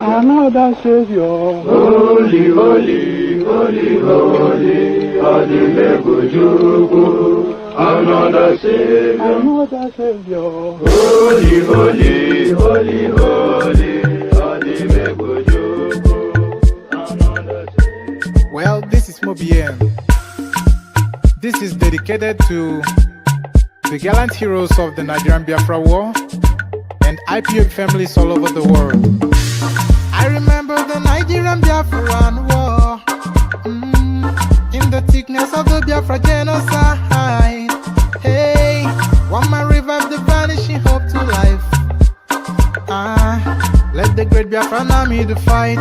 Another Savior. Holy, holy, holy, holy, Adimebujuku. Another Savior. Another Savior. Holy, holy, holy, holy, Adimebujuku. Another Savior. Well, this is Mobien. This is dedicated to the gallant heroes of the Nigerian Biafra War and IPO families all over the world. I remember the Nigerian Biafran War, in the thickness of the Biafra genocide. Hey, one man revived the vanishing hope to life. Let the great Biafran army to fight,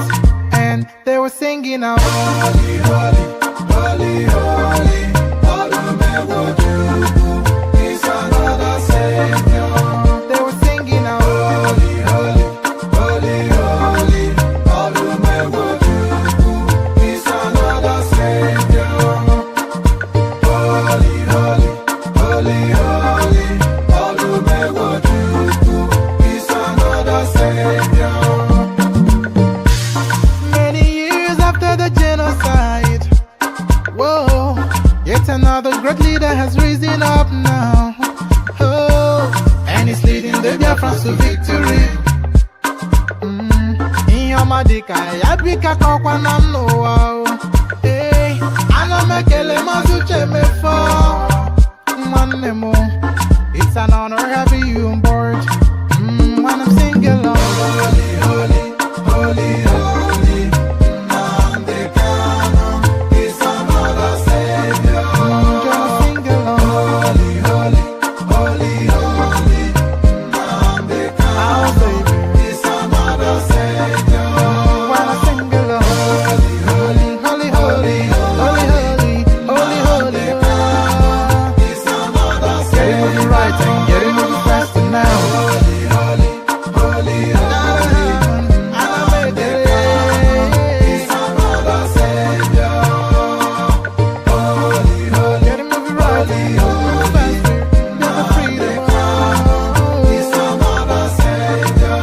and they were singing out, holy, holy, holy, holy, Olumewojuku is another Savior. They were singing out, holy, holy, holy, holy, Olumewojuku is another Savior. Holy, holy, holy, holy, Olumewojuku is another Savior. Many years after the genocide, whoa, yet another great leader has risen up now. Oh, and he's leading the Biafrans to victory. Inyomadika yabika kwa namno wao. Hey, anamekele mazuche mefo. Manemo, it's an honor having you on board. When I'm singing along, holy, holy, holy, holy, Namdekano is another Savior. Just sing along, holy, holy, holy, holy, Namdekano is another Savior. When I sing along, holy, holy, holy, holy, holy, holy, holy, is another Savior. Get it moving right and get it moving faster now. Holy, holy, holy, holy, is another Savior. Holy, holy, get it moving right, moving faster. Get the freedom. Is another Savior.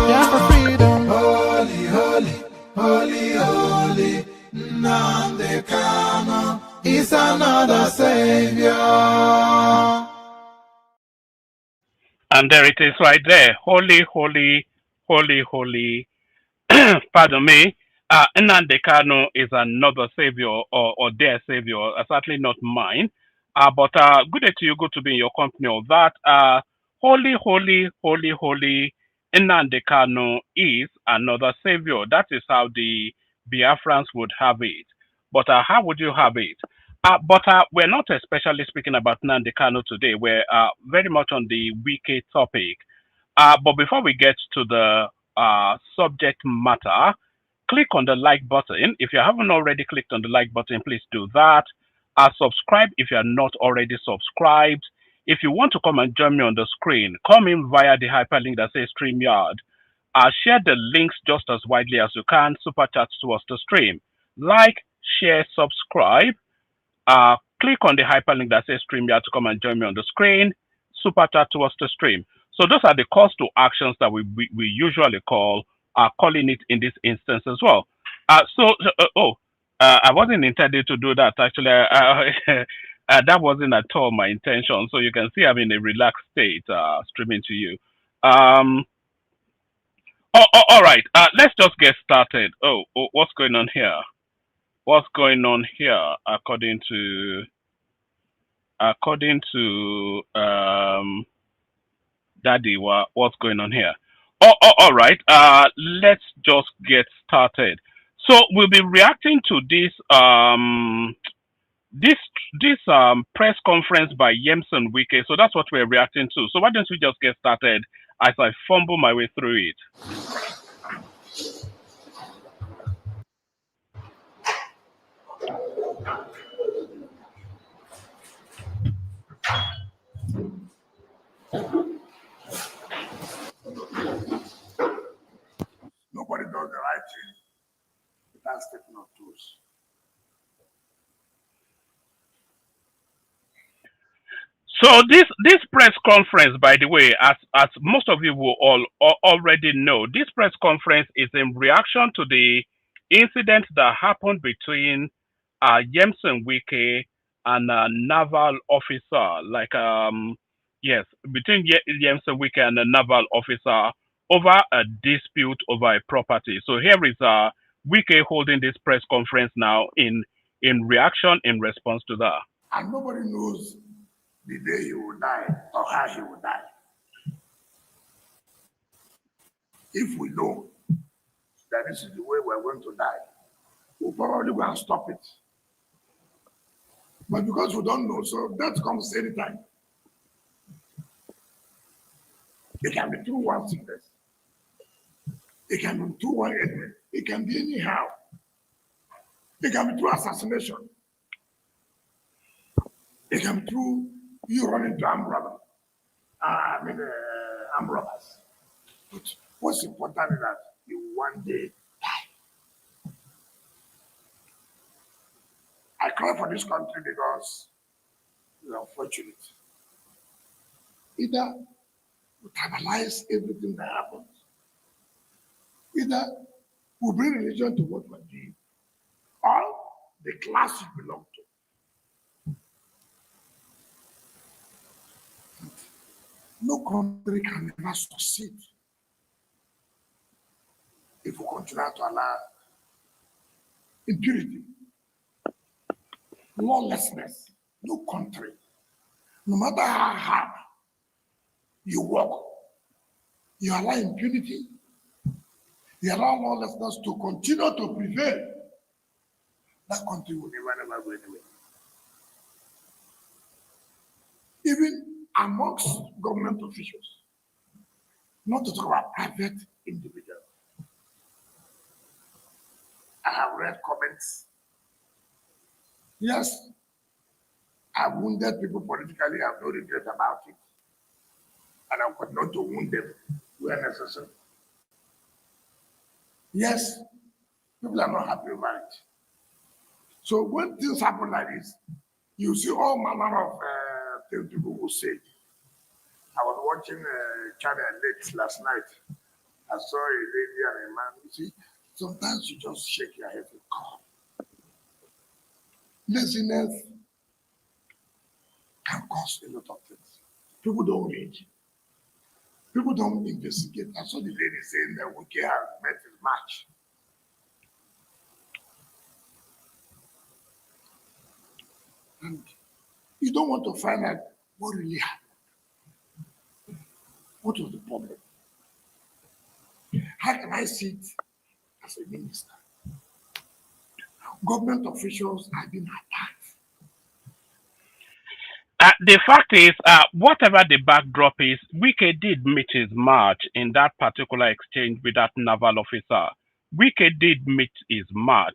Yeah, for freedom. Holy, holy, holy, holy, Namdekano is another Savior. And there it is right there. Holy, holy, holy, holy. Pardon me. Nnamdi Kanu is another savior or their savior, certainly not mine. But good day to you. Good to be in your company of that. Holy, holy, holy, holy. Nnamdi Kanu is another savior. That is how the Biafrans would have it. But how would you have it? But we're not especially speaking about Nnamdi Kanu today. We're very much on the Wike topic. But before we get to the subject matter, click on the like button. If you haven't already clicked on the like button, please do that. Subscribe if you are not already subscribed. If you want to come and join me on the screen, come in via the hyperlink that says StreamYard. Share the links just as widely as you can. Super chats towards the stream. Like, share, subscribe. Click on the hyperlink that says StreamYard to come and join me on the screen. Super chat towards the stream. So those are the calls to actions that we usually calling it in this instance as well. I wasn't intended to do that actually. That wasn't at all my intention. So you can see I'm in a relaxed state streaming to you. All right. Let's just get started. What's going on here? What's going on here according to Daddy? What's going on here? All right. Let's just get started. So we'll be reacting to this press conference by Yemson Wike. So that's what we're reacting to. So why don't we just get started as I fumble my way through it? Nobody does the right thing without stepping on toes. So this press conference, by the way, as most of you will already know, this press conference is in reaction to the incident that happened between Yemsen Wike and a naval officer, like yes, between Yemsen Wike and a naval officer over a dispute over a property. So here is Wike holding this press conference now in reaction in response to that. And nobody knows the day he will die or how he will die. If we know that this is the way we're going to die, we'll probably go and stop it. But because we don't know, so death comes anytime. It can be through one sickness. It can be through one ailment. It can be anyhow. It can be through assassination. It can be through you running into armed robbers. Armed robbers. But what's important is that you one day die. I cry for this country because it's unfortunate. Either we tribalize everything that happens, either we bring religion to what we're doing, or the class you belong to. No country can ever succeed if we continue to allow impurity, lawlessness. No country, no matter how hard you work, you allow impunity, you allow lawlessness to continue to prevail, that country will never go anywhere. Even amongst government officials, not to talk about private individuals. I have read comments. Yes, I've wounded people politically, I have no regret about it. And I could not to wound them where necessary. Yes, people are not happy about it. So when things happen like this, you see all manner of things people will say. I was watching Channel late last night. I saw a lady and a man. You see, sometimes you just shake your head and God. Laziness can cause a lot of things. People don't read. People don't investigate. I saw the lady saying that Wike has met his match. And you don't want to find out what really happened. What was the problem? How can I see it as a minister? Government officials are being attacked. The fact is, whatever the backdrop is, Wike did meet his match in that particular exchange with that naval officer. Wike did meet his match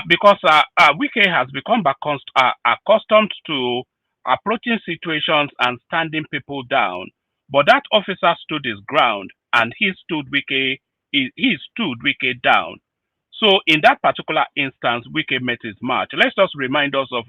because Wike has become accustomed to approaching situations and standing people down. But that officer stood his ground and he stood Wike down. So in that particular instance, Wike met his match. Let's just remind us of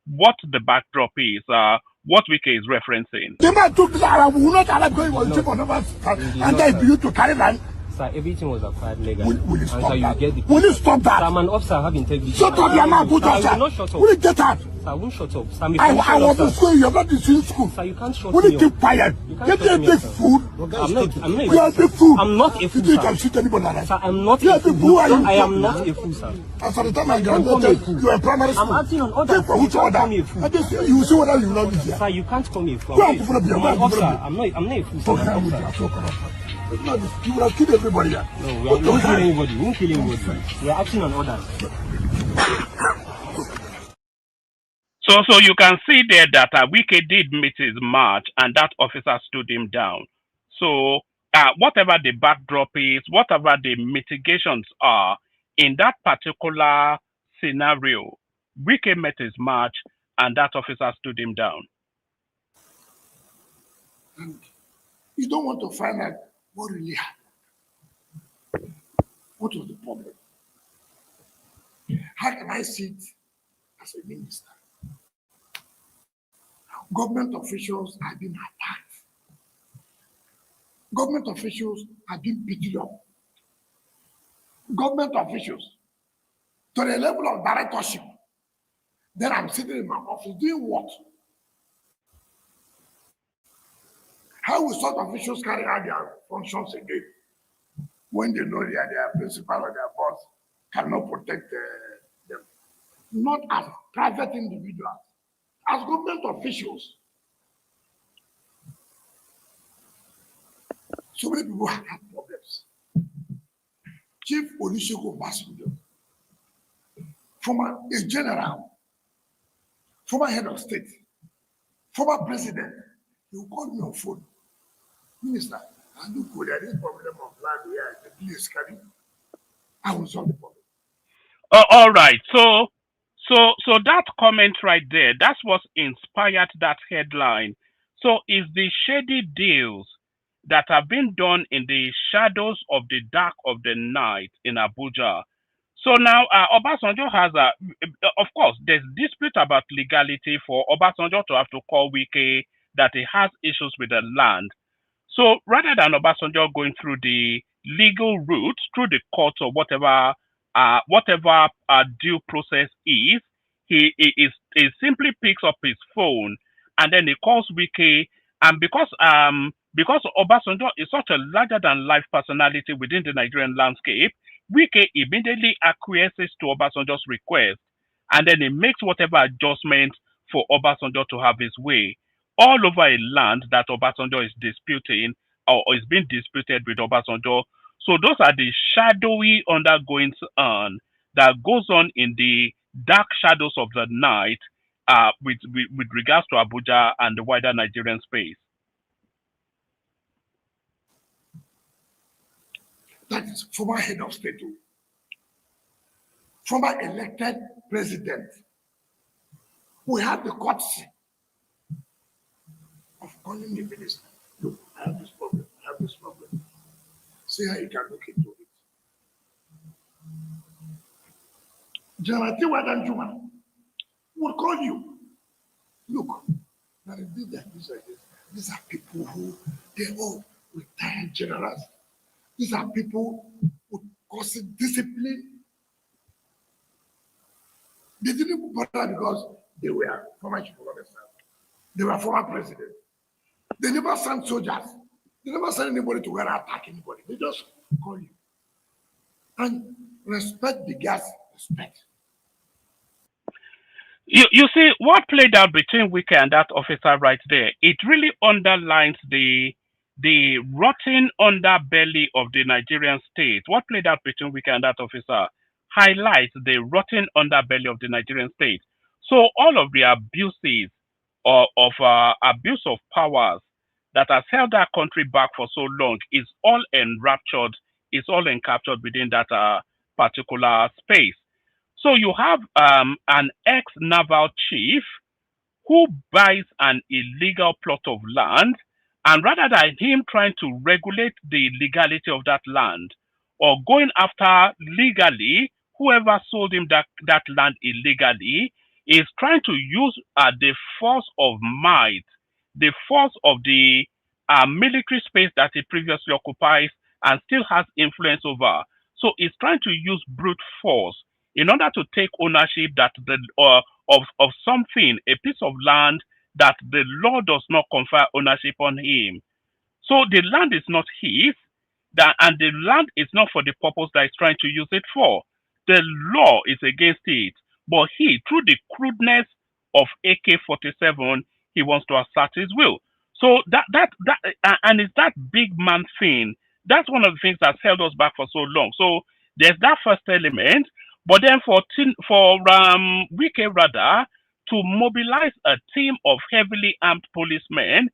what the backdrop is, what Wike is referencing. The man took this Arab, we will not allow because he was cheap on the bus, and then you to carry land. Sir, everything was acquired legally. Will you stop that? You get Will you stop that? Sir, I'm an officer, I have integrity. Shut up, your man, put I will not shut up. up. Will you get out? Sir, I won't shut up. Sir, I was in school, you're not in school. Sir, you can't shut Will me you keep up. quiet? You can't Get shut me a me big up, sir. food. I'm not You are a big fool. I'm not a You fool, think you sir. can shoot anybody like that? Sir, I'm not You are a a big fool. fool. I am not a fool, sir. As at the time I Don't call me a graduated, fool. you were in primary school. I'm acting on orders. Take for You which can't order? call me a fool. And this, you will see whether you know this here. Sir, you can't call me a fool. Go and put up your I'm an mouth, officer. put up I'm not a fool, sir. Okay, I'm I'm an with you. officer. I'm so corrupt. You will have killed everybody here. No, we won't kill anybody. We won't kill anybody. We are acting on orders. So you can see there that Wike did meet his match, and that officer stood him down. So whatever the backdrop is, whatever the mitigations are in that particular scenario, Wike met his match, and that officer stood him down. And you don't want to find out what really happened. What was the problem? How can I see it as a minister? Government officials are being attacked. Government officials are being beaten up. Government officials to the level of directorship. Then I'm sitting in my office doing what? How will such officials carry out their functions again when they know that their principal or their boss cannot protect them? Not as private individuals, as government officials. So many people have had problems. Chief Olusegun Obasanjo, former a general, former head of state, former president, he will call me on phone. Minister, I look good at this problem of land here. Please, can you? I will solve the problem. All right. So that comment right there, that's what inspired that headline. So is the shady deals that have been done in the shadows of the dark of the night in Abuja. So now Obasanjo has of course, there's dispute about legality for Obasanjo to have to call Wike that he has issues with the land. So rather than Obasanjo going through the legal route, through the court or whatever due process is, he simply picks up his phone and then he calls Wike. And because Obasanjo is such a larger than life personality within the Nigerian landscape, Wike immediately acquiesces to Obasanjo's request, and then he makes whatever adjustment for Obasanjo to have his way all over a land that Obasanjo is disputing or is being disputed with Obasanjo. So those are the shadowy undergoings on that goes on in the dark shadows of the night with regards to Abuja and the wider Nigerian space. That is former head of state, former elected president. We have the courtesy of calling the minister. Look, I have this problem. I have this problem. See how you can look into it. General Tiwadan Juma will call you. Look, now these are people who they're all retired generals. These are people who cause discipline. They didn't bother because they were former chief of army staff. They were former president. They never sent soldiers. They never sent anybody to go and attack anybody. They just call you. And respect begets respect. You see, what played out between Wike and that officer right there, it really underlines the rotten underbelly of the Nigerian state. What played out between Wike and that officer highlights the rotten underbelly of the Nigerian state. So all of the abuses of abuse of powers that has held that country back for so long is all enraptured, is all encaptured within that particular space. So you have an ex-naval chief who buys an illegal plot of land, and rather than him trying to regulate the legality of that land or going after legally whoever sold him that land illegally, is trying to use the force of might, the force of the military space that he previously occupies and still has influence over. So he's trying to use brute force in order to take ownership that of something, a piece of land that the law does not confer ownership on him. So the land is not his, and the land is not for the purpose that he's trying to use it for. The law is against it, but he, through the crudeness of AK-47, he wants to assert his will. So and it's that big man thing. That's one of the things that's held us back for so long. So there's that first element, but then for Wike rather to mobilize a team of heavily armed policemen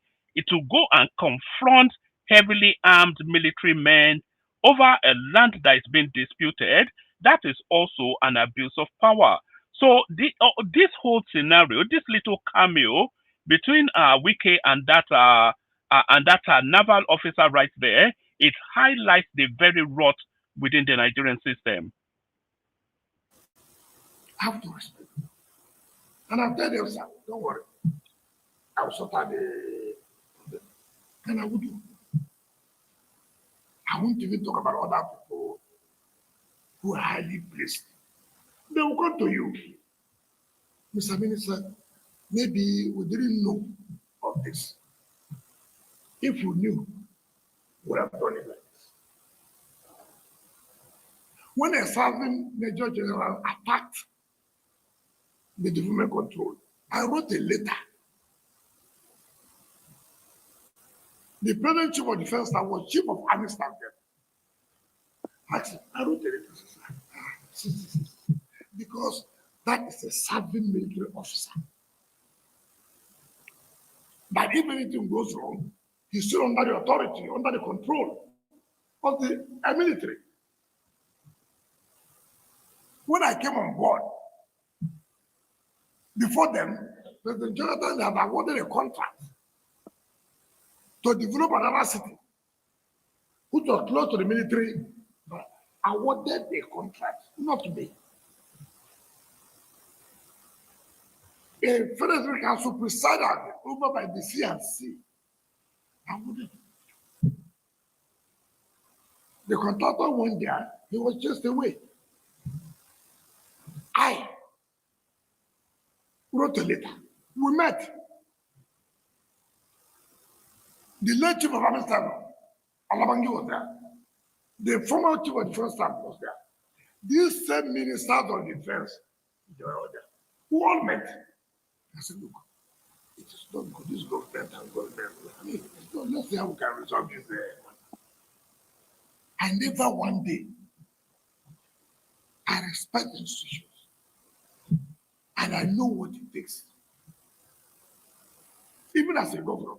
to go and confront heavily armed military men over a land that is being disputed, that is also an abuse of power. So this whole scenario, this little cameo between Wike and that naval officer right there, it highlights the very rot within the Nigerian system. I have to respect. And I'll tell them, sir, don't worry. I will sort out the then I would do. I won't even talk about other people who are highly placed. They will come to you, Mr. Minister. Maybe we didn't know of this. If you knew, we would have done it like this. When a serving Major General attacked the development control, I wrote a letter. The present chief of defense staff was chief of army staff then. I wrote a letter because that is a serving military officer. But if anything goes wrong, he's still under the authority, under the control of the military. When I came on board, before then, President Jonathan had awarded a contract to develop another city, which was close to the military, but awarded a contract, not to me. A Federal Council presided over by the CNC. Awarded. The contractor went there, he was just away. I wrote a letter. We met. The late chief of army staff, Alabangi, was there. The former chief of defense staff was there. These same ministers of defense, they were all there. We all met. I said, look, it is not good. This government and government. I mean, let's see how we can resolve this. I never one day, I respect institutions. And I know what it takes. Even as a governor,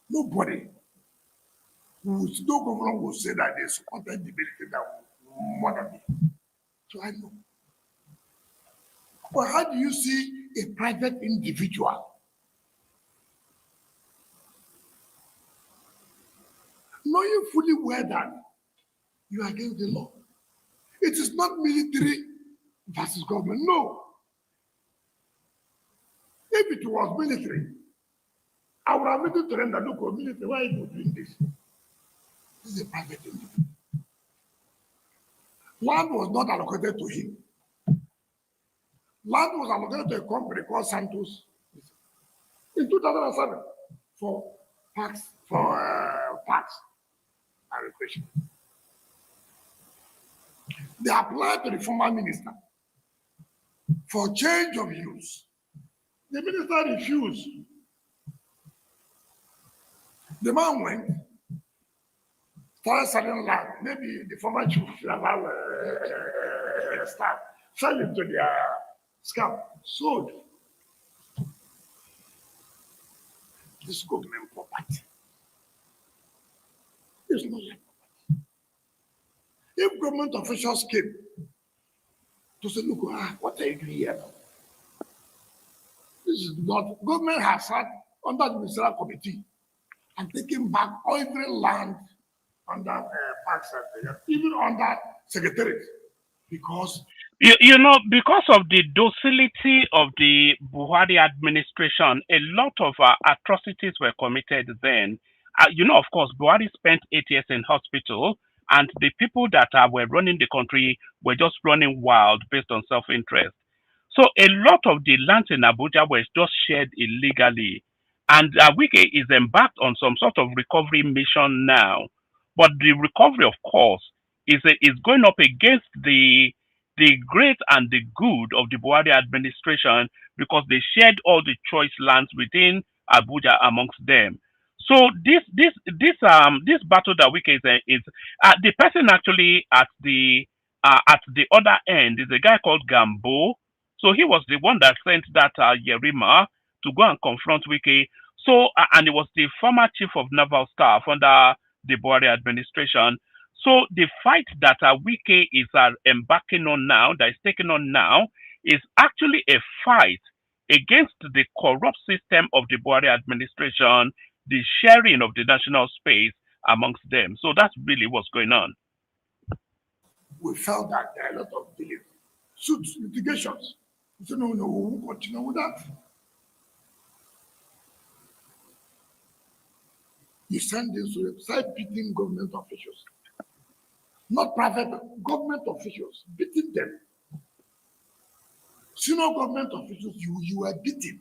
no governor will say that they supported the military that more than me. So I know. But how do you see a private individual knowing fully well that you are against the law? It is not military versus government. No. If it was military, I would have written to them that look, military, why are you doing this? This is a private individual. Land was not allocated to him. Land was allocated to a company called Santos in 2007 for parks and recreation. They applied to the former minister for change of use. The minister refused. The man went, started selling land. Maybe the former chief should allow staff, sell it to their scam, sold. This government property. It's not like property. If government officials came to say, look, what are you doing here now? This is not, government has sat under the ministerial committee and taken back every land under parks and even under secretariat, because you know, because of the docility of the Buhari administration, a lot of atrocities were committed then. You know, of course, Buhari spent 8 years in hospital, and the people that were running the country were just running wild based on self-interest. So a lot of the lands in Abuja were just shared illegally. And Wike is embarked on some sort of recovery mission now. But the recovery, of course, is going up against the great and the good of the Buhari administration, because they shared all the choice lands within Abuja amongst them. So this battle that Wike is the person actually at the other end is a guy called Gambo. So he was the one that sent that Yerima to go and confront Wike. So and he was the former chief of naval staff under the Buhari administration. So the fight that Wike is embarking on now, that is taking on now, is actually a fight against the corrupt system of the Buhari administration, the sharing of the national space amongst them. So that's really what's going on. we felt that there are a lot of suits, litigations. We said, no, we won't continue with that. You send this to them, start beating government officials. Not private, government officials, beating them. Senior government officials, you were beating.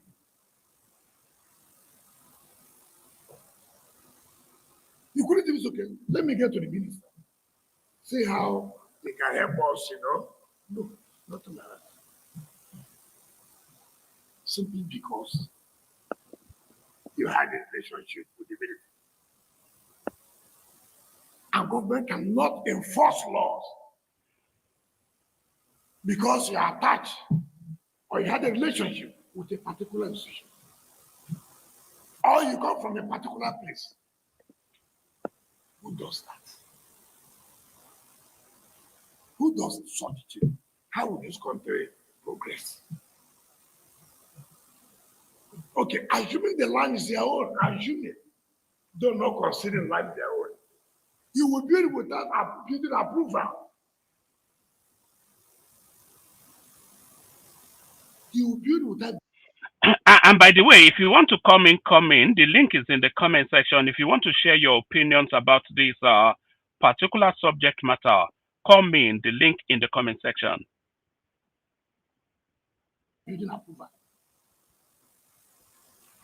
You couldn't even say, okay, let me get to the minister. See how they can help us, No, nothing like that. Simply because you had a relationship with the military. And government cannot enforce laws because you are attached or you had a relationship with a particular institution. Or you come from a particular place. Who does that? Who does such thing? How will this country progress? Okay, assuming the land is their own, assuming, don't not consider land their own. You will build without building approval. You will build without. And by the way, if you want to come in. The link is in the comment section. If you want to share your opinions about this particular subject matter, come in. The link in the comment section. Building approval.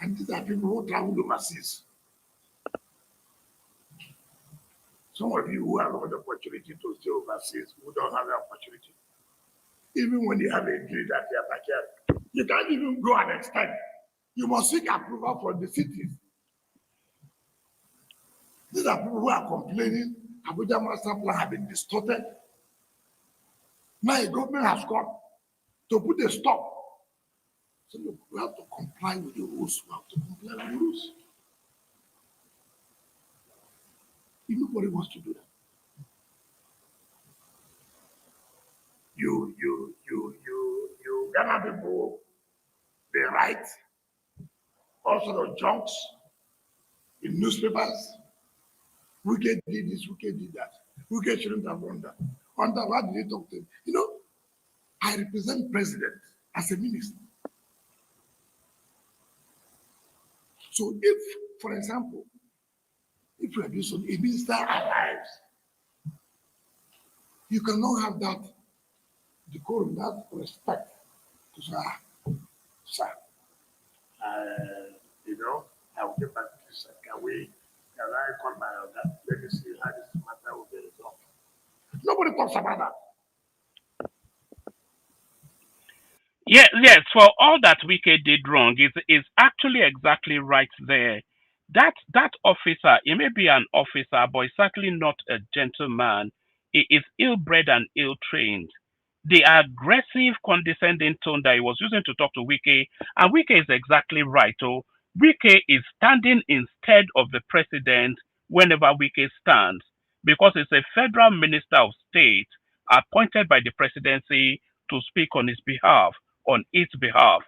And these are people who travel overseas. Some of you who have the opportunity to stay overseas, who don't have the opportunity. Even when you have a deal that they are backyard, you can't even go and extend. You must seek approval from the cities. These are people who are complaining Abuja master plan has been distorted. Now the government has come to put a stop. So look, we have to comply with the rules. We have to comply with the rules. Nobody wants to do that. You Ghana people, they write all sort of junks in newspapers. Wike did this, Wike did that. Wike shouldn't have done that. Under what did he talk to him? I represent president as a minister. So if, for example, if you are doing something, a minister arrives, you cannot have that decorum, that respect to say, sir, I will get back to this. Can I call my other? Let me see how this matter will be resolved. Nobody talks about that. Yes. For all that Wike did wrong, is actually exactly right there. That officer, he may be an officer, but he's certainly not a gentleman. He is ill-bred and ill-trained. The aggressive, condescending tone that he was using to talk to Wike, and Wike is exactly right. Oh, Wike is standing instead of the president whenever Wike stands, because it's a federal minister of state appointed by the presidency to speak on his behalf, on its behalf.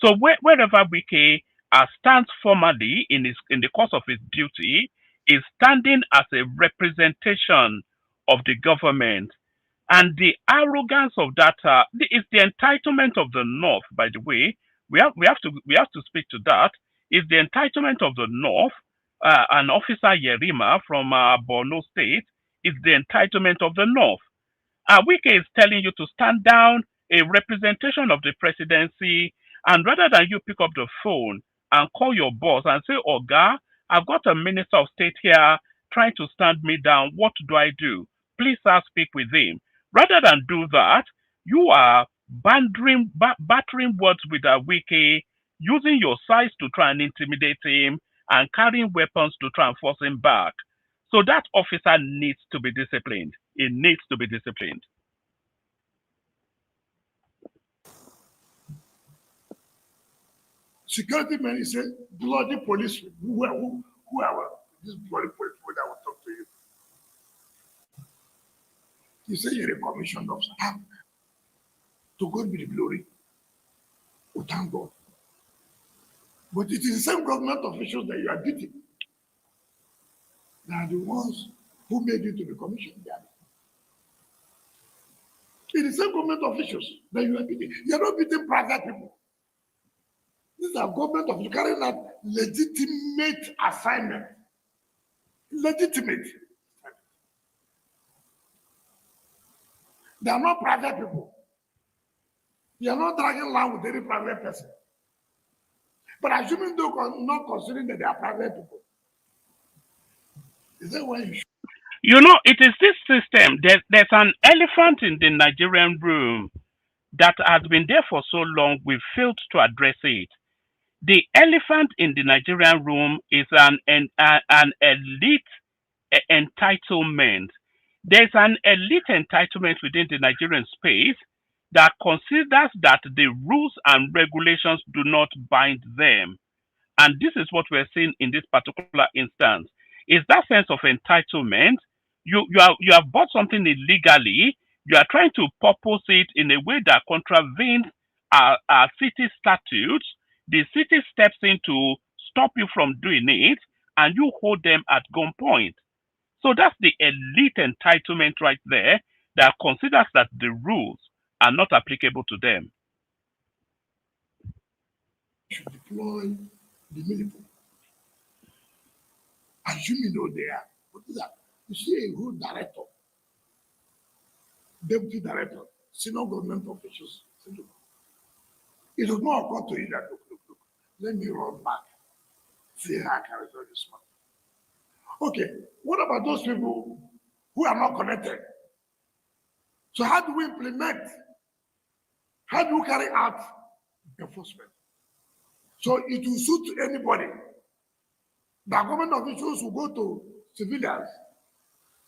So wherever Wike stands formally in the course of his duty, is standing as a representation of the government. And the arrogance of that is the entitlement of the North. By the way, we have to speak to that. Is the entitlement of the North. An officer Yerima from Borno State is the entitlement of the North. Wike is telling you to stand down, a representation of the presidency, and rather than you pick up the phone and call your boss and say, Oga, I've got a minister of state here trying to stand me down. What do I do? Please speak with him. Rather than do that, you are battering words with a Wike, using your size to try and intimidate him, and carrying weapons to try and force him back. So that officer needs to be disciplined. It needs to be disciplined. Security men, he said, bloody police, who are this bloody police that will talk to you? He said, you're a commissioned officer. To God be the glory. Oh, thank God. But it is the same government officials that you are beating. They are the ones who made you to be commissioned. It is the same government officials that you are beating. You are not beating private people. These are government officials carrying out legitimate assignment. legitimate. They are not private people. You are not dragging land with any private person. But assuming though not considering that they are private people, is that why you should? You know, it is this system. There's an elephant in the Nigerian room that has been there for so long, we failed to address it. The elephant in the Nigerian room is an elite entitlement. There's an elite entitlement within the Nigerian space that considers that the rules and regulations do not bind them. And this is what we're seeing in this particular instance. Is that sense of entitlement. You have bought something illegally, you are trying to purpose it in a way that contravenes our city statutes. The city steps in to stop you from doing it, and you hold them at gunpoint. So that's the elite entitlement right there that considers that the rules are not applicable to them. Should deploy the military. Assuming though they are. What is that? You see a whole director, deputy director, senior government officials. It does not occur to you that look, let me run back. See how I can resolve this matter. Okay, what about those people who are not connected? So how do we implement? How do we carry out enforcement? So it will suit anybody. The government officials will go to civilians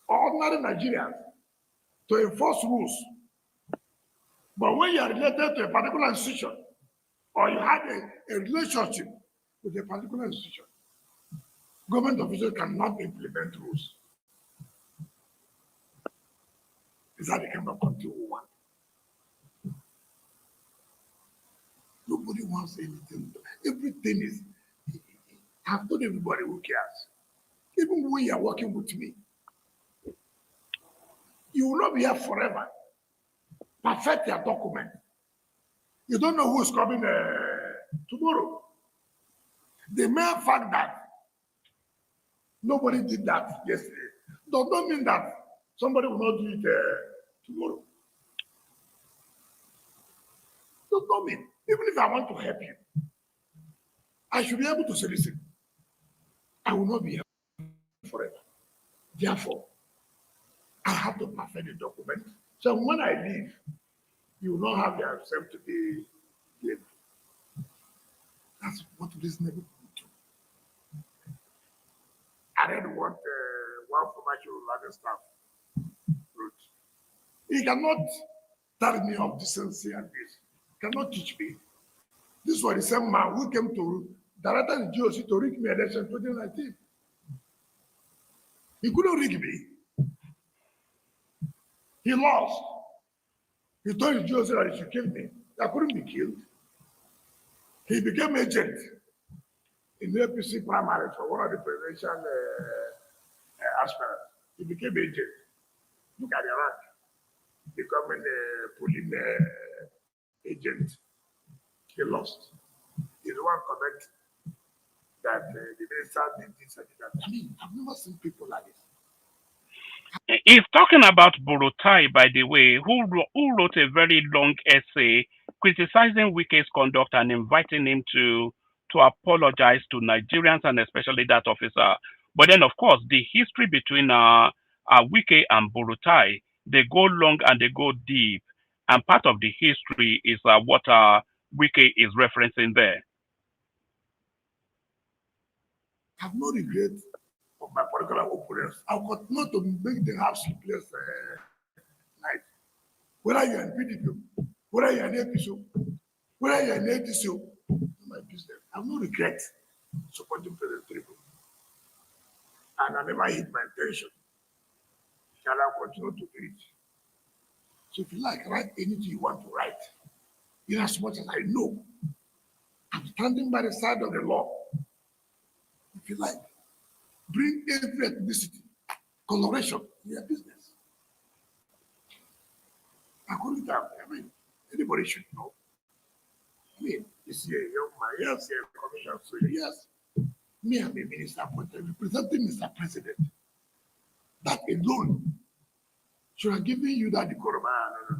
or ordinary Nigerians to enforce rules. But when you are related to a particular institution or you have a relationship with a particular institution, government officials cannot implement rules. Is that the kind of country we want? Nobody wants anything. Everything is, I've told everybody who cares. Even when you are working with me, you will not be here forever. Perfect your document. You don't know who's coming tomorrow. The mere fact that nobody did that yesterday does not mean that somebody will not do it tomorrow. Does not mean. Even if I want to help you, I should be able to say, listen, I will not be here forever. Therefore, I have to perfect the document. So when I leave, you will not have yourself to be late. That's what reasonable people do. I read what one former Yoruba staff wrote. He cannot tell me of decency and this. He cannot teach me. This was the same man who came to director the GOC to rig me election 2019. He couldn't rig me. He lost. He told the GOC that he should kill me. I couldn't be killed. He became agent in the APC primary for one of the presidential aspirants. He became agent. Look at the rank. Becoming a polling agent. He lost. He's the one comment that the minister did this and that. I mean, I've never seen people like this. He's talking about Burutai, by the way, who wrote a very long essay criticizing Wike's conduct and inviting him to apologize to Nigerians and especially that officer. But then, of course, the history between Wike and Burutai, they go long and they go deep. And part of the history is what Wike is referencing there. I have no regret of my political opponents. I got not to make them have sleepless night. Whether you're in PDP, whether you're in APC, whether you're in ADC, my business. I have no regret supporting President Tinubu. And I never hit my intention. Shall I continue to do it? So if you like, write anything you want to write. In as much as I know, I'm standing by the side of the law. If you like, bring every ethnicity, coloration in your business. According to I mean, anybody should know. I mean, you see a young man, yes, a commission, so yes, Me, I'm a minister appointed representing Mr. President. That alone should have given you that decorum. No.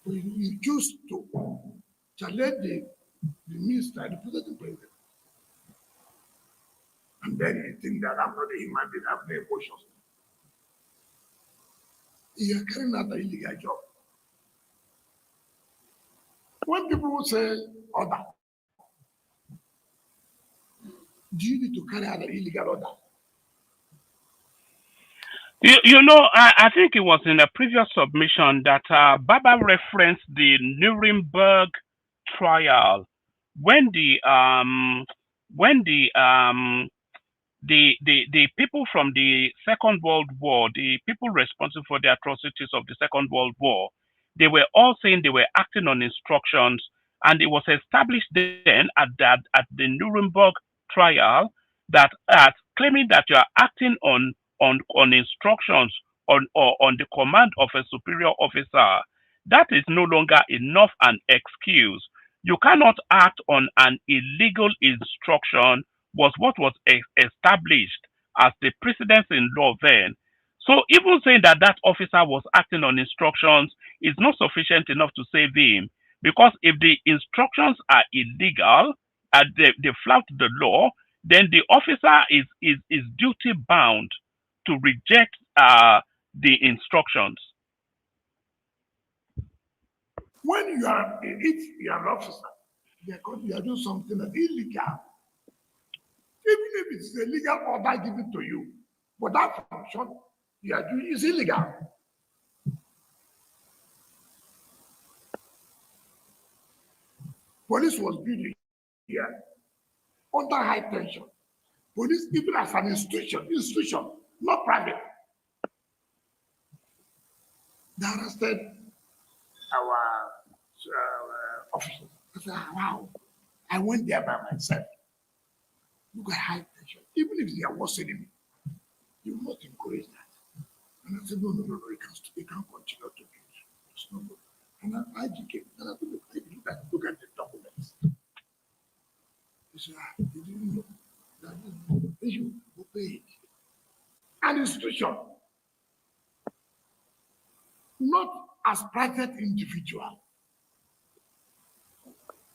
But you choose to challenge the minister, the president. And then you think that I'm not a human being, I have no emotions. You're carrying out an illegal job. When people say order, do you need to carry out an illegal order? You know, I think it was in a previous submission that Baba referenced the Nuremberg trial when the people from the Second World War, the people responsible for the atrocities of the Second World War, they were all saying they were acting on instructions, and it was established then at the Nuremberg trial that claiming that you are acting on instructions or on the command of a superior officer, that is no longer enough an excuse. You cannot act on an illegal instruction was what was established as the precedence in law then. So even saying that that officer was acting on instructions is not sufficient enough to save him, because if the instructions are illegal and they flout the law, then the officer is duty bound to reject the instructions. When you are, if you are an officer, you are doing something that illegal, even if it's a legal order given to you, but that function you are doing is illegal. Police was built here under high tension. Police, even as an institution, not private. They arrested our officers. I said, wow, I went there by myself. Look at high tension. Even if they are worse enemy, you will not encourage that. And I said, no, you can't continue to do it. It's not good. And I came, and I said, look at the documents. He said, they didn't know. They should obey it. An institution, not as private individual.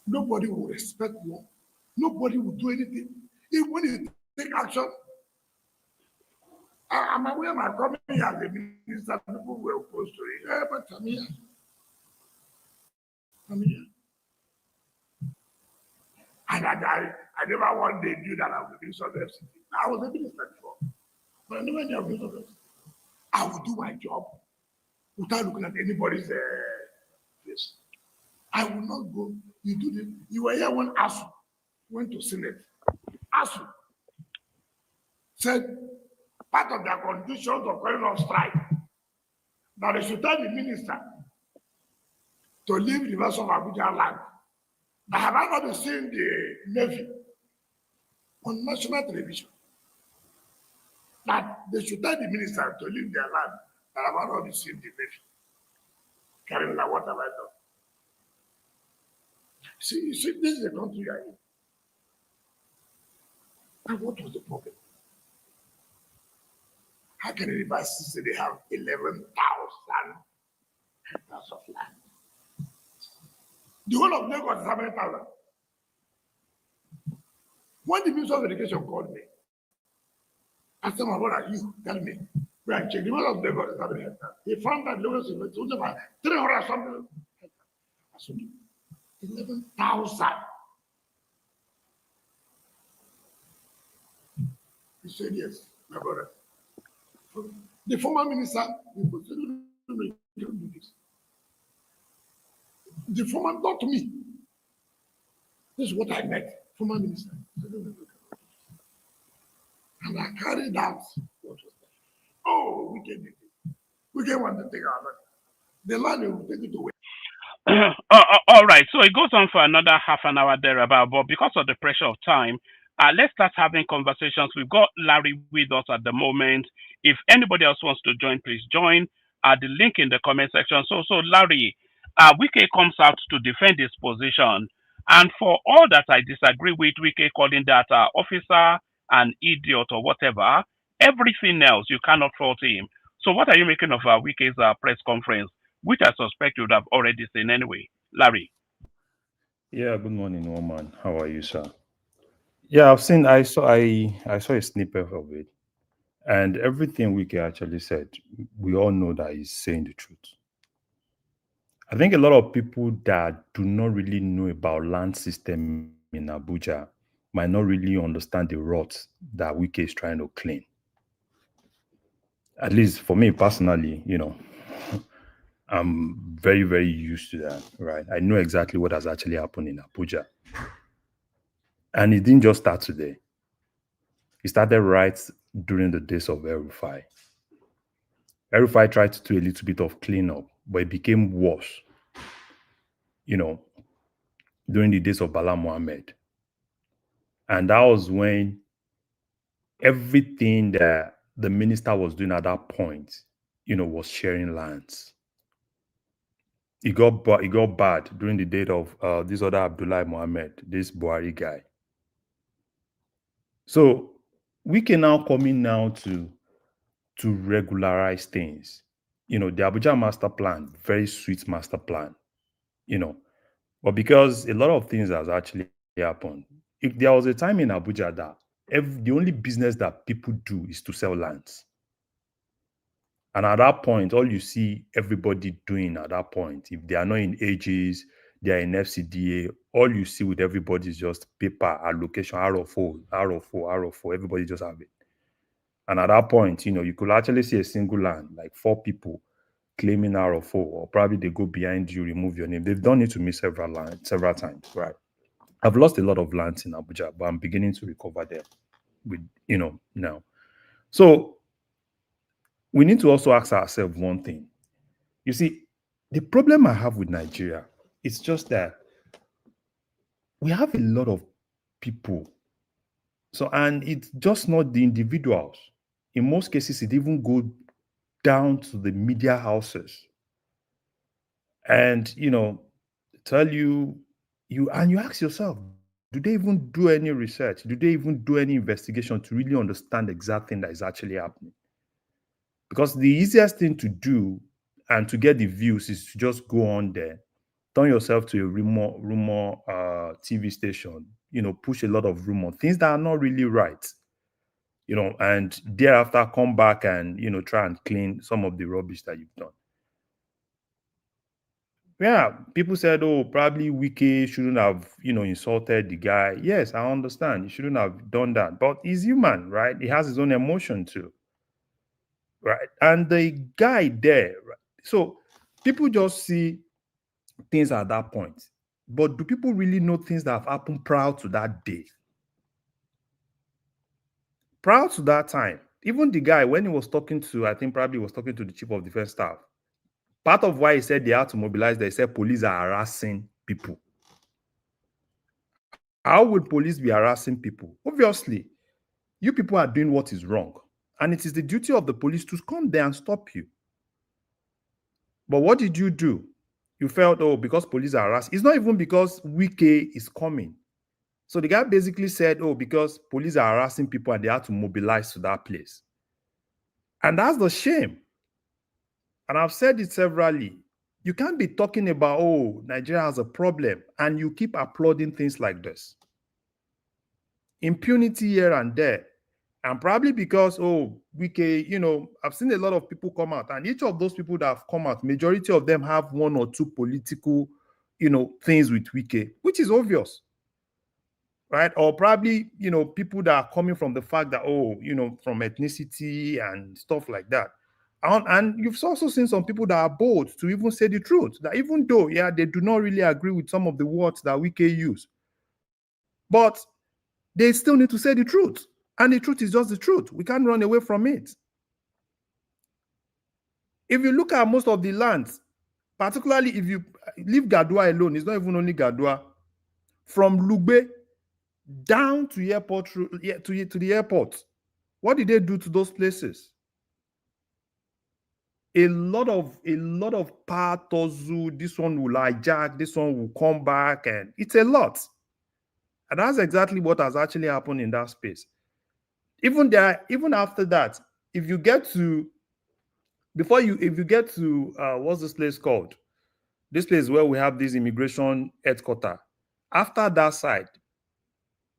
Nobody will respect law. Nobody will do anything. Even when you take action, I'm aware my coming as a minister, people were opposed to it. Yeah, but I'm here. And I never one day knew that I would be so FCT. I was a minister before, but I never knew I would be so FCT. I would do my job without looking at anybody's face. I will not go. You were here when ASU went to Senate. ASU said part of their conditions of going on strike that they should tell the minister to leave the rest of Abuja land. I have I not seen the Navy on national television that they should tell the minister to leave their land. I have not seen the Navy. Carrying like, what have I done? See, this is the country you are in. And what was the problem? How can a university say they have 11,000 hectares of land? The whole of Lagos is how many thousand? When the Minister of Education called me, I said, my brother, you tell me. We are checking. The whole of Lagos is how many hectares? He found that Lagos is only about 300 something hectares. I said, 11,000. He said, yes, my brother. The former minister, he said, no, you can't do this. The former, not me. This is what I met, former minister. And I carried out what was that. Oh, we can do it. We can want to take our land. The land will take it away. All right, so it goes on for another half an hour thereabout, but because of the pressure of time, let's start having conversations. We've got Larry with us at the moment. If anybody else wants to join, please join. The link in the comment section. So Larry, Wike comes out to defend his position. And for all that I disagree with Wike calling that officer an idiot or whatever, everything else you cannot fault him. So what are you making of Wike's press conference, which I suspect you would have already seen anyway, Larry? Yeah, good morning, woman. How are you, sir? Yeah, I saw a snippet of it, and everything Wiki actually said, we all know that he's saying the truth. I think a lot of people that do not really know about land system in Abuja might not really understand the rot that Wiki is trying to clean. At least for me personally, I'm very, very used to that, right? I know exactly what has actually happened in Abuja. And it didn't just start today. It started right during the days of El-Rufai. El-Rufai tried to do a little bit of cleanup, but it became worse, you know, during the days of Bala Mohammed. And that was when everything that the minister was doing at that point, was sharing lands. It got bad during the date of this other Abdullah Mohammed, this Buhari guy. So we can now come in now to regularize things. The Abuja master plan, very sweet master plan, but because a lot of things has actually happened. If there was a time in Abuja that the only business that people do is to sell lands. And at that point, all you see everybody doing at that point, if they are not in AGs, they are in FCDA, all you see with everybody is just paper allocation, RFO, everybody just have it. And at that point, you could actually see a single land, like 4 people claiming RFO, or probably they go behind you, remove your name. They've done it to me several times, right? I've lost a lot of lands in Abuja, but I'm beginning to recover there with, now. So we need to also ask ourselves one thing. You see, the problem I have with Nigeria is just that we have a lot of people. So, and it's just not the individuals. In most cases, it even goes down to the media houses. And, tell you ask yourself, do they even do any research? Do they even do any investigation to really understand the exact thing that is actually happening? Because the easiest thing to do and to get the views is to just go on there, turn yourself to a rumor TV station, push a lot of rumor, things that are not really right, and thereafter come back and, try and clean some of the rubbish that you've done. Yeah, people said, oh, probably Wike shouldn't have, insulted the guy. Yes, I understand. He shouldn't have done that. But he's human, right? He has his own emotion too. Right. And the guy there, right? So people just see things at that point. But do people really know things that have happened prior to that day? Prior to that time, even the guy, when he was talking to, I think probably he was talking to the chief of defense staff, part of why he said they had to mobilize, they said police are harassing people. How would police be harassing people? Obviously, you people are doing what is wrong. And it is the duty of the police to come there and stop you. But what did you do? You felt, oh, because police are harassing. It's not even because Wike is coming. So the guy basically said, oh, because police are harassing people and they had to mobilize to that place. And that's the shame. And I've said it severally. You can't be talking about, oh, Nigeria has a problem, and you keep applauding things like this. Impunity here and there. And probably because, oh, Wike, I've seen a lot of people come out, and each of those people that have come out, majority of them have 1 or 2 political, things with Wike, which is obvious. Right? Or probably, people that are coming from the fact that, oh, from ethnicity and stuff like that. And you've also seen some people that are bold to even say the truth, that even though, yeah, they do not really agree with some of the words that Wike use, but they still need to say the truth. And the truth is just the truth. We can't run away from it. If you look at most of the lands, particularly if you leave Gadua alone, it's not even only Gadua, from Lugbe down to airport, to the airport, what did they do to those places? a lot of power tussle. This one will hijack, this one will come back, and it's a lot. And that's exactly what has actually happened in that space. Even after that, if you get to if you get to what's this place called? This place where we have this immigration headquarter. After that side,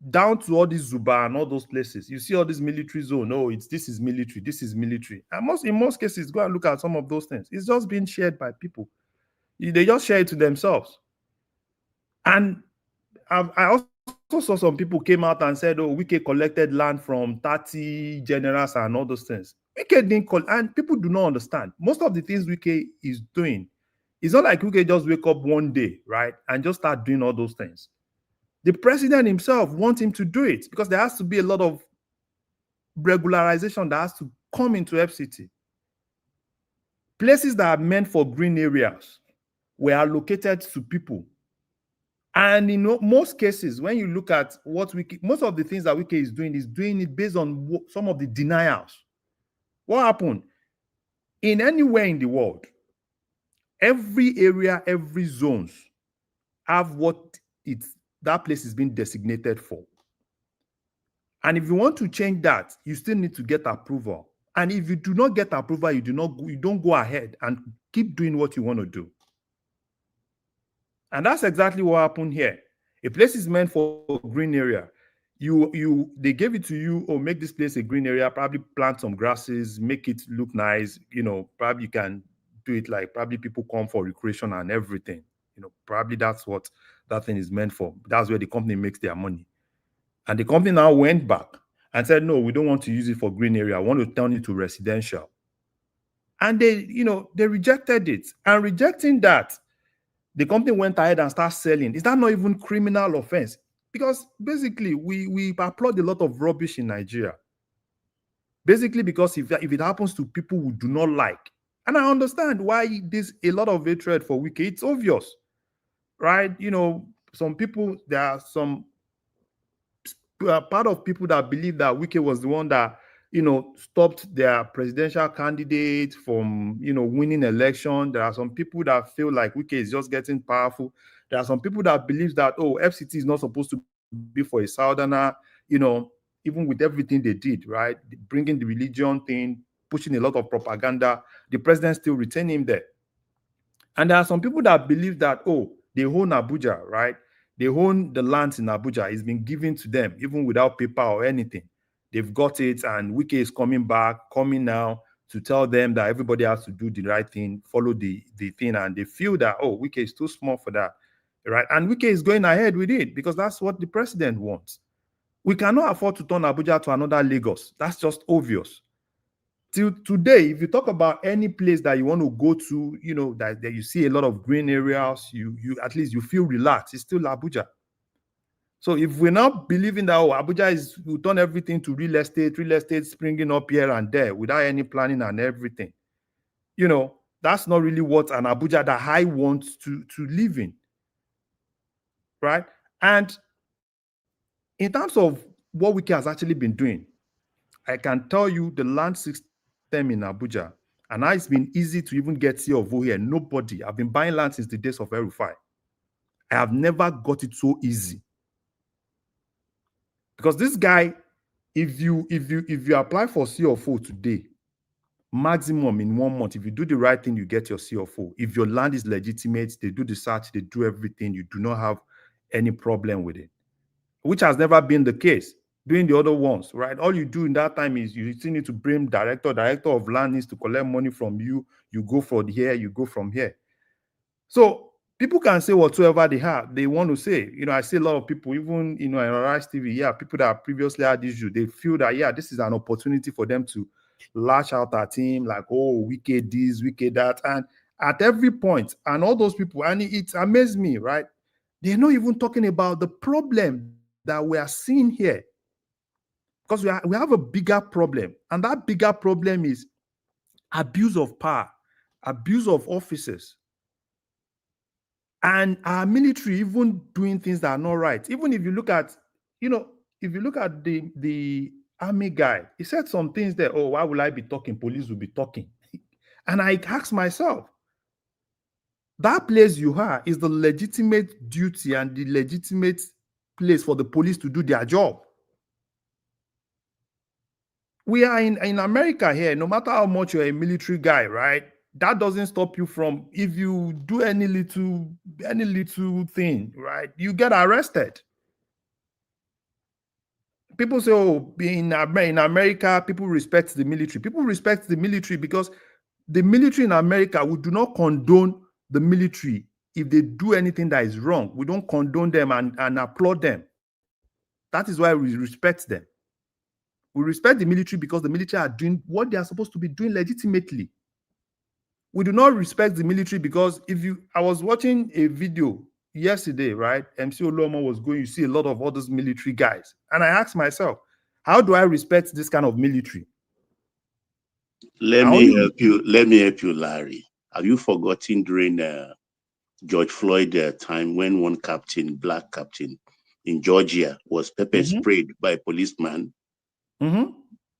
down to all these Zuba and all those places, you see all this military zone. Oh, this is military, this is military. And in most cases, go and look at some of those things. It's just being shared by people. They just share it to themselves. And I also saw some people came out and said, oh, Wike collected land from 30 generals and all those things. Wike didn't and people do not understand. Most of the things Wike is doing, it's not like Wike just wake up one day, right, and just start doing all those things. The president himself wants him to do it because there has to be a lot of regularization that has to come into FCT. Places that are meant for green areas were allocated to people. And in most cases, when you look at what most of the things that Wike is doing it based on some of the denials. What happened? In anywhere in the world, every area, every zones have what that place is being designated for. And if you want to change that, you still need to get approval. And if you do not get approval, you don't go ahead and keep doing what you want to do. And that's exactly what happened here. A place is meant for a green area. They gave it to you, or make this place a green area, probably plant some grasses, make it look nice, probably you can do it like probably people come for recreation and everything. Probably that's what that thing is meant for. That's where the company makes their money. And the company now went back and said, no, we don't want to use it for green area. I want to turn it to residential. And they rejected it. And rejecting that, the company went ahead and started selling. Is that not even criminal offense? Because basically, we applaud a lot of rubbish in Nigeria. Basically, because if it happens to people who do not like, and I understand why there's a lot of hatred for Wike. It's obvious, right? Some people, there are some part of people that believe that Wike was the one that stopped their presidential candidate from winning election. There are some people that feel like Wike is just getting powerful. There are some people that believe that FCT is not supposed to be for a southerner. Even with everything they did, right, bringing the religion thing, pushing a lot of propaganda, the president still retain him there. And there are some people that believe that they own Abuja, right? They own the lands in Abuja. It's been given to them, even without paper or anything. They've got it, and Wike is coming now to tell them that everybody has to do the right thing, follow the thing, and they feel that, Wike is too small for that, right? And Wike is going ahead with it because that's what the president wants. We cannot afford to turn Abuja to another Lagos. That's just obvious. Till today, if you talk about any place that you want to go to, that you see a lot of green areas, you at least you feel relaxed. It's still Abuja. So if we're not believing that Abuja will turn everything to real estate springing up here and there without any planning and everything, that's not really what an Abuja that I want to live in, right? And in terms of what Wike has actually been doing, I can tell you the land system in Abuja, and now it's been easy to even get C of O here. Nobody. I've been buying land since the days of Erufai. I have never got it so easy. Because this guy, if you apply for C of O today, maximum in 1 month, if you do the right thing, you get your C of O. If your land is legitimate, they do the search, they do everything, you do not have any problem with it, which has never been the case. Doing the other ones, right? All you do in that time is you still need to bring director of land needs to collect money from you. You go from here, you go from here. So people can say whatsoever they want to say. I see a lot of people, even in Rise TV, people that previously had issues, they feel that this is an opportunity for them to lash out at him, like, Wike this, Wike that, and at every point, and all those people, and it amazed me, right? They're not even talking about the problem that we are seeing here. Because we have a bigger problem, and that bigger problem is abuse of power, abuse of officers, and our military even doing things that are not right. Even if you look at, the army guy, he said some things there. Why will I be talking? Police will be talking. And I ask myself, that place you are is the legitimate duty and the legitimate place for the police to do their job. We are in America here, no matter how much you're a military guy, right? That doesn't stop you from, if you do any little thing, right, you get arrested. People say, oh, in America, people respect the military. People respect the military because the military in America, we do not condone the military if they do anything that is wrong. We don't condone them and applaud them. That is why we respect them. We respect the military because the military are doing what they are supposed to be doing legitimately. We do not respect the military because I was watching a video yesterday, right? MC Oluomo was going, you see a lot of all those military guys. And I asked myself, how do I respect this kind of military? Let me help you, Larry. Have you forgotten during George Floyd time when one captain, black captain in Georgia, was pepper sprayed by a policeman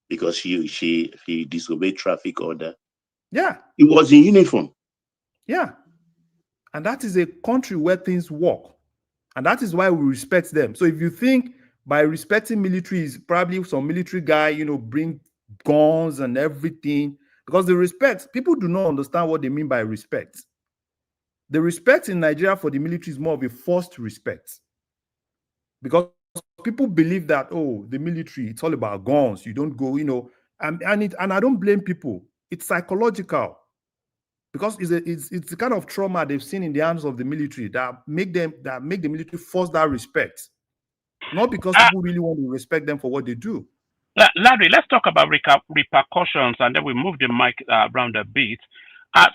because he disobeyed traffic order? Yeah. He was in uniform. Yeah. And that is a country where things work. And that is why we respect them. So if you think by respecting military is probably some military guy, bring guns and everything, because the respect, people do not understand what they mean by respect. The respect in Nigeria for the military is more of a forced respect. Because people believe that, oh, the military, it's all about guns. You don't go, and I don't blame people. It's psychological. Because it's the kind of trauma they've seen in the hands of the military that make the military force that respect. Not because people really want to respect them for what they do. Larry, let's talk about repercussions, and then we move the mic around a bit.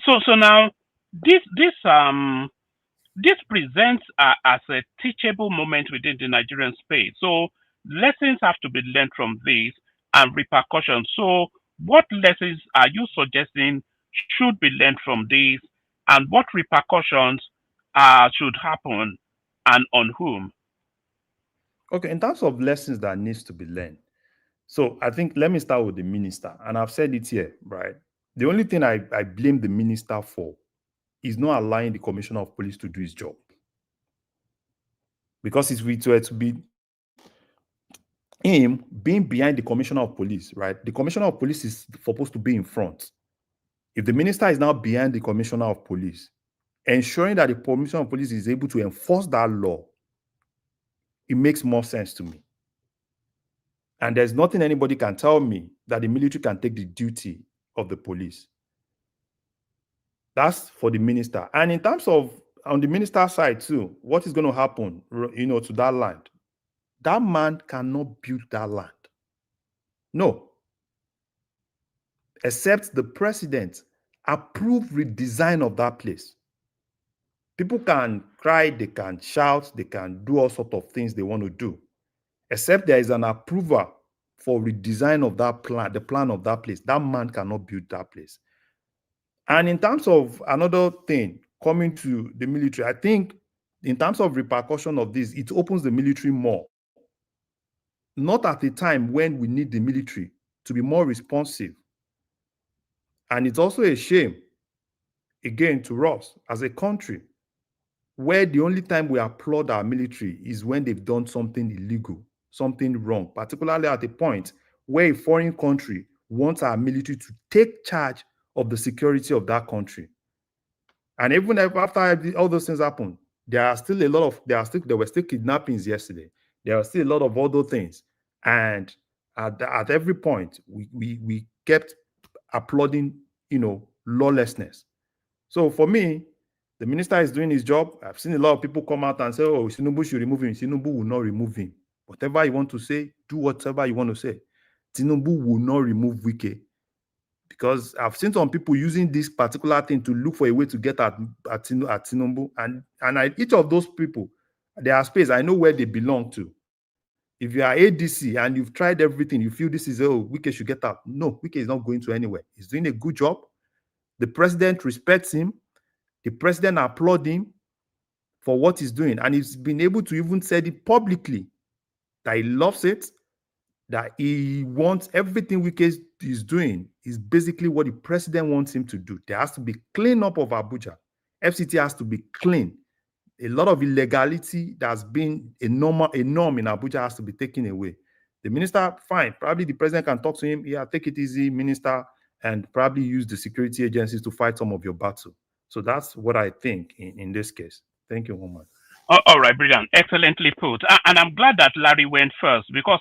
So now this presents as a teachable moment within the Nigerian space. So lessons have to be learned from this and repercussions. So what lessons are you suggesting should be learned from this, and what repercussions should happen, and on whom? Okay, in terms of lessons that needs to be learned. So I think let me start with the minister, and I've said it here, right? The only thing I blame the minister for is not allowing the commissioner of police to do his job. Because if it were to be him being behind the commissioner of police, right? The commissioner of police is supposed to be in front. If the minister is now behind the commissioner of police, ensuring that the commissioner of police is able to enforce that law, it makes more sense to me. And there's nothing anybody can tell me that the military can take the duty of the police. That's for the minister. And in terms of on the minister side too, what is going to happen, to that land? That man cannot build that land. No. Except the president approve redesign of that place. People can cry, they can shout, they can do all sorts of things they want to do. Except there is an approval for redesign of that plan, the plan of that place. That man cannot build that place. And in terms of another thing coming to the military, I think in terms of repercussion of this, it opens the military more. Not at a time when we need the military to be more responsive. And it's also a shame, again, to us as a country, where the only time we applaud our military is when they've done something illegal, something wrong, particularly at a point where a foreign country wants our military to take charge of the security of that country. And even after all those things happen, there were still kidnappings yesterday. There are still a lot of other things. And at every point, we kept applauding, lawlessness. So for me, the minister is doing his job. I've seen a lot of people come out and say, oh, Tinubu should remove him. Tinubu will not remove him. Whatever you want to say, do whatever you want to say. Tinubu will not remove Wike. Because I've seen some people using this particular thing to look for a way to get at Tinubu. And each of those people, their space, I know where they belong to. If you are ADC and you've tried everything, you feel this is, Wike should get out. No, Wike is not going to anywhere. He's doing a good job. The president respects him. The president applaud him for what he's doing. And he's been able to even say it publicly that he loves it, that he wants everything Wike is doing is basically what the president wants him to do. There has to be clean up of Abuja. FCT has to be clean. A lot of illegality that's been a norm in Abuja has to be taken away. The minister, fine. Probably the president can talk to him. Yeah, take it easy, minister, and probably use the security agencies to fight some of your battle. So that's what I think in this case. Thank you, Omar. All right, brilliant. Excellently put. And I'm glad that Larry went first because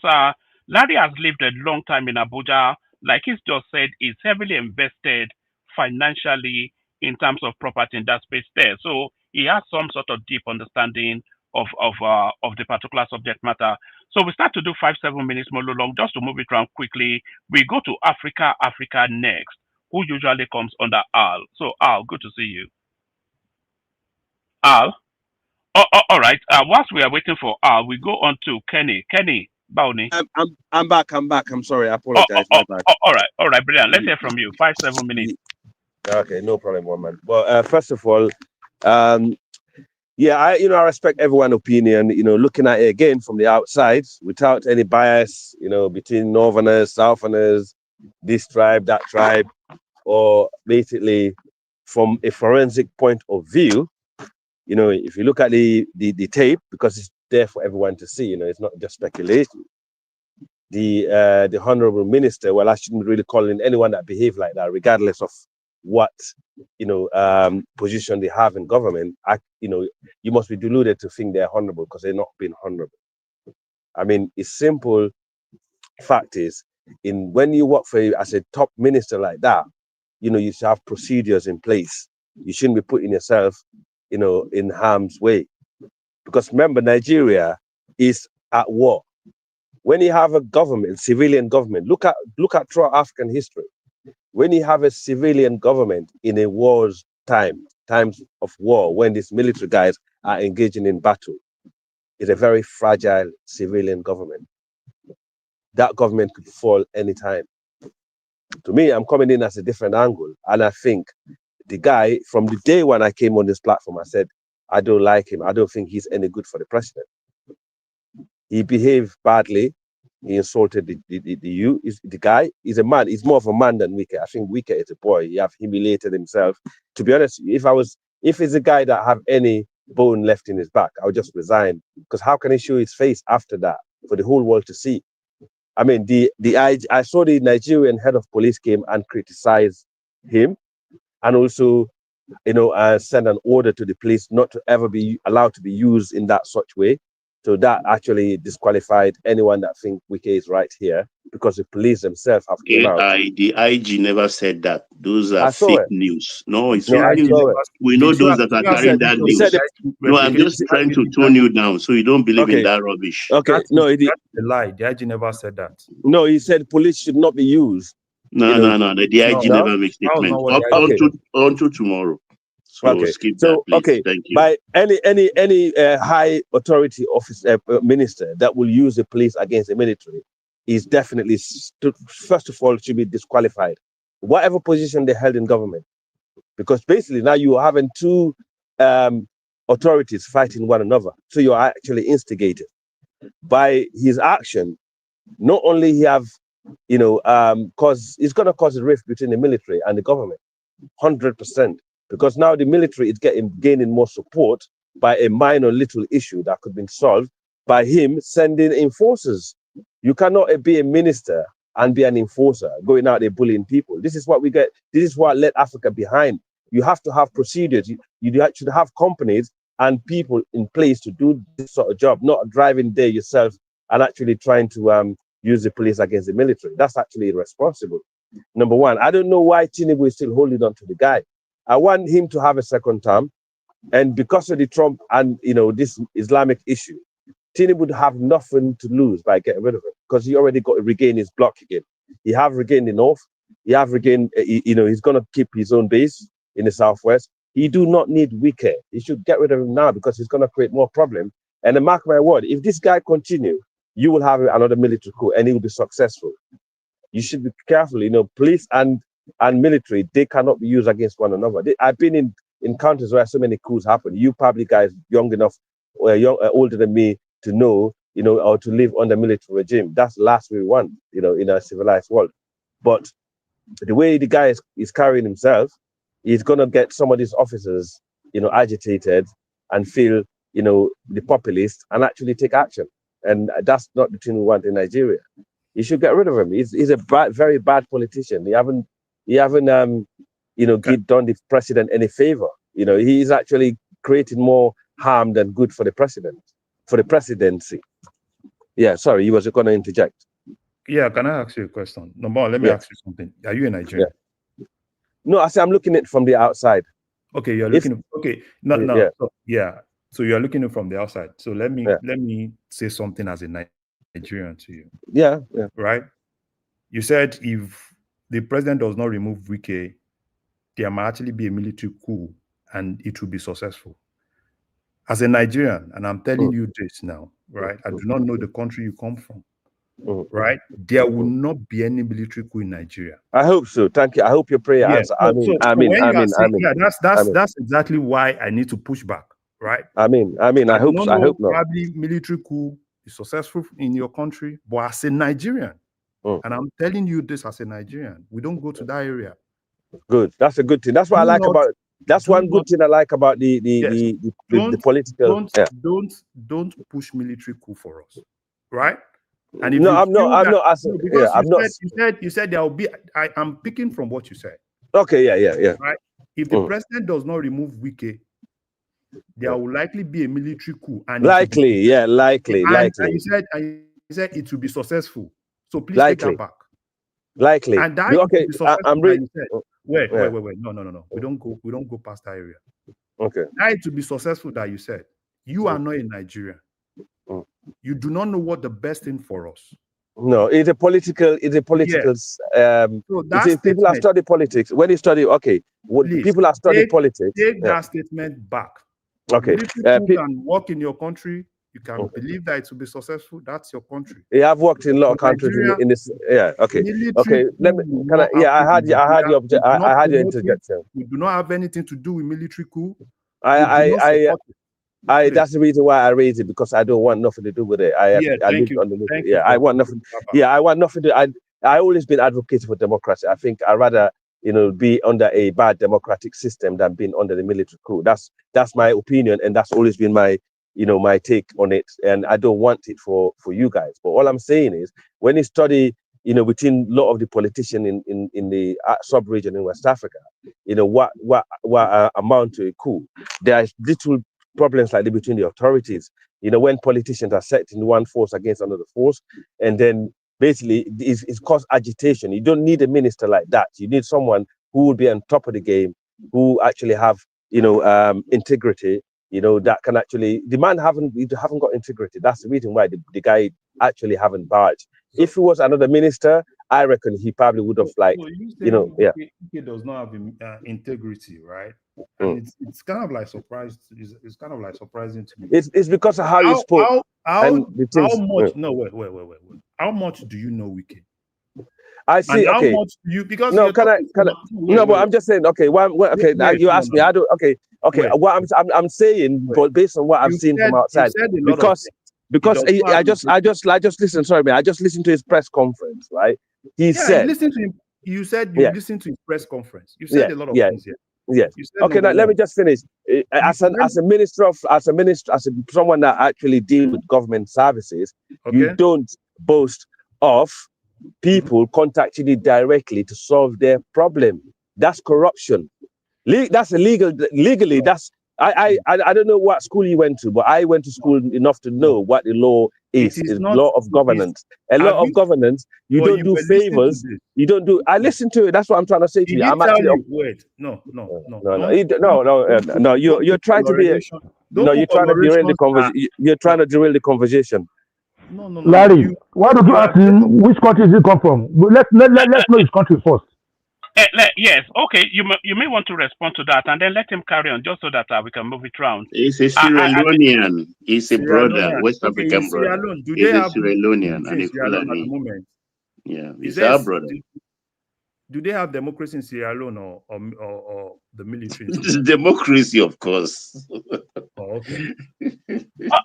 Larry has lived a long time in Abuja. Like he's just said, he's heavily invested financially in terms of property in that space there. So he has some sort of deep understanding of the particular subject matter. So we start to do 5-7 minutes monologue just to move it around quickly. We go to Africa next, who usually comes under Al. So Al, good to see you. Al. All right. Whilst we are waiting for Al, we go on to Kenny. Kenny, Bowney. I'm back. I'm sorry. I apologize. My bad. All right, brilliant. Let's hear from you. 5-7 minutes. Okay, no problem, woman. Well, first of all, yeah, I respect everyone's opinion. Looking at it again from the outside, without any bias, between Northerners, Southerners, this tribe, that tribe, or basically from a forensic point of view. If you look at the tape, because it's there for everyone to see, it's not just speculation. The honorable minister, well, I shouldn't really call in anyone that behave like that, regardless of what position they have in government. You must be deluded to think they're honorable because they're not being honorable. I mean, it's simple. Fact is, when you work as a top minister like that, you should have procedures in place. You shouldn't be putting yourself in harm's way. Because remember, Nigeria is at war. When you have a government, civilian government, look at throughout African history. When you have a civilian government in a war's times of war, when these military guys are engaging in battle, it's a very fragile civilian government. That government could fall anytime. To me, I'm coming in as a different angle. And I think the guy, from the day when I came on this platform, I said, I don't like him. I don't think he's any good for the president. He behaved badly. He insulted the guy. He's a man. He's more of a man than Wike. I think Wike is a boy. He have humiliated himself. To be honest, if it's a guy that have any bone left in his back, I would just resign. Because how can he show his face after that for the whole world to see? I mean, I saw the Nigerian head of police came and criticized him, and also, send an order to the police not to ever be allowed to be used in that such way. So that actually disqualified anyone that think Wike is right here, because the police themselves have came out. The IG never said that. Those are fake news. No, it's no, fake news. We know those that are carrying that news. No, I'm just trying to tone you down so you don't believe in that rubbish. Okay, that's a lie. The IG never said that. No, he said police should not be used. No. The IG never makes statement. On to tomorrow. So skip that, please. Okay. Thank you. By any high authority office minister that will use the police against the military is definitely, first of all, should be disqualified, whatever position they held in government, because basically now you are having two authorities fighting one another. So you are actually instigated by his action. Not only he have, cause it's going to cause a rift between the military and the government, 100%. Because now the military is gaining more support by a minor little issue that could be solved by him sending enforcers. You cannot be a minister and be an enforcer, going out there bullying people. This is what we get. This is what led Africa behind. You have to have procedures. You should have companies and people in place to do this sort of job, not driving there yourself and actually trying to use the police against the military. That's actually irresponsible. Number one, I don't know why Tinubu is still holding on to the guy. I want him to have a second term, and because of the Trump and this Islamic issue, Tinubu would have nothing to lose by getting rid of him, because he already got to regain his block again. He have regained the north. He have regained, he's gonna keep his own base in the southwest. He do not need Wike. He should get rid of him now, because he's gonna create more problem. And mark my word, if this guy continue, you will have another military coup, and he will be successful. You should be careful. Police and military, they cannot be used against one another. I've been in countries where so many coups happen. You probably guys young enough or older than me to know, or to live under military regime. That's the last we want, in a civilized world. But the way the guy is carrying himself, he's gonna get some of these officers, agitated and feel, the populist and actually take action. And that's not the thing we want in Nigeria. You should get rid of him. He's a very bad politician. He haven't done the president any favor. He's actually creating more harm than good for the presidency. Yeah, sorry, you was going to interject. Yeah, can I ask you a question? Number one, let me ask you something. Are you a Nigerian? Yeah. No, I say I'm looking at it from the outside. Okay, you're looking. So you're looking at it from the outside. So let me say something as a Nigerian to you. Yeah. Right? You said if the president does not remove Wike, there might actually be a military coup and it will be successful. As a Nigerian, and I'm telling you this now, right? I do not know the country you come from, right? There will not be any military coup in Nigeria. I hope so. Thank you. I hope your prayer answers. That's exactly why I need to push back, right? I hope not. Probably military coup is successful in your country, but as a Nigerian, and I'm telling you this as a Nigerian, we don't go to that area. Good. That's a good thing. That's what I like about it. That's one good thing I like about the political. Don't push military coup for us, right? And if I'm not. You said there will be. I'm picking from what you said. Okay, yeah. Right. If the president does not remove Wike, there will likely be a military coup. And likely. And you said it will be successful. So please take that back. Likely. And that I'm ready. Wait. No. We don't go past that area. Okay. That to be successful that you said. You are not in Nigeria. You do not know what the best thing for us. No, it's a political. People have studied politics. When you study, people have studied politics. Take that statement back. Okay. People can work in your country. You can believe that it will be successful. That's your country. Yeah, I've worked in a lot of countries in this. Yeah. Okay. Let me. I had your interjection. We do not have anything to do with military coup. That's the reason why I raised it, because I don't want nothing to do with it. I want nothing. Yeah, I want nothing to. I always been advocating for democracy. I think I rather be under a bad democratic system than being under the military coup. That's my opinion, and that's always been my my take on it. And I don't want it for you guys. But all I'm saying is, when you study between a lot of the politicians in the sub-region in West Africa, what amount to a coup, there are little problems like that between the authorities. When politicians are set in one force against another force, and then basically it's caused agitation. You don't need a minister like that. You need someone who will be on top of the game, who actually have integrity. That can actually, the man haven't got integrity. That's the reason why the guy actually haven't barged. If he was another minister, I reckon he probably would have He does not have integrity, right? And it's kind of like surprised. It's kind of like surprising to me. It's because of how you spoke. How much? No, wait. How much do you know Wike? I see. And okay. How much do you? Because no, can I? No, but I'm just saying. Okay, you asked me. I don't. Okay. What I'm saying, but based on what I've seen from outside, because I just listened. Sorry, man. I just listened to his press conference. Right? He said. Listen to him. You said you listened to his press conference. You said a lot of things here. Yes. Okay. Now let me just finish. As a minister, someone that actually deals with government services, you don't boast of people contacting you directly to solve their problem. That's corruption. That's illegal. Legally, that's I don't know what school you went to, but I went to school enough to know what the law is. It's law of governance. Governance. You don't do favors. You don't do. I listen to it. That's what I'm trying to say to you. I'm actually. Wait. No. You're trying to be. No, you're trying to derail the conversation. You're trying to derail the conversation. No. Larry, why don't you ask him which country does he come from? Let's know his country first. Yes, okay. You may want to respond to that, and then let him carry on, just so that we can move it around. He's a Sierra Leonean. He's a brother, West African brother. He's a Sierra Leonean and a Fulani. Yeah, he's our brother. Do they have democracy in Sierra Leone or the military? It's democracy, of course. Okay.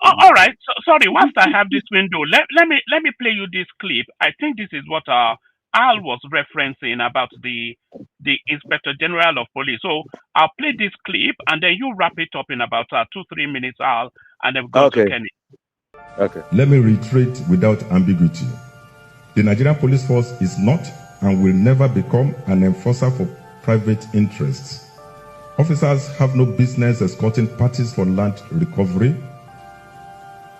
All right. Sorry. Whilst I have this window, let me play you this clip. I think this is what our Al was referencing about the Inspector General of Police. So I'll play this clip and then you wrap it up in about 2-3 minutes, Al, and then we'll go to Kenny. Okay. Let me reiterate without ambiguity. The Nigerian police force is not and will never become an enforcer for private interests. Officers have no business escorting parties for land recovery,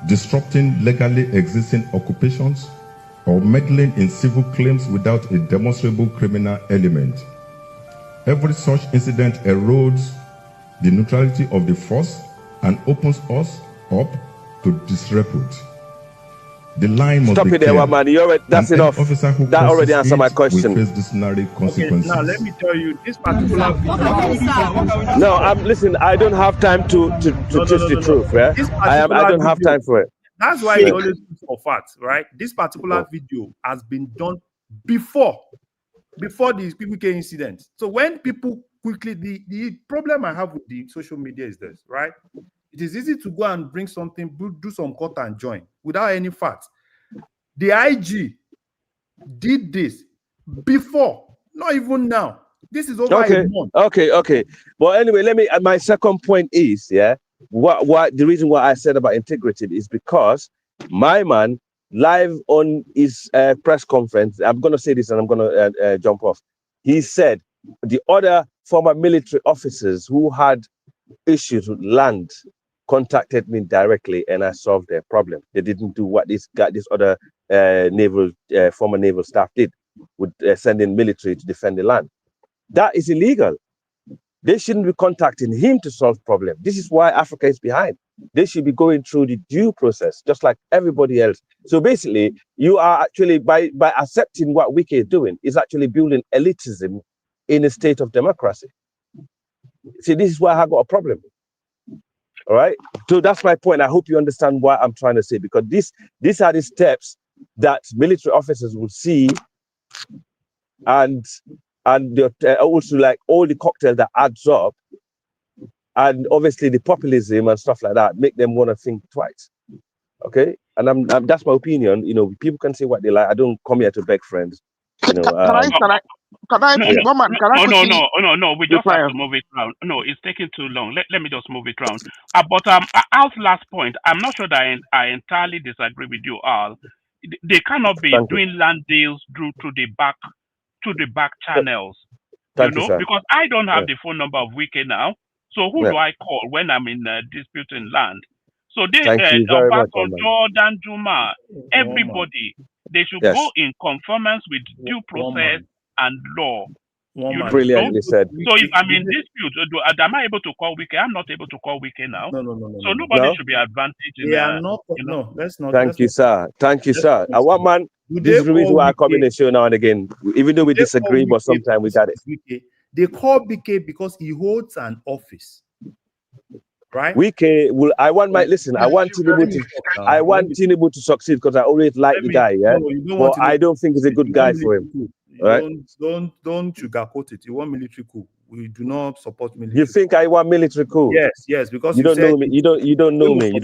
disrupting legally existing occupations, or meddling in civil claims without a demonstrable criminal element. Every such incident erodes the neutrality of the force and opens us up to disrepute. The line must Stop be it there, clear. man. That's enough. That already answered my question. Will face disciplinary consequences. Now let me tell you this particular video. No, listen. I don't have time to twist the truth. Yeah, I don't have time for it. That's why you always look for facts, right? This particular video has been done before the PPK incident. So when people quickly, the problem I have with the social media is this, right? It is easy to go and bring something, do some cut and join without any facts. The IG did this before, not even now. This is over a month. Okay. But anyway, my second point is, what the reason why I said about integrity is because my man live on his press conference, I'm going to say this and I'm going to jump off. He said the other former military officers who had issues with land contacted me directly and I solved their problem. They didn't do what this other former naval staff did with sending military to defend the land. That is illegal. They shouldn't be contacting him to solve problem. This is why Africa is behind. They should be going through the due process, just like everybody else. So basically, you are actually, by accepting what Wike is doing, is actually building elitism in a state of democracy. See, this is why I got a problem. All right. So that's my point. I hope you understand what I'm trying to say, because these are the steps that military officers will see, and also like all the cocktail that adds up, and obviously the populism and stuff like that make them want to think twice. Okay, and that's my opinion. You know, people can say what they like. I don't come here to beg friends. You know, Can I? No. We just have to move it around. No, it's taking too long. Let me just move it around. But Al's last point, I'm not sure that I entirely disagree with you, Al. They cannot be doing land deals through the back channels. Because I don't have the phone number of Wike now. So who do I call when I'm in disputing land? So they, Jordan, Juma, everybody, they should go in conformance with due process and law. Brilliantly said. So if I'm in dispute, am I able to call Wike? I'm not able to call Wike now. No. So nobody should be advantaged. No, let's not. Thank you, sir. I want, man. This is the reason why I come in the show now and again, even though we disagree, but sometimes we got it. They call Wike because he holds an office, right? Wike will. I want Tinubu to succeed because I always like the guy. Yeah, but I don't think he's a good guy for him. Right? Don't sugarcoat it. You want military coup. We do not support military. You think I want military coup? Yes, because you don't know me. You don't know me. You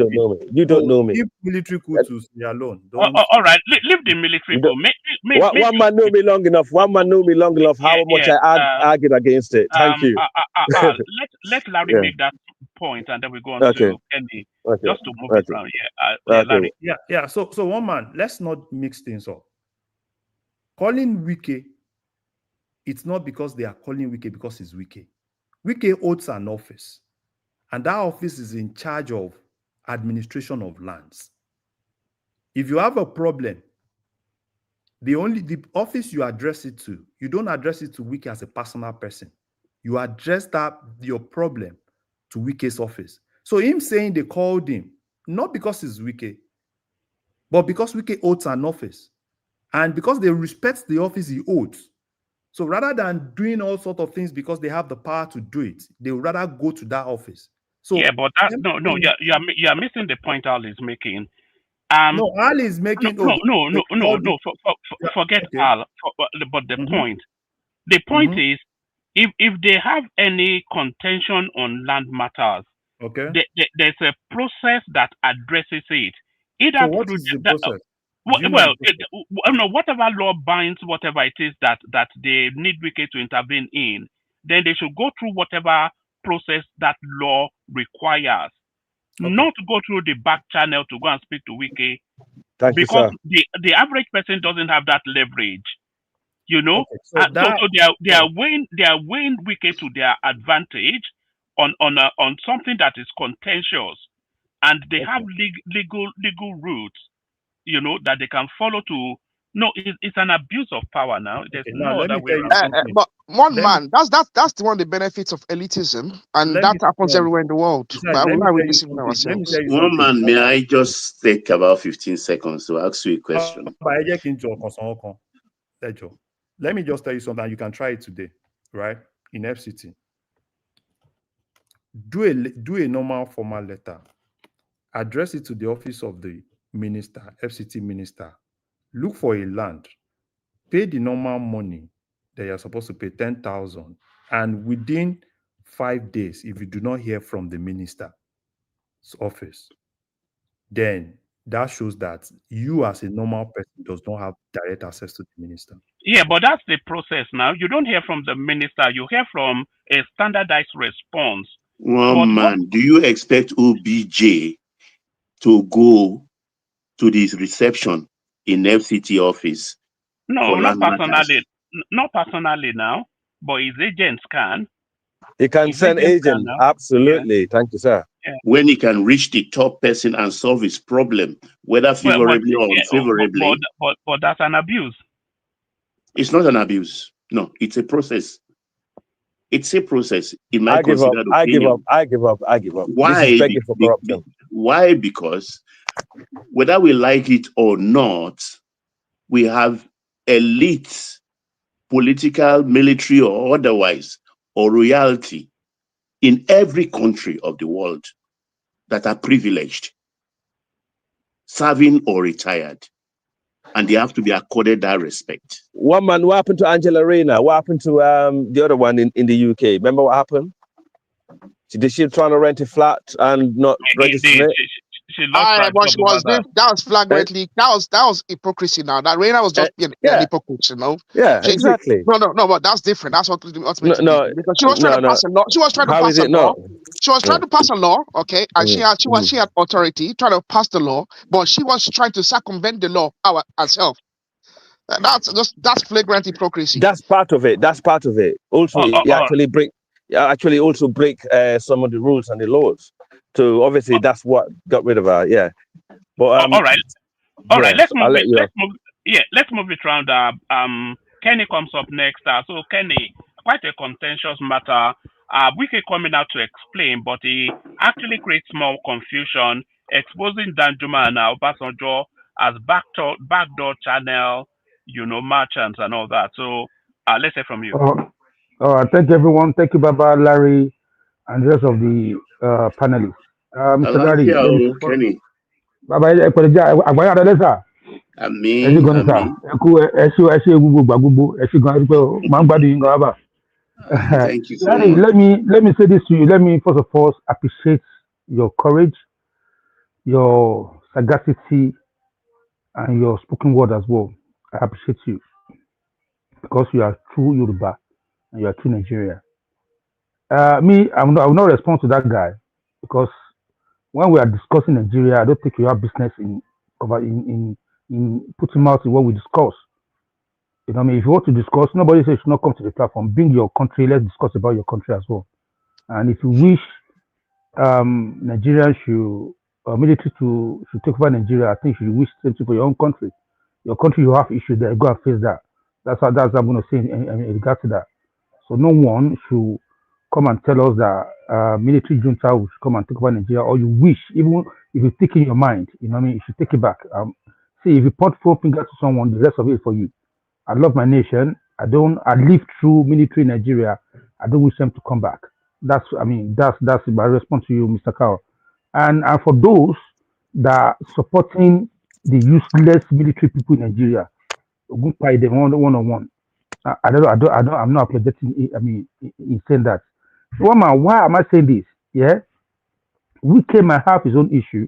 don't know me. Give military coup to me alone. All right, leave the military coup. One man know me long enough. How much I argued against it. Thank you. Let Larry make that point, and then we go on to Kenny. Just to move it around. Larry. Yeah. So one man. Let's not mix things up. Calling Wike, it's not because they are calling Wike because he's Wike. Wike owns an office, and that office is in charge of administration of lands. If you have a problem, the office you address it to, you don't address it to Wike as a personal person. You address your problem to Wike's office. So him saying they called him, not because he's Wike, but because Wike owns an office. And because they respect the office he owns. So rather than doing all sorts of things because they have the power to do it, they would rather go to that office. So but you're missing the point Al is making. No, Al is making forget Al. But the point is, if they have any contention on land matters, there's a process that addresses it. So what is the process? Do you know Well, the process? no, whatever law binds whatever it is that they need Wike to intervene in, then they should go through whatever process that law requires, Okay. not go through the back channel to go and speak to Wike, Thank you, because sir. the average person doesn't have that leverage, you know. Okay. So So that they are weighing Wike to their advantage on something that is contentious, and they have okay. legal routes, you know, that they can follow to. No, it's an abuse of power now. There's Okay. Now no let other me way tell you around. something. But one Let me man, that's the one of the benefits of elitism, and let that me happens everywhere in the world. besides, But let me why are we tell you deceiving something. Let me ourselves? tell you One something. man, may I just take about 15 seconds to ask you a question? Let me just tell you something. You can try it today, right? In FCT. Do a normal formal letter. Address it to the office of the minister, FCT minister. Look for a land. Pay the normal money that you're supposed to pay, 10,000. And within 5 days, if you do not hear from the minister's office, then that shows that you as a normal person does not have direct access to the minister. Yeah, but that's the process now. You don't hear from the minister. You hear from a standardized response. But One what? man, do you expect OBJ to go to this reception in FCT office No, for not land personally. matters? Not personally now. But his agents can. You can His send agents can agent. now. Yeah. Absolutely. Thank you, sir. Yeah. When he can reach the top person and solve his problem, whether Well, but favorably or yeah, unfavorably, but that's an abuse. it's not an abuse. No, it's a process. It's a process, in my I give up. considered I give up. opinion. I give up. I give up. This is Why? begging for corruption. Why? Because whether we like it or not, we have elite, political, military, or otherwise, or royalty in every country of the world that are privileged, serving or retired, and they have to be accorded that respect. One man, what happened to Angela Rayner? What happened to the other one in the UK? Remember what happened? Did she trying to rent a flat and not register it? She lost her But job she over was that. that was flagrantly that was hypocrisy. Now that Reina was just being an Yeah, hypocrite, you know. yeah, exactly. No, but that's different. That's what ultimately No, because she was trying to pass a law. She was trying to How pass is a it law. not? She was trying to pass a law, okay, and she had authority trying to pass the law, but she was trying to circumvent the law herself. That's flagrant hypocrisy. That's part of it. That's part of it. Also, you actually also break some of the rules and the laws. So obviously, that's what got rid of her. Yeah, but All right. Let's I'll move let it. you know. Let's move it round. Kenny comes up next. So Kenny, quite a contentious matter. Wike coming out to explain, but he actually creates more confusion, exposing Danjuma and Obasanjo as backdoor channel, you know, merchants and all that. So let's hear from you. Thank you, everyone. Thank you, Baba, Larry, and the rest of the panelists. Mr. Larry, let me first. Kenny. Baba, àgbáyé adé sà. Ẹ ṣe gan ni sà. Ẹ kú ẹ ṣe gbogbo gbà gbogbo. Ẹ ṣe gan ẹ dúpẹ́ máa ń gbádùn yín gan bàbá. Thank you so Larry, much. let me say this to you. Let me first of all appreciate your courage, your sagacity, and your spoken word as well. I appreciate you because you are true Yoruba and you are true Nigeria. I will not respond to that guy because when we are discussing Nigeria, I don't think you have business in putting out in what we discuss. You know what I mean? If you want to discuss, nobody says you should not come to the platform. Bring your country. Let's discuss about your country as well. And if you wish Nigeria should military should take over Nigeria, I think you should wish same thing for your own country. Your country, you have issues there. Go and face that. That's what I'm going to say in regard to that. So no one should come and tell us that military junta should come and take over Nigeria, or you wish, even if you think in your mind, you know what I mean, you should take it back. See, if you point four fingers to someone, the rest of it is for you. I love my nation. I live through military Nigeria. I don't wish them to come back. That's my response to you, Mr. Carl. And for those that are supporting the useless military people in Nigeria, go buy them one on one. I'm not apologetic. In saying that. Woman, why am I saying this? Yeah, Wike might have his own issue.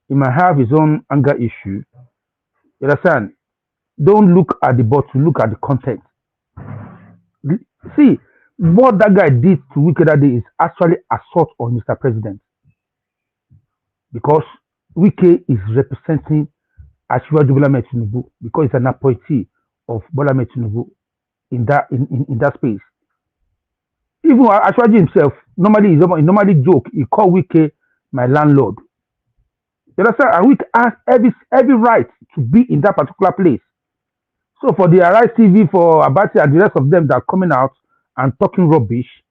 He might have his own anger issue. You understand? Don't look at the bottle, look at the content. See, what that guy did to Wike that day is actually assault on Mr. President because Wike is representing Asiwaju Bola Ahmed Tinubu because he's an appointee of Bola Ahmed Tinubu in that space. Even Asiwaju himself he normally joke. He call Wike my landlord. You understand? And Wike has every right to be in that particular place. So for the Arise TV, for Abati and the rest of them that are coming out and talking rubbish,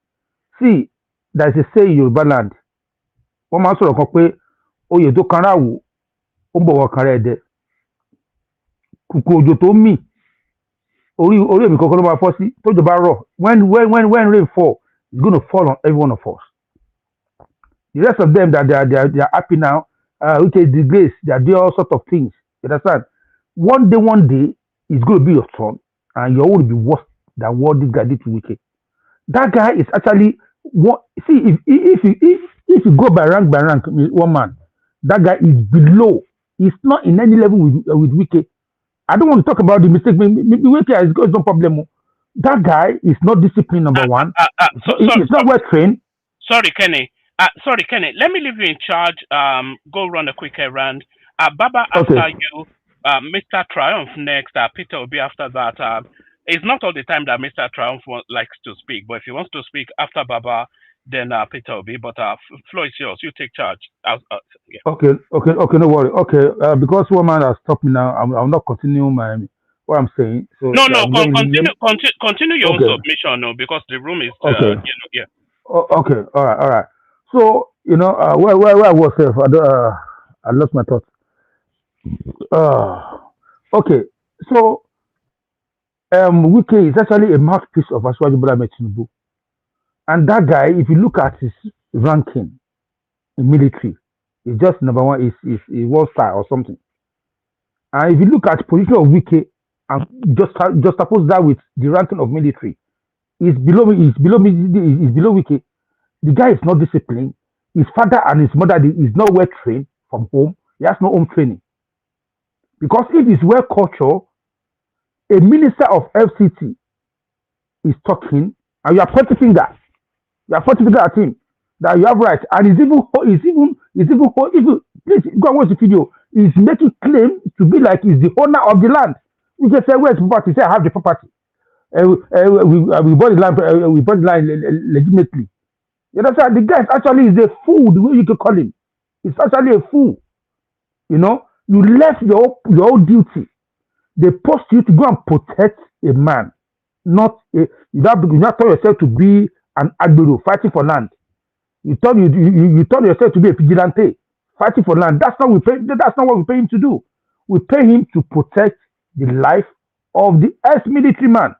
see, there is a say in Yoruba land. One man sọ̀rọ̀ kan pé oyè tó kanra wò ó ń bọ̀wọ̀ kan rẹ̀ dẹ̀. Kùkù òjò tó mì orí èmi kankan ló máa fọ́ sí tójò bá rọ̀ when rain fall it's going to fall on every one of us. The rest of them that they are happy now, which is disgrace, they are doing all sorts of things. You understand? One day it's going to be your turn, and your own will be worse than what this guy did to Wike. That guy is actually what. See, if you go by rank, one man, that guy is below. He's not in any level with Wike. I don't want to talk about the mistake. Wike has got no problem. That guy is not disciplined. Number one, he's not well trained. Sorry, Kenny. Let me leave you in charge. Go run a quick errand. Baba after you. Mr. Triumph next. Peter will be after that. It's not all the time that Mr. Triumph likes to speak, but if he wants to speak after Baba, then Peter will be. But floor is yours. You take charge. Yeah. Okay. No worry. Okay, because one man has stopped me now, I'll not continue what I'm saying. So no. Continue your own submission, no, because the room is. Okay. Yeah. Okay. All right. So where I was, I lost my thoughts. Okay, so Wike is actually a mouthpiece of Asiwaju Bola Ahmed Tinubu, and that guy, if you look at his ranking in military, he's just number one. Is 1 star or something. And if you look at the position of Wike and just suppose that with the ranking of military, he's below Wike. The guy is not disciplined. His father and his mother is not well trained from home. He has no home training. Because if it's well cultured, a minister of FCT is talking, and you are pointing finger. You are pointing finger at him that you have right, and he's even please go and watch the video. He's making claim to be like he's the owner of the land. We just say where's the property? He say I have the property. We bought the land legitimately. You understand? The guy actually is a fool. The way you can call him, he's actually a fool. You left your own duty. They post you to go and protect a man, you not turn yourself to be an agbero fighting for land. You turn yourself to be a vigilante fighting for land. That's not what we pay him to do. We pay him to protect the life of the ex-military man.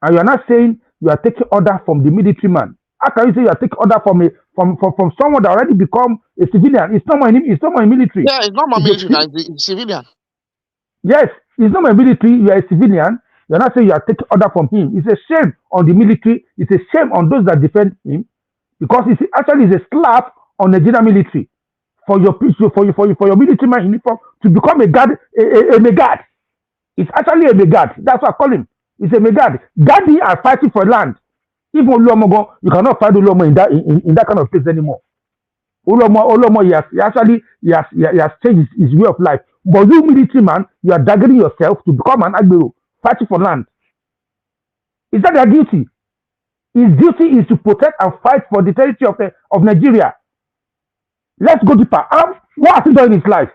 And you are not saying you are taking order from the military man. How can you say you are taking order from someone that already become a civilian? It's not my military. Yeah, it's not my military. It's civilian. Yes, it's not my military. You are a civilian. You're not saying you are taking order from him. It's a shame on the military. It's a shame on those that defend him, because it's actually a slap on the Nigerian military for your military man uniform to become a guard, a megad. It's actually a megad. That's what I call him. It's a megad. Guarding and fighting for land. Even Oluomo, you cannot find Oluomo in that kind of place anymore. Oluomo, he has changed his way of life. But you military man, you are daggering yourself to become an agbero, fighting for land. Is that their duty? His duty is to protect and fight for the territory of Nigeria. Let's go deeper. What has he done in his life?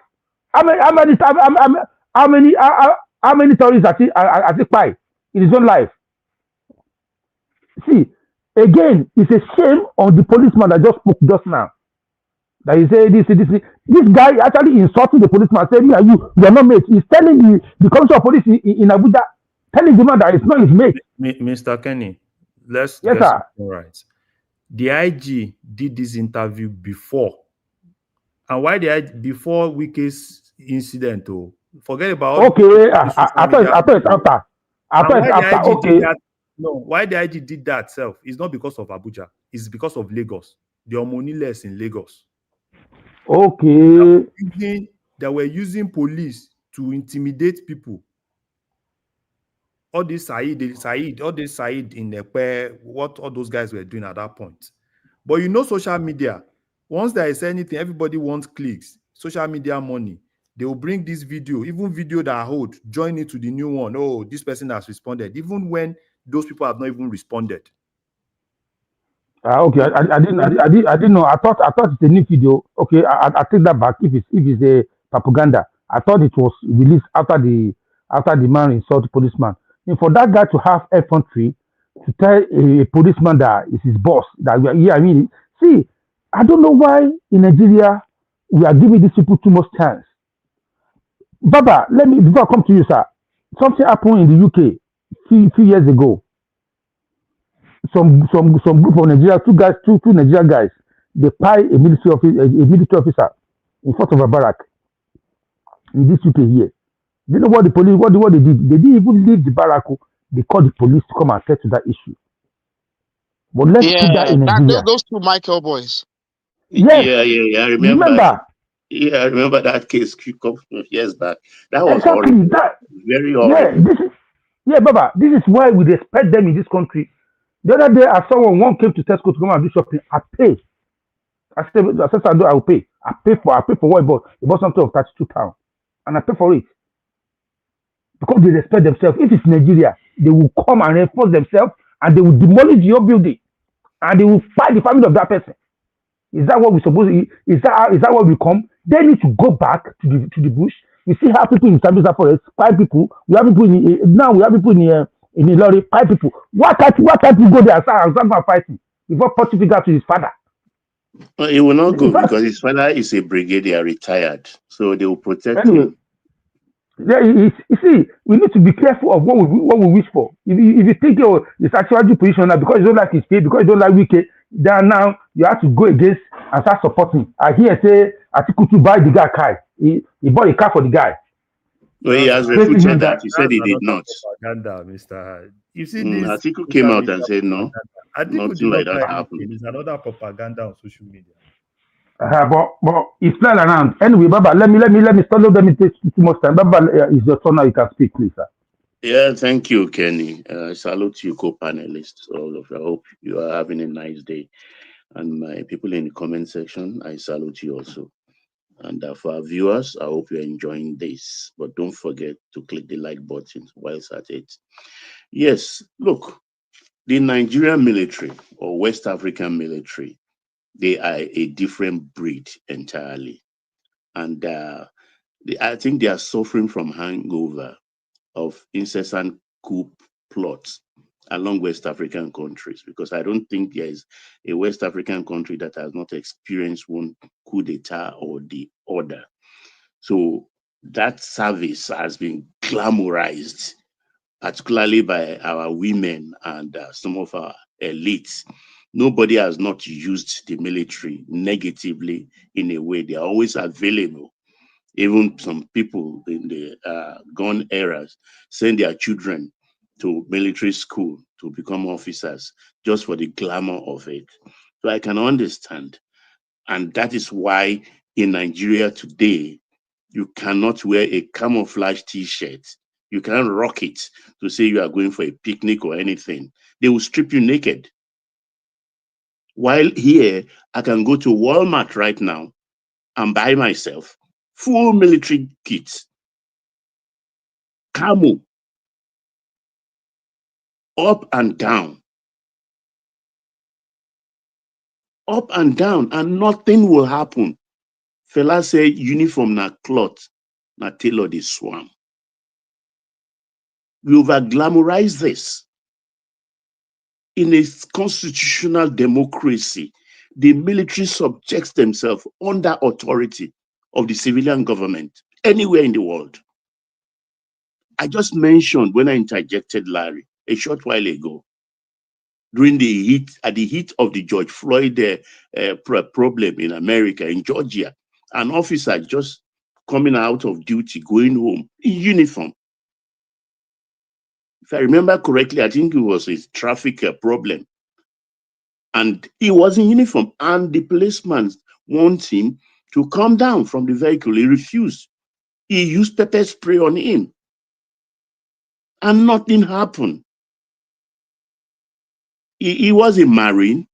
How many terrorists has he fight in his own life? See, again, it's a shame on the policeman that just spoke just now. That he said this guy actually insulting the policeman, saying, you are not mate. He's telling the commissioner of police in Abuja, telling the man that it's not his mate. Mr. Kenny, let's yes, get sir. All right. The IG did this interview before. And why the IG before Wike's incident? Forget about okay. I thought it's after. Okay. No, why the IG did that self is not because of Abuja, it's because of Lagos. They are moneyless in Lagos. Okay. They were using police to intimidate people. All this Said in Ekpe, what all those guys were doing at that point. But you know, social media, once there is anything, everybody wants clicks, social media money. They will bring this video, even video that I hold, join it to the new one. Oh, this person has responded, even when those people have not even responded. Okay, I didn't know. I thought it's a new video. Okay, I take that back. If it's a propaganda, I thought it was released after the man insulted the policeman. And for that guy to have effrontery to tell a policeman that is his boss, that we are here. I mean, see, I don't know why in Nigeria we are giving these people too much chance. Baba, let me before I come to you, sir. Something happened in the UK few years ago. Some group of Nigeria, two Nigerian guys, they pie a military officer in front of a barrack in this UK here. You know what the police what they did? They didn't even leave the barrack. They called the police to come and attend to that issue. But let's put that in Nigeria. Those two Michael boys. Yes. Yeah. I remember. Yeah, I remember that case a couple of years back. That was Exactly horrible. that. Very horrible. Baba. This is why we respect them in this country. The other day, I saw one came to Tesco to come and do shopping. I pay. I said, I will pay. I pay for what he bought. He bought something of £32, and I pay for it because they respect themselves. If it's Nigeria, they will come and reinforce themselves, and they will demolish your building, and they will fight the family of that person. Is that what we supposed? Is that what we come? They need to go back to the bush. We see how people in Sambisa Forest, 5 people. We have people in the lorry, 5 people. Why can't you go there and start fighting before pointing finger to his father? Well, he will not go because his father is a brigadier, retired, so they will protect him. Yeah, you see, we need to be careful of what we wish for. If you think it's actually position now because you don't like his pay, because you don't like Wike, then now you have to go against and start supporting. I hear say Atiku to buy the guy car. He bought a car for the guy. Well, he has refuted that. He said he did not. Propaganda, Mr. You see, Atiku came out and said no. Nothing like that happened. It's another propaganda on social media. But it's not around. Anyway, Baba, let me stop. Let me take too much time. Baba, it's your turn now. You can speak, please, sir. Yeah, thank you, Kenny. Salute you, co-panelists, all of you. I hope you are having a nice day. And my people in the comment section, I salute you also. And for our viewers, I hope you're enjoying this. But don't forget to click the like button whilst at it. Yes, look, the Nigerian military or West African military, they are a different breed entirely. And I think they are suffering from hangover of incessant coup plots along West African countries, because I don't think there is a West African country that has not experienced one coup d'etat or the other. So that service has been glamorized, particularly by our women and some of our elites. Nobody has not used the military negatively in a way. They are always available. Even some people in the gun eras send their children to military school to become officers just for the glamour of it. So I can understand. And that is why in Nigeria today, you cannot wear a camouflage t-shirt. You can't rock it to say you are going for a picnic or anything. They will strip you naked. While here, I can go to Walmart right now and buy myself full military kits, camo, up and down, and nothing will happen. Fela said uniform na cloth, na tailor dey swam. We over glamorize this. In a constitutional democracy, the military subjects themselves under authority of the civilian government anywhere in the world. I just mentioned when I interjected Larry a short while ago, during at the heat of the George Floyd problem in America, in Georgia, an officer just coming out of duty, going home in uniform. If I remember correctly, I think it was a traffic problem. And he was in uniform, and the policeman wanted him to come down from the vehicle. He refused. He used pepper spray on him, and nothing happened. He was a Marine.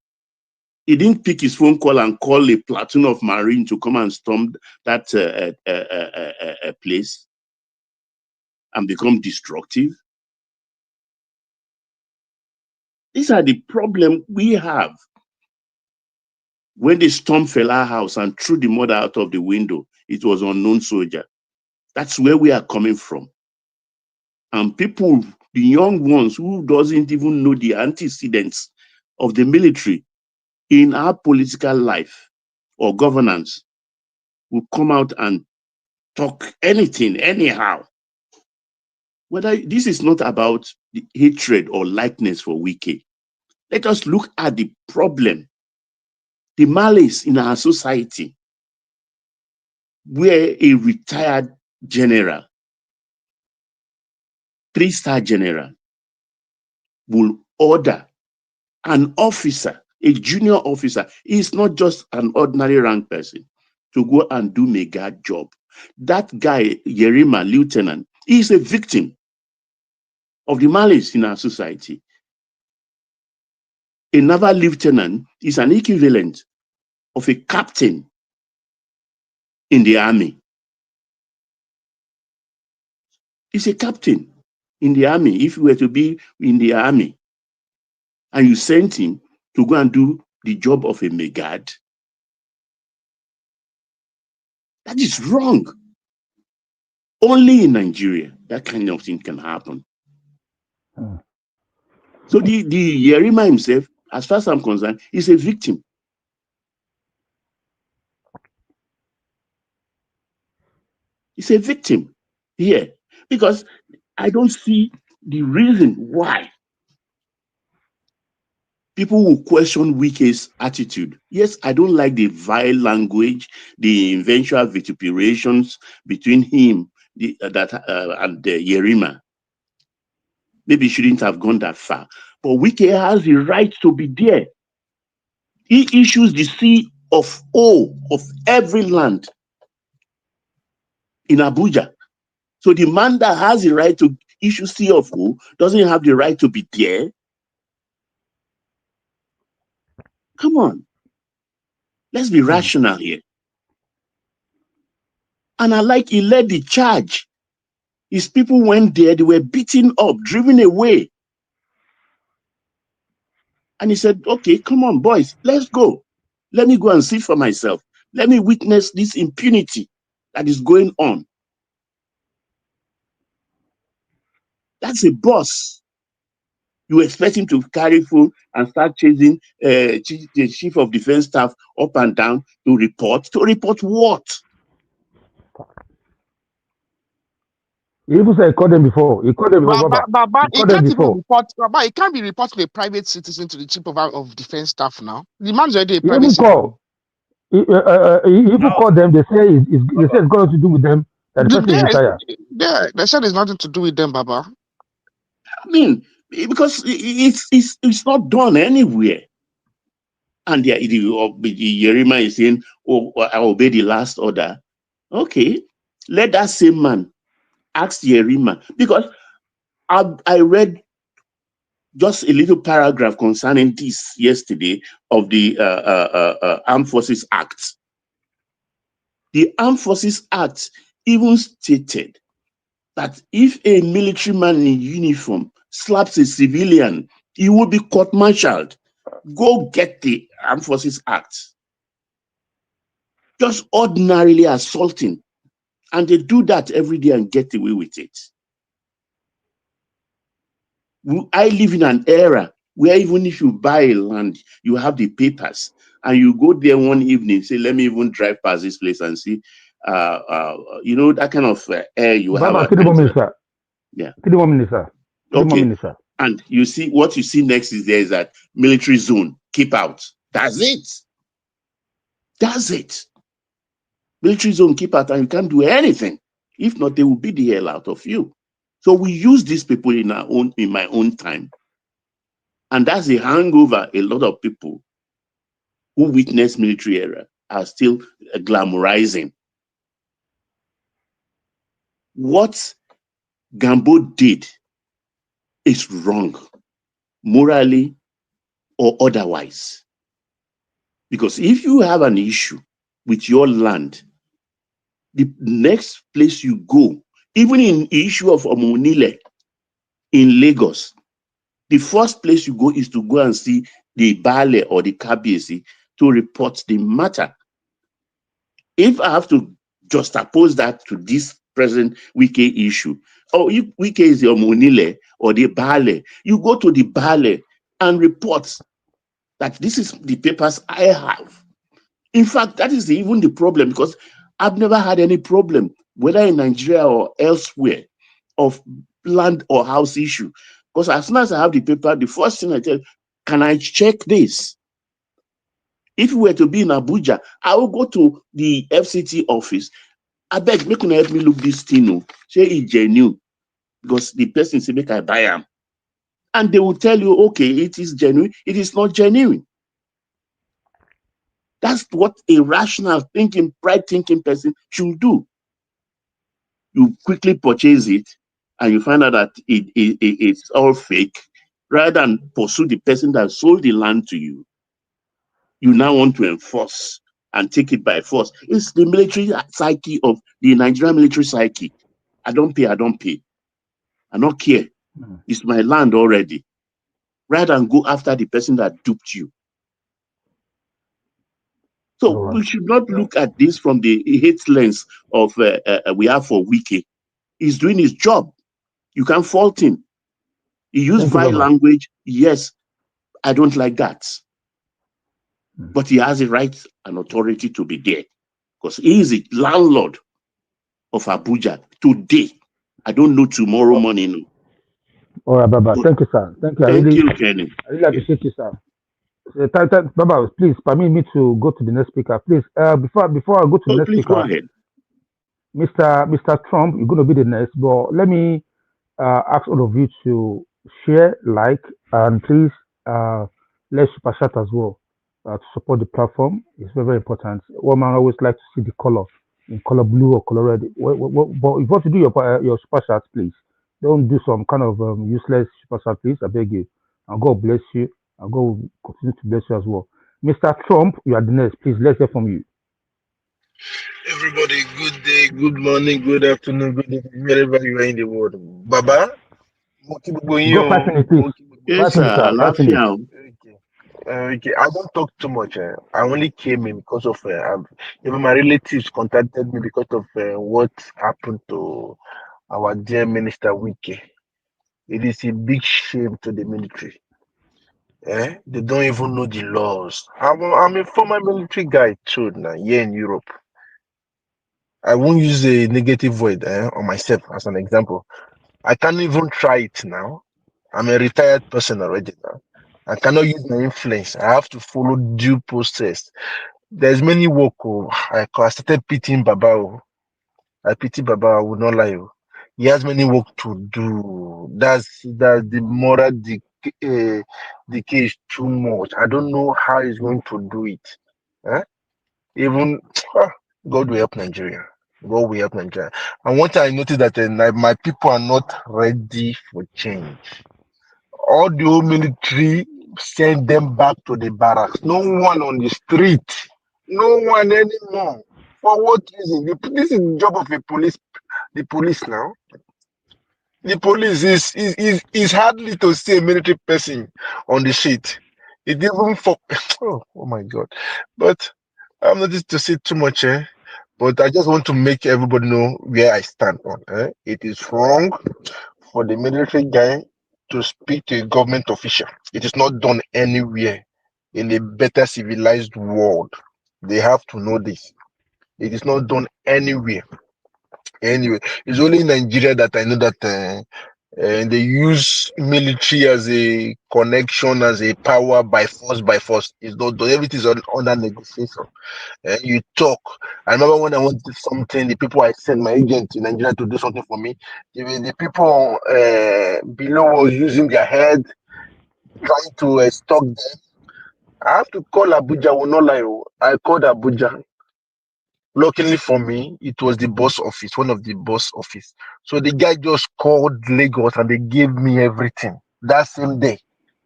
He didn't pick his phone call and call a platoon of Marines to come and storm that place and become destructive. These are the problem we have. When they stormed Fela house and threw the mother out of the window, it was unknown soldier. That's where we are coming from. And people, the young ones who doesn't even know the antecedents of the military in our political life or governance will come out and talk anything, anyhow. Whether this is not about the hatred or likeness for Wike. Let us look at the problem, the malice in our society, where a retired general, 3-star general, will order an officer, a junior officer, is not just an ordinary rank person, to go and do mega job. That guy, Yerima, lieutenant, is a victim of the malice in our society. A naval lieutenant is an equivalent of a captain in the army. He's a captain in the army. If you were to be in the army and you sent him to go and do the job of a megad, that is wrong. Only in Nigeria, that kind of thing can happen. So the Yerima himself, as far as I'm concerned, is a victim. He's a victim here because I don't see the reason why people will question Wike's attitude. Yes, I don't like the vile language, the eventual vituperations between him and Yerima. Maybe he shouldn't have gone that far. But Wike has the right to be there. He issues the CFO of every land in Abuja. So the man that has the right to issue CFO doesn't have the right to be there. Come on. Let's be rational here. And I like he led the charge. His people went there, they were beaten up, driven away. And he said, okay, come on, boys, let's go. Let me go and see for myself. Let me witness this impunity that is going on. That's a boss. You expect him to carry phone and start chasing the chief of defense staff up and down to report. To report what? He even said he called them before. He called them before, Baba. Baba, He called them before. Baba, he can't be reporting a private citizen to the chief of defense staff now. The man's already a He private even citizen. called. He even called them. They say it's got to do with them that the person is retired. Yeah, they said it's nothing to do with them, Baba. I mean, because it's not done anywhere. And the Yerima is saying, oh, I obey the last order. Okay, let that same man ask Yerima. Because I read just a little paragraph concerning this yesterday of the Armed Forces Act. The Armed Forces Act even stated that if a military man in uniform slaps a civilian, he will be court-martialed. Go get the Armed Forces Act. Just ordinarily assaulting. And they do that every day and get away with it. I live in an era where even if you buy a land, you have the papers, and you go there one evening, say, let me even drive past this place and see, that kind of air you Baba, have. 3 more minutes, sir. Yeah. 3 more minutes, sir. 3 more minutes, sir. And you see, what you see next is there is that military zone, keep out. That's it. That's it. Military zone, keep out, and you can't do anything. If not, they will beat the hell out of you. So we use these people in my own time. And that's a hangover a lot of people who witness military era are still glamorizing. what Gambo did is wrong, morally or otherwise. Because if you have an issue with your land, the next place you go, even in issue of Omonile in Lagos, the first place you go is to go and see the Bale or the Kabiyesi to report the matter. If I have to juxtapose that to this present Wike issue, or if Wike is the Omonile or the Bale, you go to the Bale and report that this is the papers I have. In fact, that is even the problem, because I've never had any problem, whether in Nigeria or elsewhere, of land or house issue. Because as soon as I have the paper, the first thing I tell, can I check this? If we were to be in Abuja, I will go to the FCT office. I beg, make una help me look this thing. Say it's genuine, because the person say make I buy them, and they will tell you, okay, it is genuine. It is not genuine. That's what a rational thinking, pride thinking person should do. You quickly purchase it and you find out that it's all fake. Rather than pursue the person that sold the land to you, you now want to enforce and take it by force. It's the military psyche of the Nigerian military psyche. I don't pay, I don't pay. I don't care. It's my land already. Rather than go after the person that duped you. So we should not look at this from the hate lens of we have for Wike. He's doing his job. You can't fault him. He used vile language. Yes, I don't like that. But he has the right and authority to be there, because he is the landlord of Abuja today. I don't know tomorrow morning. All right, Baba. Thank you, sir. Thank you. Thank you, Kenny. I really appreciate you, sir. Baba, please permit me to go to the next speaker. Please, before I go to the next Please speaker, go ahead. Mr. Trump, you're going to be the next, but let me ask all of you to share, like, and please let's super chat as well to support the platform. It's very, very important. One man always like to see the color in color blue or color red. But if you want to do your super chat, please don't do some kind of useless super chat, please. I beg you. And God bless you. And God will continue to bless you as well. Mr. Trump, you are the next. Please, let's hear from you. Everybody, good day, good morning, good afternoon, good evening, wherever you are in the world. Baba, mo kí gbogbo You yín got o, 5 minutes, please. mo kí gbogbo Yes, 5 minutes, sir. sir. 5 minutes. Okay. Okay, I don't talk too much. I only came in because of even my relatives contacted me because of what happened to our dear minister Wike. It is a big shame to the military. They don't even know the laws. I'm a former military guy too now, here in Europe. I won't use a negative word on myself as an example. I can't even try it now. I'm a retired person already now. I cannot use my influence. I have to follow due process. There's many work. I started pitying Baba. I pity Baba. I will not lie. He has many work to do. That's the moral decay is too much. I don't know how he's going to do it. Even God will help Nigeria. God will help Nigeria. And one thing I noticed that my people are not ready for change. All the old military send them back to the barracks. No one on the street. No one anymore. For what reason? This is the job of a police. The police now. The police is hardly to see a military person on the street. It even for oh my God. But I'm not just to say too much, but I just want to make everybody know where I stand on. It is wrong for the military guy to speak to a government official. It is not done anywhere in a better civilized world. They have to know this. It is not done anywhere. Anyway, it's only in Nigeria that I know that they use military as a connection, as a power by force. By force, it's not done. Everything is under negotiation. You talk. I remember when I wanted something, the people I sent my agent in Nigeria to do something for me, the people below was using their head, trying to stalk them. I have to call Abuja. Will not lie. I called Abuja. Luckily for me, it was the boss office, one of the boss office. So the guy just called Lagos and they gave me everything that same day.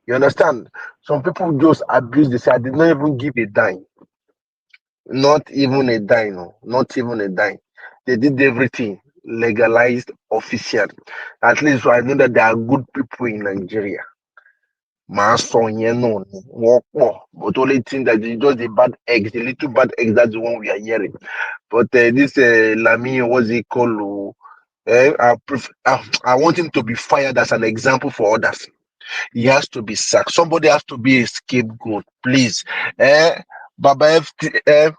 You understand? Some people just abuse this. I did not even give a dime. Not even a dime. No. Not even a dime. They did everything legalized, official. At least I know that there are good people in Nigeria. Màá sọ yẹn náà ni wọ́n pọ̀, but only thing that is just the bad eggs, the little bad eggs, that's the one we are hearing. But this Lami, what's he called? I want him to be fired as an example for others. He has to be sacked. Somebody has to be a scapegoat, please. Baba FT,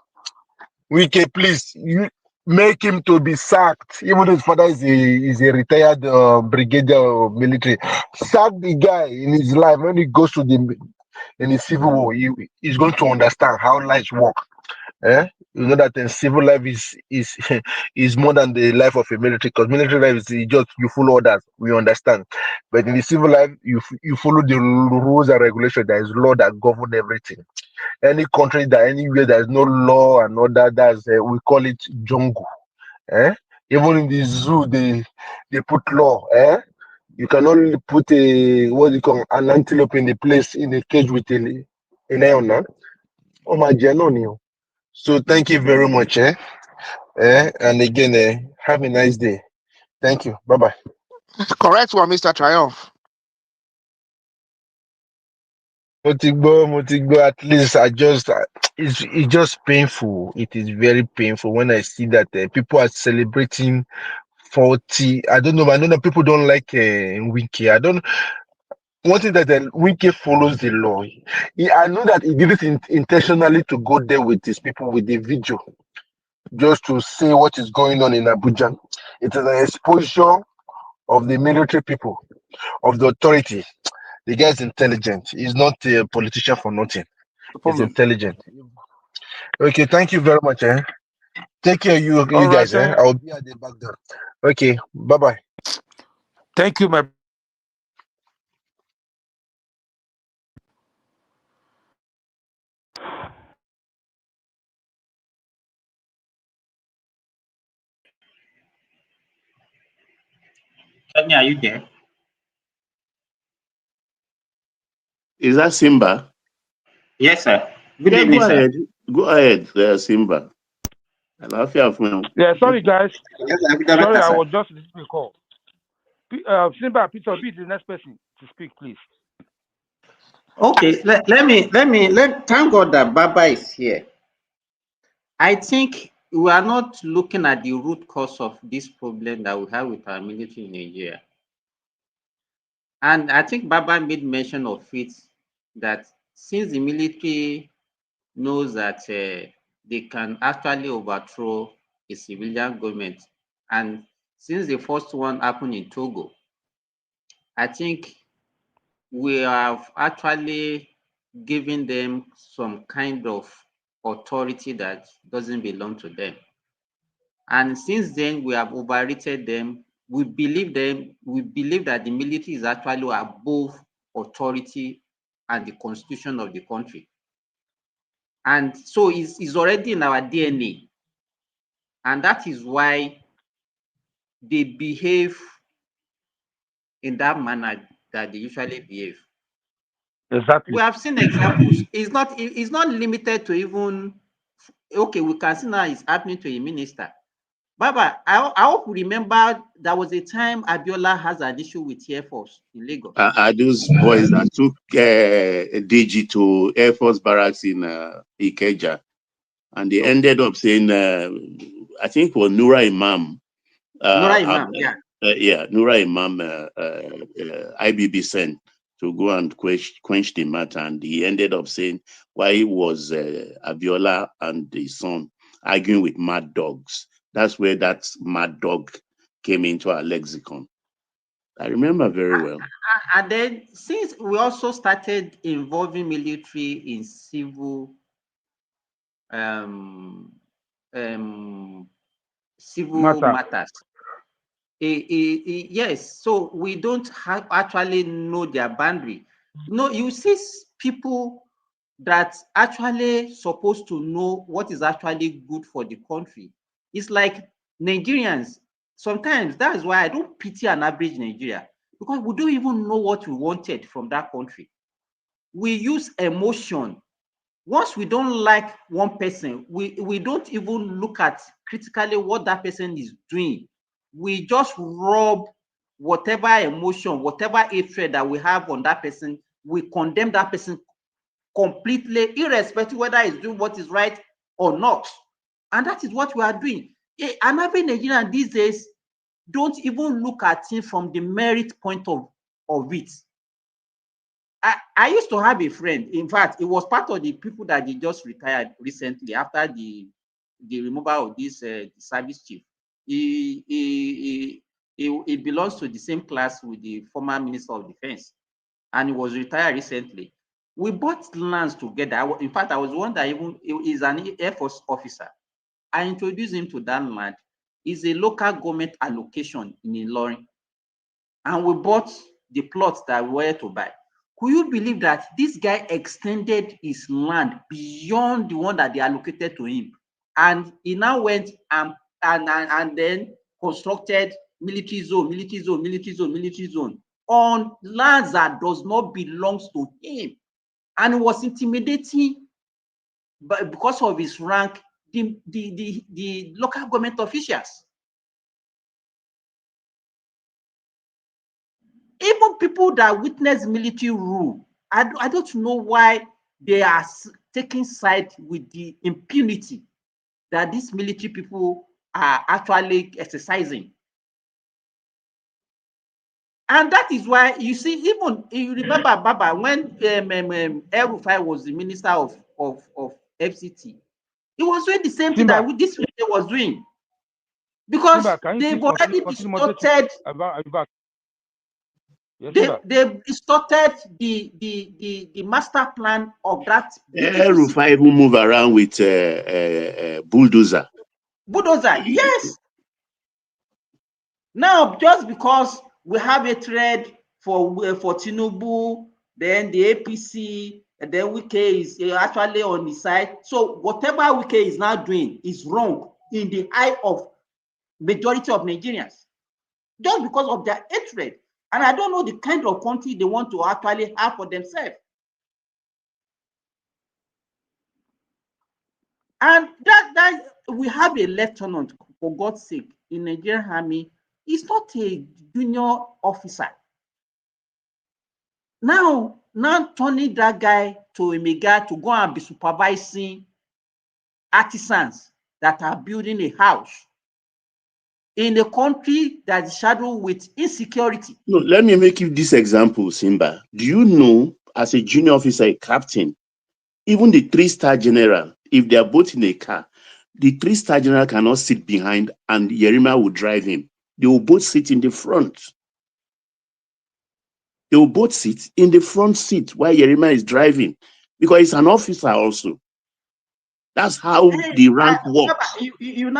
Wike, please, you make him to be sacked. Even though his father is a retired brigadier of military. Sack the guy in his life when he goes to the in the civil war. He's going to understand how lives work. Eh? You know that in civil life is is more than the life of a military, because military life is just you follow orders. We understand, but in the civil life, you follow the rules and regulations. There is law that govern everything. Any country that anywhere there is no law and order, that's we call it jungle. Eh? Even in the zoo, they put law. Eh? You cannot put a what do you call an antelope in the place in a cage with a lion. Nah? Oh my genoni. So thank you very much. And again, have a nice day. Thank you. Bye bye. Correct one, Mr. Triumph. Motigbo, at least it's just painful. It is very painful when I see that people are celebrating 40. I don't know. I know that people don't like Wiki. I don't. One thing that Wiki follows the law. I know that he did it intentionally to go there with these people with the video, just to see what is going on in Abuja. It is an exposure of the military people, of the authority. The guy is intelligent. He's not a politician for nothing. No He's problem. intelligent. Okay, thank you very much. Take care, All you right. guys. I'll be at the back door. Okay, bye bye. Thank you, my. Kenny, are you there? Is that Simba? Yes, sir. Good Yeah, evening, go sir. ahead. Go ahead, Simba. Àlàáfíà fún ẹ. Yeah, sorry guys. Yes, sir. Good Sorry, evening, I sir. was just listening to a call. Simba, Peter, be the next person to speak, please. Okay, thank God that Baba is here. I think we are not looking at the root cause of this problem that we have with our military in Nigeria. And I think Baba made mention of it that since the military knows that they can actually overthrow a civilian government, and since the first one happened in Togo, I think we have actually given them some kind of authority that doesn't belong to them. And since then, we have overrated them. We believe that the military is actually above authority and the constitution of the country. And so it's already in our DNA. And that is why they behave in that manner that they usually behave. Exactly. We have seen examples. It's not limited to even, okay, we can see now it's happening to a minister. Baba, I hope you remember there was a time Abiola has an issue with Air Force in Lagos. Are those boys that took DG to Air Force barracks in Ikeja, and they ended up saying, I think it was Nura Imam. Nura Imam, yeah. Nura Imam, IBB sent to go and quench the matter, and he ended up saying why was Abiola and his son arguing with mad dogs. That's where that mad dog came into our lexicon. I remember very well. And then since we also started involving military in civil civil matters. Yes, so we don't actually know their boundary. No, you see people that's actually supposed to know what is actually good for the country. It's like Nigerians. Sometimes that is why I don't pity an average Nigeria, because we don't even know what we wanted from that country. We use emotion. Once we don't like one person, we don't even look at critically what that person is doing. We just rub whatever emotion, whatever hatred that we have on that person, we condemn that person completely, irrespective whether he's doing what is right or not. And that is what we are doing. An average Nigerian these days don't even look at it from the merit point of it. I used to have a friend. In fact, it was part of the people that they just retired recently after the removal of this service chief. He belongs to the same class with the former Minister of Defense, and he was retired recently. We bought lands together. In fact, I was one that even is an Air Force officer. I introduced him to that land. It's a local government allocation in Ilorin, and we bought the plots that we were to buy. Could you believe that this guy extended his land beyond the one that they allocated to him? And he now went and then constructed military zone, military zone, military zone, military zone on lands that does not belong to him. And he was intimidating, but because of his rank, the local government officials. Even people that witness military rule, I don't know why they are taking side with the impunity that these military people are actually exercising. And that is why you see, even you remember Baba when El Rufai was the minister of FCT, he was doing the same thing Simba, that this was doing, because Simba, can you they've please already continue moderating distorted. about yes, They Simba? they've distorted the master plan of that beautiful city. Rufai even move around with bulldozer. Bulldozer, yes. Now, just because we have a thread for Tinubu, then the APC, and then Wike is actually on the side. So whatever Wike is now doing is wrong in the eye of majority of Nigerians, just because of their hatred. And I don't know the kind of country they want to actually have for themselves. And that we have a lieutenant, for God's sake, in Nigerian army. He's not a junior officer. Now turning that guy to a mega to go and be supervising artisans that are building a house in a country that is shadowed with insecurity. No, let me make you this example, Simba. Do you know, as a junior officer, a captain, even the 3-star general, if they are both in a car, the 3-star general cannot sit behind and Yerima will drive him. They will both sit in the front. They will both sit in the front seat while Yerima is driving, because he's an officer also. That's how the rank works.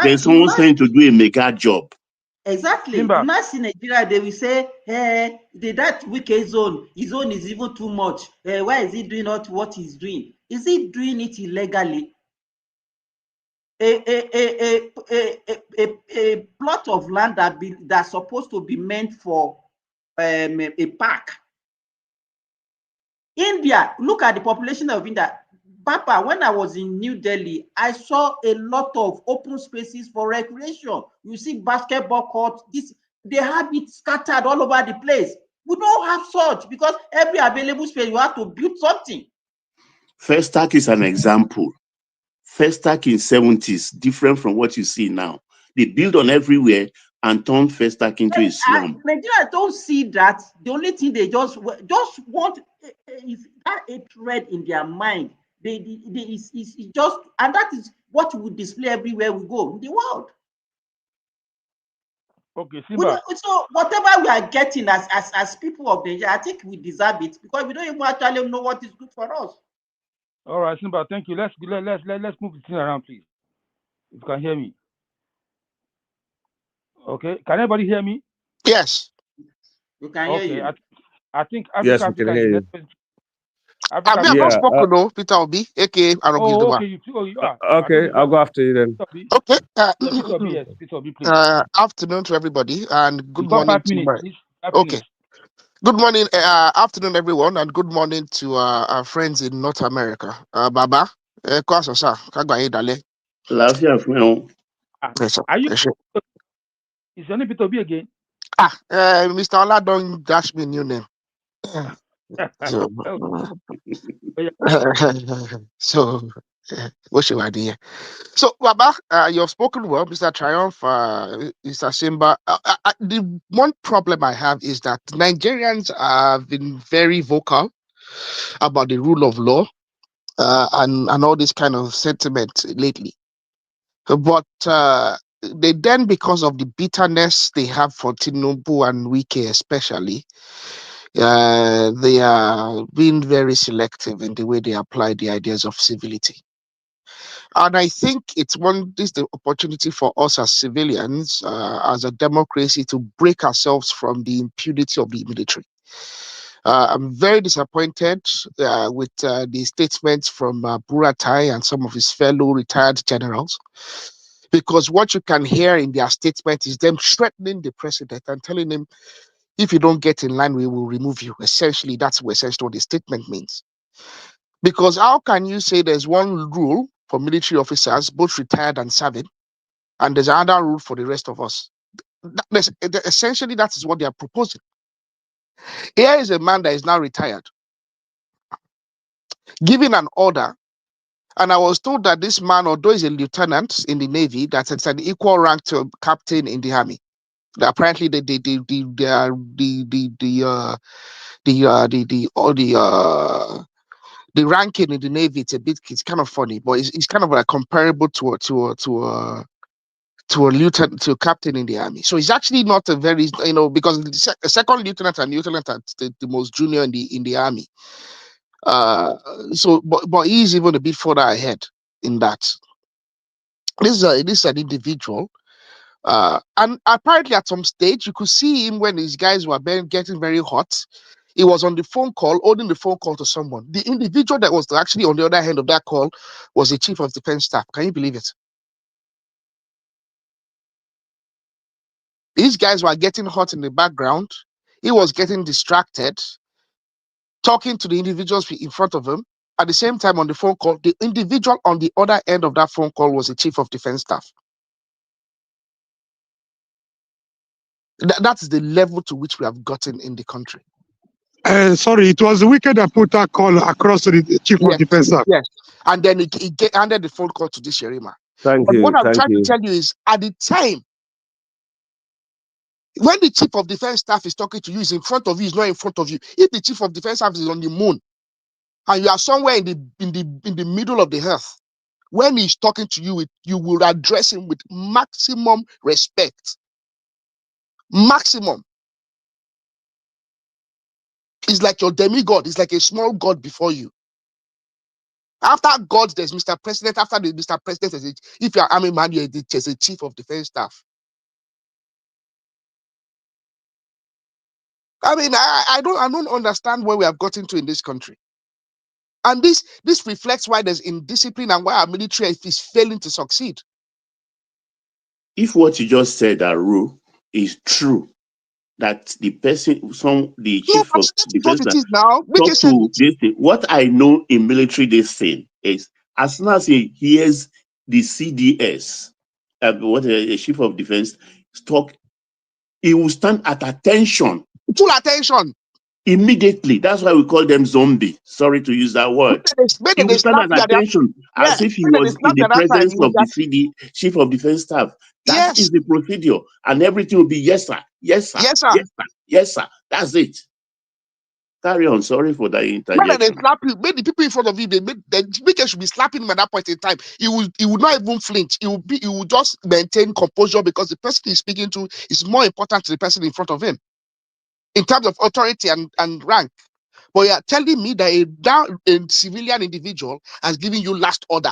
There's someone saying to do a mega job. Exactly. Simba. You now see Nigeria, they will say, hey, that Wike zone, his zone is even too much. Why is he doing not what he's doing? Is he doing it illegally? A plot of land that's supposed to be meant for a park. India, look at the population of India. Papa, when I was in New Delhi, I saw a lot of open spaces for recreation. You see basketball courts, they have it scattered all over the place. We don't have such, because every available space, you have to build something. Festac is an example. Festac in 70s, different from what you see now. They build on everywhere and turn Festac into a slum. Nigerians don't see that. The only thing they just want is that a thread in their mind. It's just, and that is what we display everywhere we go in the world. Okay, Simba. So whatever we are getting as people of Nigeria, I think we deserve it, because we don't even actually know what is good for us. All right, Simba, thank you. Let's move the thing around, please. If you can hear me. Okay, can everybody hear me? Yes. We can hear you. I think Yes, Africa we can is hear the you. next place. I mean, Africa. I've not Yeah. spoken, no, Peter Obi, aka Arab Oh, Leader. okay. You are. I thought Okay, you I'll were. go after you then. Peter Obi. Okay. Yeah, Peter Obi, yes. Peter Obi, please. Afternoon to everybody, and You good got morning 5 minutes, to my. please. 5 minutes. Okay. Good morning, afternoon, everyone, and good morning to our friends in North America. Baba, Kwaso, sir. Kagba Idale. Láfíà fún ẹ o. Ah, Yes, sir. are you? Yes, sir. Is your name Peter Obi again? Mr. Ola don't dash me new name. So, Oh, yeah. so, what should I do here? So, Baba, you've spoken well, Mr. Triumph, Mr. Simba. The one problem I have is that Nigerians have been very vocal about the rule of law and all this kind of sentiment lately. But they then, because of the bitterness they have for Tinubu and Wike especially, they are being very selective in the way they apply the ideas of civility. And I think this is the opportunity for us as civilians, as a democracy, to break ourselves from the impunity of the military. I'm very disappointed with the statements from Buratai and some of his fellow retired generals, because what you can hear in their statement is them threatening the president and telling him, if you don't get in line, we will remove you. Essentially, that's essentially what the statement means. Because how can you say there's one rule for military officers, both retired and serving, and there's another rule for the rest of us? Essentially, that is what they are proposing. Here is a man that is now retired, giving an order, and I was told that this man, although he's a lieutenant in the Navy, that it's an equal rank to a captain in the Army. Apparently, they are the ranking in the Navy. It's kind of funny, but it's kind of like comparable to a lieutenant, to a captain in the Army. So he's actually not a very, because a second lieutenant and lieutenant are the most junior in the Army. But he's even a bit further ahead in that. This is an individual. And apparently at some stage you could see him when these guys were getting very hot. He was on the phone call, holding the phone call to someone. The individual that was actually on the other end of that call was the chief of defense staff. Can you believe it? These guys were getting hot in the background. He was getting distracted, talking to the individuals in front of him. At the same time, on the phone call, the individual on the other end of that phone call was the chief of defense staff. That's the level to which we have gotten in the country. Sorry, it was the Wicked that put that call across to the chief of defense staff. Yes. And then he handed the phone call to this Sherima. Thank But you. what I'm Thank trying to you. tell you is, at the time, when the chief of defense staff is talking to you, is in front of you, is not in front of you. If the chief of defense staff is on the moon and you are somewhere in the middle of the earth, when he's talking to you, you will address him with maximum respect. Maximum. It's like your demigod. It's like a small god before you. After God, there's Mr. President. After the Mr. President, if you're army man, there's a chief of defense staff. I mean, I don't understand where we have gotten to in this country. And this reflects why there's indiscipline and why our military is failing to succeed. If what you just said, Aru, is true, that the chief of defense It is now. talk to this thing. What I know in military, this thing is, as soon as he hears the CDS, what a chief of defense talk, he will stand at attention. Full attention. Immediately. That's why we call them zombie. Sorry to use that word. He will stand at attention as if he was in the presence of the chief of defense staff. That is the procedure. And everything will be yes, sir. Yes, sir. Yes, sir. Yes, sir. Yes, sir. That's it. Carry on. Sorry for that interjection. When they slap you, maybe the people in front of you, the should be slapping him at that point in time. He would not even flinch. He would just maintain composure, because the person he's speaking to is more important to the person in front of him in terms of authority and rank. But you are telling me that a civilian individual has given you last order.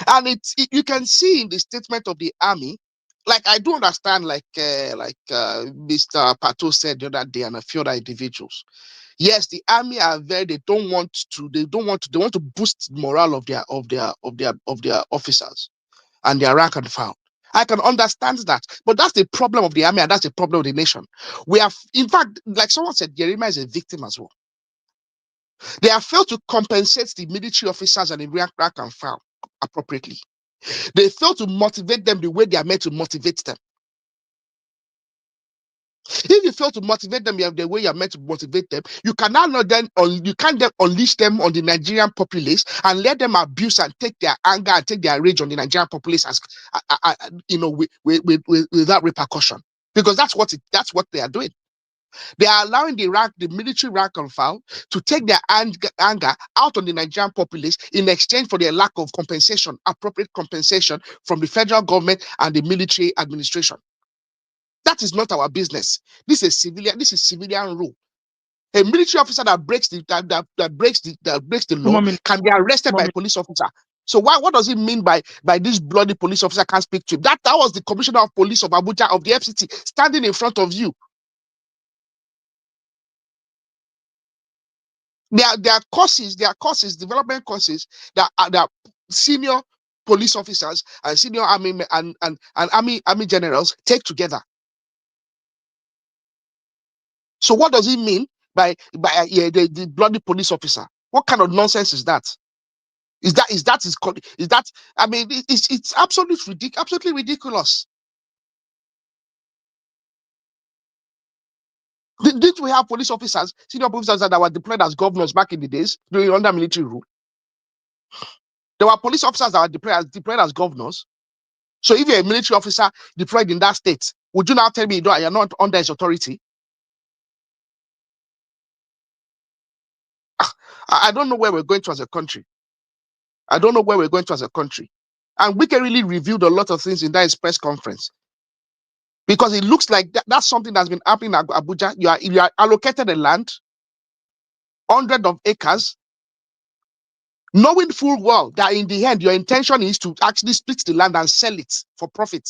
And you can see in the statement of the army, like, I do understand, like Mr. Pato said the other day, and a few other individuals. Yes, the army are there. They want to boost the morale of their officers and their rank and file. I can understand that, but that's the problem of the army, and that's the problem of the nation. We have, in fact, like someone said, Jeremiah is a victim as well. They have failed to compensate the military officers and the rank and file appropriately. They fail to motivate them the way they are meant to motivate them. If you fail to motivate them the way you are meant to motivate them, you cannot you can't then unleash them on the Nigerian populace and let them abuse and take their anger and take their rage on the Nigerian populace as without repercussion. Because that's what they are doing. They are allowing the military rank and file to take their anger out on the Nigerian populace in exchange for their lack of compensation, appropriate compensation from the federal government and the military administration. That is not our business. This is civilian rule. A military officer that breaks the law can be arrested by a police officer. So what does it mean by this bloody police officer can't speak to him? That was the commissioner of police of Abuja of the FCT standing in front of you. There are courses, development courses that are senior police officers and senior army and army generals take together. So what does it mean by the bloody police officer? What kind of nonsense is that? I mean, it's absolutely ridiculous. Didn't we have police officers, senior police officers that were deployed as governors back in the days during under military rule? There were police officers that were deployed as governors. So if you're a military officer deployed in that state, would you now tell me you're not under his authority? I don't know where we're going to as a country. And Wike really revealed a lot of things in that press conference. Because it looks like that's something that's been happening in Abuja. You are allocated a land, 100 of acres, knowing full well that in the end, your intention is to actually split the land and sell it for profit.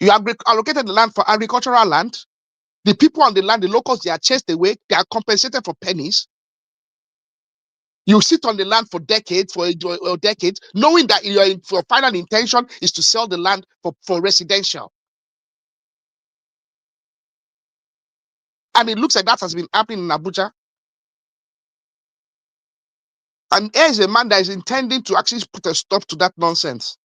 You are allocated the land for agricultural land. The people on the land, the locals, they are chased away. They are compensated for pennies. You sit on the land for decades, knowing that your final intention is to sell the land for residential. And it looks like that has been happening in Abuja. And here is a man that is intending to actually put a stop to that nonsense.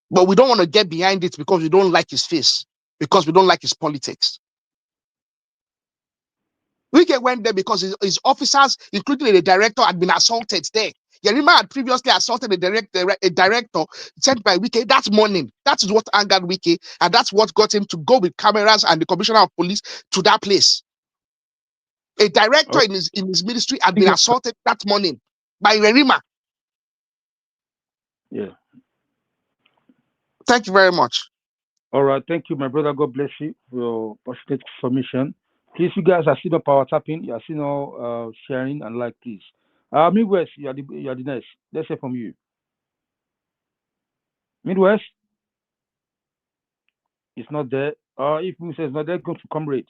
But we don't want to get behind it because we don't like his face, because we don't like his politics. Wike went there because his officers, including the director, had been assaulted there. Yerima had previously assaulted a director sent by Wike that morning. That is what angered Wike, and that's what got him to go with cameras and the commissioner of police to that place. A director in his ministry had been assaulted that morning by Yerima. Yeah. Thank you very much. All right. Thank you, my brother. God bless you for your passionate submission. Please, you guys are still power tapping. You are still sharing and like, please. Midwest, you are the next. Let's hear from you. Midwest, it's not there. If Mr. is not there, go to Comrade.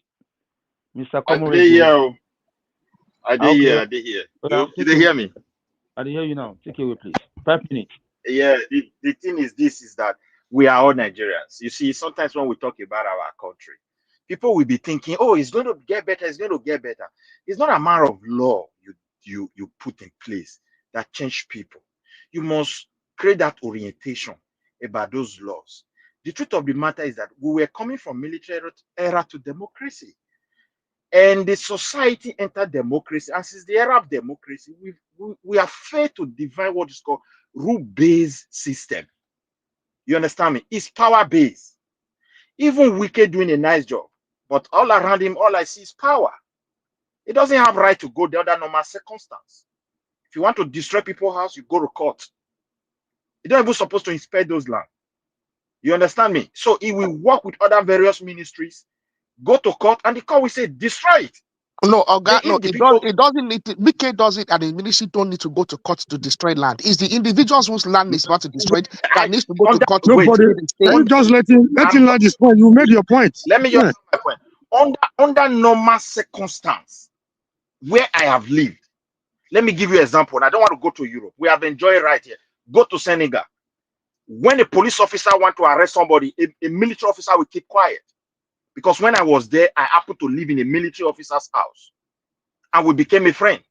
Mr. Comrade. I did hear. Did they hear me? I didn't hear you now. Take it away, please. 5 minutes. Yeah, the thing is that we are all Nigerians. You see, sometimes when we talk about our country, people will be thinking, oh, it's going to get better, it's going to get better. It's not a matter of law you put in place that change people. You must create that orientation about those laws. The truth of the matter is that we were coming from military era to democracy. And the society entered democracy. And since the era of democracy, we are failed to define what is called rule-based system. You understand me? It's power-based. Even Wike doing a nice job, but all around him, all I see is power. He doesn't have right to go there under normal circumstance. If you want to destroy people's house, you go to court. You're not even supposed to inspect those land. You understand me? So he will work with other various ministries, go to court, and the court will say, destroy it. No, it doesn't need to. Wike does it, and the ministry don't need to go to court to destroy land. It's the individuals whose land is about to destroy it that needs to go to court. Nobody, just let him land his point. You made your point. Let me just my point. under normal circumstance where I have lived. Let me give you an example. And I don't want to go to Europe. We have enjoyed right here. Go to Senegal. When a police officer want to arrest somebody, a military officer will keep quiet. Because when I was there, I happened to live in a military officer's house. And we became a friend.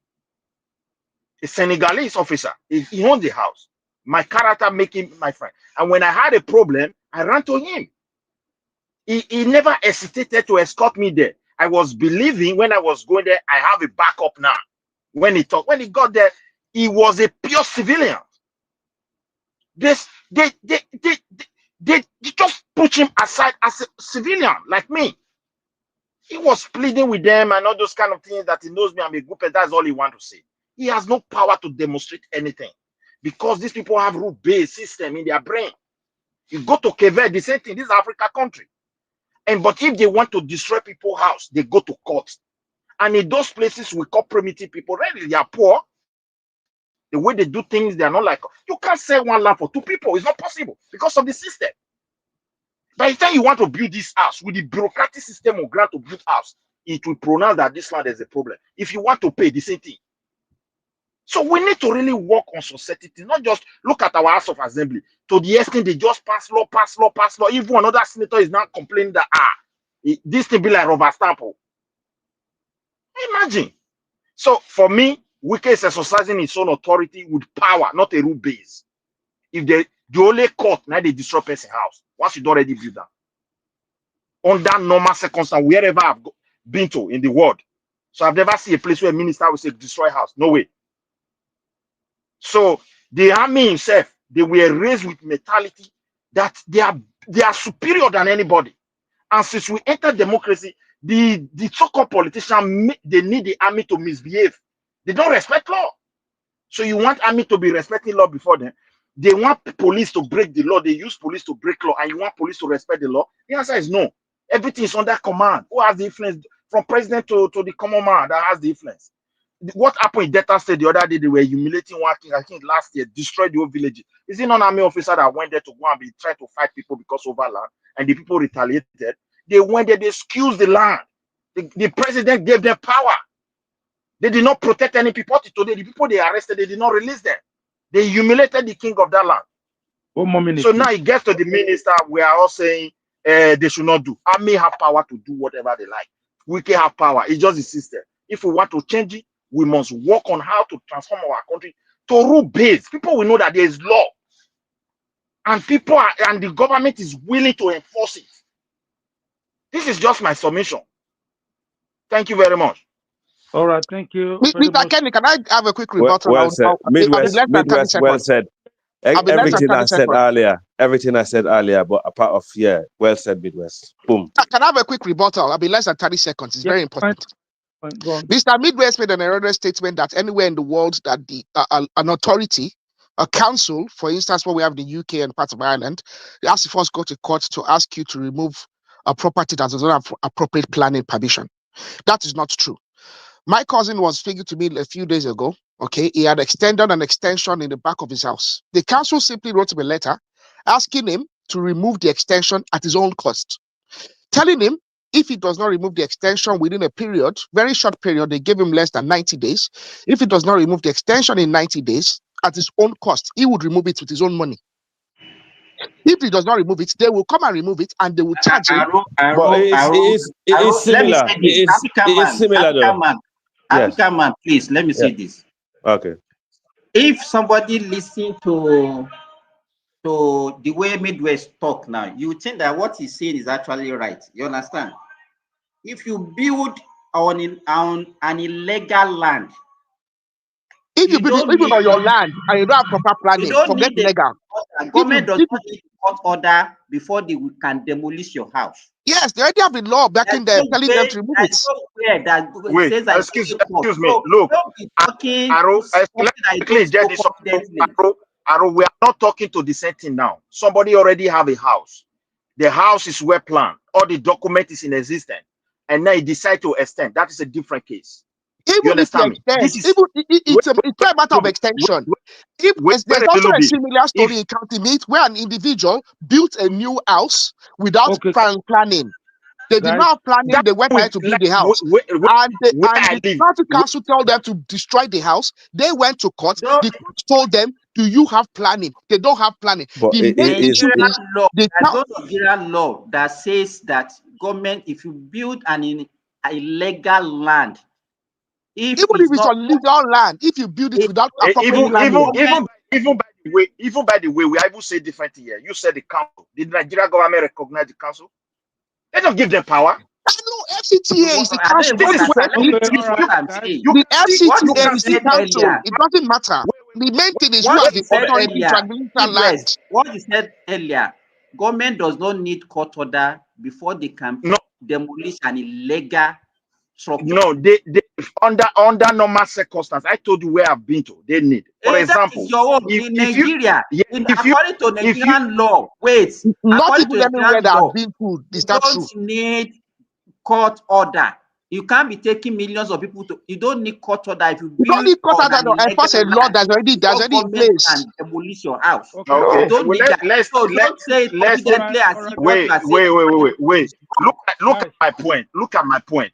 A Senegalese officer. He owns the house. My character make him my friend. And when I had a problem, I ran to him. He never hesitated to escort me there. I was believing when I was going there, I have a backup now. When he got there, he was a pure civilian. They just push him aside as a civilian like me. He was pleading with them and all those kind of things that he knows me, I'm a good person. That's all he wants to say. He has no power to demonstrate anything because these people have rule-based system in their brain. You go to Quebec, the same thing. This is Africa country. But if they want to destroy people's house, they go to court. And in those places we call primitive people, really, they are poor. The way they do things, they are not like, you can't sell one land for two people. It's not possible because of the system. By the time you want to build this house, with the bureaucratic system of grant to build house, it will pronounce that this land is a problem. If you want to pay, the same thing. So we need to really work on society, not just look at our House of Assembly. To the extent they just pass law. Even another senator is now complaining that, this thing be like rubber stamp. Imagine. So for me, Wike is exercising its own authority with power, not a rule base. If the only court now they destroy person house, once you don't already build that. Under normal circumstances, wherever I've been to in the world. So I've never seen a place where a minister will say destroy house. No way. So the army himself, they were raised with mentality that they are superior than anybody. And since we entered democracy, the so-called politicians, they need the army to misbehave. They don't respect law. So you want army to be respecting law before them. They want police to break the law. They use police to break law. And you want police to respect the law? The answer is no. Everything is under command. Who has the influence? From president to the common man that has the influence. What happened in Delta State the other day, they were humiliating one king, I think last year, destroyed the whole village. Is it not an army officer that went there to go and be trying to fight people because of land? And the people retaliated. They went there, they excused the land. The president gave them power. They did not protect any people. Today, the people they arrested, they did not release them. They humiliated the king of that land. 1 more minute. So now it gets to the minister, we are all saying they should not do. Army have power to do whatever they like. We can have power. It's just the system. If we want to change it, we must work on how to transform our country to rule-based. People will know that there is law. And the government is willing to enforce it. This is just my submission. Thank you very much. All right, thank you very Mr. much. Kenny, can I have a quick rebuttal? Well said. Midwest, well said. Everything I said earlier, but a part of, well said, Midwest. Boom. Can I have a quick rebuttal? I'll be less than 30 seconds. It's very important. Fine, go on. Mr. Midwest made an erroneous statement that anywhere in the world that an authority, a council, for instance, what we have in the UK and parts of Ireland, they has to first go to court to ask you to remove a property that does not have appropriate planning permission. That is not true. My cousin was speaking to me a few days ago. Okay, he had extended an extension in the back of his house. The council simply wrote him a letter asking him to remove the extension at his own cost, telling him if he does not remove the extension within a period, very short period, they gave him less than 90 days. If he does not remove the extension in 90 days at his own cost, he would remove it with his own money. If he does not remove it, they will come and remove it and they will charge him. But it is similar. It is similar though. African man, please, let me say this. Okay. If somebody listen to the way Midwest talk now, you think that what he's saying is actually right. You understand? If you build on an illegal land, if you build even on your land and you don't have proper planning, forget legal. Government does not need court order before they can demolish your house. Yes, they already have a law backing them, telling them to remove it. Wait, excuse me. Look, Aro, we are not talking to the same thing now. Somebody already have a house. The house is well planned. All the document is in existence. And now he decide to extend. That is a different case. Even if you extend, it's a matter of extension. There's also a similar story in County Meath where an individual built a new house without planning. They did Guys, not have planning. That They went ahead to build the house, where and I the live. county council told them to destroy the house. They went to court. Don't- The court told them, "Do you have planning?" They don't have planning. But The main issue Nigerian is law. the There's no Nigerian law that says that government, if you build an illegal land, if even it's if it's not on legal land, if you build it without appropriate planning, Even by the way, we are even say different here. You said the council. Did Nigeria government recognize the council? They don't give them power. no, FCTA is the I don't council. even What is understand. Let me it? finish what I'm saying. The What FCTA you is the said council. earlier, It doesn't matter. The main thing is you what have you the said authority to earlier, administer land. Midwest, what you said earlier, government does not need court order before they can demolish an illegal structure. No, they under normal circumstances. I told you where I've been to. They need, for That example, is your own in Nigeria. According to Nigerian law, Not according to even everywhere Nigerian that law, I've been to is you that don't true. need court order. You can't be taking millions of people to. You don't need court order if you You don't build need court on order an to enforce a illegal law land. that's already in Government place. can demolish your house. Okay, You don't well, need that. So let's don't say it let's confidently as if what you are saying. wait. Look at my point. Look at my point.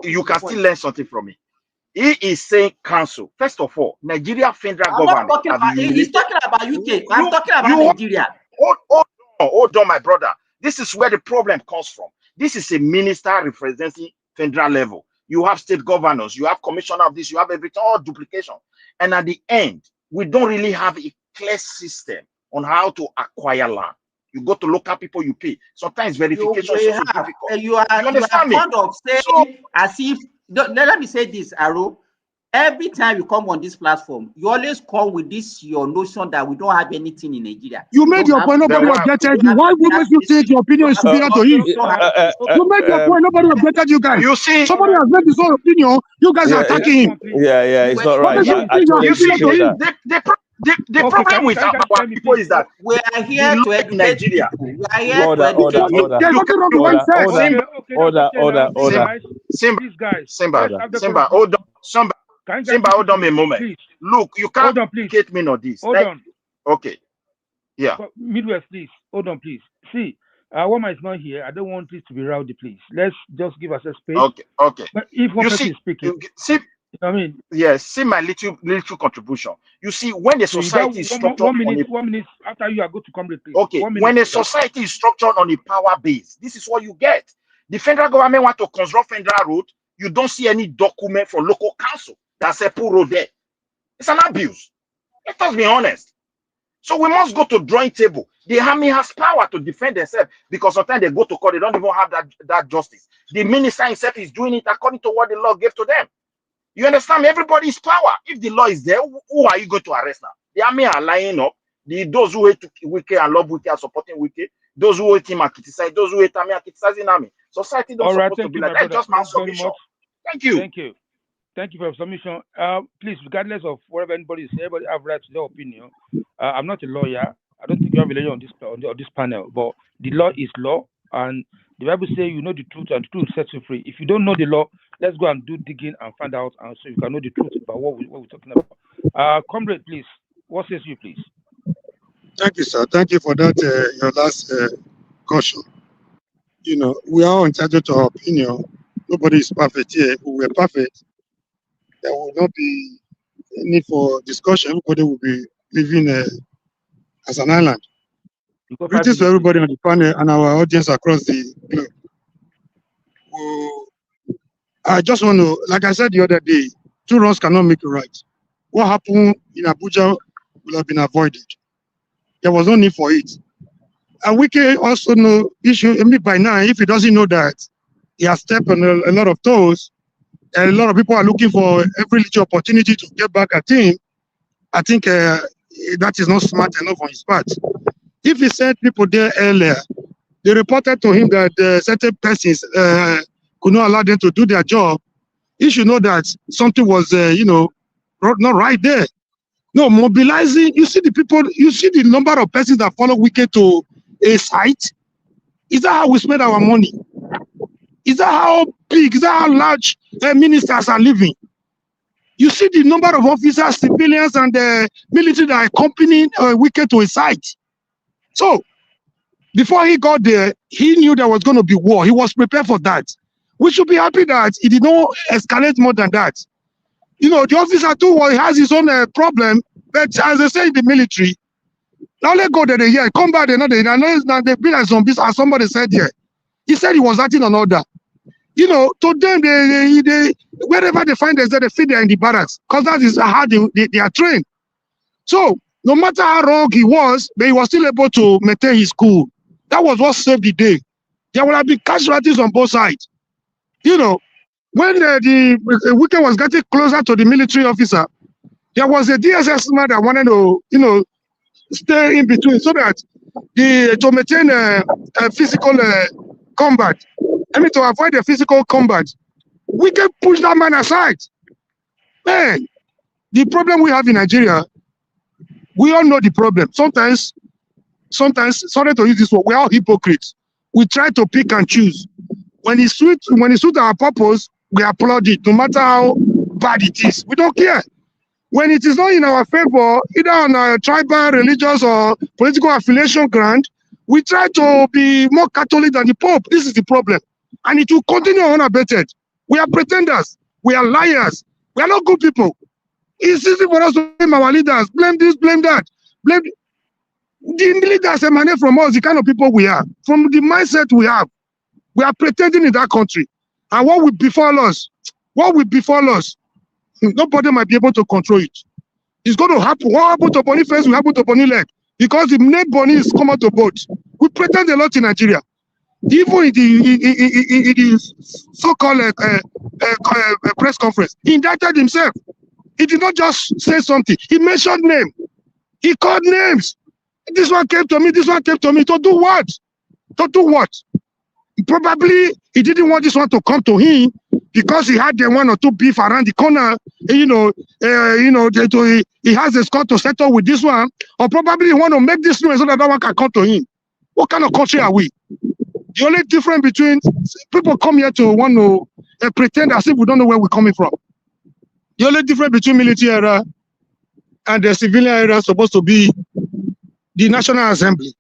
You can still learn something from me. He is saying council. First of all, Nigeria federal I'm not government. talking about. He's talking about UK. I'm talking about Nigeria. Hold on, my brother. This is where the problem comes from. This is a minister representing federal level. You have state governors, you have commissioner of this, you have everything, all duplication. And at the end, we don't really have a clear system on how to acquire land. You go to local people, you pay. Sometimes verification is also difficult. You are fond of saying as if. Let me say this, Aro. Every time you come on this platform, you always come with this your notion that we don't have anything in Nigeria. You made your point, nobody objected you. Why would you think your opinion is superior to his? You made your point, nobody objected you guys. You see, somebody has made his own opinion, you guys are attacking him. Yeah, it's not right. You see, the problem with our people is that we are here to educate Nigeria. people. We are here to educate Simba, hold on a moment. Please. Look, you can't educate me on this. Hold on. Okay. Yeah. Midwest, please. Hold on, please. See, Wama is not here. I don't want this to be rowdy, please. Let's just give us a space. Okay. But if one person is speaking, see, I mean, yes, see my little contribution. You see, when the society is structured one minute after you are going to come with please. Okay, when a society is structured on a power base, this is what you get. The federal government want to construct federal road. You don't see any document from local council that say poor road there. It's an abuse. Let us be honest. So we must go to drawing table. The army has power to defend themselves because sometimes they go to court, they don't even have that justice. The minister himself is doing it according to what the law gave to them. You understand? Everybody is power. If the law is there, who are you going to arrest now? The army are lining up. Those who hate Wike and love Wike are supporting Wike. Those who hate him are criticizing. Those who hate army are criticizing army. Society don't supposed to be like that. Just my submission. Thank you. Thank you for your submission. Please, regardless of whatever anybody is saying, everybody have right to their opinion. I'm not a lawyer. I don't think you have a lawyer on this panel, but the law is law, and the Bible says you know the truth, and the truth sets you free. If you don't know the law, let's go and do digging and find out, and so you can know the truth about what we're talking about. Comrade, please, what says you, please? Thank you, sir. Thank you for that. Your last caution. You know, we are entitled to our opinion. Nobody is perfect here. If we were perfect, there will not be need for discussion. Everybody will be living as an island. Greetings to everybody on the panel and our audience across the globe. I just want to, like I said the other day, two wrongs cannot make a right. What happened in Abuja will have been avoided. There was no need for it. And we can also know issue by now, if he doesn't know that he has stepped on a lot of toes, and a lot of people are looking for every little opportunity to get back at him. I think that is not smart enough on his part. If he said people there earlier, they reported to him that certain persons could not allow them to do their job, he should know that something was, not right there. No, mobilizing, you see the people, you see the number of persons that follow Wike to a site. Is that how we spend our money? Is that how big, is that how large ministers are living? You see the number of officers, civilians, and the military that are accompanying Wike to a site. So, Before he got there, he knew there was going to be war. He was prepared for that. We should be happy that it did not escalate more than that. You know, the officer too has his own problem, but as they say in the military, now let go there, yeah, come back another. Now they've been like zombies, as somebody said here. He said he was acting on order. You know, to them, they wherever they find themselves, they feed them in the barracks, because that is how they are trained. So, no matter how wrong he was, but he was still able to maintain his cool. That was what saved the day. There would have been casualties on both sides. You know, when the Wike was getting closer to the military officer, there was a DSS man that wanted to, you know, stay in between so that to maintain a physical combat. I mean, to avoid the physical combat. We can push that man aside. Man, the problem we have in Nigeria, we all know the problem. Sometimes, sorry to use this word, we're all hypocrites. We try to pick and choose. When it suits our purpose, we applaud it, no matter how bad it is. We don't care. When it is not in our favor, either on a tribal, religious, or political affiliation ground, we try to be more Catholic than the Pope. This is the problem. And it will continue unabated. We are pretenders. We are liars. We are not good people. It's easy for us to blame our leaders. Blame this, blame that. Blame the leaders emanate from us, the kind of people we are, from the mindset we have. We are pretending in that country. And what will befall us? Nobody might be able to control it. It's going to happen. What happened to Boniface will happen to Bonileg. Because the name Boni is come out of boat. We pretend a lot in Nigeria. Even in the so-called press conference, he indicted himself. He did not just say something. He mentioned name. He called names. This one came to me. This one came to me. To do what? To do what? Probably he didn't want this one to come to him because he had the one or two beef around the corner. He has a score to settle with this one, or probably he want to make this noise so that one can come to him. What kind of country are we? The only difference between people come here to want to pretend as if we don't know where we're coming from. The only difference between military era and the civilian era is supposed to be the National Assembly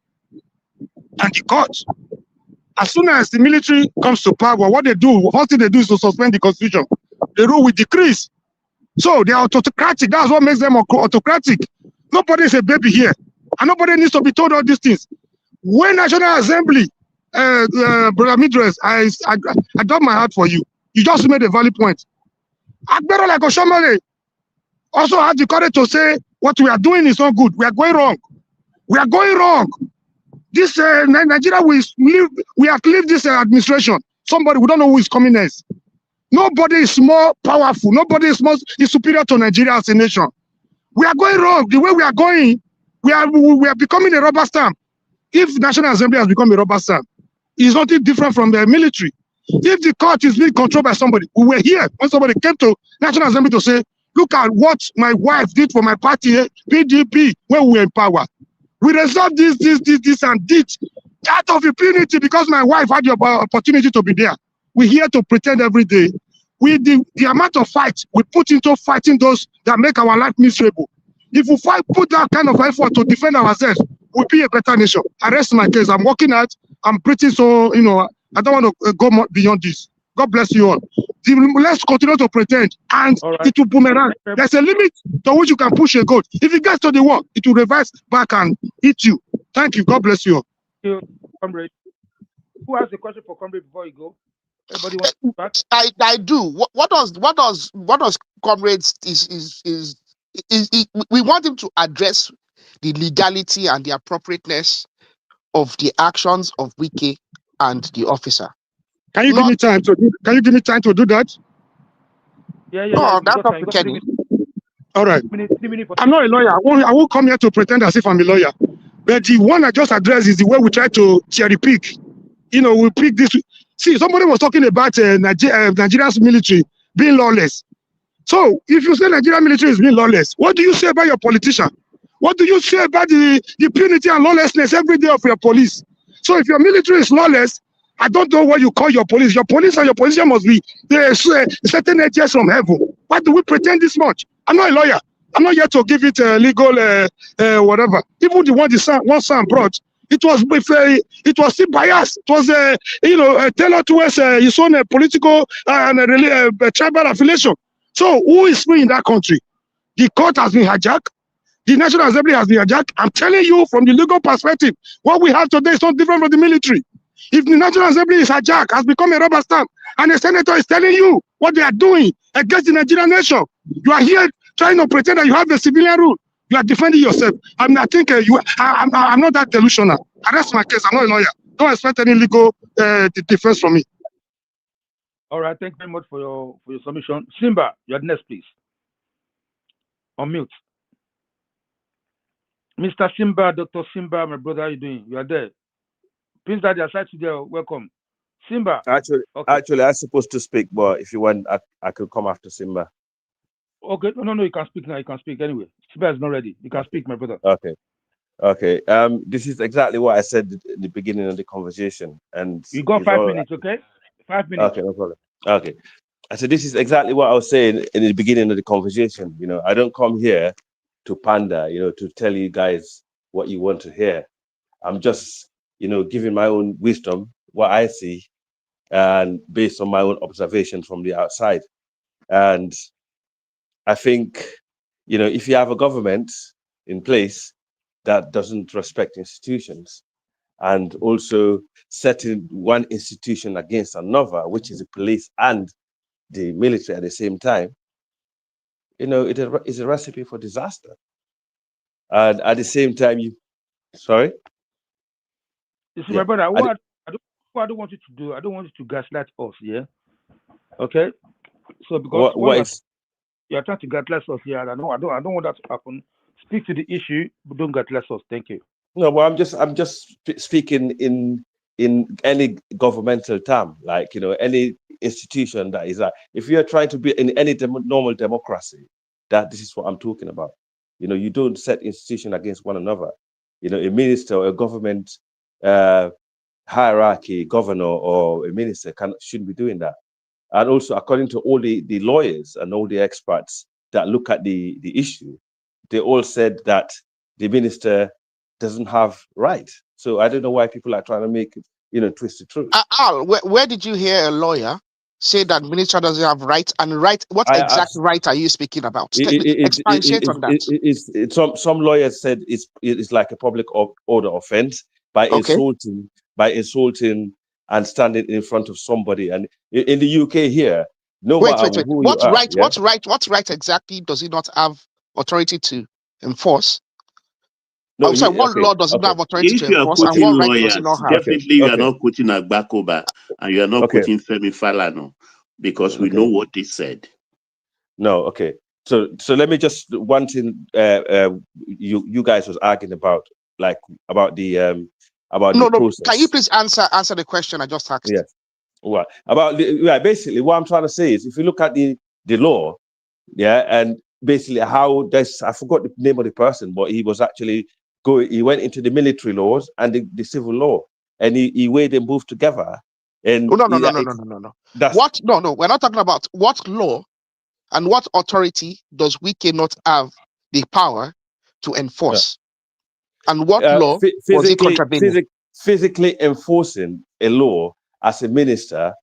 and the court. As soon as the military comes to power, what they do, first thing they do is to suspend the constitution. They rule with decrees. So they are autocratic. That's what makes them autocratic. Nobody is a baby here. And nobody needs to be told all these things. When National Assembly, Brother Midres, I got my heart for you. You just made a valid point. Agbero like Oshomale also had the courage to say what we are doing is not good. We are going wrong. We are going wrong. This Nigeria, we have lived this administration. Somebody, we don't know who is coming next. Nobody is more powerful. Nobody is superior to Nigeria as a nation. We are going wrong. The way we are going, we are becoming a rubber stamp. If National Assembly has become a rubber stamp, it's nothing different from the military. If the court is being controlled by somebody, we were here when somebody came to National Assembly to say, look at what my wife did for my party, PDP, when we were in power. We resolved this, and this. Out of impunity because my wife had the opportunity to be there. We're here to pretend every day. The amount of fight we put into fighting those that make our life miserable. If we put that kind of effort to defend ourselves, we'll be a better nation. I rest my case. I'm working out. I'm pretty so, I don't want to go beyond this. God bless you all. Let's continue to pretend, and it will boomerang. There's a limit to which you can push a goat. If it gets to the wall, it will reverse back and hit you. Thank you. God bless you all. Thank you, comrade. Who has a question for comrade before you go? Everybody wants to back? I do. What does comrades is we want him to address the legality and the appropriateness of the actions of Wike and the officer. Can you give me time to do that? Yeah. No, that's up to Kenny. All right. I'm not a lawyer. I won't come here to pretend as if I'm a lawyer. But the one I just addressed is the way we try to cherry pick. We pick this. See, somebody was talking about Nigeria's military being lawless. So, if you say Nigerian military is being lawless, what do you say about your politician? What do you say about the impunity and lawlessness every day of your police? So, if your military is lawless, I don't know what you call your police. Your police and your politician must be certain angels from heaven. Why do we pretend this much? I'm not a lawyer. I'm not here to give it legal whatever. Even the one son brought, It was still biased. It was tailored towards his own political and tribal affiliation. So who is free in that country? The court has been hijacked. The National Assembly has been hijacked. I'm telling you from the legal perspective, what we have today is not different from the military. If the National Assembly is hijacked, has become a rubber stamp, and the senator is telling you what they are doing against the Nigerian nation, you are here trying to pretend that you have the civilian rule. You are defending yourself. I'm not that delusional. Arrest my case. I'm not a lawyer. Don't expect any legal defense from me. All right. Thank you very much for your submission. Simba, you're next, please. On mute. Mr. Simba, Dr. Simba, my brother, how are you doing? You are there. Prince Daddy, aside to there, welcome. Simba. Actually, I'm supposed to speak, but if you want, I could come after Simba. Okay, no, you can speak now. You can speak anyway. Simba is not ready. You can speak, my brother. Okay. This is exactly what I said in the beginning of the conversation, and you got 5 minutes, okay? 5 minutes. Okay, no problem. Okay, I said this is exactly what I was saying in the beginning of the conversation. I don't come here to pander, to tell you guys what you want to hear. I'm just, giving my own wisdom, what I see, and based on my own observations from the outside. And I think, if you have a government in place that doesn't respect institutions and also setting one institution against another, which is the police and the military at the same time, it is a recipe for disaster. And at the same time, sorry? You see, my brother, what I don't want you to do, I don't want you to gaslight us, yeah? Okay? So because you're trying to gaslight us here, I don't want that to happen. Speak to the issue, but don't gaslight us. Thank you. No, but I'm just speaking in any governmental term, like any institution that is that. If you're trying to be in any normal democracy, this is what I'm talking about. You don't set institution against one another. A minister or a government hierarchy, governor or a minister shouldn't be doing that. And also, according to all the lawyers and all the experts that look at the issue, they all said that the minister doesn't have right. So I don't know why people are trying to make twist the truth. Al, where did you hear a lawyer say that minister doesn't have right? And right, what exact right are you speaking about? Expatiate on that. Some lawyers said it's like a public order offense by insulting and standing in front of somebody. And in the UK here, wait. What right exactly does he not have authority to enforce? No, what law does it have authority to enforce, and what right does it not have? Definitely, you are not quoting Agbakoba and you are not quoting Femi Falana, because we know what they said. No, okay. So let me just one thing you guys was arguing about, like about the process. Can you please answer the question I just asked? Yes. Well, basically what I'm trying to say is, if you look at the law, and basically how I forgot the name of the person, but he was actually he went into the military laws and the civil law, and he weighed them both together. And no. We're not talking about what law and what authority does Wike not have the power to enforce, and what law was he contravening? Physically enforcing a law as a minister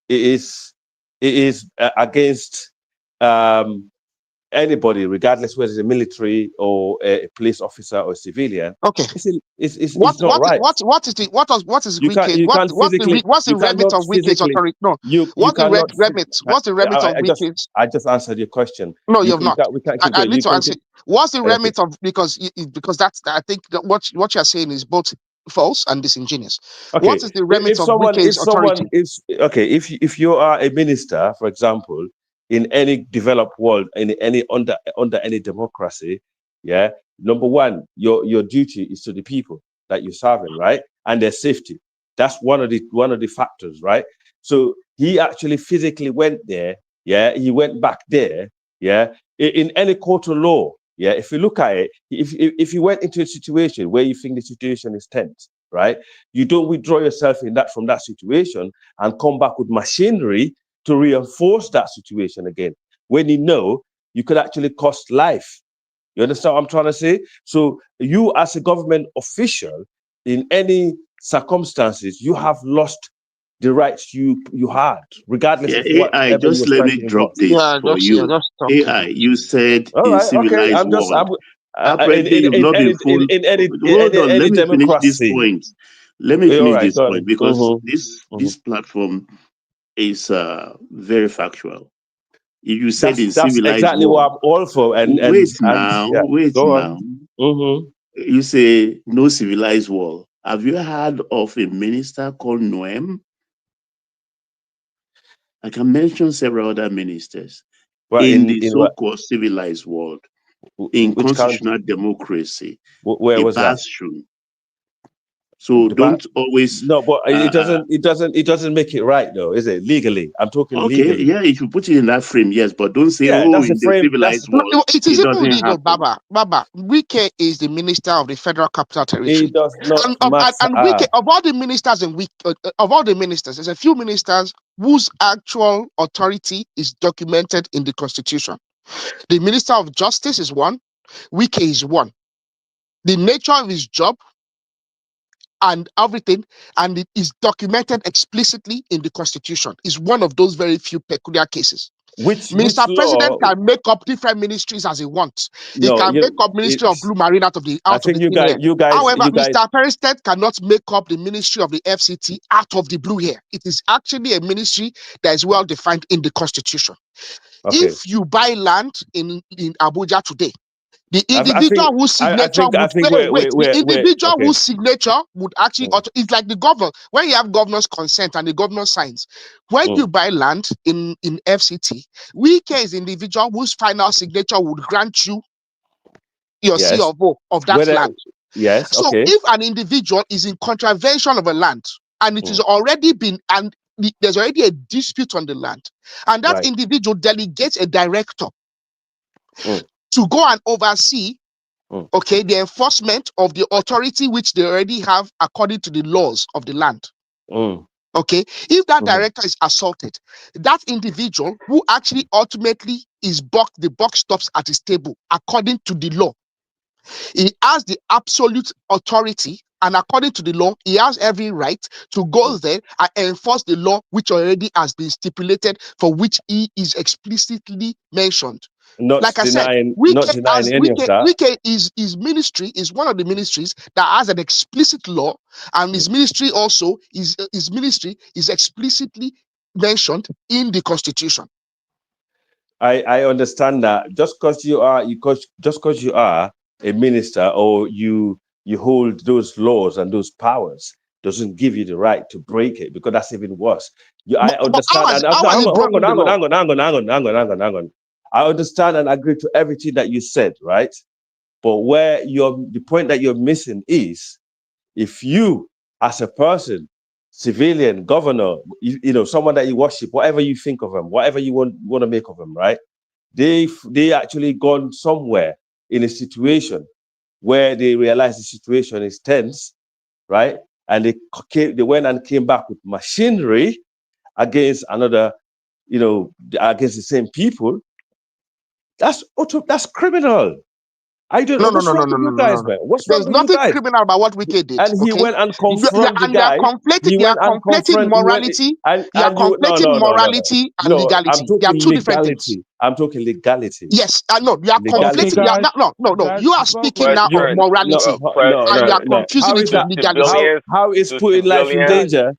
is against anybody, regardless whether it's a military or a police officer or a civilian. Okay. It's not right. What's the remit of Wike's authority? No. What's the remit of Wike's? I just answered your question. No, you have not. I need to answer. What's the remit of, because that's, I think that what you're saying is both false and disingeneous. Okay. What is the remit of Wike's authority? If you are a minister, for example, in any developed world, in any under any democracy, number one, your duty is to the people that you're serving, right, and their safety. That's one of the factors, right? So he actually physically went there, he went back there, in any court of law, if you look at it, if you went into a situation where you think the situation is tense, right, you don't withdraw yourself from that situation and come back with machinery to reinforce that situation again, when you could actually cost life. You understand what I'm trying to say? So you, as a government official, in any circumstances, you have lost the rights you had, regardless Yeah, of AI, whatever you just were let trying me to drop enforce. this for you. just talk to AI, you said All in right, okay. civilized world. Apparently, you've not been fooled. Hold on, let Any me finish this democracy. point. Let me All finish right, this go point on. because this platform is very factual. If you said in That's civilized exactly what world, I'm all for. And yeah, wait go on. now. You say no civilized world. Have you heard of a minister called Noem? I can mention several other ministers Well, in the in what? so-called civilized world, in Which constitutional country? democracy, Where a was that? bastion. So The ba- don't always. No, but it doesn't make it right though, is it? Legally, I'm talking Okay, legally. yeah, if you put it in that frame, yes, but don't say, Yeah, oh, that's the in the frame. civilized No, world, it is it even doesn't legal, happen. Baba. Wike is the minister of the Federal Capital Territory. It does not And Wike, of all the ministers in of all the ministers, there's a few ministers whose actual authority is documented in the Constitution. The Minister of Justice is one. Wike is one. The nature of his job and everything, and it is documented explicitly in the Constitution. Is one of those very few peculiar cases. Which Mr. law? President can make up different ministries as he wants. He No, can make up Ministry of Blue Marine out of the thin air. However, Mr. President cannot make up the Ministry of the FCT out of the blue air. It is actually a ministry that is well defined in the Constitution. Okay. If you buy land in Abuja today, the I individual think- whose signature I think the individual okay. whose signature would actually it's like the governor. When you have governor's consent and the governor signs, when you buy land in FCT, Wike is the individual whose final signature would grant you your C of O of that land. Yes, So okay. if an individual is in contravention of a land and it is already been and there's already a dispute on the land, and that individual delegates a director to go and oversee the enforcement of the authority which they already have according to the laws of the land. Okay, if that director is assaulted, that individual who actually ultimately is the buck stops at his table according to the law. He has the absolute authority, and according to the law, he has every right to go there and enforce the law which already has been stipulated, for which he is explicitly mentioned. Like I said, not denying any of that. Wike his ministry is one of the ministries that has an explicit law, and his ministry also his ministry is explicitly mentioned in the Constitution. I understand that just because you are a minister or you hold those laws and those powers doesn't give you the right to break it, because that's even worse. I understand. Hang on. I understand and agree to everything that you said, right? But where the point that you're missing is, if you as a person, civilian, governor, someone that you worship, whatever you think of them, whatever you want to make of them, right? They actually gone somewhere in a situation where they realize the situation is tense, right? And they went and came back with machinery against another, against the same people. That's criminal. I don't know what's wrong with you guys, man. What's wrong There's with you nothing guys? criminal about what Wike did. And he went and confronted the and they are guy. conflating. They are conflating morality. You are conflating morality and legality. They are two different things. I'm talking legality. Yes, no, you are legality. conflating. No. You are speaking now of morality, and you are confusing it with legality. How is putting life in danger?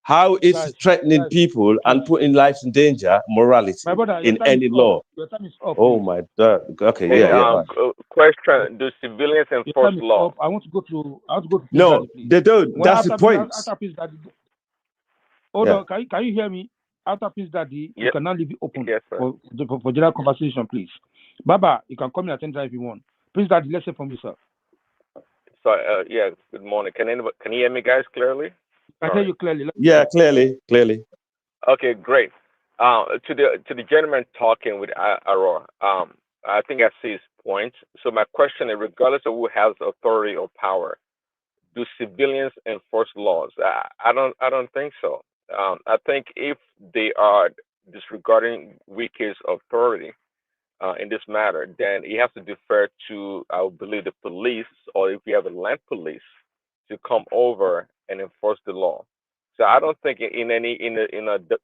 How is threatening people and putting lives in danger morality in any law? Your time is up. Oh my God! Okay, yeah. Question: do civilians enforce law? I want to go to No, they don't. That's the point. After Peace Daddy, hold on. Can you hear me? After Peace Daddy, you can now leave it open for general conversation, please. Baba, you can come in at any time if you want. Peace Daddy, let's hear from you, sir. So, good morning. Can you hear me, guys, clearly? I hear you clearly. Yeah, clearly. Okay, great. To the gentleman talking with Aurora, I think I see his point. So my question is, regardless of who has authority or power, do civilians enforce laws? I don't think so. I think if they are disregarding Wike's authority, in this matter, then he has to defer to, I would believe, the police, or if you have a land police, to come over and enforce the law. So I don't think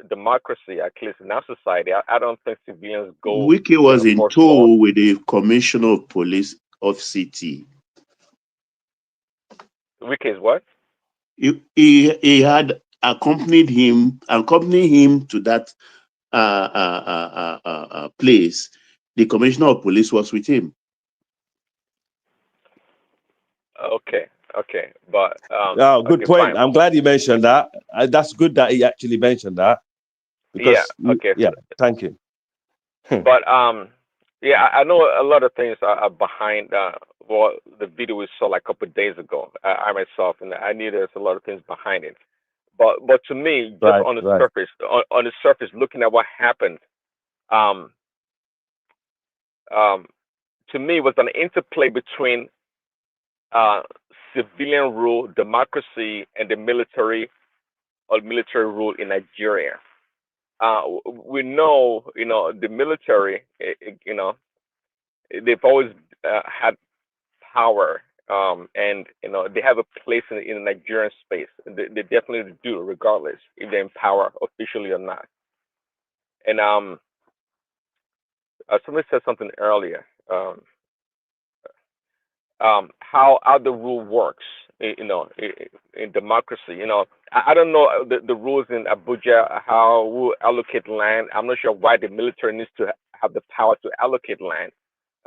democracy, at least in our society, I don't think civilians go Wiki to was in enforce laws. tow with the commissioner of police of CT. Wiki is what? He had accompanied him to that place. The commissioner of police was with him. Okay, okay, but Oh, good okay, point. fine. I'm glad you mentioned that. That's good that he actually mentioned that Yeah, because, okay. yeah, thank you. But yeah, I know a lot of things are behind well, the video we saw like a couple of days ago. I myself, and I knew there's a lot of things behind it. But to me, just Right, on the right. surface, on the surface, looking at what happened, um, um, to me, was an interplay between uh, civilian rule, democracy, and the military or military rule in Nigeria. We know, the military, they've always had power, and they have a place in the Nigerian space. They definitely do, regardless if they're in power officially or not. And somebody said something earlier. How the rule works, in democracy. I don't know the rules in Abuja, how we allocate land. I'm not sure why the military needs to have the power to allocate land.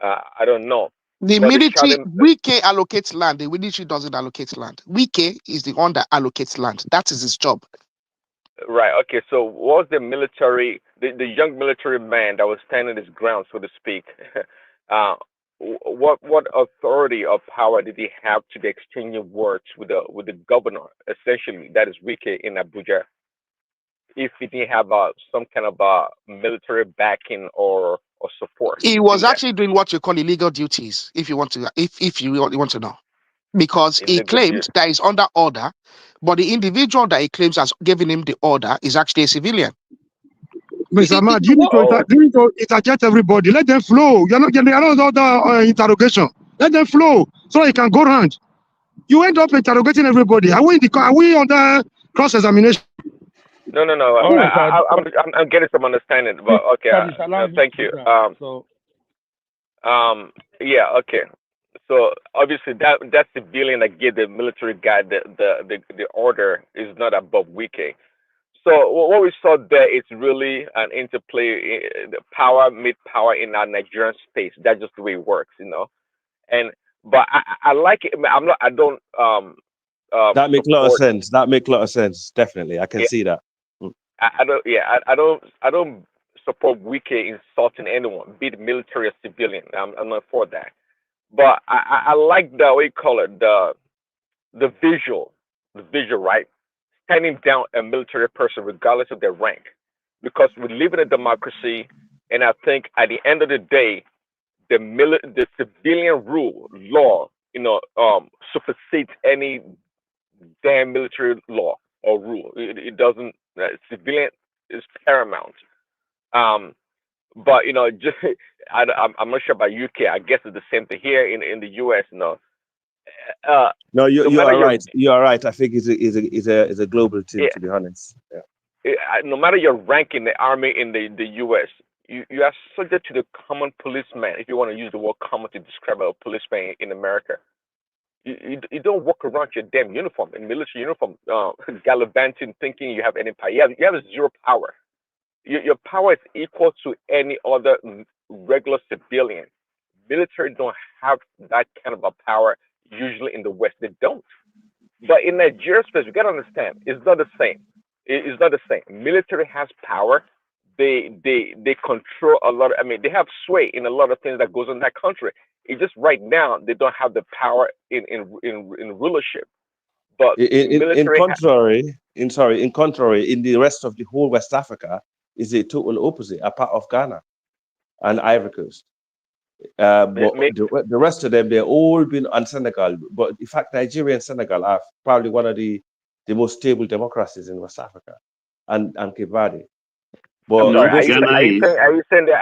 I don't know, The but the military, shouting, Wike allocates land. The military doesn't allocate land. Wike is the one that allocates land. That is his job. right? Okay, so was the military, the young military man that was standing his ground, so to speak? uh, what authority or power did he have to be exchanging words with the governor, essentially, that is Wike in Abuja, if he didn't have some kind of military backing or support He to was do that? actually doing what you call illegal duties, if you want to, if you want to know, because he Illegal claimed duty. that he's under order, but the individual that he claims has given him the order is actually a civilian. Mr. Ahmad, you need to Oh, interject everybody. Let them flow. You're not getting another interrogation. Let them flow so it can go round. You end up interrogating everybody. Are we on the cross examination? no, no, no. All right, sir. I'm getting some understanding, but okay. Please allow him Thank to do you. that. So, Yeah, okay. So obviously that civilian that gave the military guy the order is not above Wike. So what we saw there is really an interplay. The power meet power in our Nigerian space. That's just the way it works. And but I like it. I'm not. I don't That makes a lot of support. sense. That makes a lot of sense. Definitely, I can Yeah, see that. Mm. I don't. Yeah, I don't support Wike insulting anyone, be it military or civilian. I'm not for that. But I like the way you call it the visual, right? Standing down a military person regardless of their rank, because we live in a democracy, and I think at the end of the day, the civilian rule law, supersedes any damn military law or rule. It doesn't. Civilian is paramount. Um, but just I'm not sure about UK. I guess it's the same thing here in the US. Uh, No, no you matter are your right. You are right. I think it's a global thing, yeah, to be honest. Yeah. no matter your rank in the army in the US, you are subject to the common policeman. If you want to use the word common to describe a policeman in America, you don't walk around your damn uniform in military uniform, gallivanting, thinking you have any power. You have zero power. Your power is equal to any other regular civilian. Military don't have that kind of a power usually in the West. They don't. But in Nigeria space, you gotta understand, it's not the same. It's not the same. Military has power. They control a lot. I mean, they have sway in a lot of things that goes on in that country. It's just right now they don't have the power in rulership. But In military, contrary, in contrary, in the rest of the whole West Africa is a total opposite, apart of Ghana and Ivory Coast. But the rest of them, they're all been on Senegal. But in fact, Nigeria and Senegal are probably one of the most stable democracies in West Africa, and Cape Verde. But No, Are most you of Ghana is saying they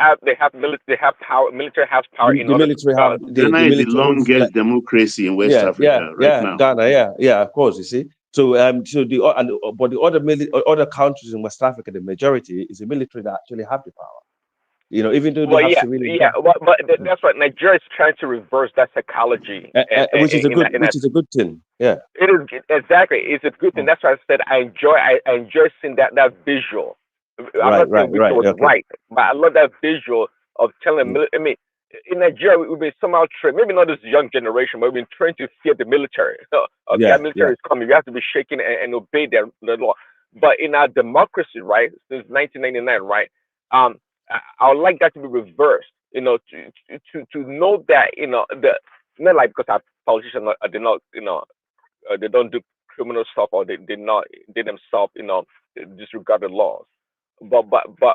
have power? Military has power in the order military to have Ghana the is the military owns longest democracy in West Africa right now. Ghana, of course, you see. So so but the other countries in West Africa, the majority is the military that actually have the power. You know, even though they Well, have yeah, civilian yeah. But that's what Nigeria is trying to reverse that psychology, which is a good in a thing. Yeah. it is exactly. It's a good thing. That's why I said I enjoy seeing that visual. I'm not saying Wiki Right. was Okay. right, but I love that visual of telling. I mean, in Nigeria, we've been somehow trained. Maybe not this young generation, but we've been trained to fear the military. Okay, our military is coming. We have to be shaken and obey the law. But in our democracy, right, since 1999, right, I would like that to be reversed. You know, to know that the not like because our politicians did not they don't do criminal stuff or they did not they themselves disregard the laws. But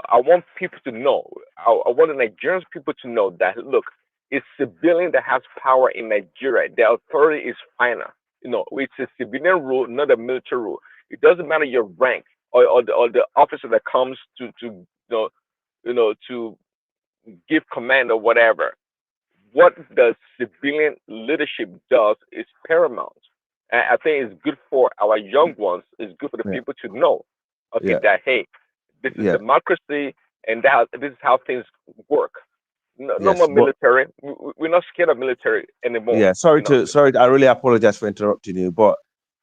I want people to know. I want the Nigerian people to know that look, it's civilian that has power in Nigeria. The authority is final. You know, it's a civilian rule, not a military rule. It doesn't matter your rank or the officer that comes to to give command or whatever. What the civilian leadership does is paramount. And I think it's good for our young ones. It's good for the people to know, okay, that hey, this is democracy, and that this is how things work. No more military. We're not scared of military anymore. Yeah. Sorry. I really apologize for interrupting you, but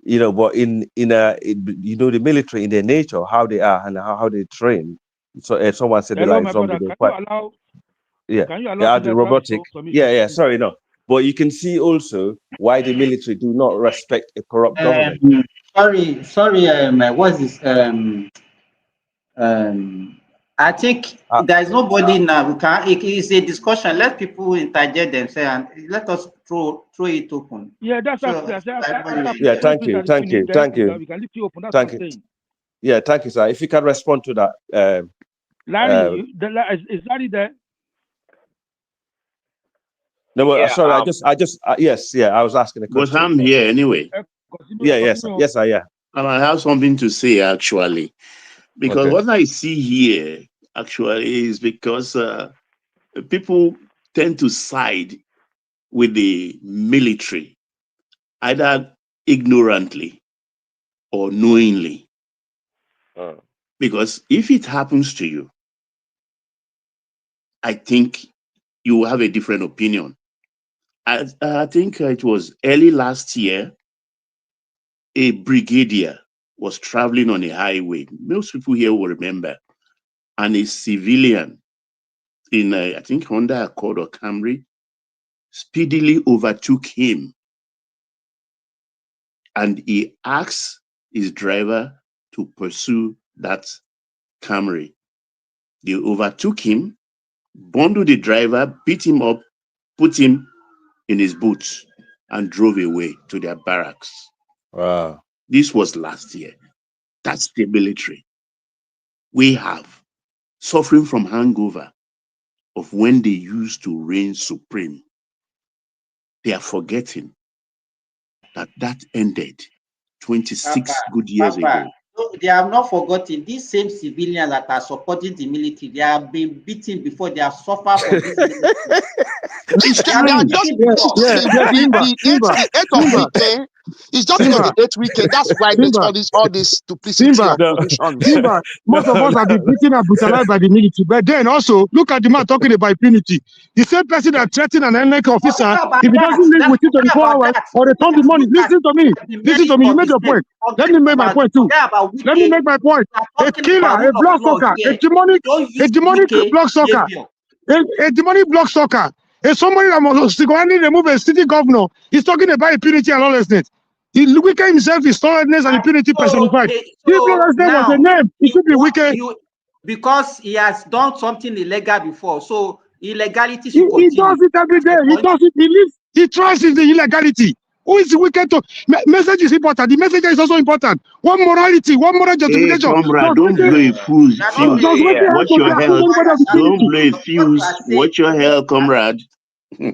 but in the military in their nature, how they are and how they train. So if someone said Hello, like my zombie, brother. they're Can you quite allow? yeah. Can you They allow are the Caesar to have his robotic. own submission? Sorry, no. But you can see also why the military do not respect a corrupt government. Sorry, what's this? I think there is nobody now who can. It is a discussion. Let people interject themselves and let us throw it open. Yeah, that's So after Yeah, thank you. we can leave you open. That's what I'm saying. Yeah, thank you, sir. If you can respond to that, Larry, is Larry there? no, but sorry, I just yes, I was asking a question. But I'm here anyway. Yes, I am. And I have something to say actually, because what I see here actually is because people tend to side with the military, either ignorantly or knowingly. Because if it happens to you, I think you will have a different opinion. I think it was early last year, a brigadier was traveling on a highway. Most people here will remember. And a civilian in, I think, Honda Accord or Camry speedily overtook him. And he asked his driver to pursue that Camry. They overtook him, bundled the driver, beat him up, put him in his boots, and drove away to their barracks. Wow. This was last year. That's the military. We have suffering from hangover of when they used to reign supreme. They are forgetting that ended 26 good years ago. No, they have not forgotten. These same civilians that are supporting the military, they have been beaten before. They have suffered from this military. The 8th of weekend. It's just the 8th weekend. That's why there's all this duplicity of positions. Most of us have been beaten and brutalized by the military. But then also, look at the man talking about impunity. The same person that threatened an NLEC officer, if he doesn't live within 24 hours or return the money, listen to me. You made your point. Let me make my point too. Let me make my point. A killer, a bloodsucker, a demonic bloodsucker, a demonic bloodsucker, is somebody that must single-handedly remove a city governor. He's talking about impunity and lawlessness. The Wicked himself is lawlessness and impunity personified. This lawlessness was a name. It should be Wicked. Because he has done something illegal before, so illegality should continue. He does it every day. He does it. He tries in the illegality. Who is wicked to? Message is important. The message is also important. One morality, one moral justification. Hey, comrade, don't blow a fuse. Watch your health. Don't blow a fuse. Watch your health, comrade. See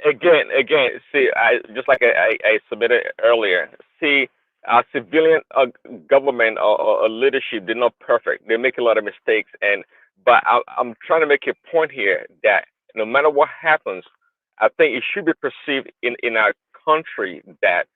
again. See, I just like I submitted earlier. See, civilian government or leadership, they're not perfect. They make a lot of mistakes, but I'm trying to make a point here that no matter what happens, I think it should be perceived in our country that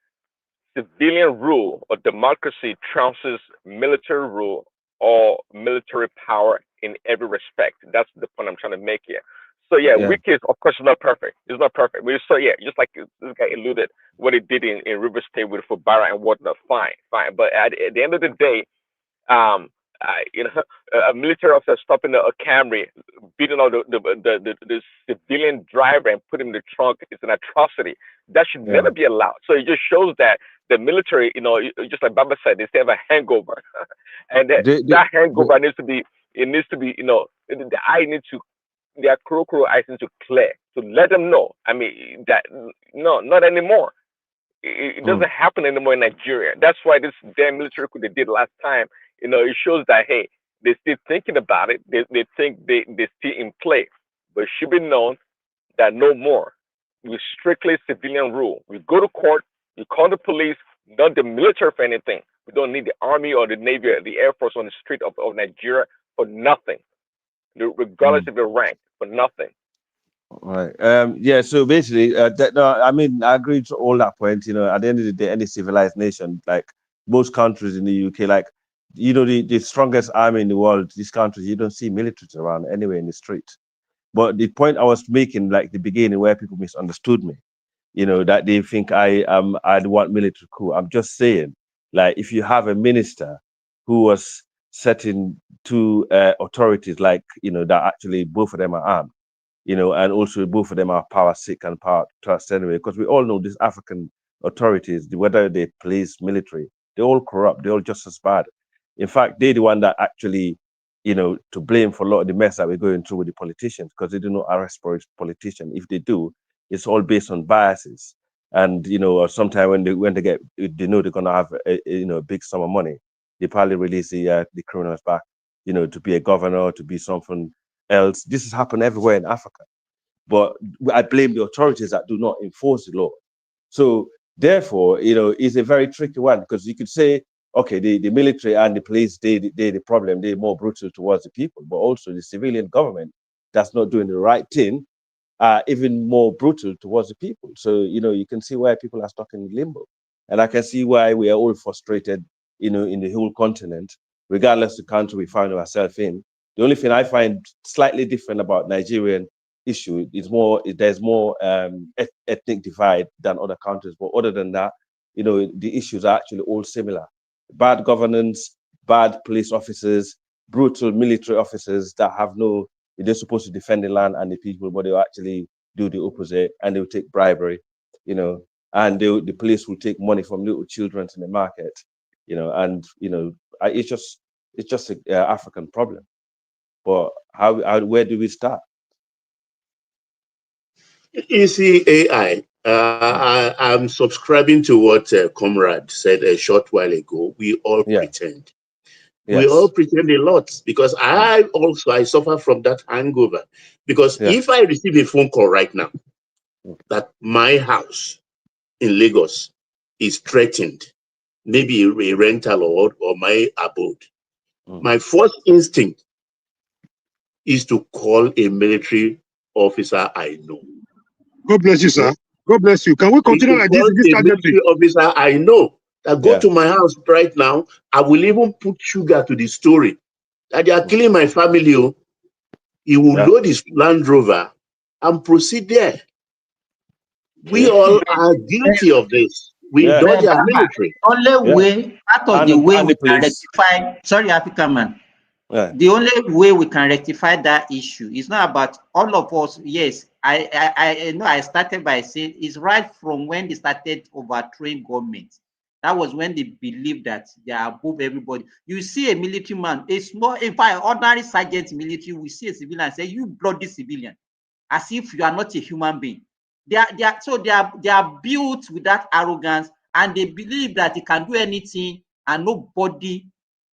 civilian rule or democracy trumps military rule or military power in every respect. That's the point I'm trying to make here. So yeah, Yeah. Wiki is of course not perfect. It's not perfect. But so yeah, just like this guy alluded, what he did in River State with Fubara and whatnot, fine, fine. But at the end of the day, um, a military officer stopping a Camry, beating on the civilian driver and putting him in the trunk is an atrocity. That should Yeah. never be allowed. So it just shows that the military, just like Baba said, they still have a hangover, and that The, hangover needs to be. It needs to be, the eye needs to, their crow eyes need to clear to let them know. I mean that no, not anymore. It doesn't happen anymore in Nigeria. That's why this damn military coup they did last time, it shows that hey, they're still thinking about it. They think they're still in play. But it should be known that no more. We strictly civilian rule. We go to court, we call the police, not the military for anything. We don't need the army or the navy or the air force on the street of Nigeria for nothing, regardless of their rank, for nothing. Right. Yeah. So basically, no, I mean, I agree to all that point. At the end of the day, any civilized nation, like most countries in the UK, like the strongest army in the world, these countries, you don't see militaries around anywhere in the street. But the point I was making, like the beginning, where people misunderstood me, that they think I'd want military coup. I'm just saying, like, if you have a minister who was setting two authorities, like that actually both of them are armed, and also both of them are power sick and power trust anyway, because we all know these African authorities, whether they police, military, they're all corrupt, they're all just as bad. In fact, they're the one that actually, to blame for a lot of the mess that we're going through with the politicians, because they do not arrest politicians. If they do, it's all based on biases. And or sometimes they know they're gonna have a big sum of money, they probably release the criminals back, to be a governor, to be something else. This has happened everywhere in Africa. But I blame the authorities that do not enforce the law. So therefore, it's a very tricky one, because you could say, okay, the military and the police, they the problem, they're more brutal towards the people, but also the civilian government that's not doing the right thing are even more brutal towards the people. So, you can see why people are stuck in limbo. And I can see why we are all frustrated, in the whole continent, regardless of the country we find ourselves in. The only thing I find slightly different about Nigerian issue is there's more ethnic divide than other countries. But other than that, the issues are actually all similar. Bad governance, bad police officers, brutal military officers that have they're supposed to defend the land and the people, but they'll actually do the opposite, and they'll take bribery, and the police will take money from little children in the market, and it's just an African problem. But where do we start? You see, AI, I'm subscribing to what Comrade said a short while ago. We all pretend. We all pretend a lot, because I suffer from that hangover. Because if I receive a phone call right now that my house in Lagos is threatened, maybe a rental or my abode, my first instinct is to call a military officer I know. God bless you, sir. God bless you. Can we continue like this in this a military officer I know that go to my house right now. I will even put sugar to the story that they are killing my family. He will load his Land Rover and proceed there. We all are guilty of this. We know they are military. Only way, part of the way we can rectify, sorry, African man. The only way we can rectify that issue is not about all of us. Yes, I know I started by saying it's right from when they started overthrowing government. That was when they believed that they are above everybody. You see a military man, a small, in fact, ordinary sergeant military, we see a civilian and say, you bloody civilian, as if you are not a human being. They are built with that arrogance, and they believe that they can do anything and nobody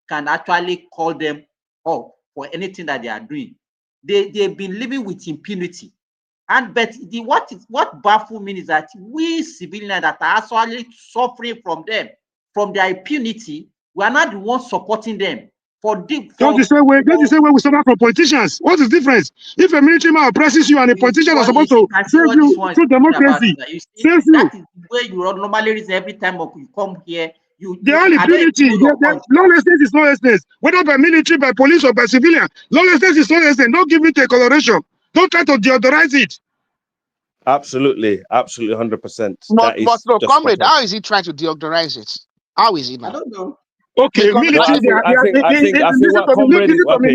can actually call them up for anything that they are doing. They've been living with impunity. But what baffles me is that we civilians that are actually suffering from them, from their impunity, we are not the ones supporting them. Don't you say we suffer from politicians? What is the difference? If a military man oppresses you and a politician is supposed to save you through democracy, saves you. That is the way you normally reason every time you come here. The only impunity, lawlessness is lawlessness. Whether by military, by police, or by civilian, lawlessness is lawlessness. Don't give it a coloration. Don't try to deodorize it. Absolutely, 100%. But no, comrade, how is he trying to deodorize it? How is he now? I don't know. Okay, military.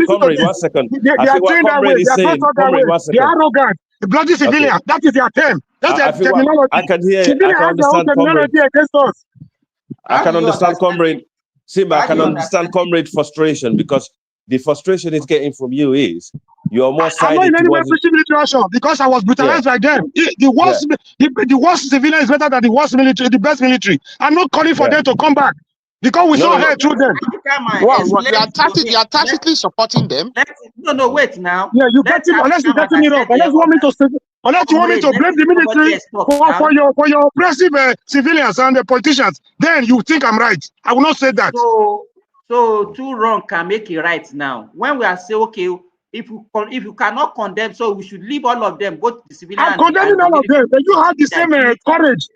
Comrade, 1 second. They are trained that way. They are not that way. They are arrogant. The bloody civilian. Okay. That is their term. That's their terminology. I can hear. Civilian I can have their own understand, comrade. terminology against us. I can understand, comrade. Simba, I can understand, comrade, frustration, because the frustration it's getting from you is you're more sided. I'm not in any way pushing military action because I was brutalized by them. The worst civilian is better than the worst military, the best military. I'm not calling for them to come back because we saw her through them. You are tacitly supporting them. No, wait now. Yeah, you get him unless you get me wrong. Unless you want me to blame the military for your oppressive civilians and the politicians, then you think I'm right. I will not say that. So two wrong can make it right now. When we are saying, okay, if you cannot condemn, so we should leave all of them, both the civilian. I'm condemning all of them, but you have the same courage.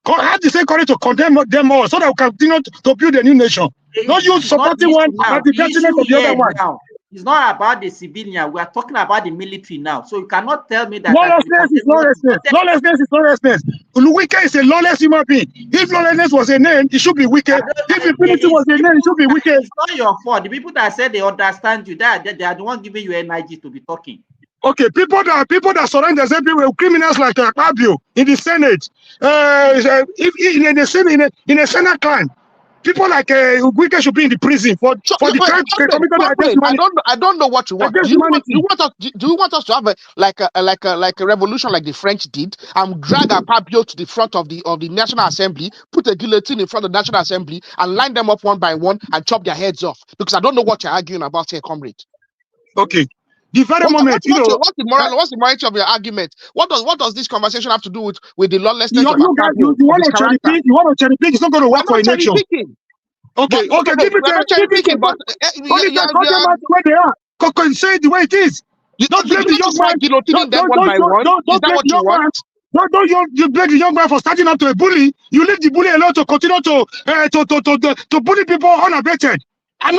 Have the same courage to condemn them all, so that we can continue to build a new nation. Not you supporting one at the detriment of the other one. Now. It's not about the civilian. We are talking about the military now. So you cannot tell me that. Lawlessness is lawlessness. Lawlessness is lawlessness. Wike is a lawless human being. If lawlessness was a name, it should be Wike. If impunity was a name, it should be Wike. It's not your fault. The people that said they understand you, they are the ones giving you energy to be talking. Okay, people that surround themselves with criminals like Abuja in the Senate, in a Senate clan. People like Wike should be in the prison for the crime committed against humanity. I don't know what you want. Do you want us to have a revolution like the French did and drag a Pablo to the front of the National Assembly, put a guillotine in front of the National Assembly, and line them up one by one and chop their heads off? Because I don't know what you're arguing about here, comrade. Okay. The very moment, what's the morality of your argument? What does this conversation have to do with the lawlessness of you want to cherry pick? You want to cherry pick? It's not going to work for a nation. Okay, give it but only where they are. Say it the way it is. Don't blame the young man. Don't blame the young man for starting up to a bully. You leave the bully alone to continue to bully people unabated. I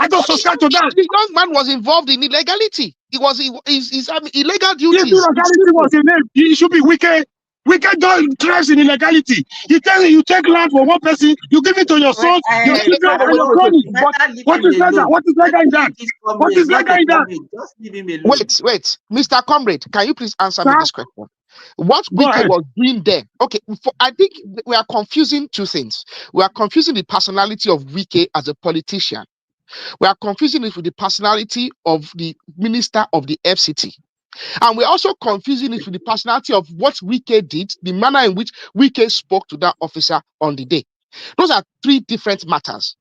don't subscribe to that. The young man was involved in illegality. It was his illegal duties. If illegality was a name, he should be Wike. Wike don't thrive in illegality. You take land for one person, you give it to your sons, you give it to your cronies. What is legal? What is legal in that? What is legal in that? Just leave him alone. Wait, Mr. Comrade, can you please answer me this question? What Wike was doing there? Okay, I think we are confusing two things. We are confusing the personality of Wike as a politician. We are confusing it with the personality of the minister of the FCT. And we're also confusing it with the personality of what Wike did, the manner in which Wike spoke to that officer on the day. Those are three different matters.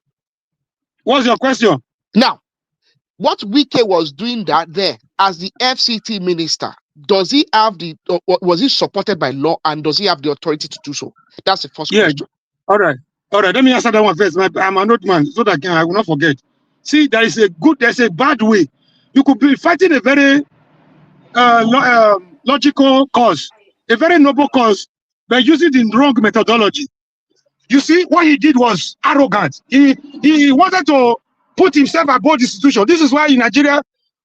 What's your question? Now, what Wike was doing there as the FCT minister, does he have was he supported by law, and does he have the authority to do so? That's the first question. All right. Let me answer that one first. I'm an old man, so that I will not forget. See, there's a bad way. You could be fighting a very logical cause, a very noble cause, but using the wrong methodology. You see, what he did was arrogant. He wanted to put himself above the institution. This is why in Nigeria,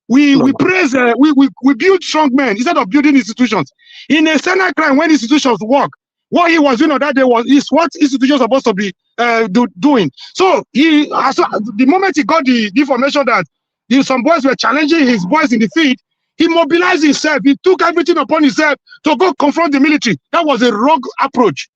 we praise, we build strong men instead of building institutions. In a Senate crime, when institutions work, what he was doing on that day is what institutions are supposed to be doing. So the moment he got the information that some boys were challenging his boys in the field, he mobilized himself. He took everything upon himself to go confront the military. That was a wrong approach.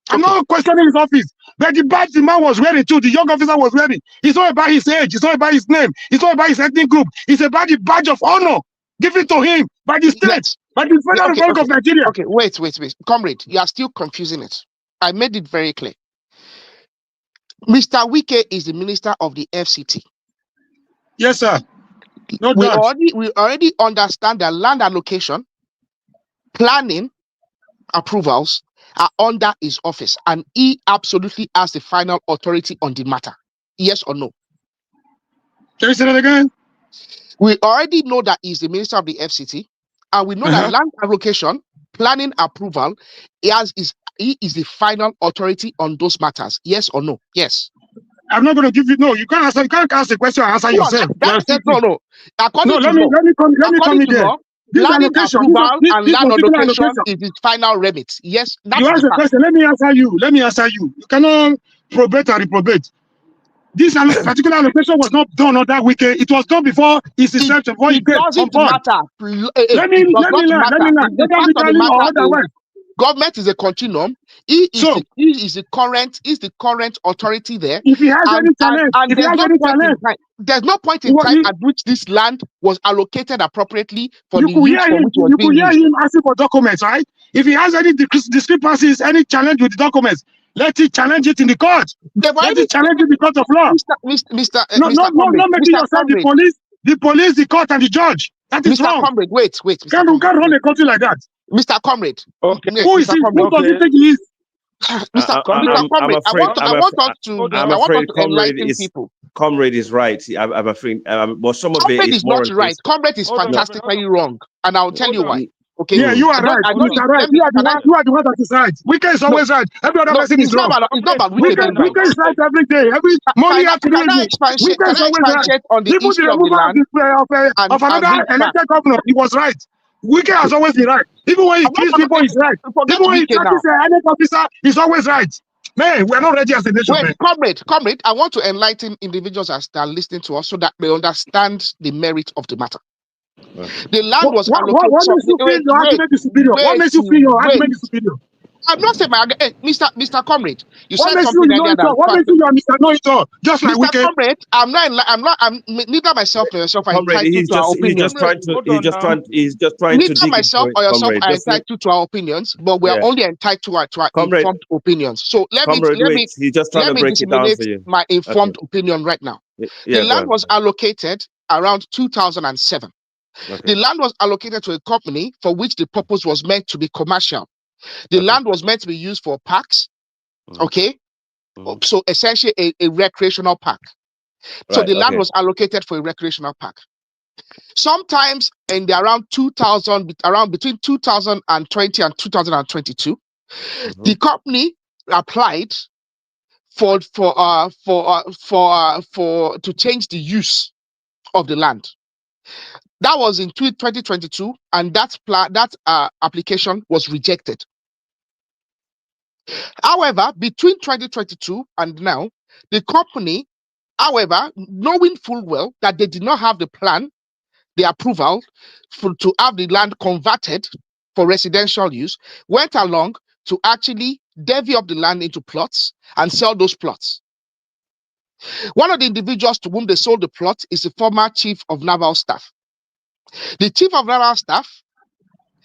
I'm not questioning his office, but the badge the man was wearing too, the young officer was wearing, it's not about his age, it's not about his name, it's not about his ethnic group, it's about the badge of honor given to him by the state, by the Federal Republic of Nigeria. Okay, wait. Comrade, you are still confusing it. I made it very clear. Mr. Wike is the minister of the FCT. Yes, sir. We already understand that land allocation, planning, approvals, are under his office, and he absolutely has the final authority on the matter. Yes or no? Can you say that again? We already know that he's the minister of the FCT, and we know that land allocation, planning approval, he is the final authority on those matters. Yes or no? Yes. I'm not going to give you. No, you can't answer. You can't ask the question and answer No, yourself. no. According No, to let me law, come in there. law, This planning allocation, approval and this land particular allocation allocation. is his final remit. Yes, that You is ask the a fact. question. Let me answer you. You cannot probate and reprobate. This particular allocation was not done on that weekend. It was done before his inception, before he It came on doesn't board. matter. Let me It does learn. not matter. The Whether fact of the legally or matter is, otherwise. government is a continuum. He is the current authority there. If he has any challenge, And there's no point in time at which this land was allocated appropriately for the use for which it was being used. You could hear him asking for documents, right? If he has any discrepancies, any challenge with the documents, let it challenge it in the court. Let it challenge it in the court of law. Not making yourself the police, the court, and the judge. That is wrong. Comrade, wait. Can't run a country like that. Mr. Comrade. Okay. Who is he? Who does he think he is? Mr. Comrade, I want us to enlighten people. Comrade is right. I'm afraid. But some of Comrade it is not right. Comrade is fantastically wrong, and I'll tell you why. Okay. Yeah, you are right. You are right. You are the one that is right. Wike is always right. Every other person is wrong. It's not about Wike is right every day. Every morning afternoon. Wike is always right. On the Even issue the of the land of another elected governor, he was right. Wike has always been right. Even when he kills people, he's right. Even when he touches any officer, he's always right. Man, we're not ready as a nation. Wait, comrade, I want to enlighten individuals as they are listening to us so that they understand the merit of the matter. The land was allocated. What makes you feel your argument is superior? What makes you feel your argument is superior? I'm not saying my Mr. Comrade. You what said makes something you earlier that what makes you Mr. Know-it-all? Just like Mr. Wike. Comrade, I'm neither myself nor yourself are Comrade, entitled to our opinions. He's just trying to neither dig myself or yourself are entitled to our opinions, but we are only entitled to our informed opinions. So let me disseminate my informed opinion right now. The land was allocated around 2007. The land was allocated to a company for which the purpose was meant to be commercial. The land was meant to be used for parks, okay? So essentially a recreational park. So the land was allocated for a recreational park. Sometimes in the around between 2020 and 2022, the company applied to change the use of the land. That was in 2022, and that application was rejected. However, between 2022 and now, the company, however, knowing full well that they did not have the plan, the approval to have the land converted for residential use, went along to actually divvy up the land into plots and sell those plots. One of the individuals to whom they sold the plot is the former chief of naval staff. The chief of naval staff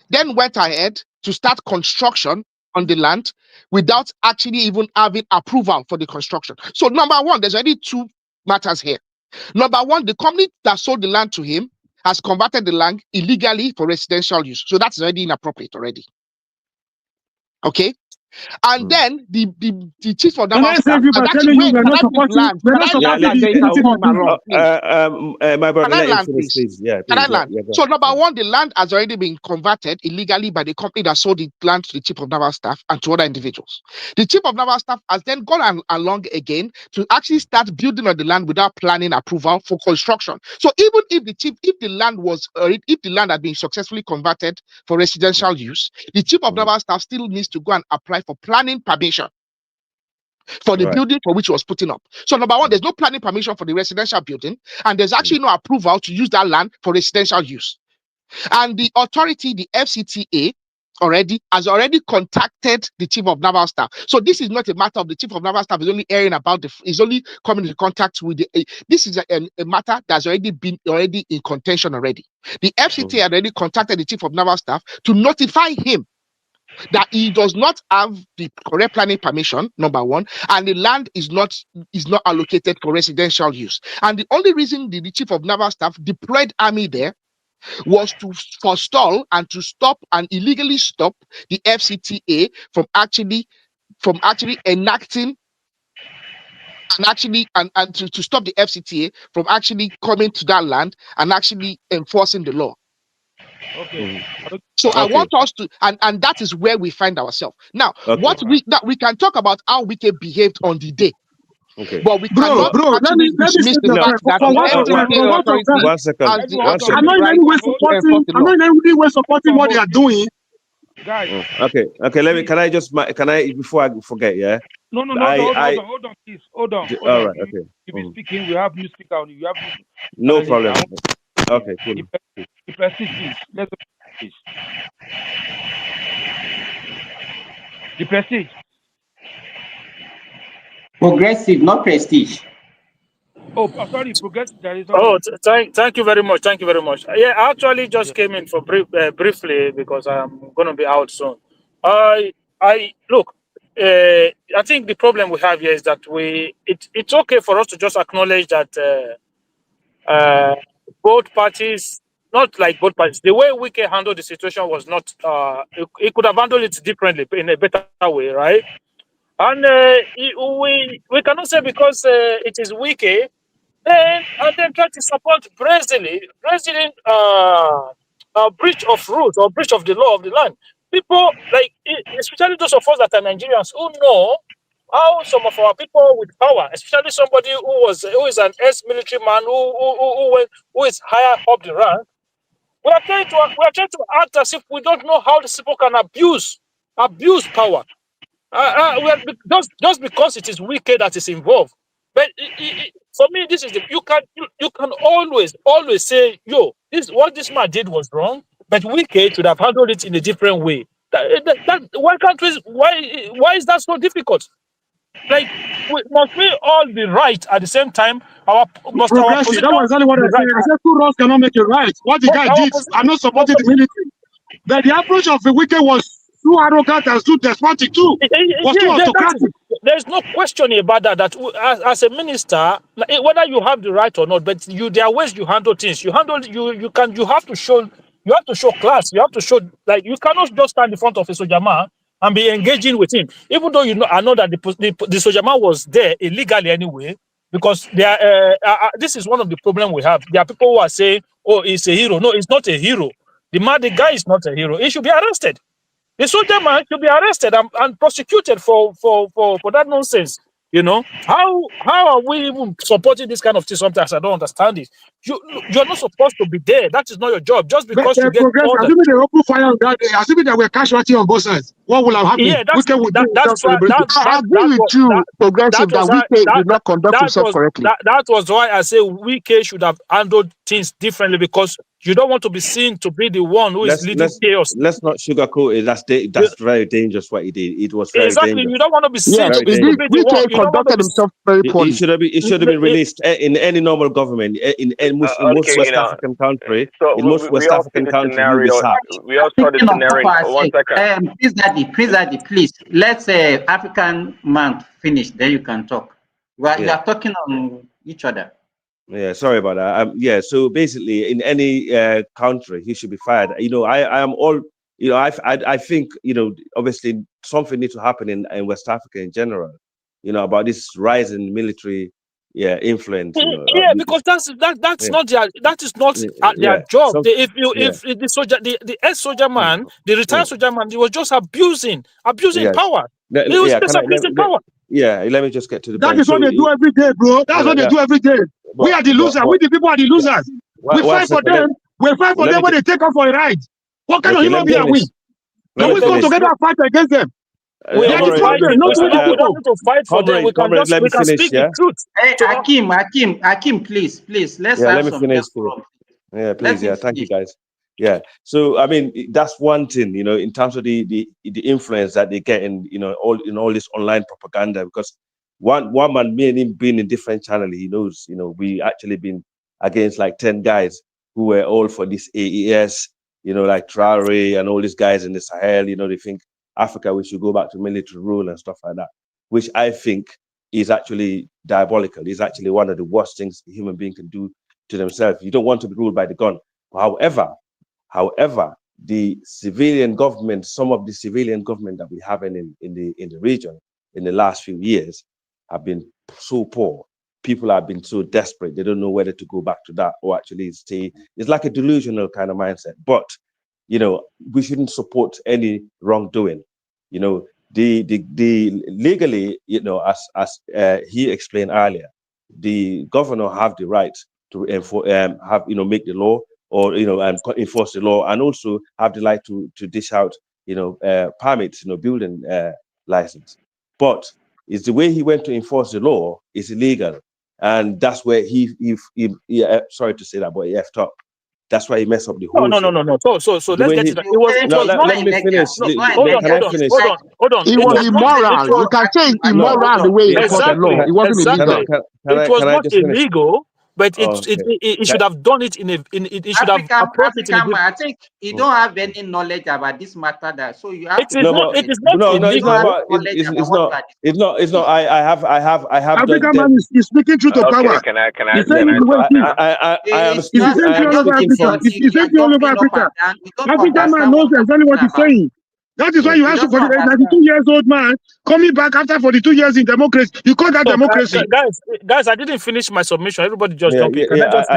then went ahead to start construction on the land without actually even having approval for the construction. So number one, there's already two matters here. Number one, the company that sold the land to him has converted the land illegally for residential use. So that's already inappropriate already. Okay? And then the chief of naval staff has actually we're not supporting my brother, can I let land, him finish, please. Yeah, please. Can I land? So number one, the land has already been converted illegally by the company that sold the land to the chief of naval staff and to other individuals. The chief of naval staff has then gone along again to actually start building on the land without planning approval for construction. So even if the land had been successfully converted for residential use, the chief of naval staff still needs to go and apply for planning permission for the building for which it was putting up. So number one, there's no planning permission for the residential building, and there's actually no approval to use that land for residential use. And the authority, the FCTA, has already contacted the chief of naval staff. So this is not a matter of the chief of naval staff is only hearing about is only coming into contact with this is a matter that's already been in contention already. The FCTA had already contacted the chief of naval staff to notify him that he does not have the correct planning permission, number one, and the land is not allocated for residential use. And the only reason the chief of naval staff deployed army there was to forestall and to stop and illegally stop the FCTA from actually enacting and to stop the FCTA from actually coming to that land and actually enforcing the law. Okay. So I Okay. want us to, and that is where we find ourselves now. Okay. What we can talk about how Wike behaved on the day, Okay. but we Bro, cannot let actually me dismiss say the this. fact that For the once of time, FCTA authority One second. has the One I'm second. not in any right way to enforce the I'm law. not in any way supporting what they are doing. Guys. Okay. Okay. Let me. Can I before I forget? Yeah. No, hold on, please. Hold on. All right. Okay. You be speaking. We have new speaker on you. You have new No panelist. problem. Okay. Cool. The prestige, please. Let's please. The prestige. Progressive, not prestige. Oh, sorry, progressive. There is Oh, okay. thank you very much. Thank you very much. Yeah, I actually just came in for briefly because I'm going to be out soon. I look. I think the problem we have here is that it's okay for us to just acknowledge that both parties, not like both parties, the way Wike handled the situation was not. He could have handled it differently in a better way, right? And we cannot say because it is Wike. Then try to support Brazilian breach of rules or breach of the law of the land. People like, especially those of us that are Nigerians who know how some of our people with power, especially somebody who is an ex-military man who is higher up the rank. We are trying to act as if we don't know how these people can abuse power. Just because it is Wike that is involved. But for me, this is you can always say, yo, this man did was wrong, but Wike should have handled it in a different way. Why can't why is that so difficult? Like, must we all be right at the same time? Our Progressive. position That was exactly what be I said. right? I said two wrongs cannot make it right. What the But guy our did, position, I'm not supporting the military. But the approach of the Wike was too arrogant and too despotic too. Was too autocratic. there's no question about that. That as a minister, whether you have the right or not, but there are ways you handle things. You have to show class. You have to show, like, you cannot just stand in front of a soldier man and be engaging with him, even though I know that the soldier man was there illegally anyway. Because this is one of the problems we have. There are people who are saying, "Oh, he's a hero." No, he's not a hero. The guy is not a hero. He should be arrested. The soldier man should be arrested and prosecuted for that nonsense. You know, how are we even supporting this kind of thing? Sometimes I don't understand it. You're not supposed to be there. That is not your job. Just But because you get progress, ordered. assuming they open fire on that day, assuming there were casualty on both sides, what would have happened? Yeah, Wike would do himself that's why celebrating. I agree with you, progressive, that Wike did not conduct himself correctly. that was why I say Wike should have handled things differently, because you don't want to be seen to be the one who is leading chaos. Let's not sugarcoat it. That's very dangerous what he did. It was very Exactly. dangerous. You don't want to be seen Very to be dangerous. the one. You don't want to conducted be. himself very poorly. It should have been released in any normal government, in most Okay, West African country. so In most we West all see African the countries, you'll be scenario. sacked. We all saw the Speaking of scenario. Papa, One second. Prince Daddy, please, let's African man finish, then you can talk. Well, you Yeah. are talking on each other. Yeah, sorry about that. Yeah, so basically, in any country, he should be fired. You know, I am all. You know, I think, you know, obviously something needs to happen in West Africa in general. You know, about this rise in military, influence. You know, Yeah, because that's yeah, not their yeah. job. So yeah, If the soldier, the ex-soldier man, the retired mm, soldier man, he was just abusing yeah. power. He was just abusing power. Let me just get to the That point. is what So they do every day, bro. That's what they do every day. We are the losers. We the people are the losers. We one fight for second. them. We fight for Let them me when they take off for a ride. What kind of okay, let human me being are we? finish. Can we come together and fight against them? We They are are the not problem, fighting. not We the don't people. need to fight for them. Comrade, let me finish. speak Yeah. the truth. Hey, Hakim, please, let's Yeah, have let me some finish. decorum. Yeah, Let please. him Yeah, thank you, finish. guys. Yeah. So I mean, that's one thing, you know, in terms of the influence that they get in all this online propaganda. Because one man, me and him being in different channel, he knows, you know, we actually been against like 10 guys who were all for this AES, you know, like Traore and all these guys in the Sahel. You know, they think Africa, we should go back to military rule and stuff like that, which I think is actually diabolical. It's actually one of the worst things a human being can do to themselves. You don't want to be ruled by the gun. However, the civilian government, some of the civilian government that we have in the region in the last few years have been so poor. People have been so desperate, they don't know whether to go back to that or actually stay. It's like a delusional kind of mindset. But we shouldn't support any wrongdoing. The legally, as he explained earlier, the governor have the right to make the law or enforce the law, and also have the right to dish out permits, building license. But it's the way he went to enforce the law is illegal, and that's where he sorry to say that, but he effed up. That's why he messed up the whole thing. No. So let's get it. It was not. Let me finish. Hold on. It was immoral. You can say it's immoral the way he enforced the law. It wasn't illegal. It was not illegal, but it should have done it it should have approached it in a different. I think you don't have any knowledge about this matter. So you have it is not illegal. It's not. I have. African man is speaking truth to power. Can I I am speaking. It's the all over Africa. African man knows exactly what he's saying. That is why you ask for the 92 years old man coming back after 42 years in democracy. You call that democracy? Guys, I didn't finish my submission. Everybody just jump in. To be honest,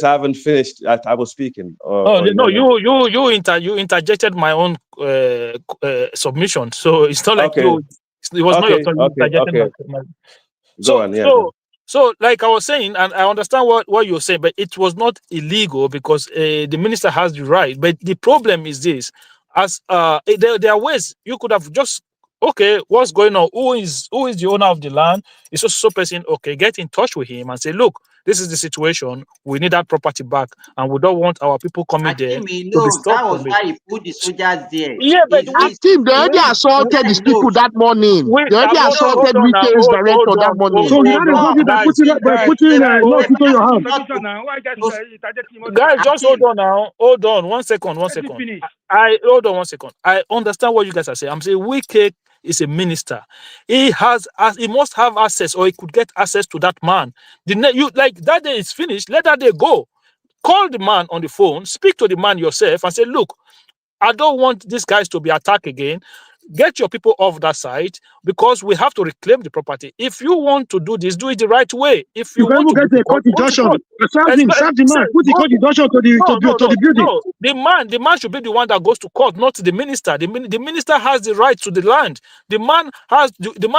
I haven't finished. I was speaking. You interjected my own submission, so it's not like it was not your turn. So, like I was saying, and I understand what you're saying, but it was not illegal because the minister has the right. But the problem is this: there are ways you could have just what's going on? Who is the owner of the land? It's just so person. Okay, get in touch with him and say, look, this is the situation. We need that property back, and we don't want our people coming there. That was why he put the soldiers there. Yeah, but they already assaulted these people that morning. They already assaulted Wike's director that morning. So you know by putting law into your hand. Guys, just hold on now. Hold on. One second. Hold on 1 second. I understand what you guys are saying. I'm saying Wike is a minister. He must have access, or he could get access to that man. That day is finished. Let that day go. Call the man on the phone. Speak to the man yourself and say, look, I don't want these guys to be attacked again. Get your people off that side because we have to reclaim the property. If you want to do this, do it the right way. If you want to get a court injunction, serve the man, put the court injunction to the building. No, the man should be the one that goes to court, not the minister. The minister has the right to the land. The man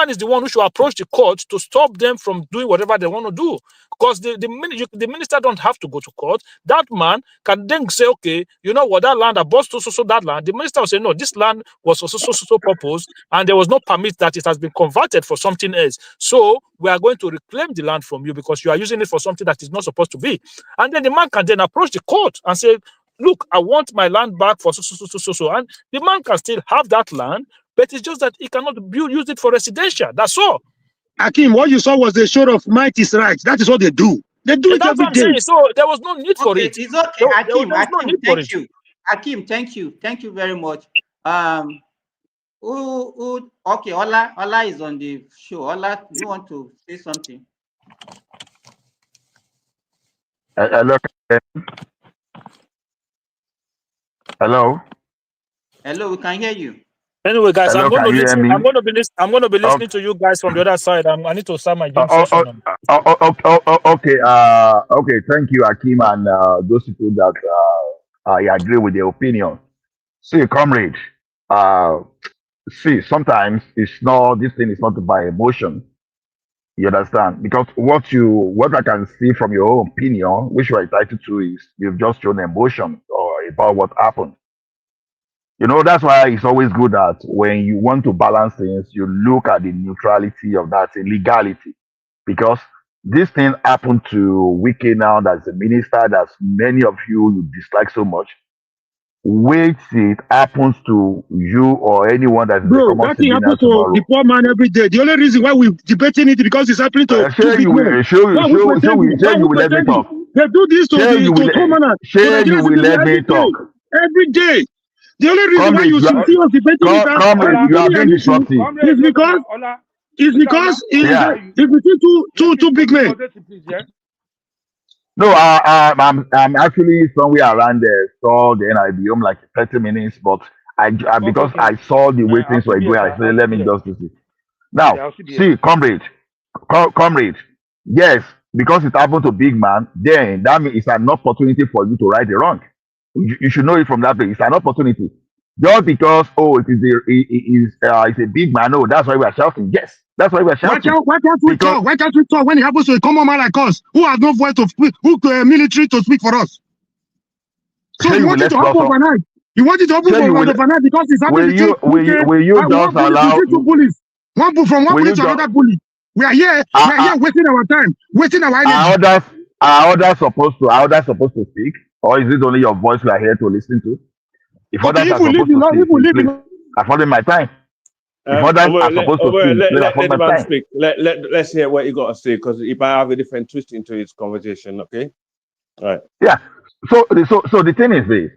is the one who should approach the court to stop them from doing whatever they want to do. Because the minister don't have to go to court. That man can then say, okay, you know what, that land I bought so that land. The minister will say, no, this land was so purpose, and there was no permit that it has been converted for something else. So we are going to reclaim the land from you because you are using it for something that is not supposed to be. And then the man can then approach the court and say, look, I want my land back for so. And the man can still have that land, but it's just that he cannot use it for residential. That's all. Akim, what you saw was the show of might is right. That is what they do. They do it every day. So there was no need for it. It's okay, Akim, thank you. Thank you very much. Okay, Ola is on the show. Ola, do you want to say something? Hello. Hello, we can hear you. Anyway, guys, Hello, I'm going to be listening to you guys from the other side. I need to start my game session. Okay. Thank you, Akim, and those people that I agree with their opinion. See, comrade. See, sometimes this thing is not by emotion. You understand? Because what I can see from your own opinion, which you are entitled to, is you've just shown emotion or about what happened. That's why it's always good that when you want to balance things, you look at the neutrality of that legality. Because this thing happened to Wike now, that's a minister that many of you dislike so much. Wait till it happens to you or anyone that's bro, that thing happens to the poor man every day. The only reason why we're debating it is because it's happening to you will let me talk. They do this to the commoner. You will let me talk. Every day. The only reason why you see us debating is because it's between two big men. No, I'm actually somewhere around there. So then I'll be home like 30 minutes. But Okay, because okay. I saw the way I'll things still were be here, going, I sir. I'll said, still let be me here. just do it. Yeah, Now, I'll still be here. see, comrade, yes, because it happened to big man, then that means it's an opportunity for you to right the wrong. You should know it from that place. It's an opportunity. Just because, oh, it's a big man, oh, that's why we are shouting. Yes, that's why we are shouting. Why can't we Because talk? Why can't we talk when it happens to a common man like us who has no voice to speak, who military to speak for us? So sure you you will want it let to happen us overnight. You want it to happen sure you will overnight because it's happening will between you will you will you just allow between two bullies. From one will bully you to just another bully. We are here wasting our time, wasting our energy. are others supposed to speak, or is it only your voice we are here to listen to? If Okay, others if are we leave supposed the to law, speak, if we leave the please law, afford my time. If others are supposed to speak, please afford Let the my man time. speak. Let's hear what you got to say, because if I have a different twist into his conversation, okay? All right. Yeah. So the thing is this: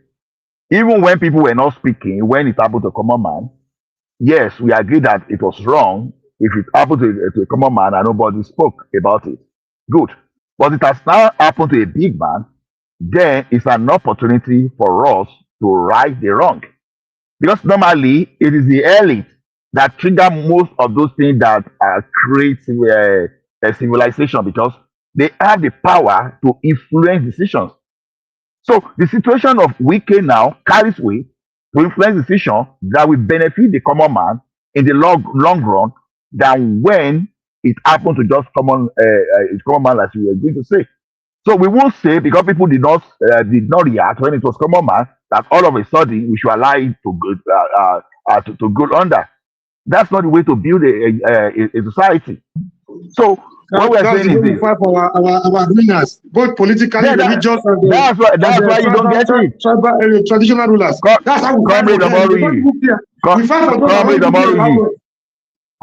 even when people were not speaking, when it happened to a common man, yes, we agree that it was wrong if it happened to a common man and nobody spoke about it. Good. But it has now happened to a big man, then it's an opportunity for us to right the wrong. Because normally it is the elite that trigger most of those things that create a civilization because they have the power to influence decisions. So the situation of Wike now carries weight to influence decision that will benefit the common man in the long run than when it happened to just common man, as you were going to say. So we won't say because people did not react when it was common man that all of a sudden we should allow it to go under. That's not the way to build a society. So what we are that's saying the way is we this. fight for our winners, both politically, Yeah, religious, and that's why you don't get it. traditional rulers. That's how we fight for Comrade them. They don't Omoruyi, even care. We fight for those that don't Comrade even care about Omoruyi, us.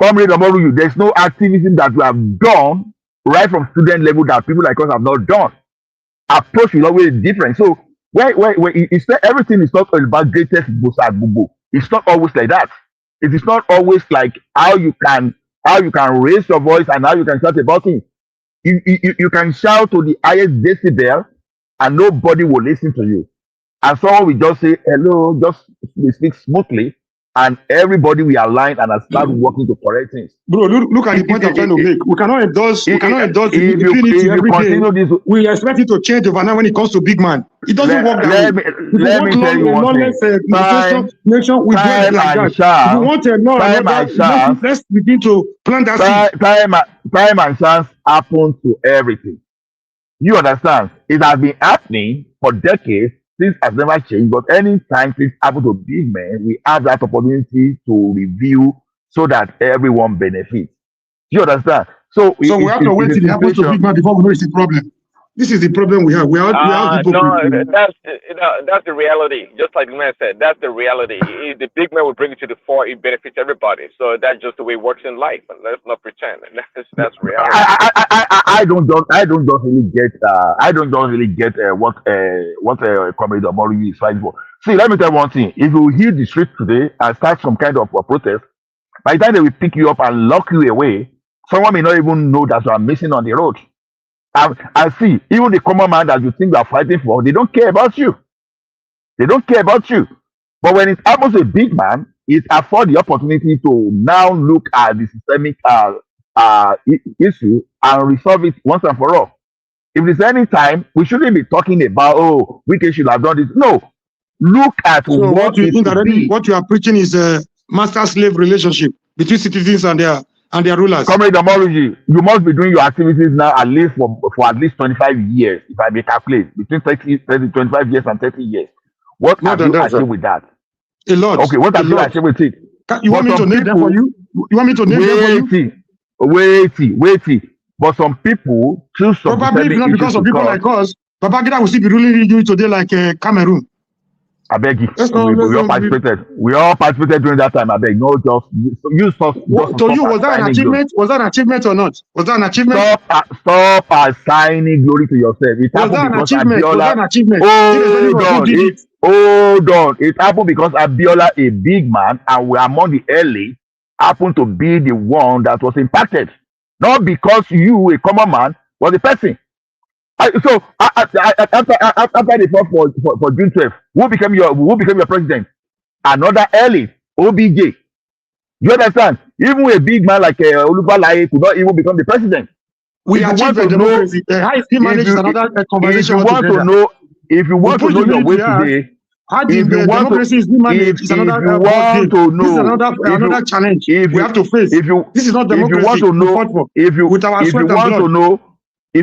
Comrade Omoruyi, there's no activism that we have done right from student level that people like us have not done. Approach is always different. So when it's not, everything is not all about greatest Bosa Bubu. It's not always like that. It is not always like how you can raise your voice and how you can shout about it. You can shout to the highest decibel and nobody will listen to you. And someone will just say hello, just speak smoothly, and everybody will align and start working to correct things. Bro, look at the point I'm trying to make. We cannot endorse impunity If you every day. continue this, We expect it to change overnight when it comes to big man. It doesn't work that way. If we let want me tell you a one thing. lawless nation, we do it like that. If we want a law and Time order, and chance, let's begin to plant that seed. time and chance happen to everything. You understand? It has been happening for decades. Things has never changed. But anytime things happen to big men, we have that opportunity to review so that everyone benefits. You understand? So So we have to wait it's till a it happens to situation. big man before we know it's a problem. This is the problem we have. We are No, hypocrites. that's the reality. Just like the man said, that's the reality. The big man will bring it to the fore. It benefits everybody. So that's just the way it works in life. And let's not pretend. That's reality. I don't just really get what Comrade Omori is fighting for. See, let me tell you one thing. If you hit the street today and start some kind of a protest, by the time they will pick you up and lock you away, someone may not even know that you are missing on the road. And see, even the common man that you think you are fighting for, they don't care about you. They don't care about you. But when it happens to a big man, it affords the opportunity to now look at the systemic issue and resolve it once and for all. If there's any time, we shouldn't be talking about, oh, Wike should have done this. No. Look at So what it should be. what you are preaching is a master-slave relationship between citizens and their rulers. Comrade Omology, you must be doing your activities now at least for at least 25 years, if I may calculate, between 25 years and 30 years. What More have than you that, sir. achieved with that? A lot. Okay, what have you achieved with it? You want me to name them for you? You want me to name them for you? Wait. But some people choose some Probably if systemic not because issues of people like us, Babangida will still be ruling you today like Cameroon. I beg you. Let's not, We all participated. We all participated during that time. I beg. No, just use just to you, was that an achievement? Was that an achievement or not? Was that an achievement? Stop assigning glory to yourself. It Was that happened an because achievement? Was that Abiola. an achievement? Hold on. It happened because Abiola, a big man, and we are among the early, happened to be the one that was impacted. Not because you, a common man, was the person. After the fought for June 12th, who became your president? Another early OBJ. You understand? Even a big man like Olubalaye could not even become the president. We achieved a democracy. How is he managed another conversation altogether? If you want to know your way today, how the democracy is being managed is another ball game. This is another challenge we have to face. This is not democracy. If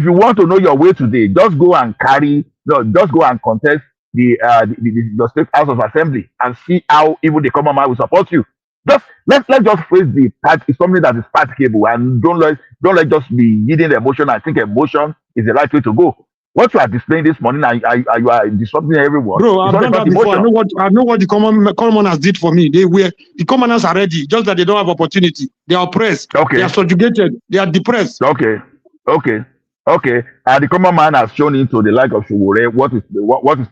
you want to know your way today, just go and contest the state house of assembly and see how even the common man will support you. Let's just face the fact. It's something that is practicable, and don't let just be leading the emotion. I think emotion is the right way to go. What you are displaying this morning, you are disrupting everyone. Bro, I've done that before. I know what the commoners did for me. The commoners are ready, just that they don't have opportunity. They are oppressed. Okay. They are subjugated. They are depressed. Okay. The common man has shown into the like of Showore what it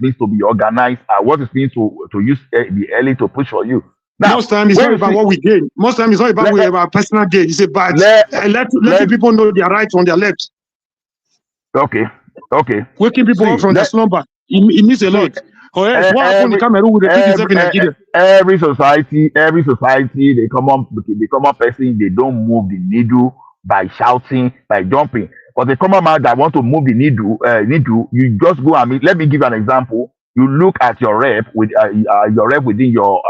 means to be organized, what it means to use the early to push for you. Now, most time it's not about what we gain. Most time it's not about our personal gain. It's about let the people know their rights on their left. Okay. Waking people up from the slumber. It means a lot. Or else, what happened in Cameroon with the people in Nigeria? Every society, they come up person, they don't move the needle by shouting, by jumping. But the common man that want to move the needle, you just go and let me give you an example. You look at your rep within your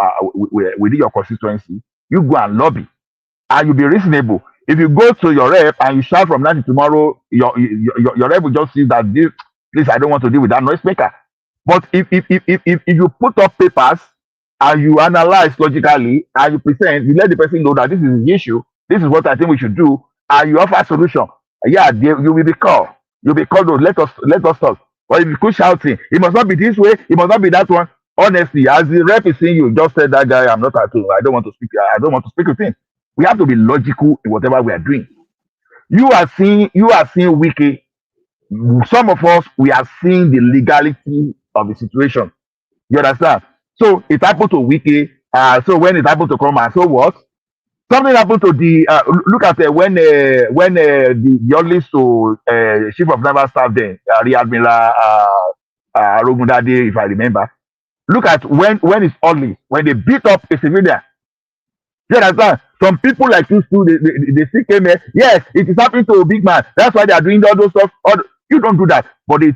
constituency. You go and lobby, and you be reasonable. If you go to your rep and you shout from now to tomorrow, your rep will just see that this I don't want to deal with that noisemaker. But if you put up papers and you analyze logically and you present, you let the person know that this is the issue. This is what I think we should do, and you offer a solution. Yeah, you will be called. You'll be called. Let us talk. But if you keep shouting, it must not be this way, it must not be that one. Honestly, as the rep is seeing you, just said that guy, I'm not at all. I don't want to speak with him. We have to be logical in whatever we are doing. You are seeing Wike. Some of us, we are seeing the legality of the situation. You understand? So it happened to Wike. So when it happened to Kroma, so what? Something happened to the look at when the only chief of naval staff then, Rear Admiral Arogundade, if I remember. Look at when it's only when they beat up a civilian. You understand? Some people like you too, they still came here. Yes, it is happening to a big man. That's why they are doing all those stuff. You don't do that. But they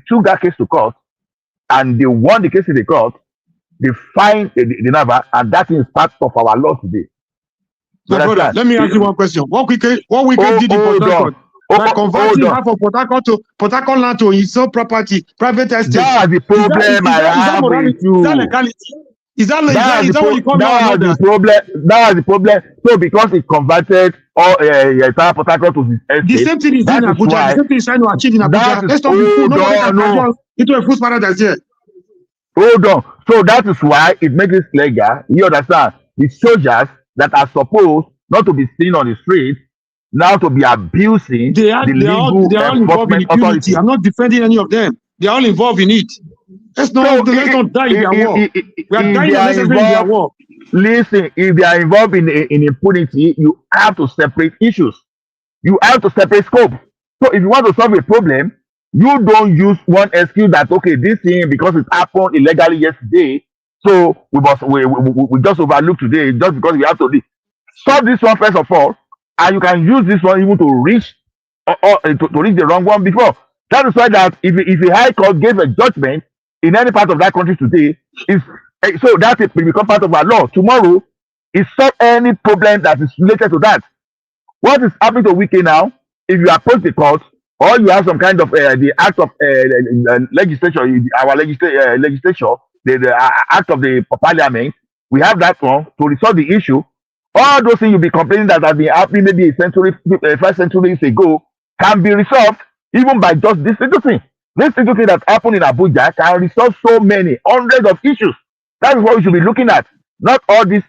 took that case to court, and they won the case in the court. They fined the naval, and that is part of our law today. My brother, let me ask you one question. What we did in Port Harcourt by converting half of Port Harcourt land to his own property, private estate. That's the problem I have with you. Is that legality? Is that what you call that? That's the problem. So because it converted all entire Port Harcourt to his estate. The same thing is in Abuja. The same thing is trying to achieve in Abuja. Let's talk into a food paradise here. Hold on. So that is why it makes it legal. You understand? The soldiers that are supposed not to be seen on the street, now to be abusing they are all involved in impunity. I'm not defending any of them. They are all involved in it. Let's not die in their war. We are dying unnecessarily in their war. Listen, if they are involved in impunity, you have to separate issues. You have to separate scope. So if you want to solve a problem, you don't use one excuse that, okay, this thing, because it happened illegally yesterday, so we just overlook today just because we have to solve this one first of all, and you can use this one even to reach to reach the wrong one before. That is why that if a high court gave a judgment in any part of that country today, so that it will become part of our law. Tomorrow, it solve any problem that is related to that. What is happening to Wike now? If you approach the court or you have some kind of the act of legislature, our legislature, the act of the parliament, we have that one to resolve the issue. All those things you'll be complaining that have been happening maybe 5 centuries ago can be resolved even by just this little thing. This little thing that happened in Abuja can resolve so many hundreds of issues. That is what we should be looking at. Not all this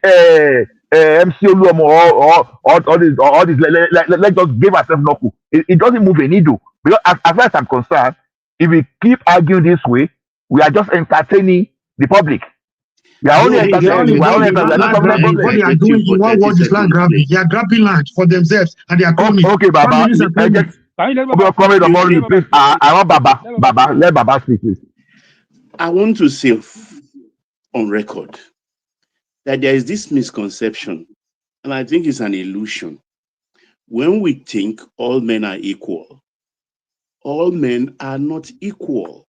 MCO or all this. Let's just give ourselves knuckle. It doesn't move a needle. Because as far as I'm concerned, if we keep arguing this way, we are just entertaining the public. We are only entertaining. What they are doing in one word is land grabbing. They are grabbing land for themselves and they are coming. Okay, Baba. Can you let Obi, Baba speak, comment please? about you, Let Baba please. speak, please. I want Baba. Let Baba Baba, speak. let Baba speak, please. I want to say on record that there is this misconception, and I think it's an illusion. When we think all men are equal, all men are not equal.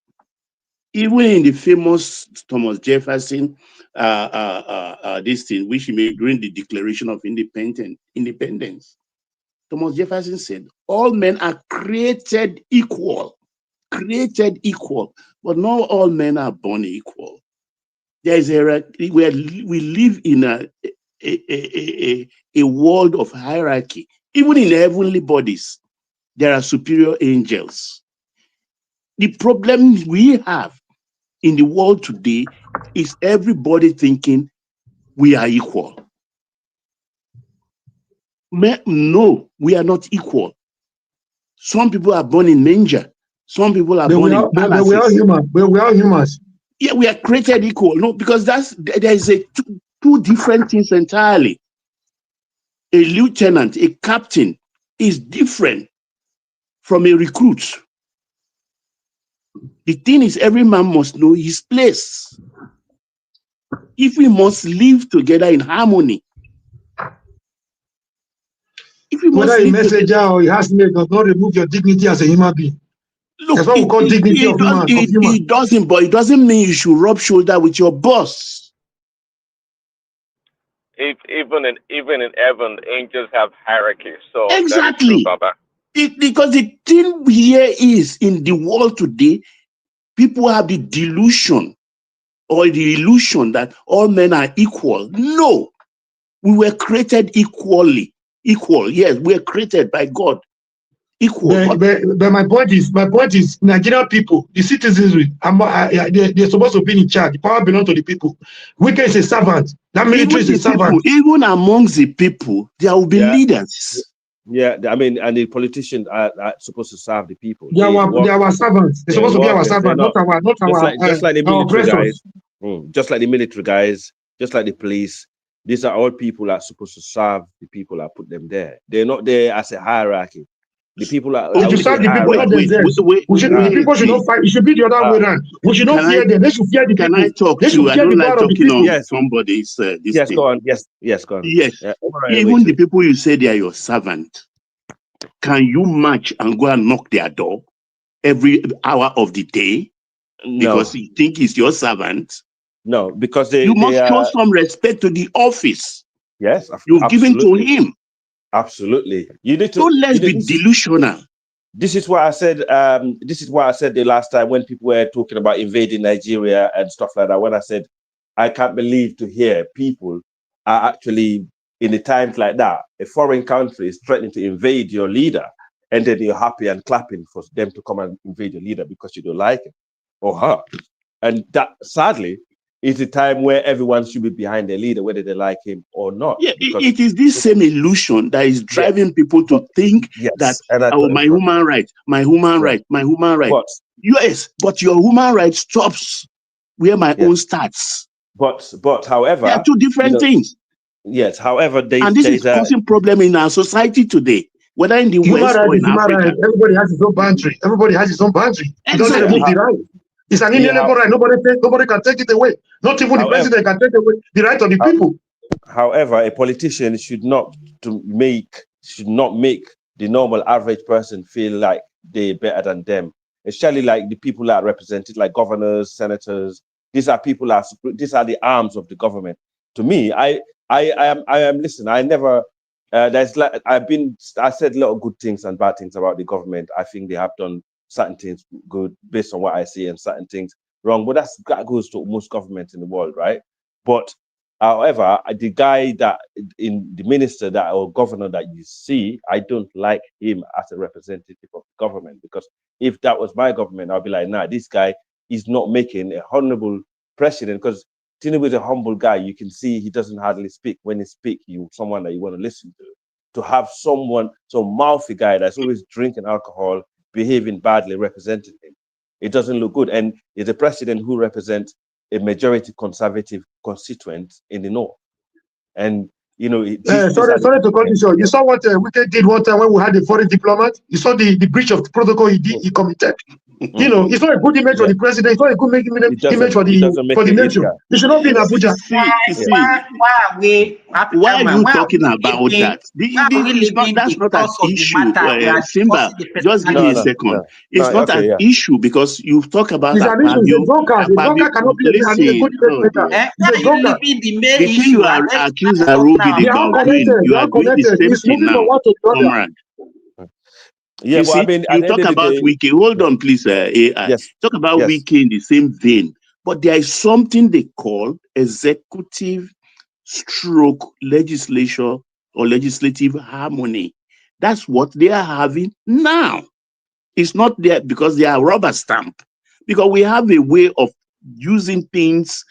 Even in the famous Thomas Jefferson, this thing which he made during the Declaration of Independence, Thomas Jefferson said, all men are created equal, but not all men are born equal. There is we live in a world of hierarchy. Even in heavenly bodies, there are superior angels. The problem we have in the world today is everybody thinking we are equal. No, we are not equal. Some people are born in manger. Some people are born in but we are palaces. human. But we are humans. Yeah, we are created equal. No, because there is two different things entirely. A lieutenant, a captain is different from a recruit. The thing is, every man must know his place. If we must live together in harmony, if we Whether must a live messenger together, or a housemaid does not remove your dignity as a human being. That's look, what we call dignity of human. it doesn't, but it doesn't mean you should rub shoulder with your boss. Even in heaven, angels have hierarchy. So that is true, Exactly. Baba. Because the thing here is, in the world today, people have the delusion or the illusion that all men are equal. No, we were created equally. Equal, yes, we were created by God equal. But my point is, Nigerian people, the citizens, they're supposed to be in charge. The power belongs to the people. Wike is a servant. That military is a servant. Even amongst the people, there will be leaders. Yeah, I mean, and the politicians are supposed to serve the people. They are our servants. They're supposed to be our servants, not just like the military oppressors. guys, just like the military guys, just like the police. These are all people that are supposed to serve the people that put them there. They're not there as a hierarchy. The people are. We should serve the people, not themselves. The people should not fight. It should be the other way around. We should not fear them. They should fear the people. Can I talk They should to? I fear don't the like power of the talking people. on somebody's this yes, thing. go on. Yes, go on. Yes, even the people you say they are your servant, can you march and go and knock their door every hour of the day because you think he's your servant? No, because you must show some respect to the office. Yes, you've given to him. Absolutely. You need to. Don't let's be delusional. This is what I said. This is what I said the last time when people were talking about invading Nigeria and stuff like that. When I said, I can't believe to hear people are actually in the times like that. A foreign country is threatening to invade your leader, and then you're happy and clapping for them to come and invade your leader because you don't like him or her. And that, sadly, is the time where everyone should be behind their leader, whether they like him or not. Yeah, it is this same illusion that is driving people to think that, my human right, my human right, my human right. Yes, but your human right stops where my own starts. But however, there are two different things. Yes, however, and this is causing problem in our society today, whether in the human West right or in human Africa. Right. Everybody has his own boundary. Everybody has his own boundary. It doesn't remove the right. It's an inalienable right. Nobody can take it away. Not even the president can take away the right of the people. However, a politician should not make the normal average person feel like they're better than them. Especially like the people that are represented, like governors, senators. These are people these are the arms of the government. To me, I am. Listen, I never. There's like I said a lot of good things and bad things about the government. I think they have done certain things good based on what I see, and certain things wrong. But that goes to most governments in the world, right? But however, the guy in the minister or governor that you see, I don't like him as a representative of the government, because if that was my government, I'll be like, nah, this guy is not making a honorable president. Because Tinubu is a humble guy. You can see he doesn't hardly speak. When he speaks, someone that you want to listen to. To have some mouthy guy that's always drinking alcohol, behaving badly, representing him, it doesn't look good. And he's a president who represents a majority conservative constituent in the north. And Sorry to cut you short. You saw what Wike did one time when we had a foreign diplomat. You saw the breach of protocol he committed. It's not a good image for the president. It's not a good image for the nation. It should not be in Abuja. Why are you talking about that? That's not an issue. Simba, just give me a second. It's not an issue because you talk about it's an issue. It's a drunkard. A drunkard cannot be a good image maker. It's a drunkard. The thing you are accusing Arubi about doing, you are doing the same thing now, comrade. Yeah, you see, you talk about Wike. Hold on, please, AI. Yes. Talk about Wike in the same vein. But there is something they call executive stroke legislature or legislative harmony. That's what they are having now. It's not there because they are rubber stamp. Because we have a way of using things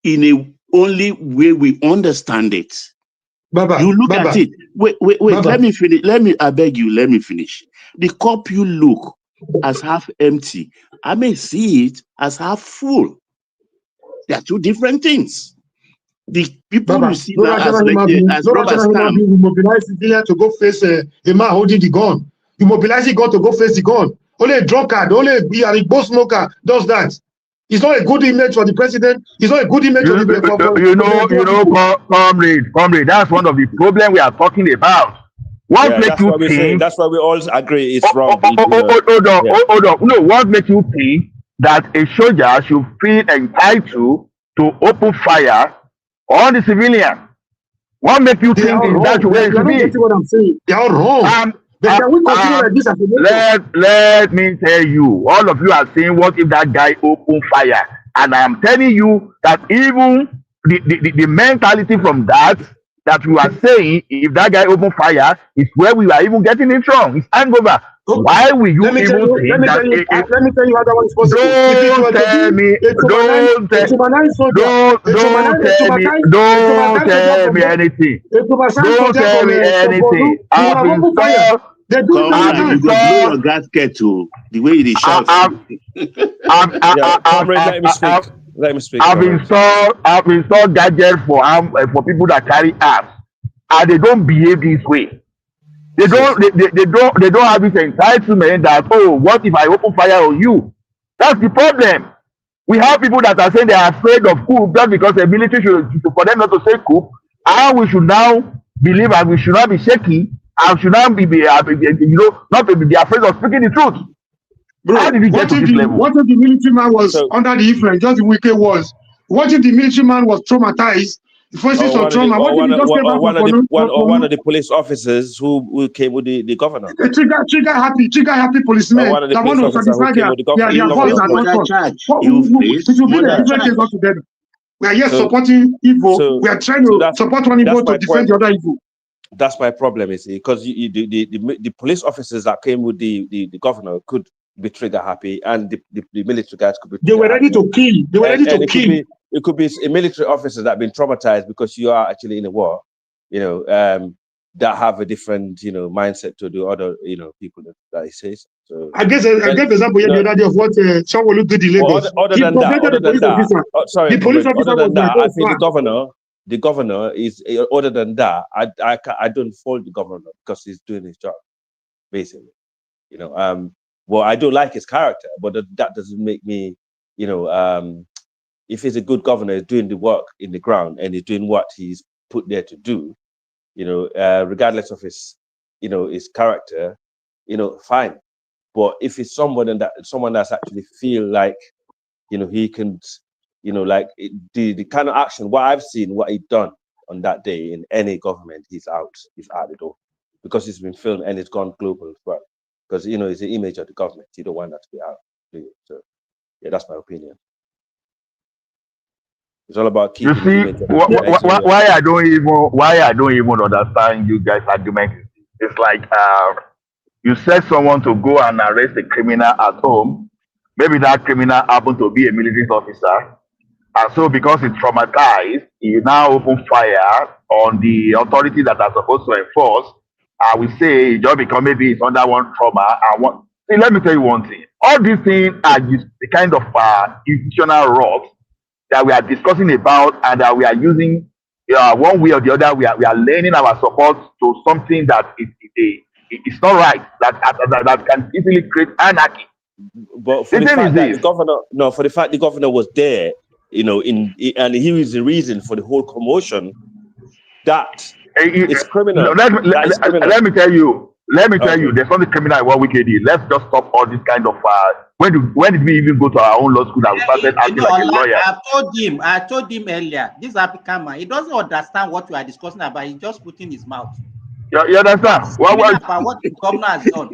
in a only way we understand it. Baba, you look at it. Wait. Baba. Let me finish. I beg you, let me finish. The cup you look as half empty, I may see it as half full. They are two different things. The people Baba, you see now as rubber stamp. You mobilize the civilian to go face a man holding the gun. You mobilize the gun to go face the gun. Only a drunkard, only a boat smoker does that. It's not a good image for the president. It's not a good image for the comrade. That's one of the problems we are talking about. What makes you think? That's why we all agree it's wrong. Hold on. No, what makes you think that a soldier should feel entitled to open fire on the civilian? What makes you think is that way to be? What I'm saying. They are wrong. Can we continue like this as a let me tell you, all of you are saying, what if that guy open fire? And I am telling you that even the mentality from that we are saying, if that guy open fire, is where we are even getting it wrong. It's hangover. Why will you even think that? Let me tell you how that one is possible. Don't tell me anything. Don't tell me anything. You go blow your gasket to the way they shout. Let me speak. I've installed gadgets for people that carry arms, and they don't behave this way. They don't have this entitlement that, what if I open fire on you? That's the problem. We have people that are saying they are afraid of coup just because the military for them not to say coup, and we should now believe and we should not be shaky and should not be not to be afraid of speaking the truth. Bro, how did we get to this level? What if the military man was under the influence, just the Wike was? What if the military man was traumatized? One of the police officers who came with the governor. Trigger happy policemen. One of the police officers who came with the governor. We are here supporting evil. We are trying to support one evil to defend the other evil. That's my problem, is because the police officers that came with the governor could be trigger happy, and the military guys could be. They were ready to kill. They were ready to kill. It could be a military officers that have been traumatized because you are actually in a war, that have a different, mindset to the other, people that he says. So I gave example the other day of what Sanwo-Olu did in Lagos. Other than that, I think the governor is, other than that, I don't fault the governor because he's doing his job, basically. Well, I don't like his character, but that doesn't make me, if he's a good governor, he's doing the work in the ground and he's doing what he's put there to do, regardless of his character, fine. But if it's someone that's actually feel like, he can, like the kind of action, what I've seen, what he done on that day in any government, he's out the door because it's been filmed and it's gone global as well. Because, it's the image of the government. You don't want that to be out. So, yeah, that's my opinion. It's all about keeping. You see, why I don't even understand you guys' argument. It's like you set someone to go and arrest a criminal at home. Maybe that criminal happened to be a military officer, and so because he's traumatized, he now open fire on the authorities that are supposed to enforce. I will say just because maybe it's under one trauma. See, let me tell you one thing. All these things are just the kind of institutional rocks that we are discussing about and that we are using one way or the other, we are lending our support to something that it's not right, that can easily create anarchy. But for The the thing is fact that the this. governor, no, for the fact the governor was there, and he was the reason for the whole commotion, that is No, criminal. That is criminal. let me tell you. Let me tell Okay. you, there's something criminal in what we did. Let's just stop all this kind of. When did we even go to our own law school that we started You acting know, like a lawyer? I told him earlier, this African man, he doesn't understand what we are discussing about. He's just putting his mouth. You understand? About what the governor has done.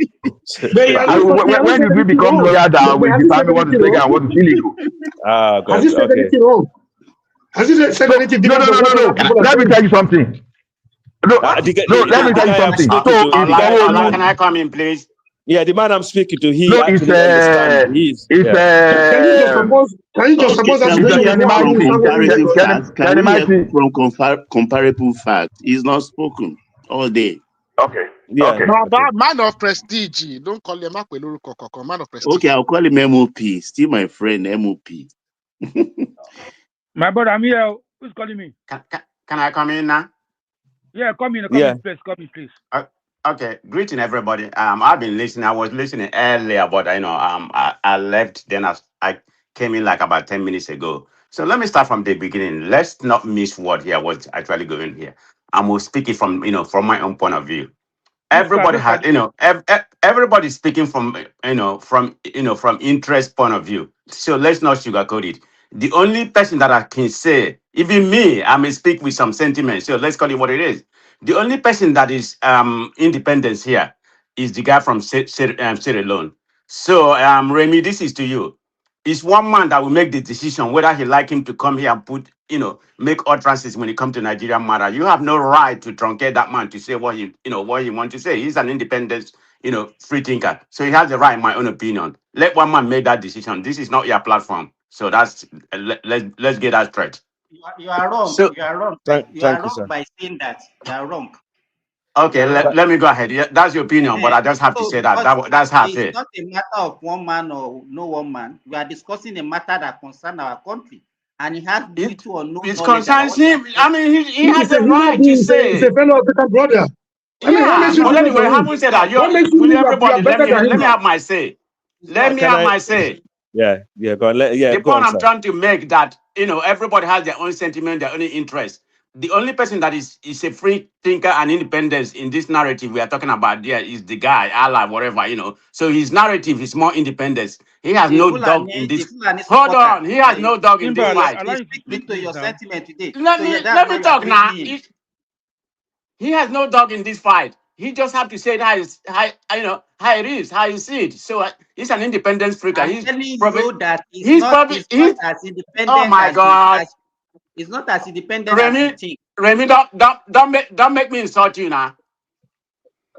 When did we become lawyers that we determine what is legal and what is illegal? God, Has he said okay. anything wrong? Has he said anything No, different no, from no, what no, other no. people are Let me saying? tell you something. No, let me tell you something. So Can I come in, please? Yeah, the man I'm speaking to, he no, actually understands. Can you just suppose? Can you just suppose that Can we situation hear is what from happening in Southern comparative Lagos? facts? Can we hear from comparable facts? He's not spoken all day. Okay. Yeah. Okay. Man of prestige. Don't call him man of prestige. Okay, I'll call him MOP. Still my friend, MOP. My brother, I'm here. Who's calling me? Can I come in now? Yeah, come in, please. Come in, please. Okay, greeting everybody. I've been listening. I was listening earlier, but I left. Then I came in like about 10 minutes ago. So let me start from the beginning. Let's not miss what here was actually going here. I will speak it from from my own point of view. Everybody has everybody's speaking from from interest point of view. So let's not sugarcoat it. The only person that I can say, even me, I may speak with some sentiment. So let's call it what it is. The only person that is independence here is the guy from Sierra Leone. So Remy, this is to you. It's one man that will make the decision whether he like him to come here and put, make utterances when it comes to Nigerian matter. You have no right to truncate that man to say what he wants to say. He's an independent, free thinker. So he has the right, in my own opinion. Let one man make that decision. This is not your platform. So that's let's get that straight. You are wrong. So you are wrong. Thank you are you, wrong sir. by saying that. You are wrong. Okay, let me go ahead. Yeah, that's your opinion, but I just have to So say that. because That's how I it's feel. not a matter of one man or no one man. We are discussing a matter that concerns our country, and he has little or no It knowledge about concerns him. I mean, he This has is a the human right to being. He's a say. fellow African brother. I mean, what Yeah, makes you but different anyway, from him? having said that, What makes you will think you are everybody better than let him? me have my say. Let me Can have I? my say. Yeah, go on. The Go point on, I'm sir. trying to make that everybody has their own sentiment, their own interest. The only person that is a free thinker and independence in this narrative we are talking about there is the guy, Allah, whatever, So his narrative is more independence. He has the no dog in the this. Fulani Hold supporter. on, he has no dog in this Simba, fight. allow He's him to speaking speak, to please, your now. sentiment today. Let So me yeah, that's let why me you are talk now. praising him. He has no dog in this fight. He just have to say that how it is, how you see it. So he's an independent freaker. I'm He's telling probably you that he's probably he's. as Oh independent my as you God, it's not as independent as you think. Remy, don't make me insult you now.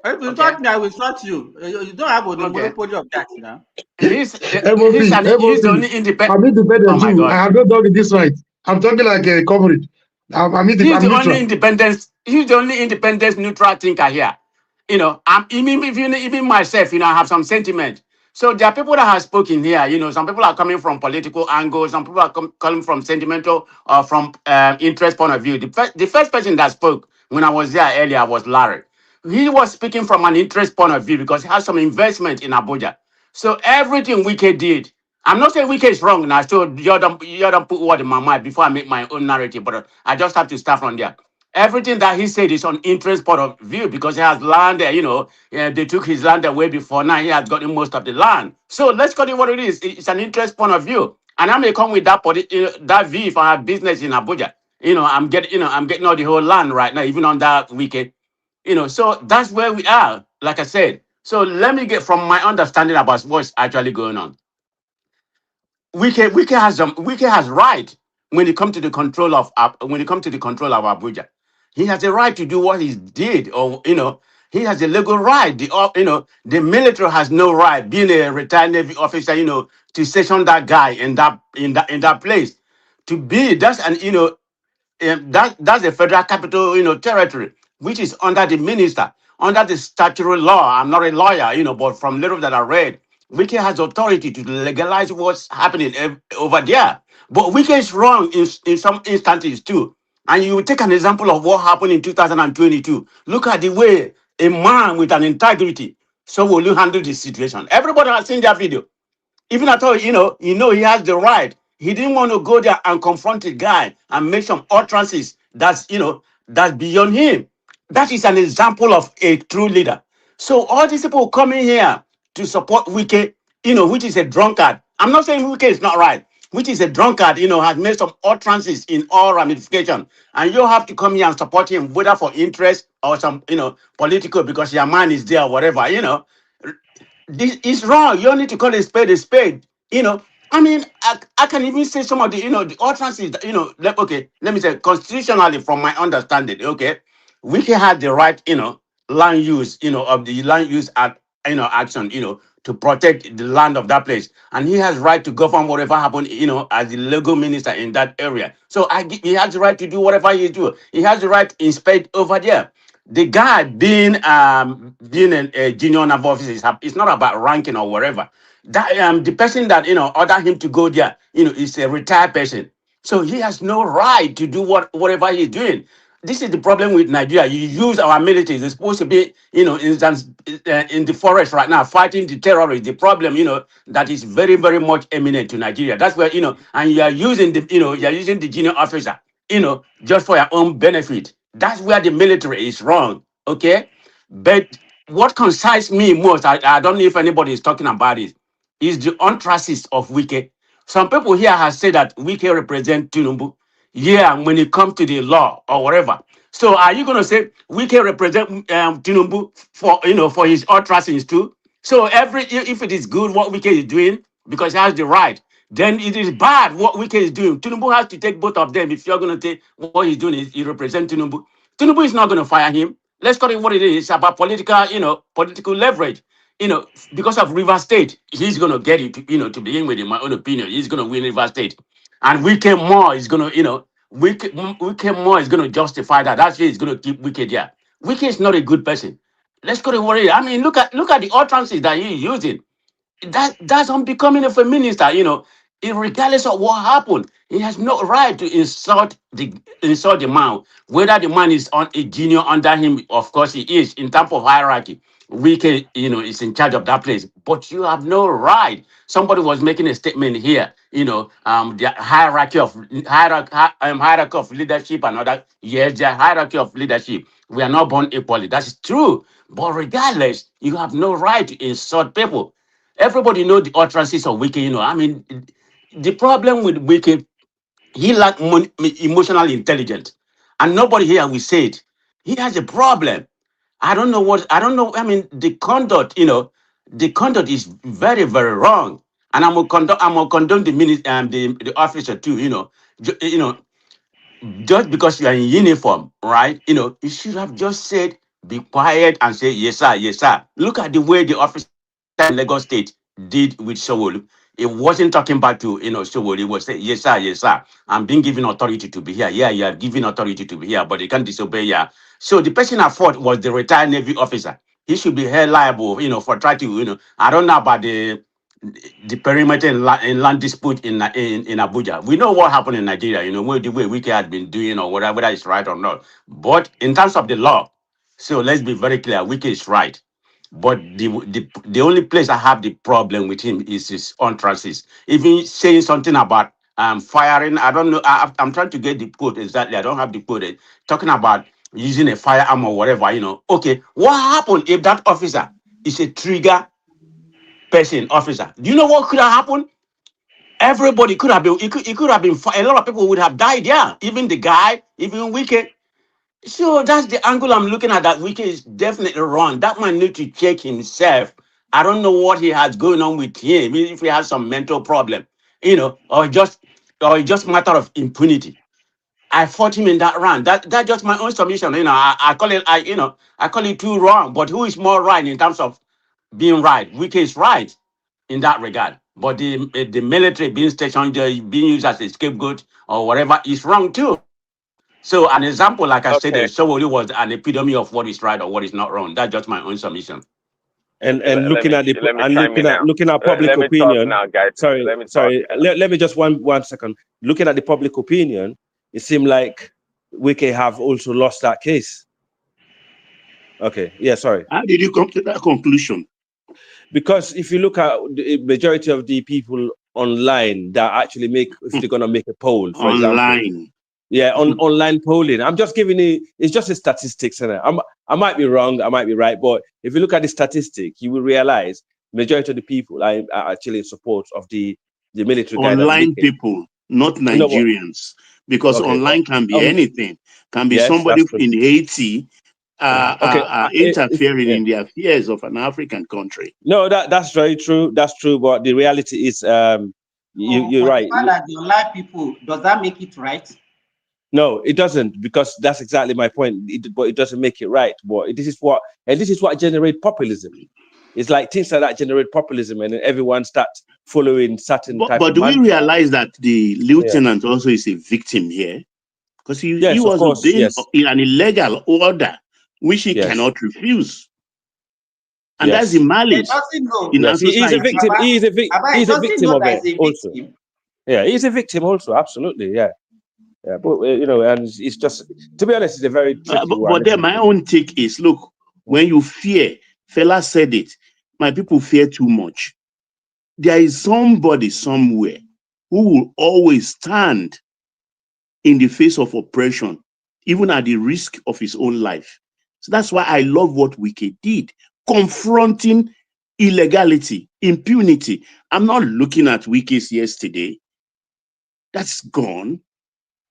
If you Okay, insult me, I will insult you. You don't have the okay. monopoly of that, you know. He's MOP, he's the only independent. I'm Oh independent my too. I God. have no dog in this fight. I'm talking like a comrade. I'm He's I'm the only neutral. independent. He's the only independent neutral thinker here. I'm even myself. I have some sentiment. So there are people that have spoken here. Some people are coming from political angles. Some people are coming from sentimental or from interest point of view. The first person that spoke when I was there earlier was Larry. He was speaking from an interest point of view because he has some investment in Abuja. So everything Wike did, I'm not saying Wike is wrong now. So you don't put word in my mind before I make my own narrative. But I just have to start from there. Everything that he said is on interest point of view because he has land there. They took his land away before. Now he has gotten most of the land. So let's call it what it is. It's an interest point of view, and I may come with that view if I have business in Abuja. I'm getting all the whole land right now, even on that weekend. So that's where we are. Like I said. So let me get from my understanding about what's actually going on. Wike has right when it comes to the control of Abuja. He has a right to do what he did, or he has a legal right. The military has no right, being a retired Navy officer, to station that guy in that place. To be that's an that's a federal capital, territory, which is under the minister, under the statutory law. I'm not a lawyer, but from little that I read, Wike has authority to legalize what's happening over there. But Wike is wrong in some instances too. And you take an example of what happened in 2022. Look at the way a man with an integrity, so will you handle this situation? Everybody has seen that video. Even at all, he has the right. He didn't want to go there and confront the guy and make some utterances that's beyond him. That is an example of a true leader. So all these people coming here to support Wike, which is a drunkard. I'm not saying Wike is not right, which is a drunkard, has made some utterances in all ramifications. And you have to come here and support him, whether for interest or some, political, because your man is there or whatever, this is wrong. You need to call a spade a spade. I mean, I can even say some of the utterances, okay, let me say constitutionally from my understanding, okay, Wiki had the right, land use, of the land use action, to protect the land of that place. And he has right to govern whatever happened, as the legal minister in that area. So he has the right to do whatever he do. He has the right to inspect over there. The guy being a junior naval officer it's not about ranking or whatever. That the person that ordered him to go there, is a retired person. So he has no right to do whatever he's doing. This is the problem with Nigeria. You use our military. They're supposed to be, in the forest right now fighting the terrorists. The problem, that is very, very much eminent to Nigeria. That's where, and you are using the junior officer, just for your own benefit. That's where the military is wrong. Okay, but what concerns me most, I don't know if anybody is talking about it, is the untrusts of Wike. Some people here have said that Wike represent Tinubu. Yeah, when it comes to the law or whatever. So are you going to say Wike represent Tinubu for his utterances too? So if it is good what Wike is doing because he has the right, then it is bad what Wike is doing. Tinubu has to take both of them. If you're going to take what he's doing, he represent Tinubu. Tinubu is not going to fire him. Let's call it what it is. It's about political leverage. Because of River State, he's going to get it, to begin with, in my own opinion. He's going to win River State. And Wike Moore is going to, Wike Moore is going to justify that. That's why he's going to keep Wike there. Wike is not a good person. Let's go to what it is. I mean, look at the utterances that he's using. That's on becoming a minister, regardless of what happened. He has no right to insult the man, whether the man is on a junior under him. Of course he is in terms of hierarchy. Wike, is in charge of that place, but you have no right. Somebody was making a statement here, the hierarchy of leadership and other. Yes, the hierarchy of leadership. We are not born equally. That's true. But regardless, you have no right to insult people. Everybody know the utterances of Wike. I mean, the problem with Wike, he lack emotional intelligence, and nobody here will say it. He has a problem. I don't know. I mean, the conduct, the conduct is very, very wrong. And I'm gonna condone the officer too. Just because you are in uniform, right? You should have just said, be quiet and say, yes, sir, yes, sir. Look at the way the officer in Lagos State did with Showolu. It wasn't talking back to, Showolu. It was saying, yes, sir, yes, sir. I'm being given authority to be here. Yeah, you are given authority to be here, but they can't disobey. Yeah. So the person at fault was the retired Navy officer. He should be held liable, for trying to, I don't know about the perimeter in land dispute in Abuja. We know what happened in Nigeria, the way Wike had been doing or whatever, whether it's right or not. But in terms of the law, so let's be very clear, Wike is right. But the only place I have the problem with him is his utterances. Even saying something about firing, I don't know. I'm trying to get the quote exactly. I don't have the quote. Talking about using a firearm or whatever, Okay, what happened if that officer is a trigger person officer? Do you know what could have happened? Everybody could have been. It could have been. A lot of people would have died. Yeah, even the guy, even Wike. So that's the angle I'm looking at. That Wike is definitely wrong. That man need to check himself. I don't know what he has going on with him. If he has some mental problem, or just matter of impunity. I fought him in that round. That's just my own submission. I call it. I call it too wrong. But who is more right in terms of being right? Wike is right in that regard. But the military being stationed there, being used as a scapegoat or whatever is wrong too. So an example, like I said, Okay. Showoli was an epitome of what is right or what is not wrong. That's just my own submission. And Okay, looking at the let me and chime in now. looking at public Let me talk opinion. now, guys. Sorry, Let me talk. sorry. Let me just one second. Looking at the public opinion, it seemed like Wike have also lost that case. Okay, yeah, sorry. How did you come to that conclusion? Because if you look at the majority of the people online that actually make, if they're gonna make a poll, for example, Online. yeah, on online polling. I'm just giving it. It's just a statistics, and I might be wrong, I might be right, but if you look at the statistic, you will realize majority of the people are actually in support of the military guy. That's Online Wike. people, not No, but Nigerians, because okay, online can be anything. Can be yes, somebody that's true. in Haiti Okay, interfering yeah. in the affairs of an African country. No, that's very true. That's true, but the reality is, you're But right. the fact that the online people, does that make it right? No, it doesn't, because that's exactly my point. But it doesn't make it right. But this is what generates populism. It's like things like that generate populism, and then everyone starts following certain type But of do we mantra. realize that the Yeah. lieutenant also is a victim here? Because he Yes, of was course. obeying Yes. an illegal order, which he Yes. cannot refuse. And that's Yes. the But it malice doesn't know. in our Yes. He is a society. victim. Baba, He is it doesn't victim know of that it it's a also. victim. Yeah, he's a victim also. Absolutely. Yeah. Yeah. But and it's just, to be honest, it's a very tricky one. But then my own take is, look, when you fear, fella said it, my people fear too much. There is somebody somewhere who will always stand in the face of oppression, even at the risk of his own life. So that's why I love what Wike did, confronting illegality, impunity. I'm not looking at Wike's yesterday. That's gone.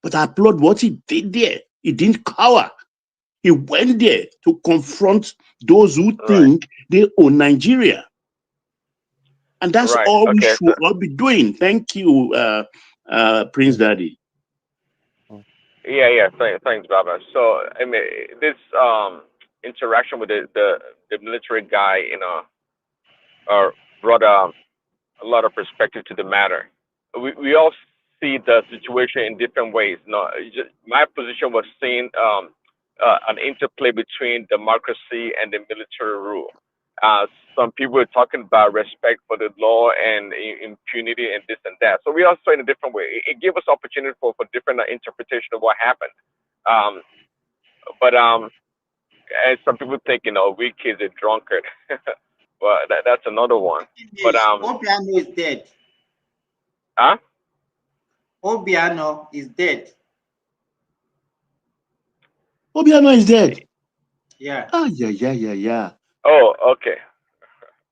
But I applaud what he did there. He didn't cower. He went there to confront those who think they own Nigeria. And that's Right. all we Okay. should all be doing. Thank you, Prince Daddy. Yeah. Thanks, Baba. So I mean, this interaction with the military guy, brought a lot of perspective to the matter. We all see the situation in different ways. No, my position was seeing an interplay between democracy and the military rule. Some people are talking about respect for the law and impunity and this and that. So we all saw it in a different way. It gave us opportunity for different interpretation of what happened. Um, but and some people think, weak kids are drunkard. Well, that's another one. But Obiano is dead. huh? Obiano is dead. Obiano is dead. Yeah. Yeah. Oh, okay.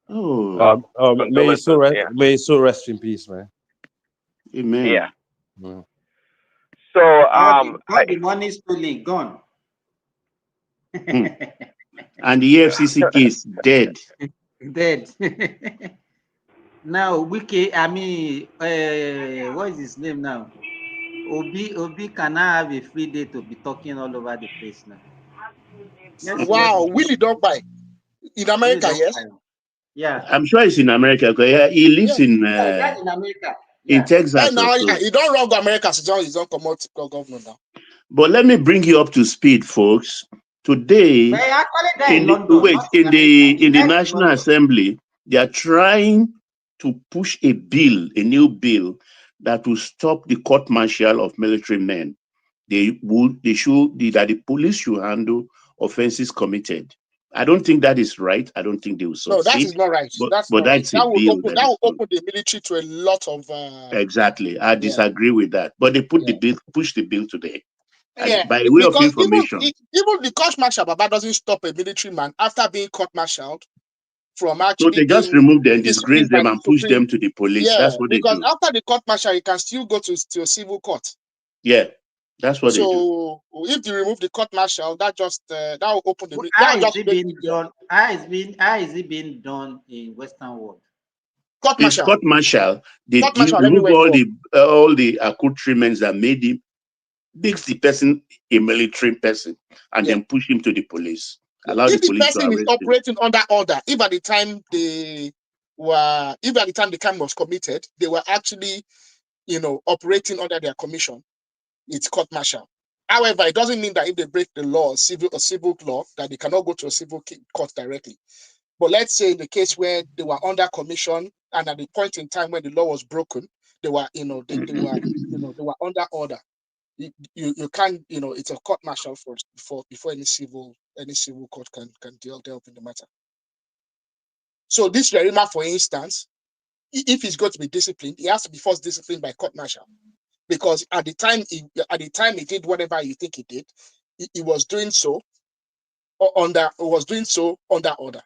Oh. May his soul condolences. rest, may his soul rest in peace, man. Amen. Yeah. Mm. So all the money stolen, gone. And the EFCC case dead. Dead. Now Wike, I mean, what is his name now? Obi can now have a free day to be talking all over the place now. Let's see what Wow, Willie don't buy in America, yes. Yeah. I'm sure he's in America. He lives in that's in America. in Texas And now or so. he don't run to America, he's don't come out government now. But let me bring you up to speed, folks. Today, But actually in London, in the National Assembly, they are trying to push a new bill that will stop the court martial of military men. That the police should handle offenses committed. I don't think that is right. I don't think they will succeed. No, that is not right. But That's not that's right. a bill That will open the military to a lot of exactly. I disagree with that. But they push the bill today. yeah, By way of because information. even the court martial Baba doesn't stop a military man after being court martialed from actually. No, they just remove them, disgrace them, and push them to the police. Yeah, that's what they because do. after the court martial, you can still go to a civil court. Yeah, that's what they do. So if you remove the court martial, that will open the. How is it being done? How is it being done in Western world? Court martial. Court martial. They remove all the accoutrements that makes the person a military person, and then push him to the police. Allow if the police person to is arrest operating under order, if at the time the crime was committed, they were actually, operating under their commission, it's court martial. However, it doesn't mean that if they break the law, civil law, that they cannot go to a civil court directly. But let's say in the case where they were under commission and at the point in time when the law was broken, they were, they were under order. you can't, it's a court martial first before any civil court can deal in the matter. So this Yerima, for instance, if he's going to be disciplined, he has to be first disciplined by court martial, because at the time he did whatever you think he did, he was doing so under order.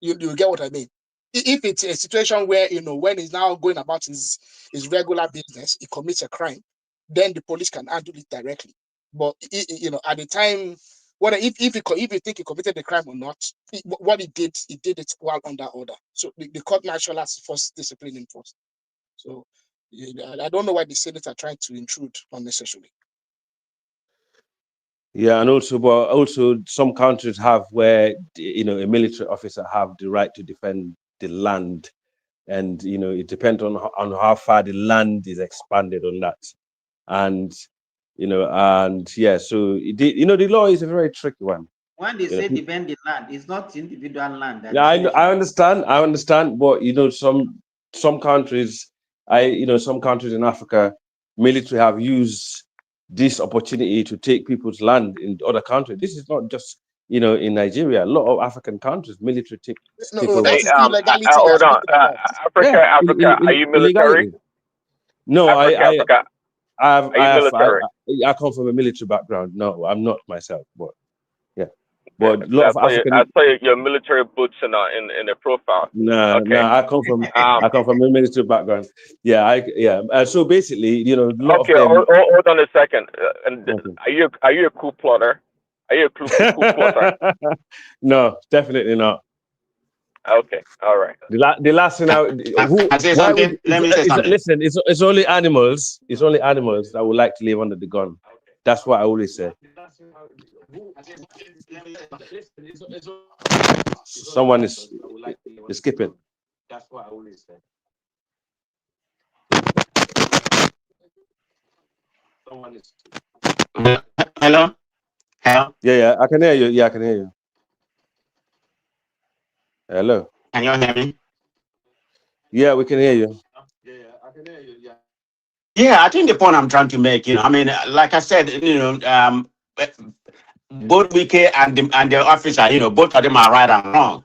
You get what I mean? If it's a situation where, when he's now going about his regular business, he commits a crime, then the police can handle it directly. But at the time, if you think he committed the crime or not, what he did it while under order. So the court martial has to first discipline him first. So I don't know why the Senate are trying to intrude unnecessarily. Yeah, and also some countries have where a military officer have the right to defend the land, and it depends on how far the land is expanded on that, and yeah. So the law is a very tricky one. When they say defend the land, it's not individual land. Yeah, I understand, but some countries, some countries in Africa, military have used this opportunity to take people's land in other countries. This is not just in Nigeria. A lot of African countries, military take over. That is illegality. Hold on, Africa. Are you military? No, Africa. I come from a military background. No, I'm not myself, but yeah. But a lot of African. I saw your military boots in the profile. No, I come from a military background. Yeah, so basically, a lot of them. Hold on a second. Are you a coup plotter? Are you a coup plotter? No, definitely not. Okay, all right. The last thing Let me say something. Listen, it's only animals. It's only animals that would like to live under the gun. That's what I always say. Someone is skipping. That's what I always say. Someone is. Hello? Yeah, I can hear you. Yeah, I can hear you. Hello. Can you hear me? Yeah, we can hear you. I can hear you. Yeah, I think the point I'm trying to make, like I said, both Wike and the officer, both of them are right and wrong.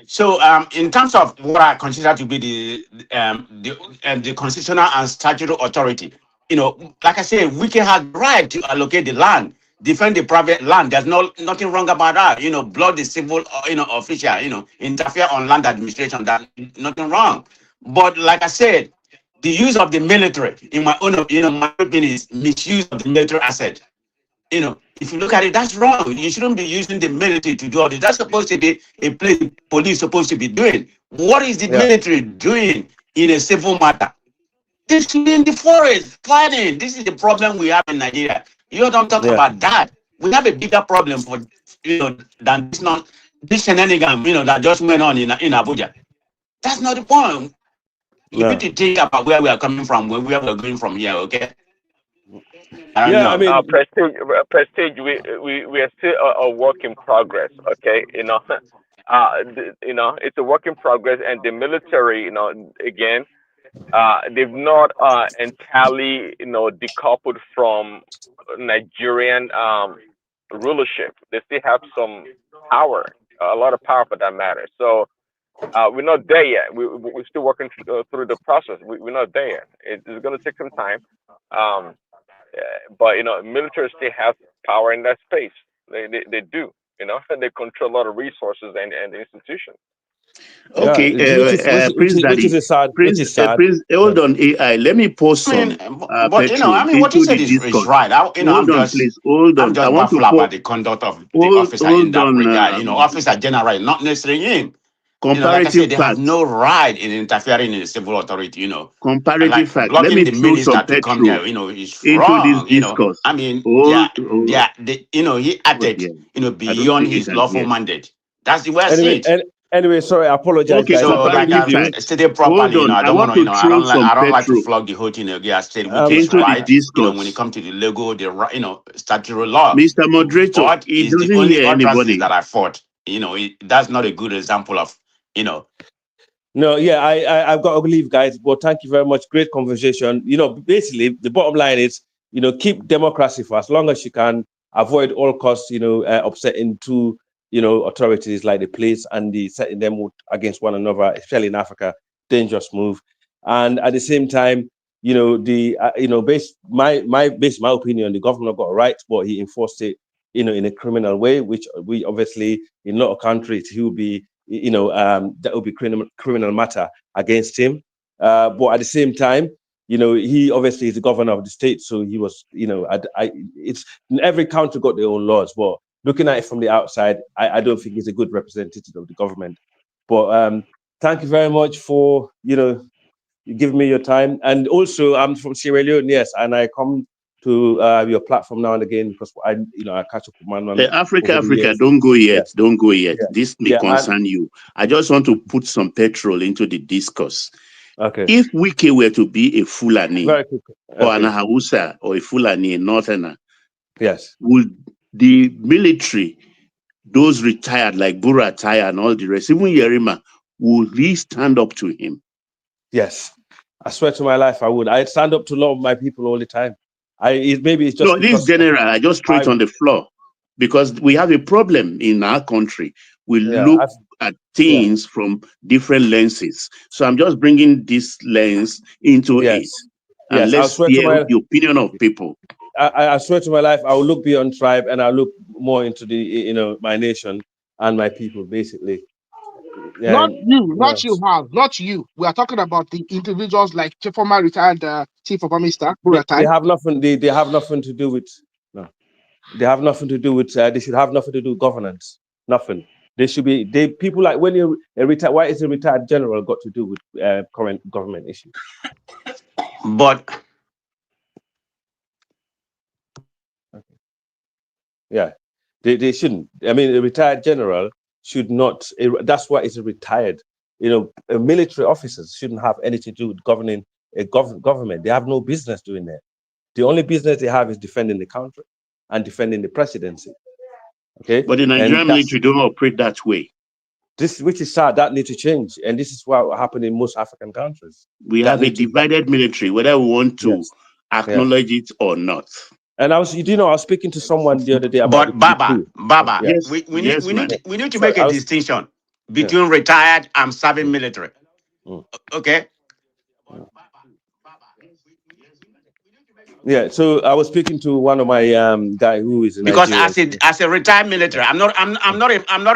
So, in terms of what I consider to be the constitutional and statutory authority, like I said, Wike has the right to allocate the land, defend the private land. There's nothing wrong about that. Block the civil, official, interfere on land administration. That's nothing wrong. But like I said, the use of the military, in my own, my opinion, is misuse of the military asset. If you look at it, that's wrong. You shouldn't be using the military to do all this. That's supposed to be a place the police supposed to be doing. What is the military doing in a civil matter? They should be in the forest fighting. This is the problem we have in Nigeria. You don't talk about that. We have a bigger problem than this shenanigan, that just went on in Abuja. That's not the point. We need to think about where we are coming from, where we are going from here, okay? Prestige. We are still a work in progress. Okay, it's a work in progress, and the military, again, they've not entirely, decoupled from Nigerian rulership. They still have some power, a lot of power for that matter. So we're not there yet. We're still working through the process. We're not there yet. It's going to take some time. But military still has power in that space. They do, and they control a lot of resources and institutions. Okay, Prince, hold on, AI. Let me post some. But what you said is right. Hold on, please. Hold on. I want to about the conduct of the officer in that regard. Officer general, not necessarily him. Like I said, they have no right in interfering in the civil authority. Comparative fact. Let me throw some petrol into this discourse. I mean, he acted, beyond his lawful mandate. That's the way I see it. Anyway, sorry, I apologize. Okay, guys. So like I stated properly, I don't like to flog the whole thing again. I said which is right. When it comes to the legal, the statutory law. Mr. Moderator, but it's the only utterances that I fought. That's not a good example of, No, yeah, I've got to leave, guys. But thank you very much. Great conversation. Basically, the bottom line is keep democracy for as long as you can, avoid all costs, upsetting two, authorities like the police and the setting them against one another, especially in Africa, dangerous move. And at the same time, based my opinion, the governor got it right, but he enforced it, in a criminal way, which we obviously in a lot of countries he will be, that will be criminal matter against him. But at the same time, he obviously is the governor of the state, so he was, it's every country got their own laws, but looking at it from the outside, I don't think he's a good representative of the government. But thank you very much for, giving me your time. And also, I'm from Sierra Leone, yes, and I come to your platform now and again because I catch up with my man. Africa, don't go yet. Yeah. Don't go yet. Yeah. This may concern you. I just want to put some petrol into the discourse. Okay. If Wike were to be a Fulani or an Okay. Hausa or a Fulani, a Northerner, yes, would the military, those retired like Buratai and all the rest, even Yerima, would he stand up to him? Yes, I swear to my life, I would. I stand up to a lot of my people all the time. Maybe it's just no, this general. I just throw it on the floor because we have a problem in our country. We look at things from different lenses. So I'm just bringing this lens into it, and let's hear the opinion of people. I swear to my life, I will look beyond tribe and I'll look more into the, my nation and my people, basically. Not you. We are talking about the individuals like former retired chief of army staff. They have nothing. They have nothing to do with. No, they have nothing to do with. They should have nothing to do with governance. Nothing. They should be. People like when you're a retired. Why is a retired general got to do with current government issues? But yeah, they shouldn't. I mean, a retired general should not. That's why it's a retired. Military officers shouldn't have anything to do with governing a government. They have no business doing that. The only business they have is defending the country and defending the presidency. Okay, but the Nigerian military don't operate that way. Which is sad. That needs to change, and this is what happened in most African countries. We have a divided military, whether we want to acknowledge it or not. And I was speaking to someone the other day about. But Baba, yes, we need to make a distinction between retired and serving military. Okay. Yeah, so I was speaking to one of my guy who is in because Nigeria. as a retired military, I'm not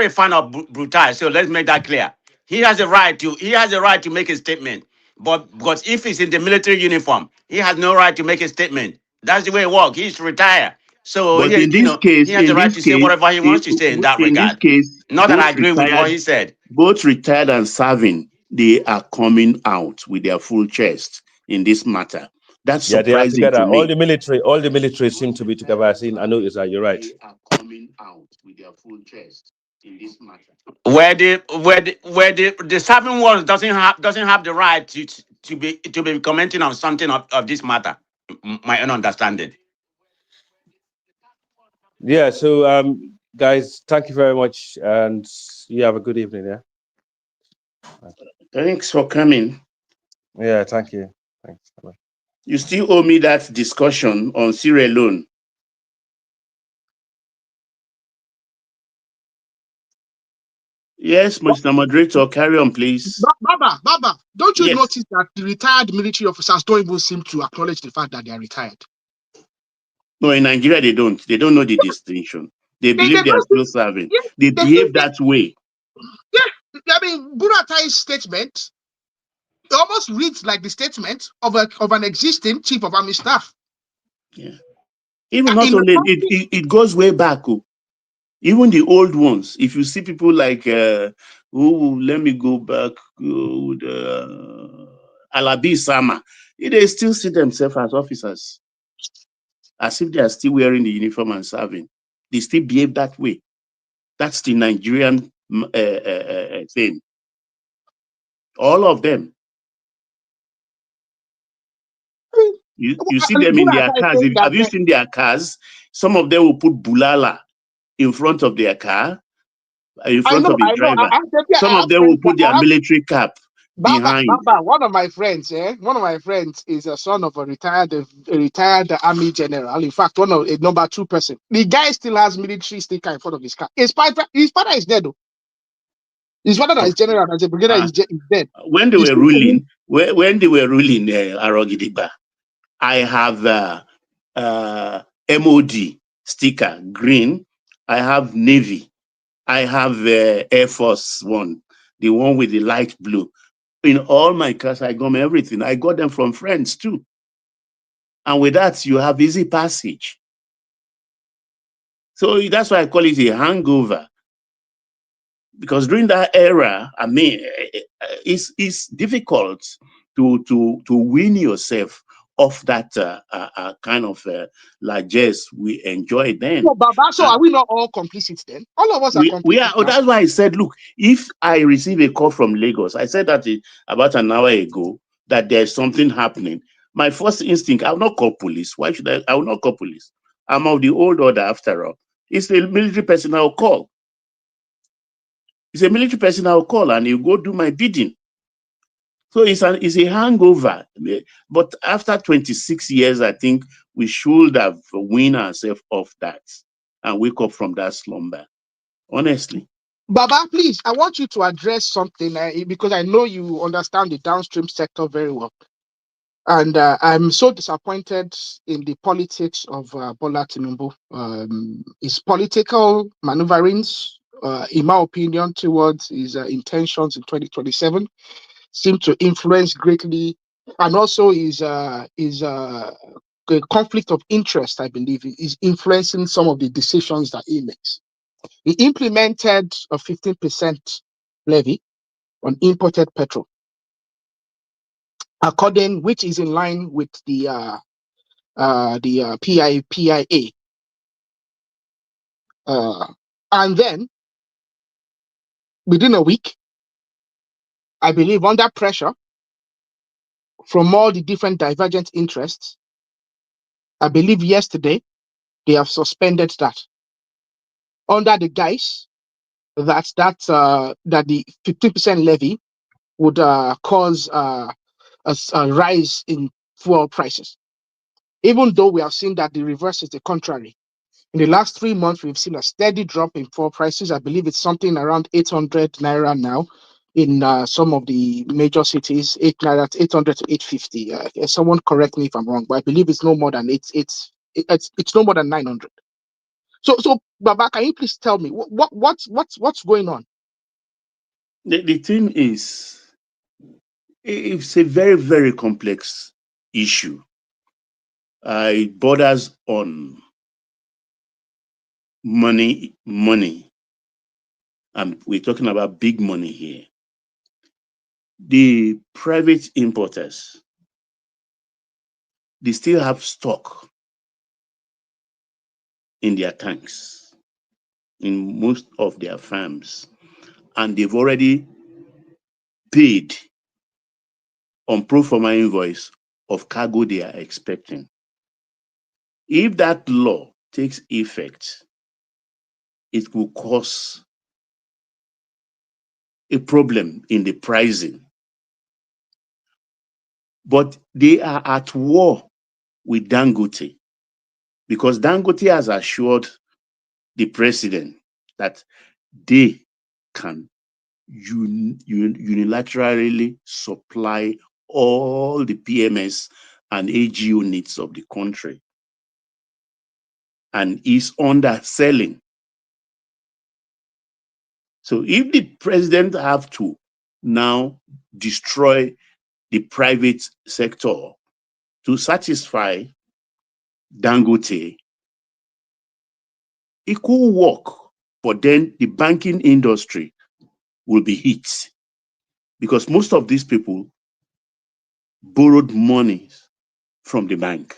a fan of Brutal. So let's make that clear. He has a right to make a statement, but because if he's in the military uniform, he has no right to make a statement. That's the way it works. He's retired. So but in this case, he has the right to say whatever he wants to say in that regard. This case, not that I agree with what he said. Both retired and serving, they are coming out with their full chest in this matter. That's surprising they are together. To me. All the military seem to be together. I noticed that. You're right. They are coming out with their full chest in this matter. Where the serving ones doesn't have the right to be commenting on something of this matter. My own understanding. Yeah. So guys, thank you very much, and you have a good evening. Yeah. Thanks for coming. Yeah. Thank you. Thanks. Bye. You still owe me that discussion on Sierra Leone. Yes, Mr. Moderator, carry on, please. Baba, don't you notice that the retired military officers don't even seem to acknowledge the fact that they are retired? No, in Nigeria, they don't. They don't know the distinction. They believe they are still serving. They behave that way. Yeah, I mean, Buratai's statement, it almost reads like the statement of an existing chief of army staff. Yeah. Even not only, it goes way back. Even the old ones, if you see people like, let me go back, Alabi Sama, they still see themselves as officers, as if they are still wearing the uniform and serving. They still behave that way. That's the Nigerian thing. All of them. You see them in their cars. Have you seen their cars? Some of them will put bulala in front of their car, in front of the driver. Some of them will put their military cap behind. Baba, one of my friends, one of my friends is a son of a retired army general. In fact, one of a number 2 person. The guy still has military sticker in front of his car. His father is dead though. His father that is general, as a brigadier, is dead. When they He's were still ruling, when they were ruling Arogidigba, I have MOD sticker, green. I have Navy. I have Air Force One, the one with the light blue. In all my cars, I got everything. I got them from friends too. And with that, you have easy passage. So that's why I call it a hangover. Because during that era, I mean, it's difficult to win yourself off that kind of largesse we enjoyed then. So, Baba, so are we not all complicit then? All of us are We complicit are. Oh, now. that's why I said, look, if I receive a call from Lagos, I said that about an hour ago, that there's something happening. My first instinct, I will not call police. Why should I? I will not call police. I'm of the old order after all. It's the military person I'll call. It's a military person I'll call and he'll go do my bidding. So it's a hangover. But after 26 years, I think we should have weaned ourselves off that and wake up from that slumber. Honestly. Baba, please, I want you to address something because I know you understand the downstream sector very well. And I'm so disappointed in the politics of Bola Tinubu. His political maneuverings, in my opinion, towards his intentions in 2027 seem to influence greatly. And also his conflict of interest, I believe, is influencing some of the decisions that he makes. He implemented a 15% levy on imported petrol, which is in line with the PIA. And then within a week, I believe under pressure from all the different divergent interests, I believe yesterday they have suspended that under the guise that the 15% levy would cause a rise in fuel prices. Even though we have seen that the reverse is the contrary. In the last 3 months, we've seen a steady drop in fuel prices. I believe it's something around 800 naira now in some of the major cities, 800 to 850. Someone correct me if I'm wrong, but I believe it's no more than it's no more than 900. So Baba, can you please tell me what's going on? The thing is, it's a very, very complex issue. It borders on money. We're talking about big money here. The private importers, they still have stock in their tanks, in most of their farms, and they've already paid on pro forma invoice of cargo they are expecting. If that law takes effect, it will cause a problem in the pricing. But they are at war with Dangote because Dangote has assured the president that they can unilaterally supply all the PMS and AGO needs of the country and is underselling. So if the president have to now destroy the private sector to satisfy Dangote, it could work, but then the banking industry will be hit because most of these people borrowed money from the bank.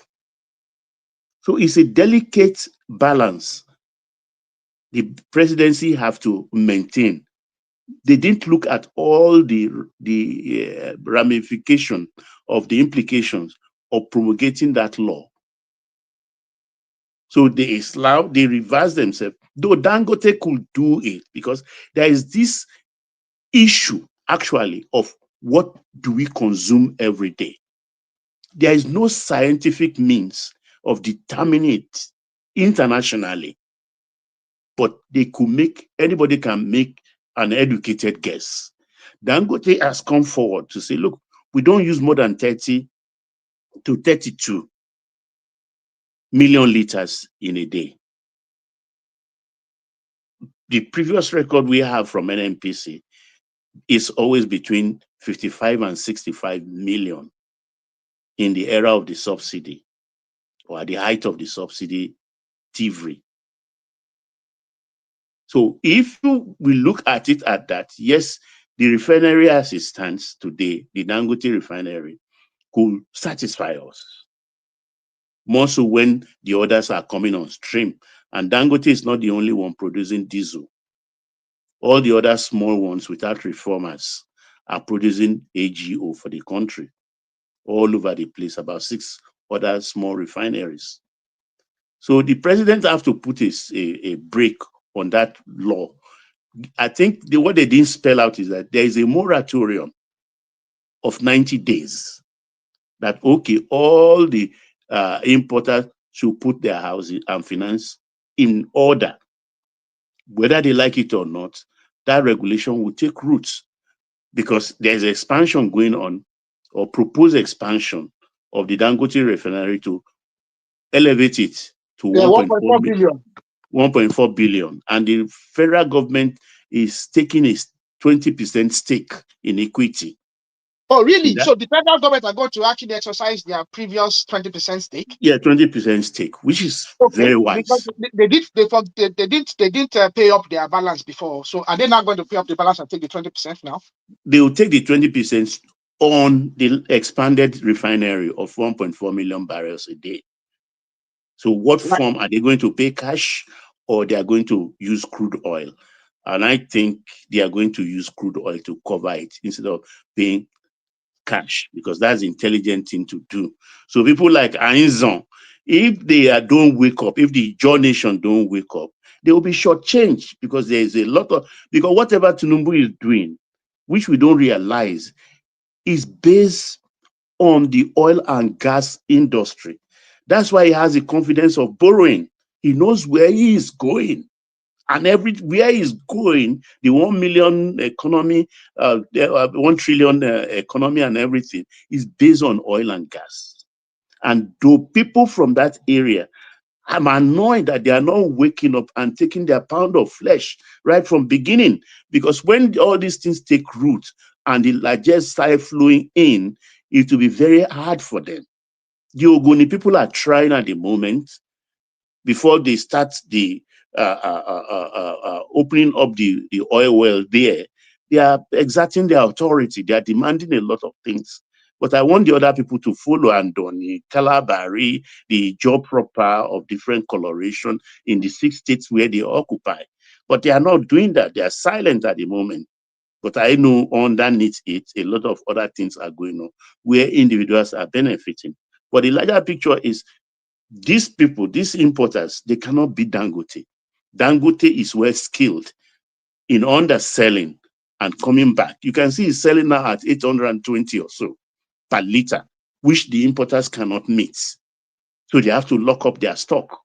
So it's a delicate balance the presidency have to maintain. They didn't look at all the ramification of the implications of promulgating that law. So they reversed themselves. Though Dangote could do it because there is this issue actually of what do we consume every day? There is no scientific means of determining it internationally, but anybody can make an educated guess. Dangote has come forward to say, look, we don't use more than 30 to 32 million liters in a day. The previous record we have from NNPC is always between 55 and 65 million in the era of the subsidy, or at the height of the subsidy thievery. So if we look at it at that, yes, the refinery as it stands today, the Dangote refinery, could satisfy us. More so when the others are coming on stream. And Dangote is not the only one producing diesel. All the other small ones without reformers are producing AGO for the country. All over the place, about 6 other small refineries. So the president have to put a break on that law. I think what they didn't spell out is that there is a moratorium of 90 days that, okay, all the importers should put their houses and finance in order. Whether they like it or not, that regulation will take roots because there's expansion going on, or proposed expansion of the Dangote refinery to elevate it to 1.4 billion. 1.4 billion. And the federal government is taking a 20% stake in equity. Oh, really? So the federal government are going to actually exercise their previous 20% stake? Yeah, 20% stake, which is very wise. Because they didn't pay up their balance before. So are they not going to pay up the balance and take the 20% now? They will take the 20% on the expanded refinery of 1.4 million barrels a day. So what form are they going to pay cash, or they are going to use crude oil? And I think they are going to use crude oil to cover it instead of paying cash, because that's the intelligent thing to do. So people like Ainzon, if they don't wake up, if the Jaw Nation don't wake up, they will be shortchanged, because there is a lot of, because whatever Tinubu is doing, which we don't realize, is based on the oil and gas industry. That's why he has the confidence of borrowing. He knows where he is going. And everywhere he's going, the 1 million economy, 1 trillion economy and everything is based on oil and gas. And though people from that area, I'm annoyed that they are not waking up and taking their pound of flesh right from beginning. Because when all these things take root and the largest start flowing in, it will be very hard for them. The Ogoni people are trying at the moment, before they start the opening up the oil well there. They are exerting their authority. They are demanding a lot of things. But I want the other people to follow Andoni, Calabari, the job proper of different coloration in the 6 states where they occupy. But they are not doing that. They are silent at the moment. But I know underneath it, a lot of other things are going on where individuals are benefiting. But the larger picture is these people, these importers, they cannot be Dangote. Dangote is well skilled in underselling and coming back. You can see he's selling now at 820 or so per liter, which the importers cannot meet. So they have to lock up their stock.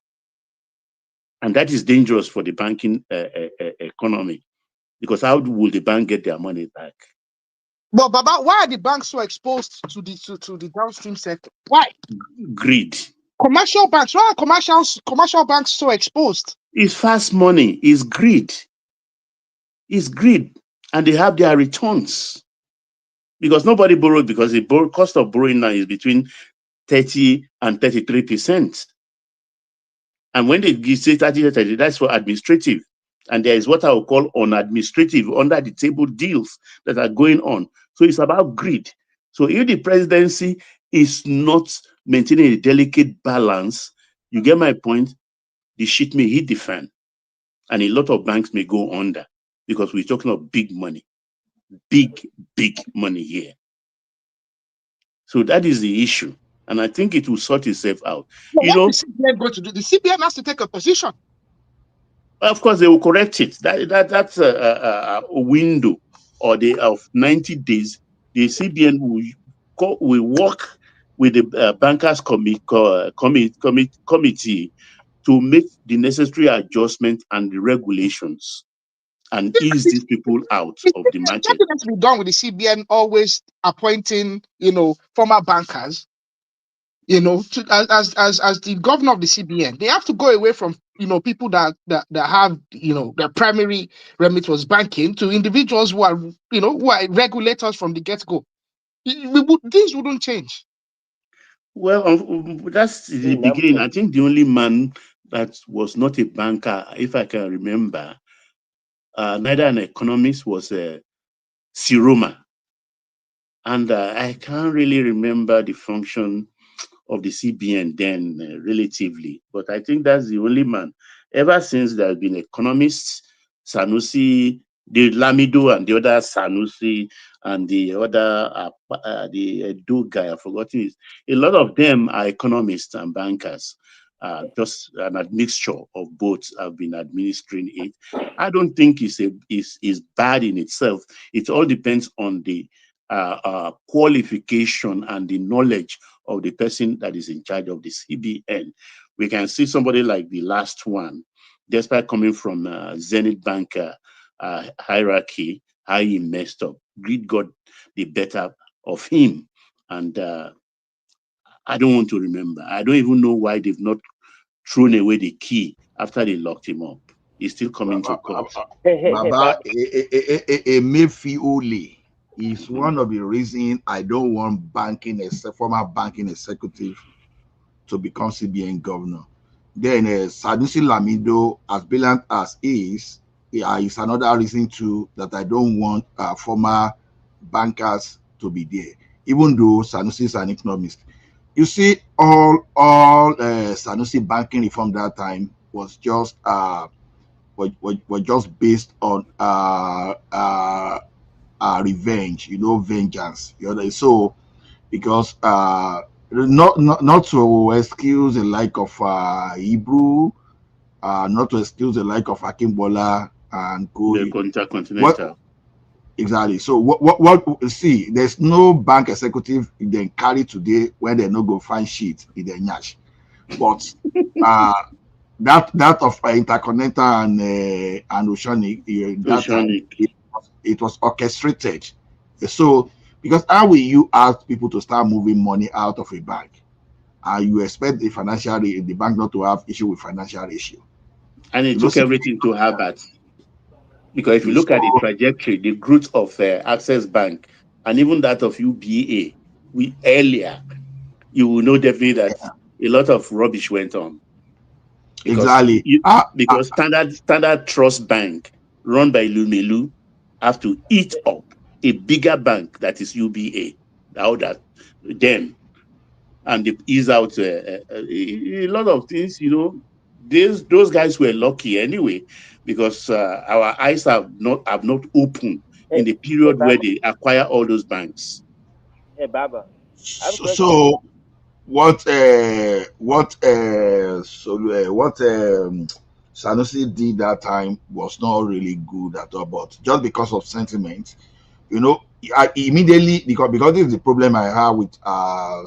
And that is dangerous for the banking economy, because how will the bank get their money back? But Baba, why are the banks so exposed to the downstream sector? Why? Greed. Commercial banks. Why are commercial banks so exposed? It's fast money. It's greed. It's greed. And they have their returns. Because nobody borrowed, because the cost of borrowing now is between 30 and 33%. And when they say 30 to 30, that's for administrative. And there is what I will call unadministrative, under the table deals that are going on. So it's about greed. So if the presidency is not maintaining a delicate balance, you get my point, the shit may hit the fan. And a lot of banks may go under, because we're talking of big money. Big money here. So that is the issue. And I think it will sort itself out. Well, what is the CBN going to do? The CBN has to take a position. Of course, they will correct it. That's a window of 90 days the CBN will work with the bankers committee to make the necessary adjustment and the regulations and ease these people out of the market. Nothing has to be done with the CBN always appointing, former bankers, as the governor of the CBN. They have to go away from, people that have, their primary remit was banking to individuals who are, who are regulators from the get-go. Things wouldn't change. Well, that's the beginning. I think the only man that was not a banker, if I can remember, neither an economist, was Siroma. And I can't really remember the function of the CBN then, relatively. But I think that's the only man. Ever since there have been economists, Sanusi, the Lamido and the other Sanusi and the other, the Edo guy, I've forgotten his. A lot of them are economists and bankers. Just an admixture of both have been administering it. I don't think it's bad in itself. It all depends on the qualification and the knowledge of the person that is in charge of the CBN. We can see somebody like the last one, despite coming from Zenith Bank hierarchy, how he messed up. Greed got the better of him. And I don't want to remember. I don't even know why they've not thrown away the key after they locked him up. He's still coming to court. Baba, Emefiole is one of the reasons I don't want former banking executive to become CBN governor. Then Sanusi Lamido, as brilliant as is another reason too that I don't want former bankers to be there, even though Sanusi is an economist. You see, all Sanusi banking reform that time was just was just based on revenge, vengeance. So because not to excuse the like of Hebrew, not to excuse the like of Akimbola and The Co. Intercontinental. Exactly. So what see, there's no bank executive they carry today when they no go find shit in their nyash. But that of Intercontinental and Oceanic, that time it was orchestrated. So because how will you ask people to start moving money out of a bank? You expect the bank not to have issue with financial issue. And it took everything to Harvard. Because if you look at the trajectory, the growth of Access Bank and even that of UBA, earlier, you will know definitely that a lot of rubbish went on. Because because Standard Trust Bank, run by Lumelu, have to eat up a bigger bank that is UBA. Now that them and they ease out a lot of things, those guys were lucky anyway, because our eyes have not opened in the period where they acquire all those banks. Hey, Baba. So what Sanusi did that time was not really good at all, but just because of sentiment, I immediately, because this is the problem I have with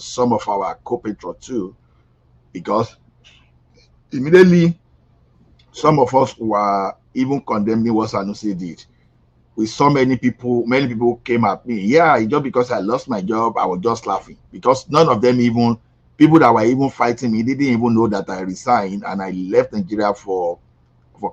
some of our co-patriots too, because immediately some of us were even condemning what Sanusi did. We saw many people came at me. Yeah, just because I lost my job, I was just laughing, because none of them, even people that were even fighting me, didn't even know that I resigned and I left Nigeria for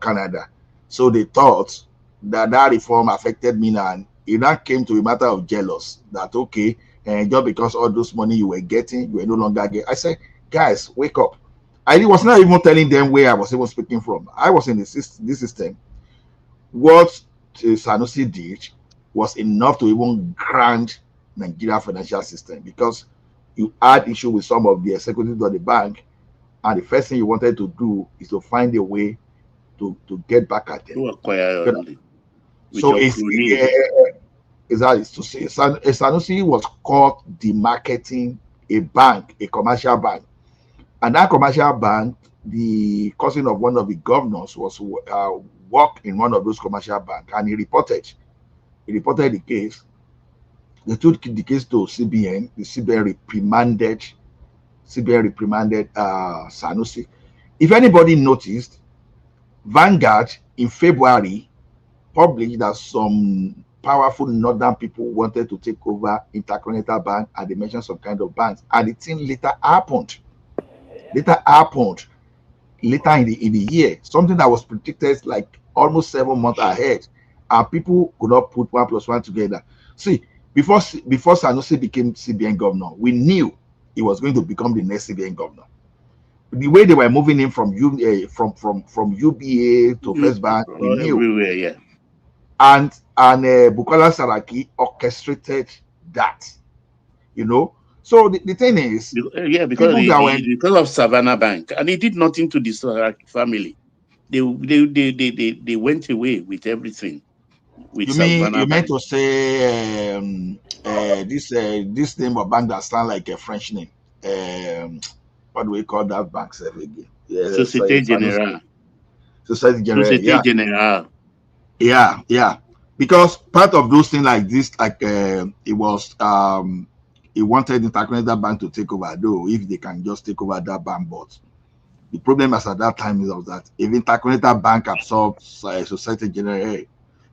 Canada. So they thought that reform affected me, and it now came to a matter of jealous that okay, and just because all those money you were getting, you were no longer getting. I said, guys, wake up. I was not even telling them where I was even speaking from. I was in this system. What Sanusi did was enough to even grant Nigeria financial system, because you had issue with some of the executives of the bank, and the first thing you wanted to do is to find a way to get back at them. To acquire so exactly to say Sanusi was caught demarketing a bank, a commercial bank, and that commercial bank, the cousin of one of the governors was worked in one of those commercial banks, and he reported the case. They took the case to CBN. The CBN reprimanded Sanusi. If anybody noticed, Vanguard in February published that some powerful northern people wanted to take over Intercontinental Bank, and they mentioned some kind of banks. And the thing later happened. Later in the year, something that was predicted like almost 7 months ahead, and people could not put 1+1 together. See, before Sanusi became CBN governor, we knew he was going to become the next CBN governor. The way they were moving in from from UBA to First Bank, we knew. Everywhere, yeah. And Bukola Saraki orchestrated that, you know. So the thing is, Yeah, because people that were because of Savannah Bank, and he did nothing to the Saraki family. They went away with everything with Savannah you meant Bank. to say this name of bank that sound like a French name. What do we call that bank again? Yeah, Société Générale. Society General. Société Générale. Yeah. Because part of those things like this, like it was he wanted Intercontinental Bank to take over, though if they can just take over that bank. But the problem as at that time is that if Intercontinental Bank absorbs Society General,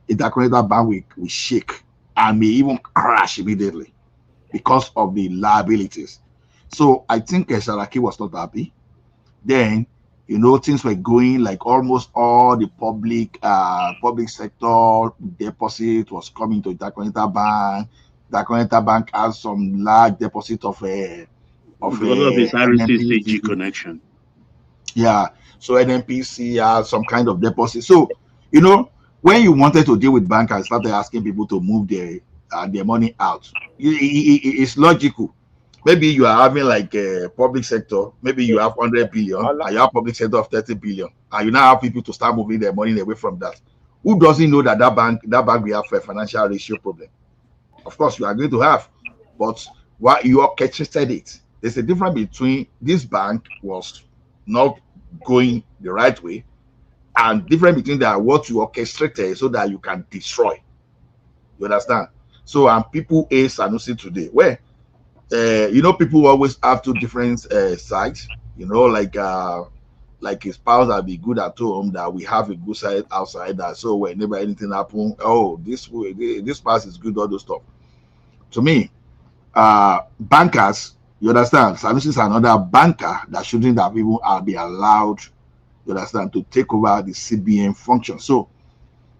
Intercontinental Bank will shake and may even crash immediately because of the liabilities. So I think Saraki was not happy. Then, things were going like almost all the public sector deposit was coming to Intercontinental Bank. Intercontinental Bank has some large deposit of because of his RCCG NNPC. connection. Yeah, so NNPC has some kind of deposit. So, when you wanted to deal with bankers, started asking people to move their money out. It's logical. Maybe you are having like a public sector, maybe you have 100 billion and you have public sector of 30 billion, and you now have people to start moving their money away from that. Who doesn't know that bank will have a financial ratio problem? Of course, you are going to have, but why you orchestrated it? There's a difference between this bank was not going the right way and different between that what you orchestrated so that you can destroy. You understand? So, and people hate Sanusi today. Where people always have two different sides. Like his spouse that be good at home, that we have a good side outside. That so whenever anything happen, oh, this spouse is good, all those stuff. To me, bankers, you understand? Sanusi is another banker that shouldn't have even be allowed, you understand, to take over the CBN function. So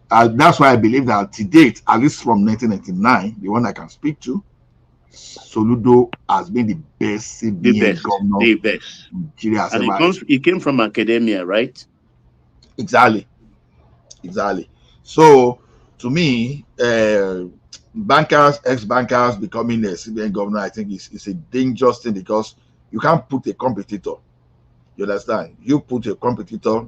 that's why I believe that to date, at least from 1999, the one I can speak to, Soludo has been the best CBN governor the best. Nigeria has And ever. he came from academia, right? Exactly. So to me, ex-bankers becoming a CBN governor, I think is a dangerous thing because you can't put a competitor. You understand? You put a competitor,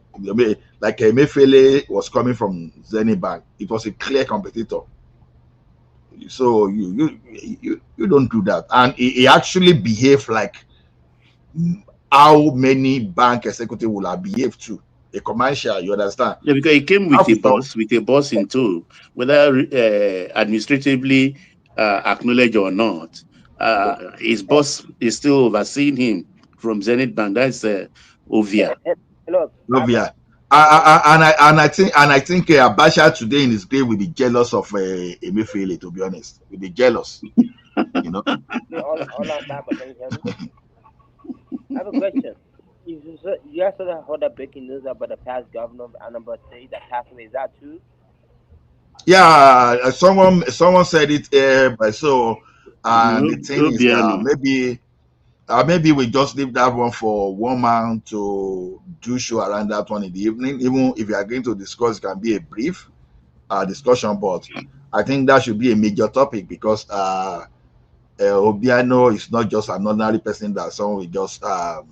like Emefiele was coming from Zenith Bank. It was a clear competitor. So you don't do that. And he actually behaved like how many bank executive will have behaved to a commercial. You understand? Yeah, because he came with a boss in tow, whether administratively acknowledged or not. His boss is still overseeing him from Zenith Bank. That's Ovia. Ovia. And I think Abacha today in his grave will be jealous of Emefiele. To be honest, will be jealous. Hold on, Baba, can you hear me? I have a question. You guys heard that breaking news about the past governor of Anambra State that passed away? Is that true? Yeah, someone said it, but so and the thing is maybe we just leave that one for one man to do show around that one in the evening. Even if you are going to discuss, it can be a brief discussion, but I think that should be a major topic because Obiano is not just an ordinary person that someone will just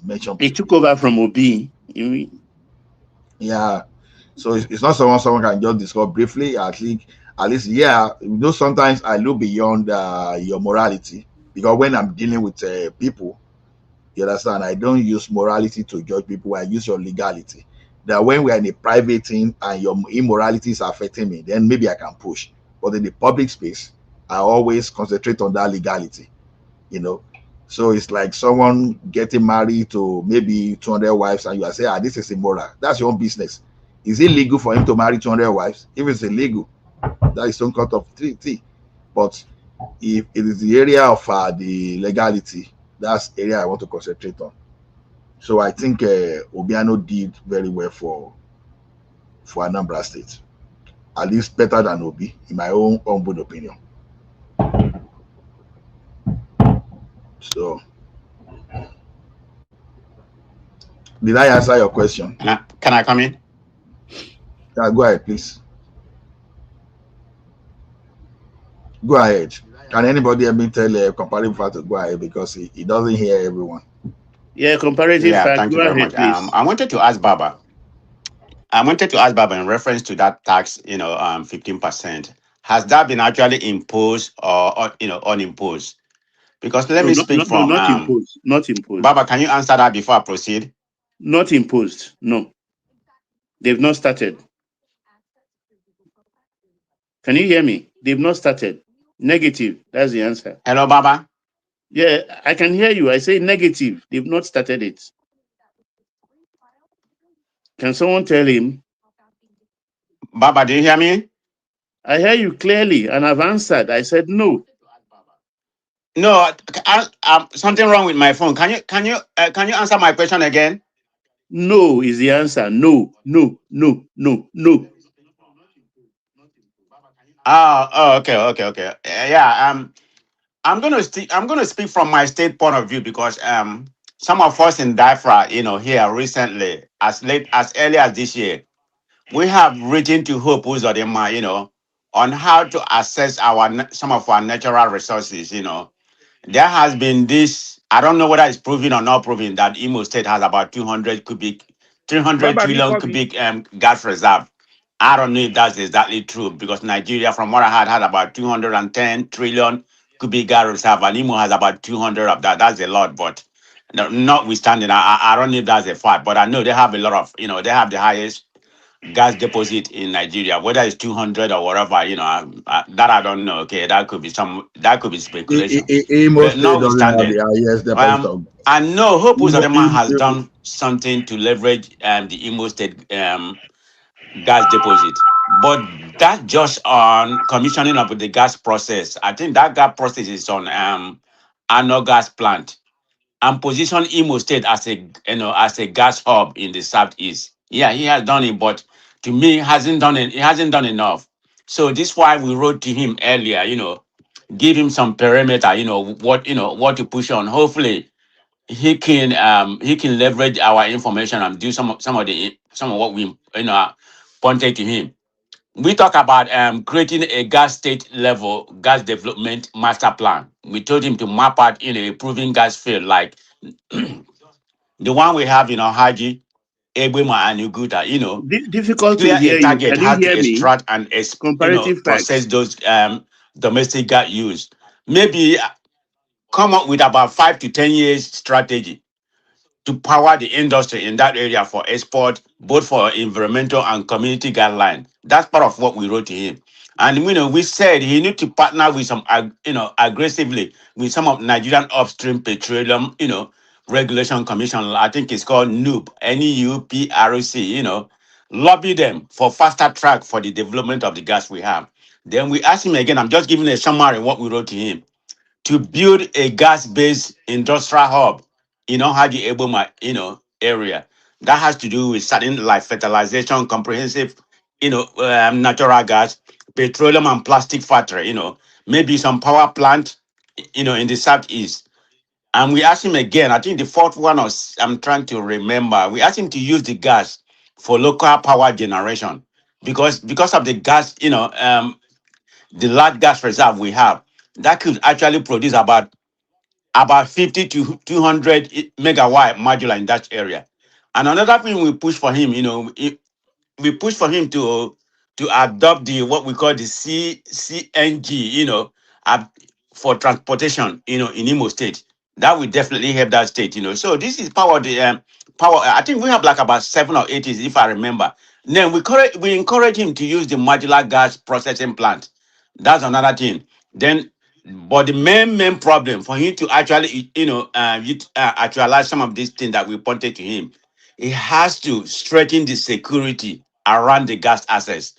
mention. He took over from Obi. Yeah, so it's not someone can just discuss briefly. I think at least sometimes I look beyond your morality because when I'm dealing with people, you understand, I don't use morality to judge people. I use your legality. That when we are in a private thing and your immorality is affecting me, then maybe I can push. But in the public space, I always concentrate on that legality, you know. So it's like someone getting married to maybe 200 wives, and you are saying, ah, this is immoral. That's your own business. Is it legal for him to marry 200 wives? If it's illegal, that is some kind of treaty. But if it is the area of the legality, that's the area I want to concentrate on. So I think Obiano did very well for Anambra State, at least better than Obi, in my own humble opinion. So, did I answer your question? Can I come in? Yeah, go ahead, please. Go ahead. Can anybody help me tell a comparative fact to go ahead, because he doesn't hear everyone? Yeah, comparative Yeah, fact. thank you Go very ahead, much. please. I wanted to ask Baba. In reference to that tax, 15%. Has that been actually imposed or unimposed? Because let No, me speak from not imposed. Not imposed. Baba. Can you answer that before I proceed? Not imposed. No, they've not started. Can you hear me? They've not started. Negative. That's the answer. Hello, Baba. Yeah, I can hear you. I say negative. They've not started it. Can someone tell him? Baba, do you hear me? I hear you clearly, and I've answered. I said no. No, something wrong with my phone. Can you answer my question again? No is the answer. No, no, no, no, no. Okay. Yeah. I'm gonna speak from my state point of view, because some of us in Biafra, here recently, as early as this year, we have written to Hope Uzodinma, on how to assess some of our natural resources. There has been this, I don't know whether it's proven or not proven, that Imo State has about 300 Baba, me trillion call me. cubic gas reserve. I don't know if that's exactly true, because Nigeria, from what I had about 210 trillion cubic gas reserve, and Imo has about 200 of that. That's a lot, but notwithstanding, I don't know if that's a fact, but I know they have a lot of, they have the highest gas deposit in Nigeria, whether it's 200 or whatever, that I don't know. Okay, that could be speculation. Imo But State doesn't have notwithstanding, the highest deposit of I know Hope Imo, Uzodinma has done something to leverage the Imo State gas deposit, but that's just on commissioning of the gas process. I think that gas process is on Ano gas plant, and position Imo State as a gas hub in the southeast. Yeah, he has done it, but to me, hasn't done it. He hasn't done enough. So this is why we wrote to him earlier. Give him some perimeter. What to push on. Hopefully, he can leverage our information and do some of what we pointed to him. We talk about creating a gas state level gas development master plan. We told him to map out a proven gas field like the one we have in Haji, Ebema, and Uguta. Difficult to Clear a hear you. target, Can you how to hear me? extract and Comparative process facts. those domestic gas use. Maybe come up with about 5 to 10 years strategy to power the industry in that area for export, both for environmental and community guidelines. That's part of what we wrote to him. And we said he need to partner with some, aggressively with some of Nigerian upstream petroleum, regulation commission. I think it's called NUP, NUPRC. Lobby them for faster track for the development of the gas we have. Then we asked him again. I'm just giving a summary of what we wrote to him, to build a gas-based industrial hub in Haji Eboma, area. That has to do with certain like fertilization, comprehensive, natural gas, petroleum and plastic factory, maybe some power plant, in the southeast. And we asked him again, I think the fourth one was, I'm trying to remember, we asked him to use the gas for local power generation, because of the gas, the large gas reserve we have, that could actually produce about 50 to 200 megawatt modular in that area. And another thing we push for him, we push for him to adopt the what we call the CNG, for transportation, in Imo State. That will definitely help that state. So this is power the power. I think we have like about 7 or 8, if I remember. Then we encourage him to use the modular gas processing plant. That's another thing. Then, but the main problem for him to actually, actualize some of these things that we pointed to him, he has to strengthen the security around the gas access.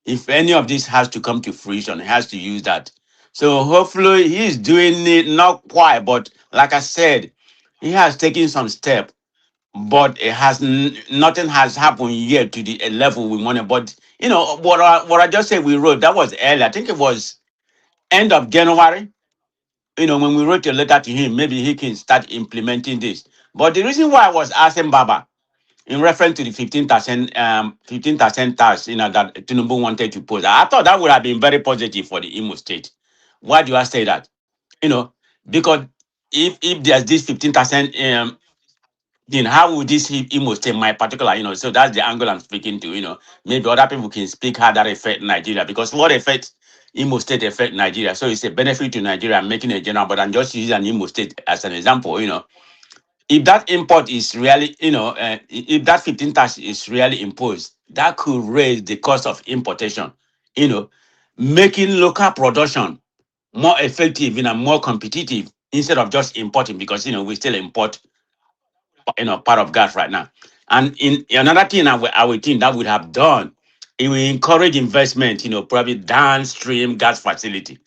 If any of this has to come to fruition, he has to use that. So hopefully he's doing it, not quite, but like I said, he has taken some step, but it has nothing has happened yet to the level we wanted. But what I just said we wrote, that was early. I think it was end of January. When we wrote a letter to him, maybe he can start implementing this. But the reason why I was asking Baba in reference to the 15% 15% tax, that Tinubu wanted to pose, I thought that would have been very positive for the Imo State. Why do I say that? You know, because if there's this 15%, then how would this hit Imo State, my particular, so that's the angle I'm speaking to, maybe other people can speak how that affect Nigeria, because what affects Imo State affect Nigeria. So it's a benefit to Nigeria. I'm making a general, but I'm just using an Imo State as an example, if that import is really, if that 15 tax is really imposed, that could raise the cost of importation, you know, making local production more effective and more competitive instead of just importing, because we still import part of gas right now. And in another thing I would think that would have done, it will encourage investment, probably downstream gas facility,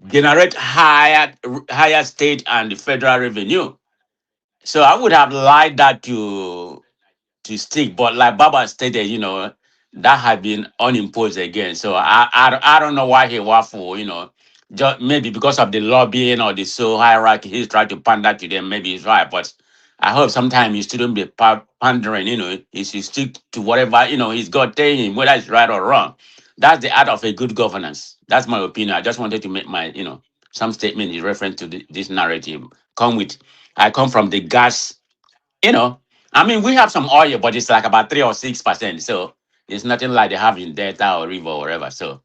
generate higher state and federal revenue. So I would have liked that to stick, but like Baba stated, that had been unimposed again. So I don't know why he waffle, just maybe because of the lobbying or the so hierarchy, he's trying to pander to them. Maybe he's right, but I hope sometimes you shouldn't be pandering. He should stick to whatever he's got telling him, whether it's right or wrong. That's the art of a good governance. That's my opinion. I just wanted to make my some statement in reference to this narrative. I come from the gas, you know. I mean, we have some oil, but it's like about 3 or 6%. So it's nothing like they have in Delta or River or whatever. So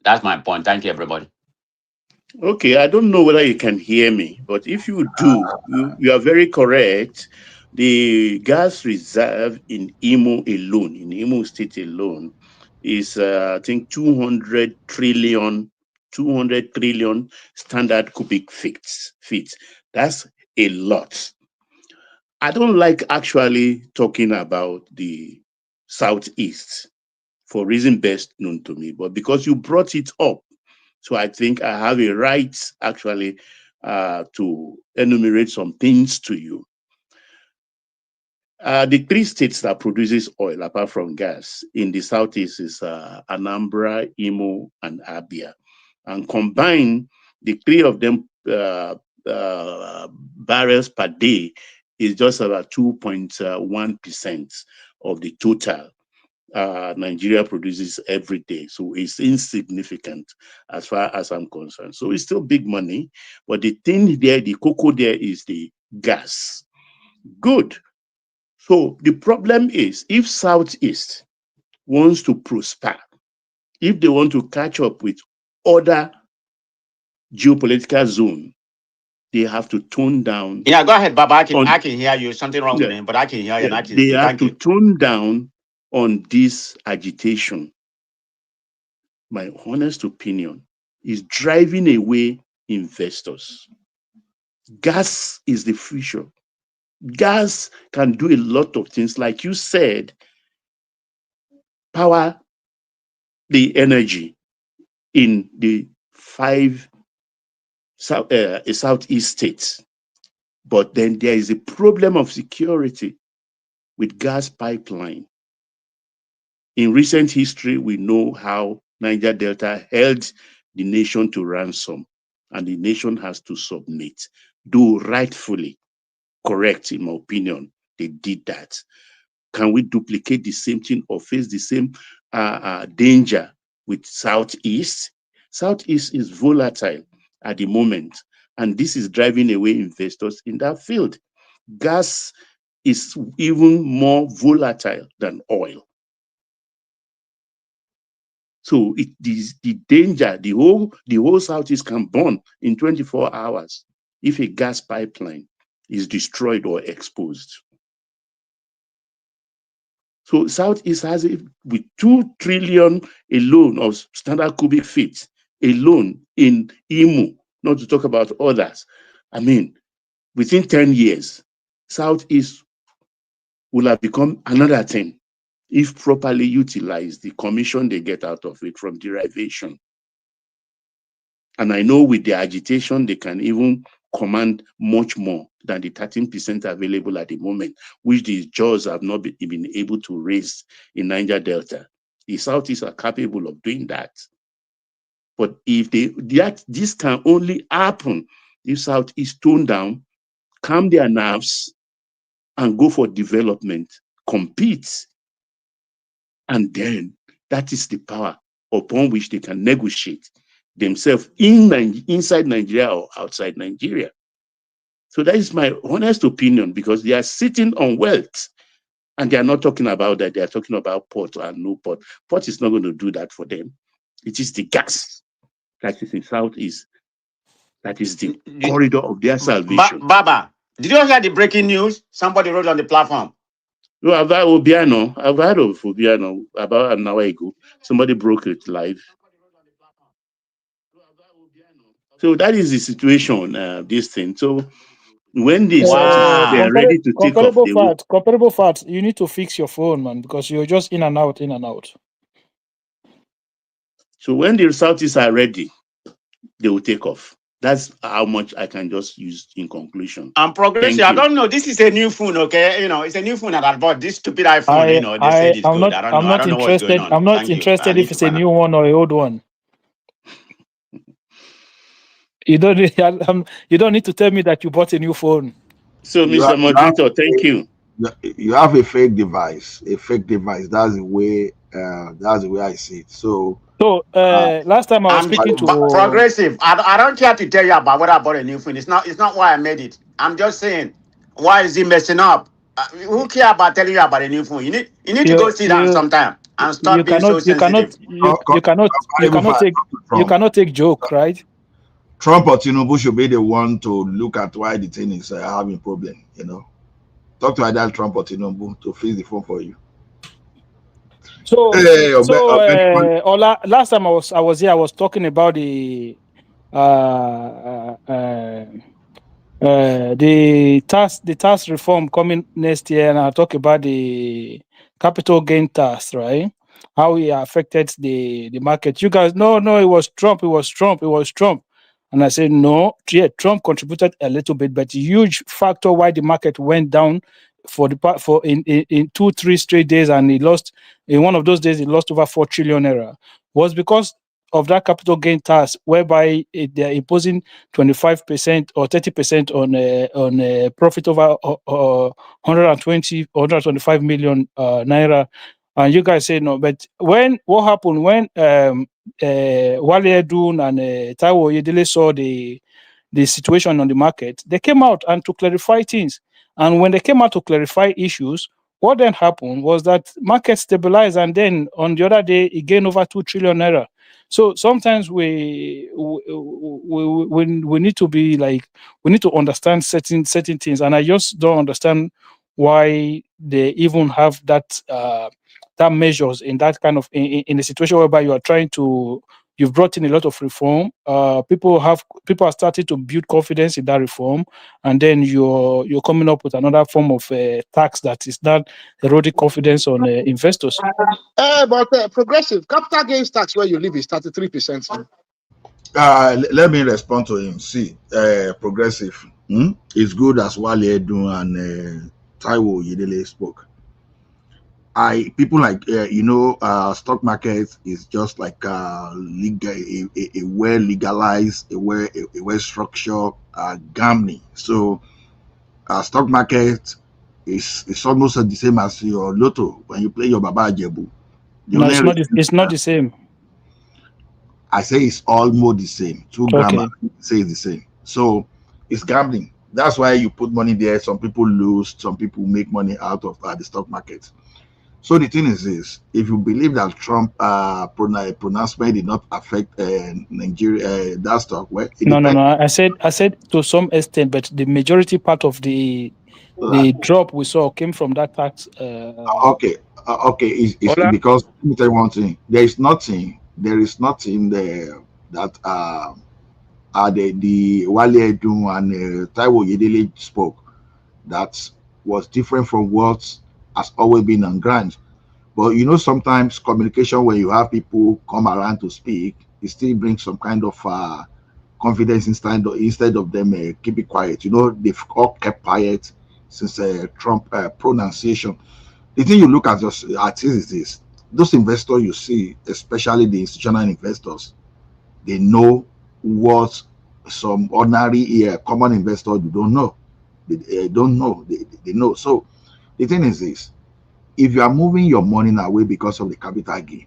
that's my point. Thank you, everybody. Okay, I don't know whether you can hear me, but if you do, you are very correct. The gas reserve in Imo State alone, is I think 200 trillion standard cubic feet. That's a lot. I don't like actually talking about the Southeast for reason best known to me, but because you brought it up, so I think I have a right actually to enumerate some things to you. The three states that produces oil apart from gas in the southeast is Anambra, Imo, and Abia. And combined, the three of them barrels per day is just about 2.1% of the total Nigeria produces every day. So it's insignificant as far as I'm concerned. So it's still big money, but the thing there, the cocoa there is the gas. Good. So the problem is if Southeast wants to prosper, if they want to catch up with other geopolitical zone, they have to tone down. Yeah, go ahead, Baba. I can hear you. Something wrong with me, but I can hear you and I can they see. have Thank to you. tone down on this agitation. My honest opinion is driving away investors. Gas is the future. Gas can do a lot of things, like you said, power the energy in the 5 southeast states. But then there is a problem of security with gas pipeline. In recent history, we know how Niger Delta held the nation to ransom, and the nation has to submit. Though rightfully correct, in my opinion, they did that. Can we duplicate the same thing or face the same danger with Southeast? Southeast is volatile at the moment, and this is driving away investors in that field. Gas is even more volatile than oil. So it is the danger, the whole Southeast can burn in 24 hours if a gas pipeline is destroyed or exposed. So Southeast has it with 2 trillion alone of standard cubic feet alone in Imo, not to talk about others. I mean, within 10 years, Southeast will have become another thing if properly utilized, the commission they get out of it from derivation. And I know with the agitation, they can even command much more than the 13% available at the moment, which the judges have not been able to raise in Niger Delta. The Southeast are capable of doing that. But if this can only happen if Southeast tone down, calm their nerves, and go for development, compete, and then that is the power upon which they can negotiate themselves inside Nigeria or outside Nigeria. So that is my honest opinion, because they are sitting on wealth and they are not talking about that. They are talking about port and no port. Port is not going to do that for them. It is the gas that is in Southeast. That is the corridor of their salvation. Baba, did you hear the breaking news? Somebody wrote on the platform. No, I've heard of Obiano about an hour ago. Somebody broke it live. So that is the situation, this thing. So when they start, they are ready to take off. Comparable fact. You need to fix your phone, man, because you're just in and out, in and out. So when the Southeast are ready, they will take off. That's how much I can just use in conclusion. I'm progressive. I don't know. This is a new phone, okay? You know, it's a new phone that I bought. This stupid iPhone, they said it's good. I don't know what's going on. I'm not interested if it's a new one or an old one. You don't need to tell me that you bought a new phone. So, Mr. Moderator, thank you. You have a fake device. That's the way. That's the way I see it. So last time I was speaking to progressive. I don't care to tell you about what I bought a new phone. It's not why I made it. I'm just saying, why is he messing up? Who care about telling you about a new phone? You need to go sit down sometime and stop being so sensitive. You cannot take joke, right? Trump or Tinubu should be the one to look at why the thing is having problem. Talk to either Trump or Tinubu to fix the phone for you. Ola, last time I was here, I was talking about the tax reform coming next year, and I'll talk about the capital gain tax, right? How it affected the market. You guys, no, it was Trump. And I said, no, yeah, Trump contributed a little bit, but a huge factor why the market went down in 2-3 straight days, and he lost in one of those days. He lost over 4 trillion naira, was because of that capital gain tax, whereby they're imposing 25% or 30% on profit over 125 million naira. And you guys say no, but what happened when Wale Edun and Taiwo Oyedele saw the situation on the market? They came out and to clarify things. And when they came out to clarify issues, what then happened was that market stabilized, and then on the other day it gained over 2 trillion naira. So sometimes we need to be like, we need to understand certain things, and I just don't understand why they even have that measures in that kind of in a situation whereby you've brought in a lot of reform. People are starting to build confidence in that reform, and then you're coming up with another form of tax that is not eroding confidence on investors. But progressive capital gains tax where you live is 33%. Let me respond to him. See, progressive. It's good as Wale Edun and Taiwo Oyedele spoke. People like stock market is just like a well legalized, a well structured gambling. So stock market is almost the same as your lotto when you play your Baba Ajebu. No, it's not the same. I say it's almost the same. Grammar say it's the same. So it's gambling. That's why you put money there. Some people lose, some people make money out of the stock market. So the thing is this: if you believe that Trump pronouncement did not affect Nigeria, that stock, well, no. I said to some extent, but the majority part of the drop we saw came from that tax. Okay. It's because let me tell you one thing. There is nothing there that the Wale Edun and Taiwo Yedele spoke that was different from what has always been on ground. But you know, sometimes communication, when you have people come around to speak, it still brings some kind of confidence instead of them keep it quiet. You know, they've all kept quiet since Trump pronunciation. The thing you look at is this: those investors you see, especially the institutional investors, they know what some ordinary common investors don't know. They don't know. They know. So the thing is this: if you are moving your money away because of the capital gain,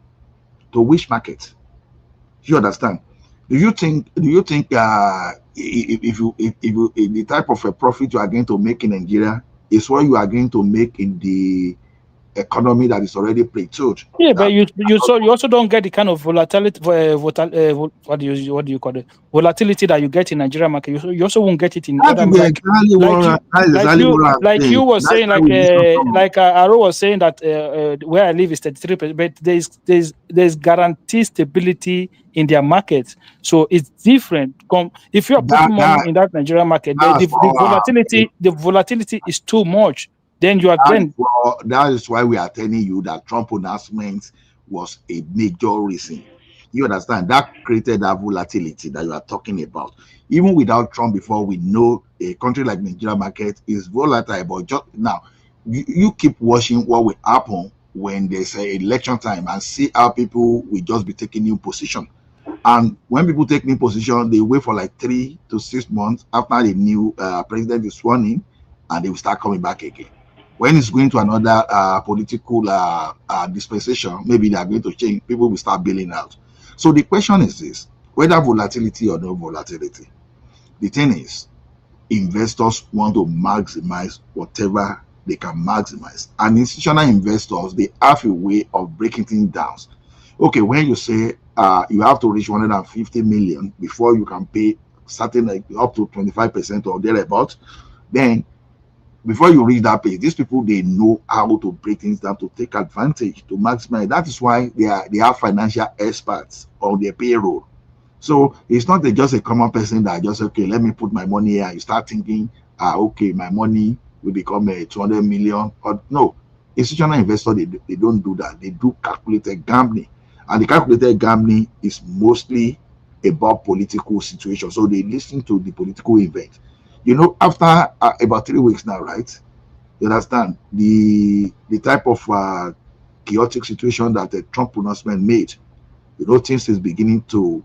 to which market? You understand? Do you think if the type of a profit you are going to make in Nigeria is what you are going to make in the economy that is already plateaued? Yeah, but you also don't get the kind of volatility, what do you call it? Volatility that you get in Nigeria market. You also won't get it in That other is exactly what I'm saying. you were That's saying, why we need some problem. like Aro was saying that where I live is 33%, but there's guaranteed stability in their market, so it's different. If you are putting money in that Nigerian market, that's the volatility is too much. Then you are that is why we are telling you that Trump announcement was a major reason. You understand? That created that volatility that you are talking about. Even without Trump, before, we know a country like Nigeria market is volatile. But just now, you keep watching what will happen when there's a election time and see how people will just be taking new position. And when people take new position, they wait for like 3 to 6 months after the new president is sworn in, and they will start coming back again. When it's going to another political dispensation, maybe they are going to change. People will start bailing out. So the question is this: whether volatility or no volatility, the thing is, investors want to maximize whatever they can maximize. And institutional investors, they have a way of breaking things down. Okay, when you say you have to reach 150 million before you can pay certain, like up to 25% or thereabout, then before you reach that page, these people, they know how to break things down to take advantage, to maximize. That is why they are financial experts on their payroll. So it's not just a common person that just, okay, let me put my money here. You start thinking, okay, my money will become 200 million. Or no, institutional investors, they don't do that. They do calculated gambling, and the calculated gambling is mostly about political situation. So they listen to the political event. You know, after about 3 weeks now, right? You understand the type of chaotic situation that the Trump announcement made. You know, things is beginning to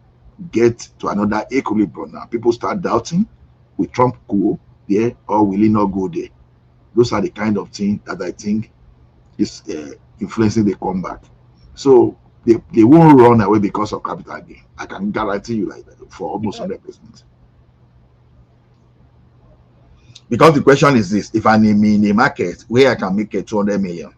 get to another equilibrium now. People start doubting, will Trump go there or will he not go there? Those are the kind of things that I think is influencing the comeback. So they won't run away because of capital gain. I can guarantee you like that for almost 100%. Because the question is this: if I'm in a market where I can make 200 million,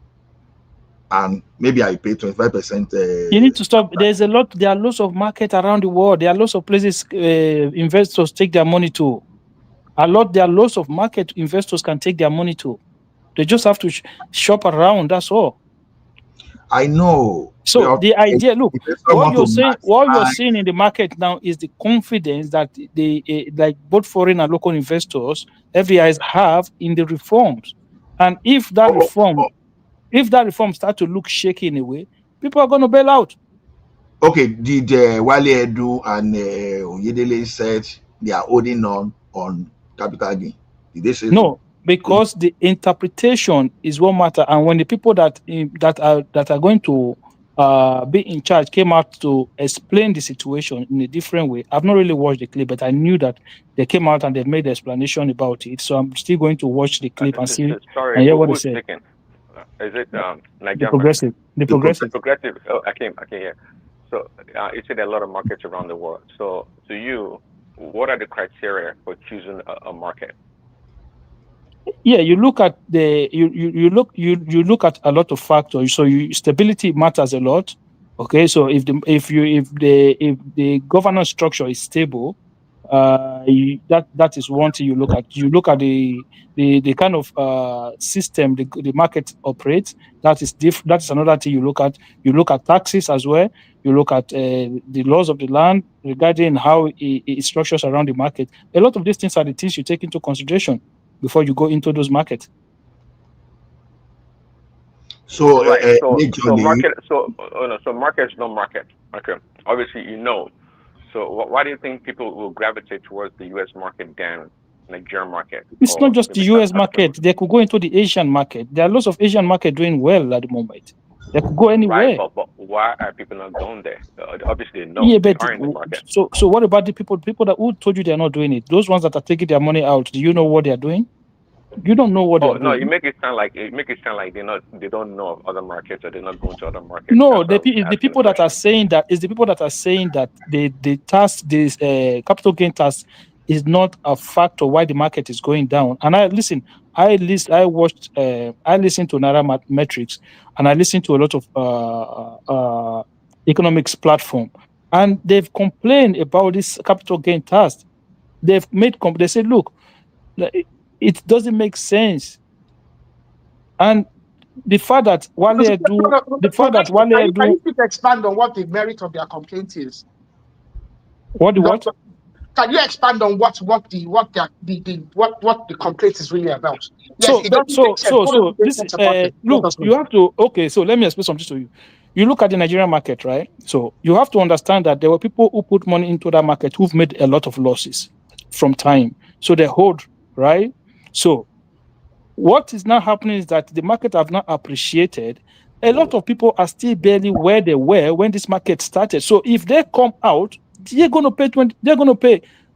and maybe I pay 25%. You need to stop. There are lots of market around the world. There are lots of places investors take their money to. There are lots of market investors can take their money to. They just have to shop around. That's all. I know. So the idea, look, what you're seeing in the market now is the confidence that like both foreign and local investors, FDIs, have in the reforms. And if that reform start to look shaky in a way, people are going to bail out. Okay, did Wale Edu and Oyedele said they are holding on capital gain? Did they say no? Because the interpretation is what matter, and when the people that are going to be in charge came out to explain the situation in a different way. I've not really watched the clip, but I knew that they came out and they made the explanation about it. So I'm still going to watch the clip and see Sorry, and hear what they who's say. speaking? Is it The Nigerian? progressive. The progressive. The progressive. Oh, I can't hear. So it's in a lot of markets around the world. So to you, what are the criteria for choosing a market? Yeah, you look at you look at a lot of factors. So stability matters a lot. Okay, so if the governance structure is stable, that is one thing you look at. You look at the kind of system the market operates. That is That is another thing you look at. You look at taxes as well. You look at the laws of the land regarding how it structures around the market. A lot of these things are the things you take into consideration before you go into those markets. So, Right. So majorly, market. So market is no market. Okay. Obviously, So why do you think people will gravitate towards the U.S. market than Nigerian market? It's not just the maybe US South African market. They could go into the Asian market. There are lots of Asian market doing well at the moment. They could go Right, anywhere. but why are people not going there? Obviously, they know Yeah, they but are in the market. so what about the people that who told you they are not doing it? Those ones that are taking their money out, do you know what they are doing? You don't know what they Oh are no, you doing. make it sound like they don't know of other markets or they're not going to other markets. No, That's why I was it's the asking the people that are question. saying that is the people that are saying that the tax, this capital gain tax is not a factor why the market is going down. And I listened to Naira Metrics, and I listened to a lot of economics platform, and they've complained about this capital gain tax. They said, look, it doesn't make sense. And the fact that Wale Can Edu, you please expand on what the merit of their complaint is? what? Can you expand on what the complaint is really about? Yes, it doesn't make sense. What does it make sense about it? Look, you have to. Okay, so let me explain something to you. You look at the Nigerian market, right? So you have to understand that there were people who put money into that market who've made a lot of losses from time. So they hold, right? So what is now happening is that the market have not appreciated. A lot of people are still barely where they were when this market started. So if they come out, they're going to pay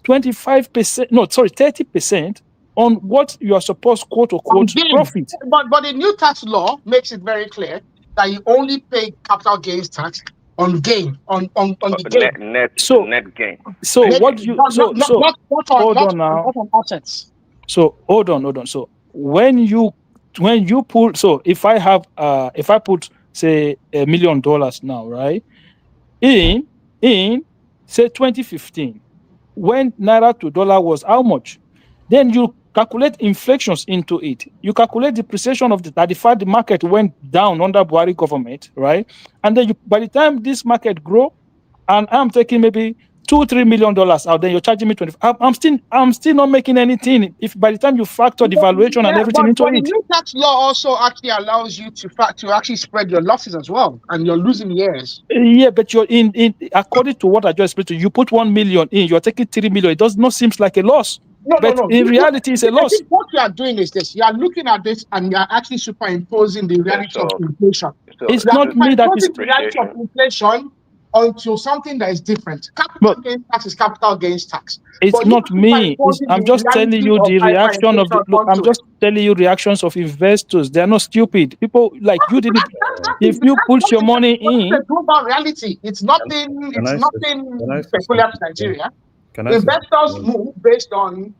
25%, no, sorry, 30% on what you are supposed, quote unquote, profit. But the new tax law makes it very clear that you only pay capital gains tax on gain, on the gain. Net gain. So Net, what you not on assets. So hold on. So when you pull, so if I put say $1 million now, right? In say 2015, when naira to dollar was how much? Then you calculate inflations into it. You calculate depreciation of the fact the market went down under Buhari government, right? And then by the time this market grow, and I'm taking maybe $2-3 million out, then you're charging me 20. I'm still not making anything. If by the time you factor the valuation and everything into but the it. new tax law also actually allows you to actually spread your losses as well, and you're losing years. Yeah, but you're in according to what I just explained to you, put 1 million in, you're taking 3 million. It does not seem like a loss. No. In reality, it's a loss. I think what you are doing is this: you are looking at this and you are actually superimposing the reality of inflation. It's not me that is the reality of inflation onto something that is different. Capital gains tax is capital gains tax. It's But not me. I'm just telling you the reaction of the look. I'm just telling you reactions of investors. They're not stupid. People like you didn't. If you put your money in, it's a global reality. It's nothing. Can It's I nothing say peculiar to something? Nigeria. Can I say Investors something? move based on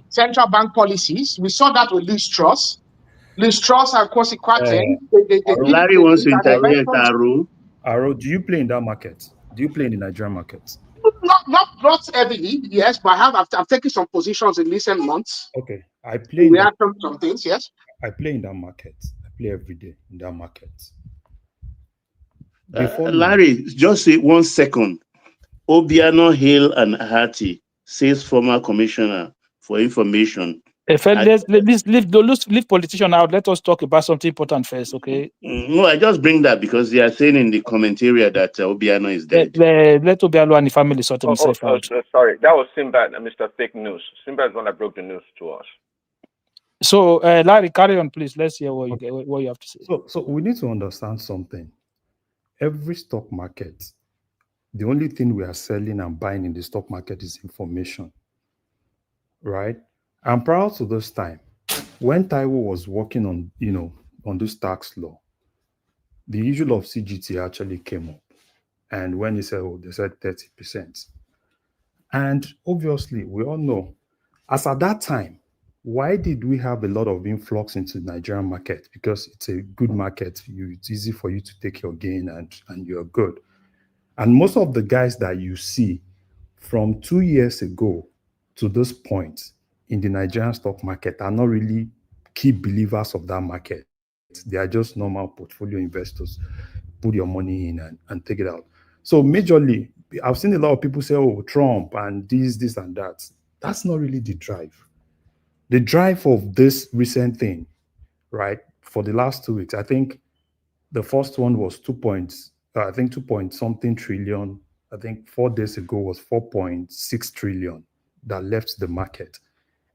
central bank policies. We saw that with Liz Truss. Liz Truss and Kwasi Kwarteng. Larry wants to interject, Aro. Aro, do you play in that market? Do you play in the Nigerian market? Not heavily, yes, but I've taken some positions in recent months. Okay, I play in that. Some things, yes. I play in that market. I play every day in that market. Larry, just say 1 second. Obiano Hill and Ahati, says former commissioner for information. let's leave politician out. Let us talk about something important first, okay? No, I just bring that because they are saying in the commentary that Obiano is dead. Let Obiano and the family sort himself out. Sorry, that was Simba, Mr. Fake News. Simba is the one that broke the news to us. So, Larry, carry on, please. Let's hear what you have to say. So we need to understand something. Every stock market, the only thing we are selling and buying in the stock market is information, right? And prior to this time, when Taiwo was working on, on this tax law, the issue of CGT actually came up. And when he said, they said 30%. And obviously, we all know, as at that time, why did we have a lot of influx into the Nigerian market? Because it's a good market. It's easy for you to take your gain and you're good. And most of the guys that you see from 2 years ago to this point in the Nigerian stock market are not really key believers of that market. They are just normal portfolio investors. Put your money in and take it out. So majorly, I've seen a lot of people say, oh, Trump and this and that. That's not really the drive. The drive of this recent thing, right? For the last 2 weeks, I think the first one was 2 point something trillion. I think 4 days ago was 4.6 trillion that left the market.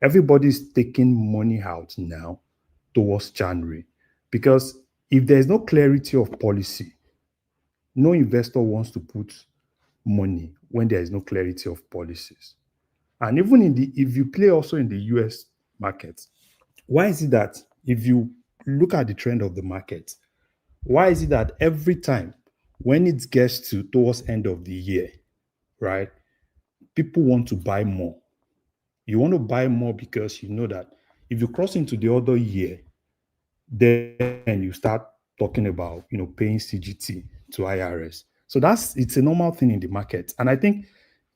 Everybody's taking money out now towards January because if there's no clarity of policy, no investor wants to put money when there is no clarity of policies. And even if you play also in the US market, why is it that if you look at the trend of the market, why is it that every time when it gets to towards end of the year, right, people want to buy more? You want to buy more because you know that if you cross into the other year, then you start talking about, paying CGT to IRS. So it's a normal thing in the market. And I think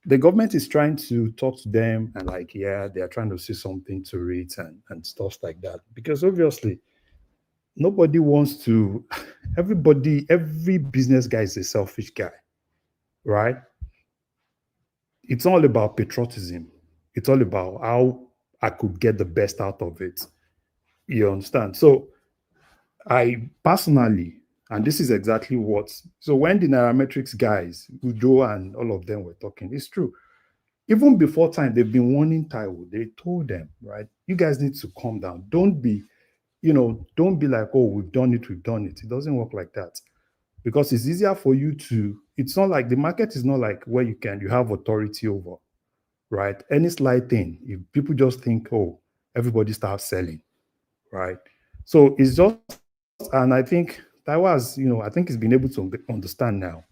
the government is trying to talk to them and they're trying to see something to it and stuff like that. Because obviously nobody wants to, every business guy is a selfish guy, right? It's all about patriotism. It's all about how I could get the best out of it. You understand? So I personally, and this is exactly so when the Nairametrics guys, Udo and all of them were talking, it's true. Even before time, they've been warning Taiwo. They told them, right, you guys need to calm down. Don't be like, oh, we've done it. It doesn't work like that. Because it's easier for you it's not like the market is not like where you have authority over, right? Any slight thing, if people just think, oh, everybody starts selling, right? So it's just, and I think Taiwo has, I think he's been able to understand now.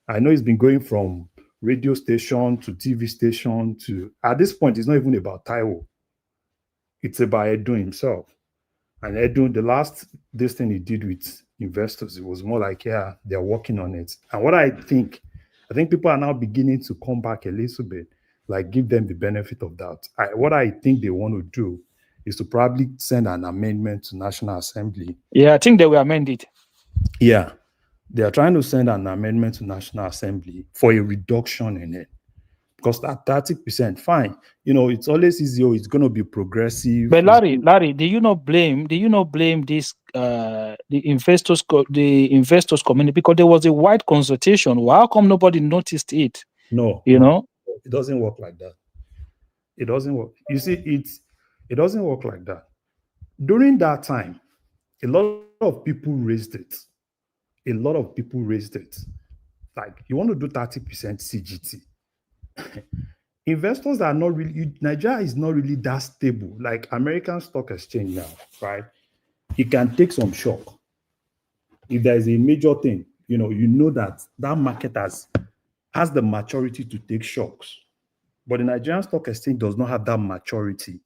I know he's been going from radio station to TV station to, at this point, it's not even about Taiwo. It's about Edu himself. And Edu, this thing he did with investors, it was more like, yeah, they're working on it. And what I think people are now beginning to come back a little bit, like give them the benefit of that. What I think they want to do is to probably send an amendment to National Assembly. Yeah, I think they will amend it. Yeah, they are trying to send an amendment to National Assembly for a reduction in it. Because at 30%, fine. It's always easy. It's going to be progressive. But Larry, do you not blame this the investors community, because there was a wide consultation? How come nobody noticed it? No, it doesn't work like that. It doesn't work. You see, it doesn't work like that. During that time, a lot of people raised it. Like, you want to do 30% CGT. Investors are not really, Nigeria is not really that stable. Like American Stock Exchange now, right? It can take some shock. If there is a major thing, you know that market has the maturity to take shocks. But the Nigerian Stock Exchange does not have that maturity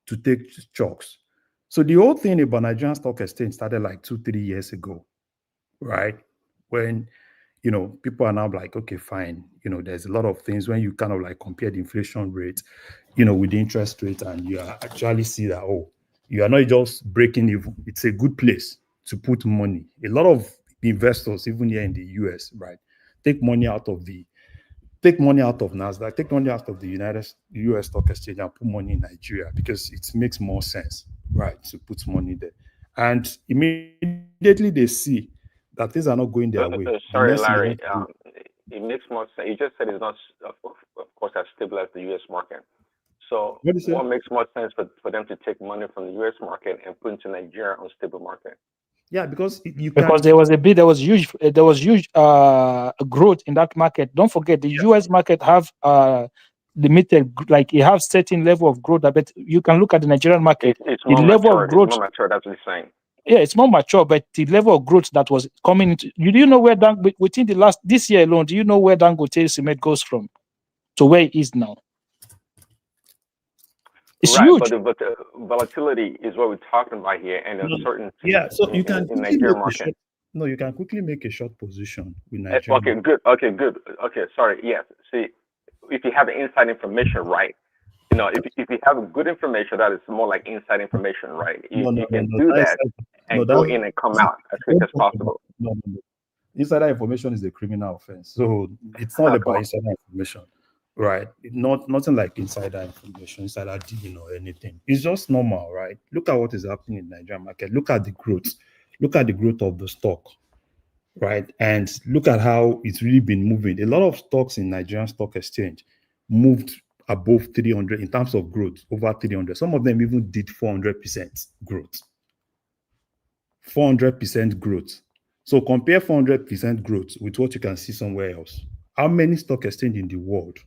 to take shocks. So the whole thing about Nigerian Stock Exchange started like 2-3 years ago, right? When, people are now like, okay, fine. There's a lot of things when you kind of like compare the inflation rate, with the interest rate, and you actually see that, oh, you are not just breaking even. It's a good place to put money. A lot of investors, even here in the US, right, take money out of NASDAQ, take money out of the US Stock Exchange and put money in Nigeria because it makes more sense, right, to put money there. And immediately they see that things are not going their way. Sorry, Larry. It makes more sense. You just said it's not, of course, as stable as the U.S. market. So what makes more sense for them to take money from the U.S. market and put into Nigeria unstable market? Yeah, because there was huge growth in that market. Don't forget, the U.S. market have limited, like it have certain level of growth. But you can look at the Nigerian market. It's more mature. It's more mature. That's what he's saying. Yeah, it's more mature, but the level of growth that was coming into, do you know where within this year alone, do you know where Dangote cement goes from to where it is now? It's huge. But the volatility is what we're talking about here, and uncertainty. Yeah, so you can in Nigerian market. You can quickly make a short position with Nigeria. Okay, good. Okay, sorry. Yes. See, if you have the inside information right. You know, if you have good information, that is more like inside information, right? You can do that and go in and come out as quick as possible. No. Insider information is a criminal offense, so it's not about insider information, right? Nothing like insider information, insider dealing or anything. It's just normal, right? Look at what is happening in the Nigerian market. Look at the growth. Look at the growth of the stock, right? And look at how it's really been moving. A lot of stocks in Nigerian stock exchange moved above 300 in terms of growth, over 300. Some of them even did 400% growth. 400% growth. So compare 400% growth with what you can see somewhere else. How many stock exchange in the world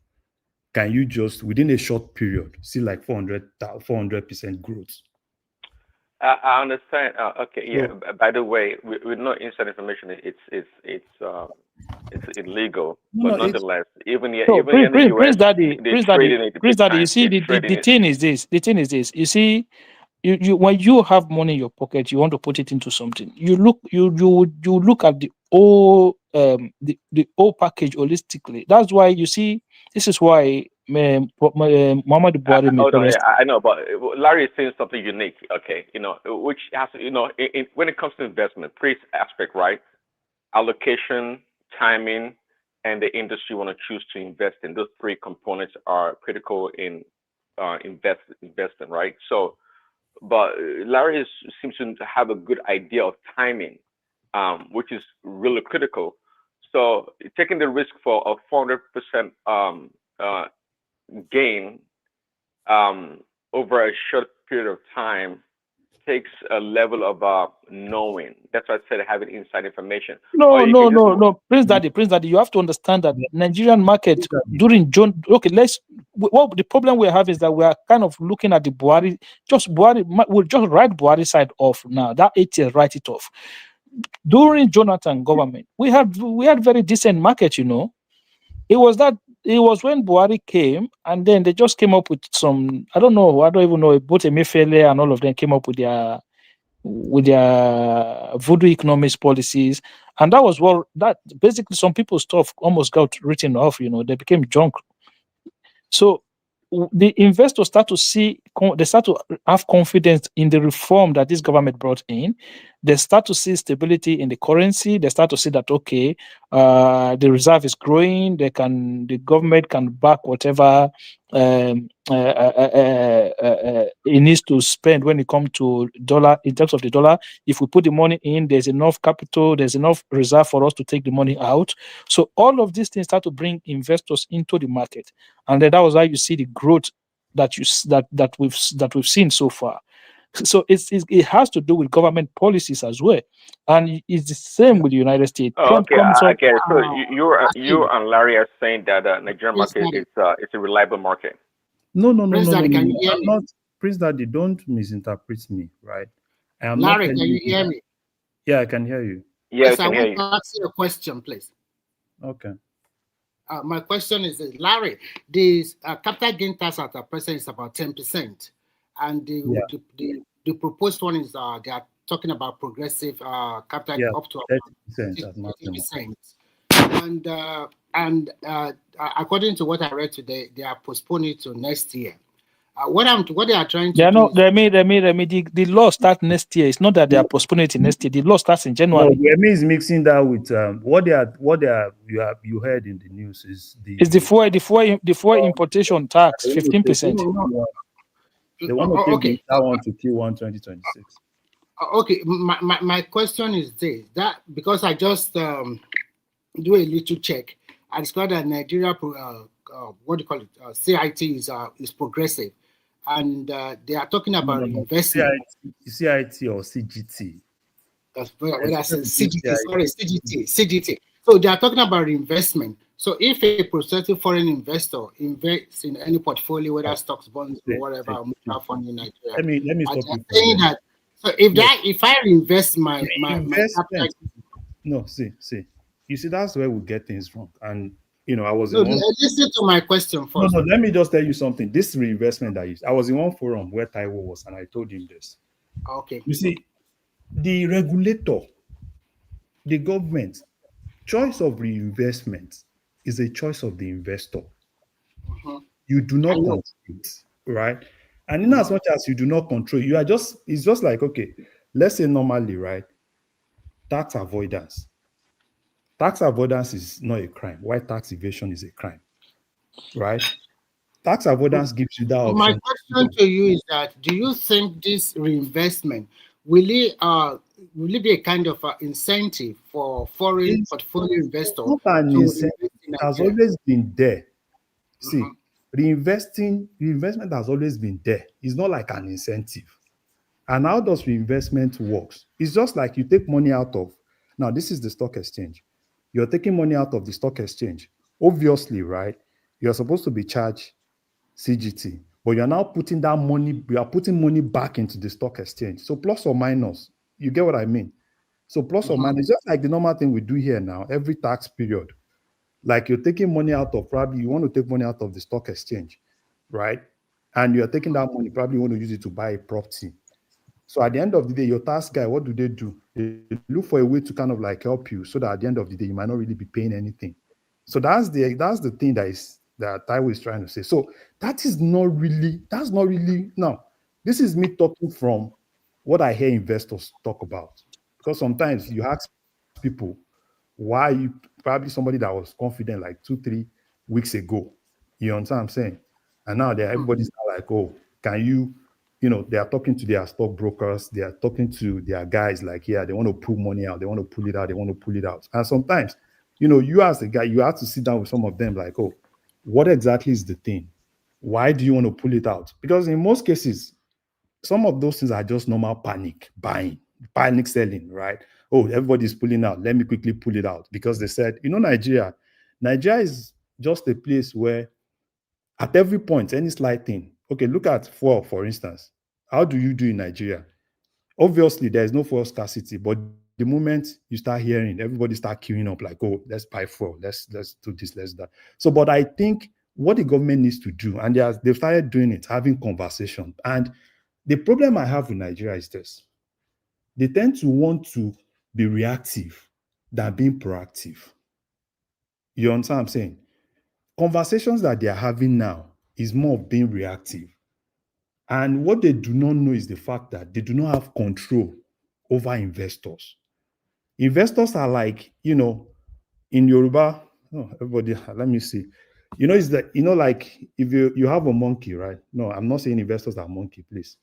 can you just, within a short period, see like 400% growth? I understand. Okay, yeah. By the way, with no inside information, it's illegal. But nonetheless, even in the US, they're trading it. Prince Daddy, you see, the thing is this. The thing is this. You see, you when you have money in your pocket, you want to put it into something. You look at the whole the whole package holistically. That's why you see. This is why Muhammad Buhari. Hold on, I know, but Larry is saying something unique. Okay, which has when it comes to investment, three aspect, right? Allocation, timing, and the industry you want to choose to invest in. Those three components are critical in investing, right? So. But Larry seems to have a good idea of timing, which is really critical. So taking the risk for a 400% gain over a short period of time takes a level of knowing. That's why I said having inside information. No. Prince Daddy, you have to understand that Nigerian market during June. Okay, what the problem we have is that we are kind of looking at the Buhari. We'll just write Buhari side off now. That 8 years, write it off. During Jonathan government, we had very decent market. It was when Buhari came, and then they just came up with some. I don't even know. Both Emefiele and all of them came up with their voodoo economics policies, and that basically some people's stuff almost got written off. They became junk. So the investors start to have confidence in the reform that this government brought in. They start to see stability in the currency. They start to see that the reserve is growing. The government can back whatever it needs to spend when it comes to dollar. In terms of the dollar, if we put the money in, there's enough capital, there's enough reserve for us to take the money out. So all of these things start to bring investors into the market, and then that was how you see the growth that we've seen so far. So it has to do with government policies as well, and it's the same with the United States. Okay, I get it. So you and Larry are saying that Nigerian market is a reliable market. No. Not Prince Daddy. Don't misinterpret me, right? I am Larry, not can you hear me? Yeah, I can hear you. Yeah, yes, I want to ask you a question, please. Okay. My question is, Larry, the capital gain tax at the present is about 10%, and the proposed one is they are talking about progressive capital up to 30%. And according to what I read today, they are postponing it to next year. What they are trying to do. The law starts next year. It's not that they are postponing it next year. The law starts in January. No, Remy is mixing that with what you heard in the news is the fuel importation tax 15%. They want to take that one to Q1 2026. Okay, my question is this: that because I just do a little check, I discovered that Nigeria, what do you call it, CIT is progressive, and they are talking about investment. CIT or CGT? When I said CGT, sorry, CGT. So they are talking about investment. So if a prospective foreign investor invests in any portfolio, whether stocks, bonds, or whatever, mutual fund in Nigeria, let me stop you. Saying that. So if I invest my capital, no, see, you see that's where we get things wrong. And I was listen to my question first. No, let me just tell you something. This reinvestment I was in one forum where Taiwo was, and I told him this. Okay. You see, the regulator, the government, choice of reinvestment is a choice of the investor. You do not control it, right? And in as much as you do not control, you are just, it's just like, okay, let's say normally, right? Tax avoidance. Tax avoidance is not a crime. Why tax evasion is a crime, right? Tax avoidance gives you that My option. question to you is that: do you think this reinvestment will it be a kind of incentive for foreign It's portfolio investor not an to incentive. invest in It has Nigeria? always been there. See, reinvestment has always been there. It's not like an incentive. And how does reinvestment works? It's just like you take money out of, now this is the stock exchange. You're taking money out of the stock exchange. Obviously, right? You're supposed to be charged CGT, but you're now putting that money, you are putting money back into the stock exchange. So plus or minus, you get what I mean? So plus or minus, just like the normal thing we do here now, every tax period. Like you're taking money out of, probably you want to take money out of the stock exchange, right? And you're taking that money, probably you want to use it to buy a property. So at the end of the day, your tax guy, what do? They look for a way to kind of like help you so that at the end of the day, you might not really be paying anything. So that's the thing that Taiwo is trying to say. So that's not really now. This is me talking from what I hear investors talk about. Because sometimes you ask people why you, probably somebody that was confident like 2-3 weeks ago. You understand what I'm saying? And now everybody's like, oh, can you, they are talking to their stockbrokers, they are talking to their guys, like, yeah, they want to pull money out, they want to pull it out, they want to pull it out. And sometimes, you as a guy, you have to sit down with some of them, like, oh, what exactly is the thing? Why do you want to pull it out? Because in most cases, some of those things are just normal panic buying, panic selling, right? Oh, everybody's pulling out. Let me quickly pull it out. Because they said, Nigeria is just a place where at every point, any slight thing. Okay, look at fuel, for instance. How do you do in Nigeria? Obviously, there is no fuel scarcity, but the moment you start hearing, everybody start queuing up, like, oh, let's buy fuel, let's do this, let's that. So, but I think what the government needs to do, and they've started doing it, having conversation. And the problem I have with Nigeria is this: they tend to want to be reactive than being proactive. You understand what I'm saying? Conversations that they are having now is more of being reactive. And what they do not know is the fact that they do not have control over investors. Investors are like, in Yoruba, everybody, let me see. It's that, like if you have a monkey, right? No, I'm not saying investors are monkey, please.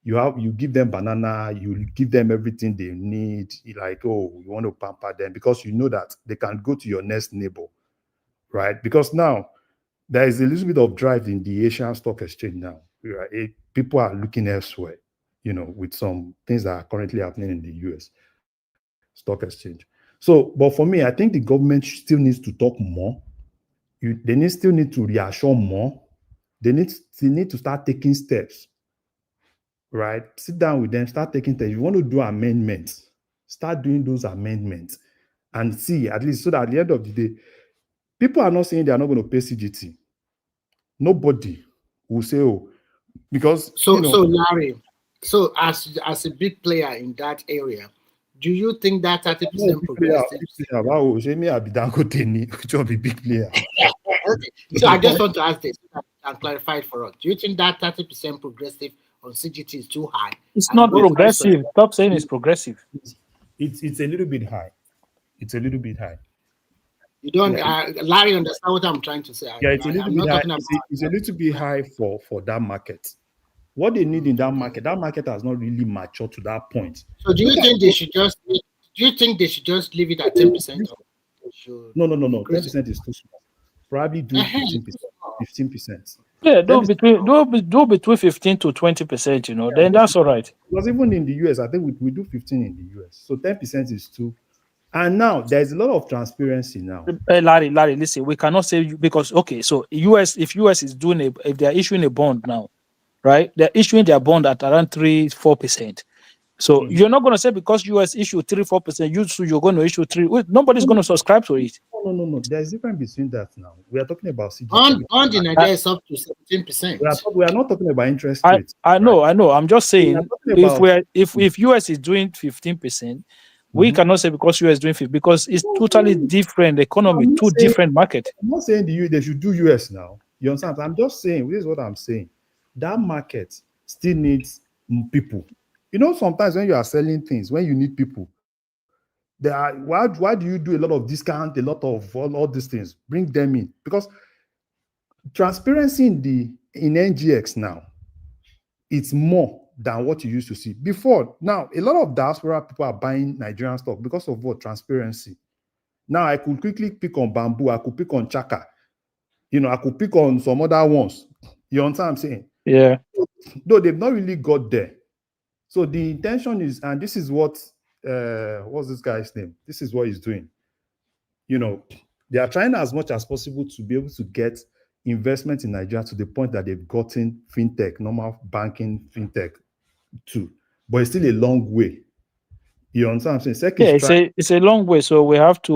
You give them banana, you give them everything they need. Like, oh, you want to pamper them because you know that they can go to your next neighbor, right? Because now there is a little bit of drive in the Asian stock exchange now. Right? People are looking elsewhere, with some things that are currently happening in the US stock exchange. So, but for me, I think the government still needs to talk more. They still need to reassure more. They need to start taking steps, right? Sit down with them, start taking steps. If you want to do amendments, start doing those amendments and see, at least so that at the end of the day, people are not saying they are not going to pay CGT. Nobody will say, oh, because so Larry, so as a big player in that area, do you think that 30% progressive? Wow, me I be big player. Okay. So I just want to ask this and clarify it for us. Do you think that 30% progressive on CGT is too high? It's not progressive. Stop saying it's progressive. It's a little bit high. It's a little bit high. You don't, Larry, understand what I'm trying to say? Yeah, it's a little bit high. It's a little bit high for that market. What they need in that market has not really matured to that point. So do you think they should just? Do you think they should just leave it at 10%? No. 10% is too small. Probably do 15%. 15%. Yeah, do between 15 to 20%. Then that's all right. Because even in the US, I think we do 15 in the US. So 10% is too. And now there's a lot of transparency now. Larry, listen, we cannot say because so if US is doing if they are issuing a bond now, right? They're issuing their bond at around 3-4%. So you're not going to say because US issue 3-4%, you're going to issue 3. Nobody's going to subscribe to it. No. There's a difference between that now. We are talking about CGT. Bond in Nigeria is up to 17%. We are not talking about interest rates. I know. I'm just saying if US is doing 15%, we cannot say because US is doing 15% because it's totally different economy, two different markets. I'm not saying they should do US now. You understand? I'm just saying, this is what I'm saying. That market still needs people. You know, sometimes when you are selling things, when you need people, there are, why do you do a lot of discount, a lot of all these things? Bring them in, because transparency in NGX now, it's more than what you used to see before. Now, a lot of diaspora people are buying Nigerian stock because of what? Transparency. Now, I could quickly pick on Bamboo, I could pick on Chaka, you know, I could pick on some other ones. You understand what I'm saying? Yeah. Though they've not really got there. So the intention is, and this is what, what's this guy's name? This is what he's doing. You know, they are trying as much as possible to be able to get investment in Nigeria to the point that they've gotten fintech, normal banking fintech too. But it's still a long way. You understand what I'm saying? Yeah, it's a long way. So we have to.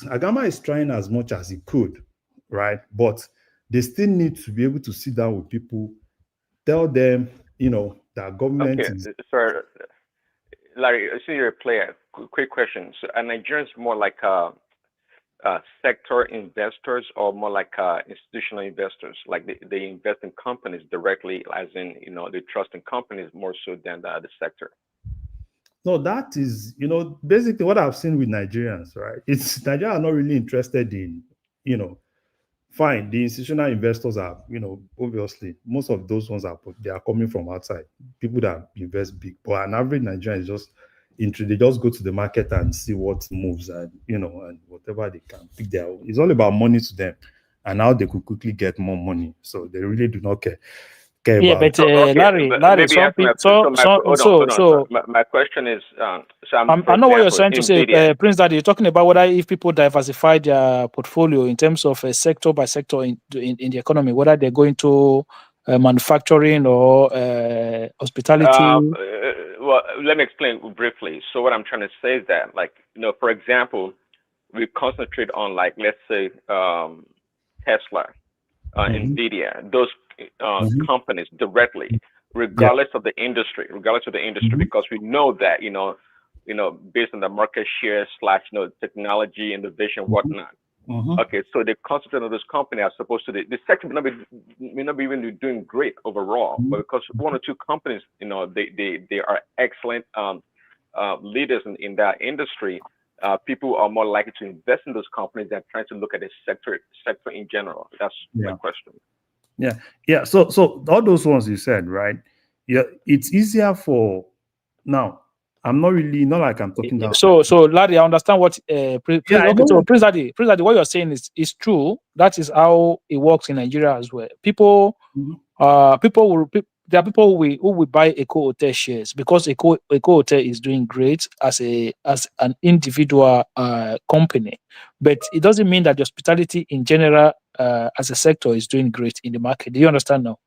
Agama is trying as much as he could, right? But they still need to be able to sit down with people, tell them, you know, that government is. Sorry, Larry, I see you're a player. Quick question. So are Nigerians more like sector investors or more like institutional investors? Like they invest in companies directly, as in, you know, they trust in companies more so than the sector? No, that is, you know, basically what I've seen with Nigerians, right? It's Nigeria are not really interested in, you know, fine. The institutional investors are, you know, obviously most of those ones they are coming from outside. People that invest big, but an average Nigerian is just they just go to the market and see what moves, and you know, and whatever they can pick their own. It's all about money to them, and how they could quickly get more money. So they really do not care. Yeah, but Larry, maybe some people. So my question is, I know what you're trying to say, Prince Daddy. You're talking about whether if people diversify their portfolio in terms of sector by sector in the economy, whether they're going to manufacturing or hospitality. Well, let me explain briefly. So what I'm trying to say is that, like, you know, for example, we concentrate on, like, let's say Tesla, Nvidia, those companies directly, regardless of the industry, because we know that, you know, based on the market share / technology, innovation, whatnot. Okay, so they concentrate on those companies as opposed to the sector may not be even doing great overall, but because one or two companies, you know, they are excellent leaders in that industry, people are more likely to invest in those companies than trying to look at the sector in general. That's my question. Yeah. So all those ones you said, right? Yeah, it's easier for now. I'm not like I'm talking down. So Larry, I understand what Prince Daddy, what you're saying is true. That is how it works in Nigeria as well. People, there are people who will buy Eco Hotel shares because Eco Hotel is doing great as an individual company, but it doesn't mean that the hospitality in general as a sector is doing great in the market. Do you understand now?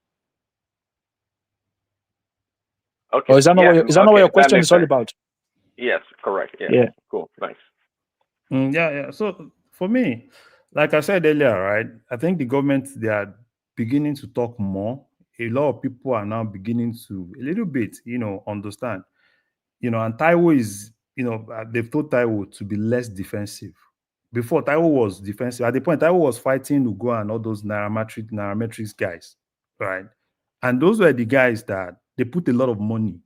Okay. Or is that not what your question is all about? Yes, correct. Yeah. Cool. Nice. Yeah. So for me, like I said earlier, right, I think the government, they are beginning to talk more. A lot of people are now beginning to a little bit, you know, understand, you know, and Taiwo is, you know, they've told Taiwo to be less defensive. Before, Taiwo was defensive. At the point, Taiwo was fighting Ugo and all those nairametrics guys, right? And those were the guys that they put a lot of money.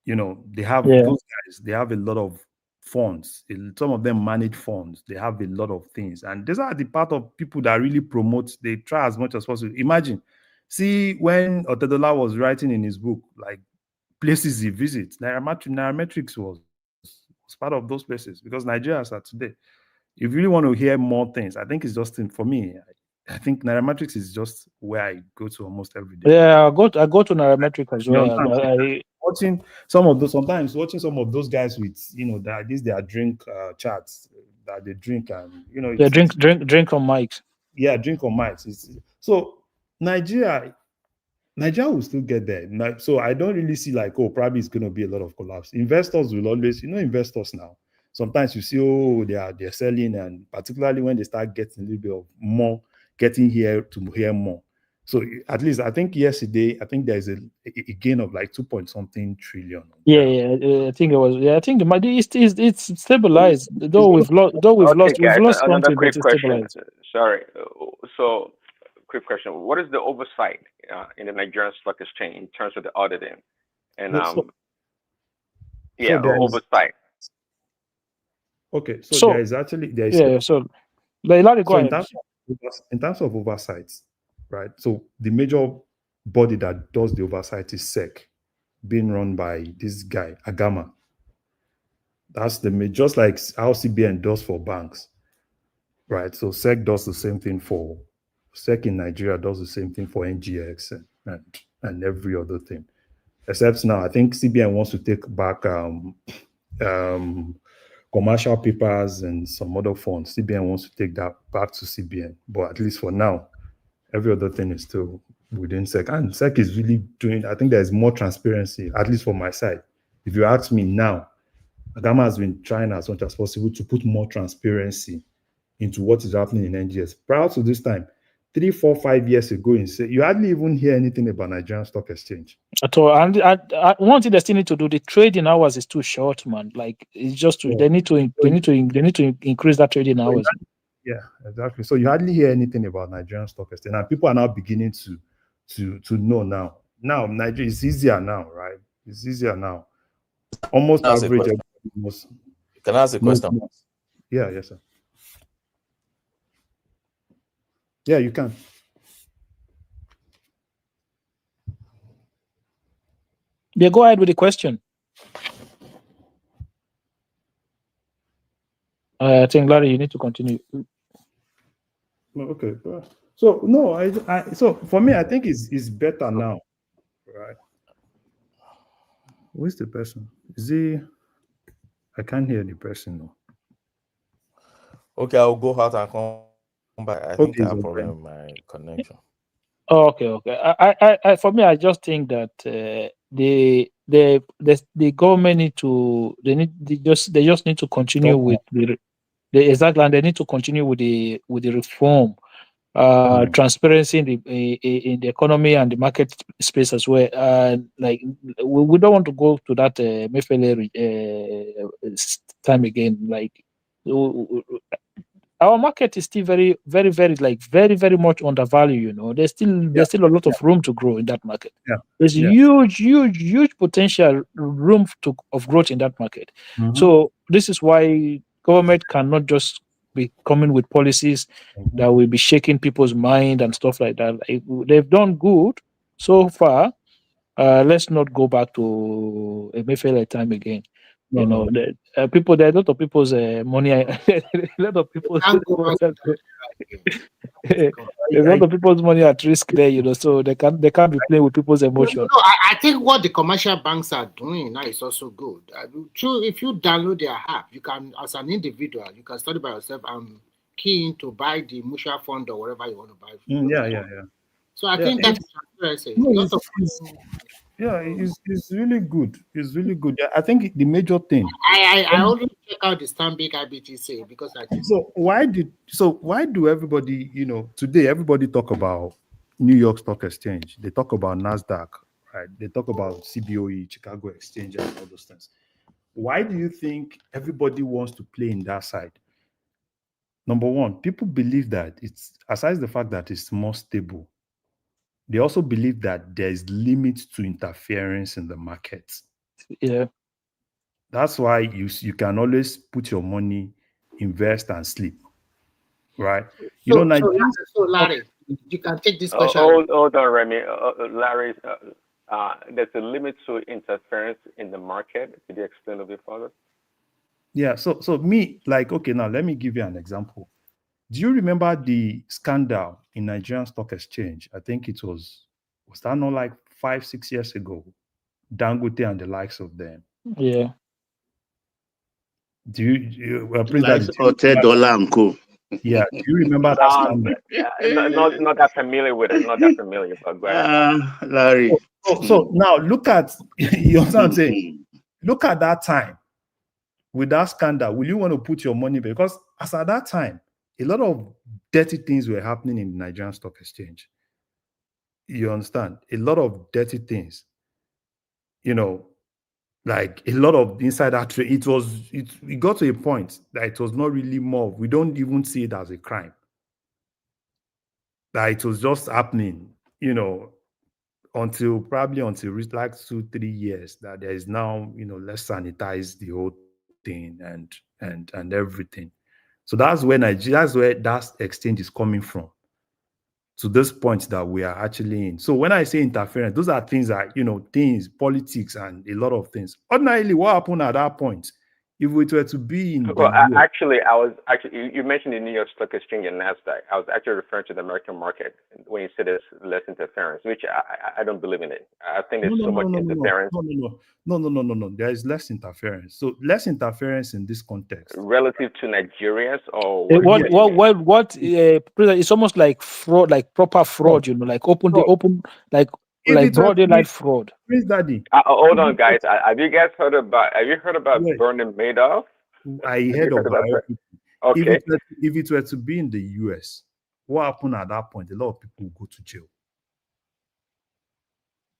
You know, they have those guys, they have a lot of funds. Some of them manage funds. They have a lot of things. And these are the part of people that really promote, they try as much as possible. Imagine, see when Otedola was writing in his book, like places he visits, nairametrics was part of those places, because Nigerians are today. If you really want to hear more things, I think it's just for me, I think nairametrics is just where I go to almost every day. Yeah, I go to nairametrics as well. Watching some of those guys with, you know, that these their drink charts that they drink, and you know, drink on mics. Yeah, drink on mics. So Nigeria will still get there. So I don't really see like, oh, probably it's going to be a lot of collapse. Investors will always, you know, investors now. Sometimes you see, oh, they're selling, and particularly when they start getting a little bit of more, getting here to hear more, So at least I think yesterday, I think there's a gain of like 2 point something trillion. I think it was. Yeah, I think the money it's stabilized. Though we've lost Okay, we've guys, lost another country, but quick it's question. stabilized. Sorry. So, quick question. What is the oversight in the Nigerian Stock Exchange in terms of the auditing? And So yeah, there is oversight. okay. So So there is yeah, so Larry, go so ahead. in terms of oversight, right? So the major body that does the oversight is SEC, being run by this guy Agama. That's just like how CBN does for banks, right? So SEC does the same thing for SEC in Nigeria does the same thing for NGX and every other thing. Except now, I think CBN wants to take back commercial papers and some other funds. CBN wants to take that back to CBN, but at least for now, every other thing is still within SEC. And SEC is really doing, I think there's more transparency, at least from my side. If you ask me now, Agama has been trying as much as possible to put more transparency into what is happening in NGS. Prior to this time, 3, 4, 5 years ago, you hardly even hear anything about Nigerian Stock Exchange. At all. And I one thing they still need to do, the trading hours is too short, man. Like it's just they need to increase that trading hours. Yeah, exactly. So you hardly hear anything about Nigerian Stock Exchange, and people are now beginning to know now. Now Nigeria is easier now, right? It's easier now. Almost average. Can I ask a question? Yeah, yes, sir. Yeah, you can. Yeah, go ahead with the question. I think Larry, you need to continue. Okay. So no, so for me, I think it's better now, right? Who's the person? Is he? I can't hear the person now. Okay, I'll go out and come back. I think I have a problem with my connection. Oh, okay. I for me, I just think that the government they just need to continue with the exactly, and they need to continue with the reform, transparency in the economy and the market space as well. Like we don't want to go to that Mefele time again. Like our market is still very, very, very, like very much undervalued. You know, there's still a lot of room to grow in that market. Yeah. There's huge potential room of growth in that market. Mhm. So this is why government cannot just be coming with policies that will be shaking people's mind and stuff like that. Like, they've done good so far. Let's not go back to Emefiele time again. No, you know, no. there are a lot of people's money. A lot of people's a lot of people's money at risk there. You know, so they can't be playing with people's emotion. No, I think what the commercial banks are doing now is also good. True, if you download their app, you can, as an individual, you can study by yourself and key in to buy the mutual fund or whatever you want to buy. Yeah. So I think that's transparency. It's really good. It's really good. Yeah, I think the major thing. I always check out the Stanbic IBTC because I think So why do everybody, today everybody talk about New York Stock Exchange? They talk about NASDAQ, right? They talk about CBOE, Chicago Exchange, and all those things. Why do you think everybody wants to play in that side? Number one, people believe that it's, aside the fact that it's more stable, they also believe that there is limits to interference in the market. Yeah. That's why you can always put your money, invest, and sleep. Right? So Larry, you can take this question. Hold on, Remy. Larry, there's a limit to interference in the market. Could you explain a bit further? Yeah, so me, like, okay, now let me give you an example. Do you remember the scandal in Nigerian Stock Exchange? I think it was that not like 5-6 years ago? Dangote and the likes of them. Yeah. Do you $10 and co. Yeah, do you remember that scandal? Not that familiar with it. Not that familiar, but go ahead. Larry. So now look at you know what I'm saying? Look at that time with that scandal. Will you want to put your money there? Because as at that time, a lot of dirty things were happening in the Nigerian Stock Exchange. You understand? A lot of dirty things, like a lot of insider trade. It got to a point that it was not really more. We don't even see it as a crime. That it was just happening, until it's like 2-3 years that there is now, let's sanitize the whole thing and everything. So that's where that exchange is coming from, to this point that we are actually in. So when I say interference, those are things that, things, politics, and a lot of things. Ordinarily, what happened at that point, if it were to be in the Well, US, I was actually, you mentioned the New York Stock Exchange and NASDAQ. I was actually referring to the American market when you said there's less interference, which I don't believe in it. I think no, there's no, so no, much no, no, no, interference no, no, no, no, no, no, no. There is less interference. So less interference in this context. relative to Nigerians, or what Yes. do you mean? It's almost like fraud, like proper fraud, like like If it were broad to be daylight fraud. Prince Daddy, Hold if on, it were guys. Have you guys heard about? Have you heard about yes, Vernon Madoff? I Have heard you heard of about that? everything. Okay. If it were to be in the US, what happened at that point? A lot of people would go to jail.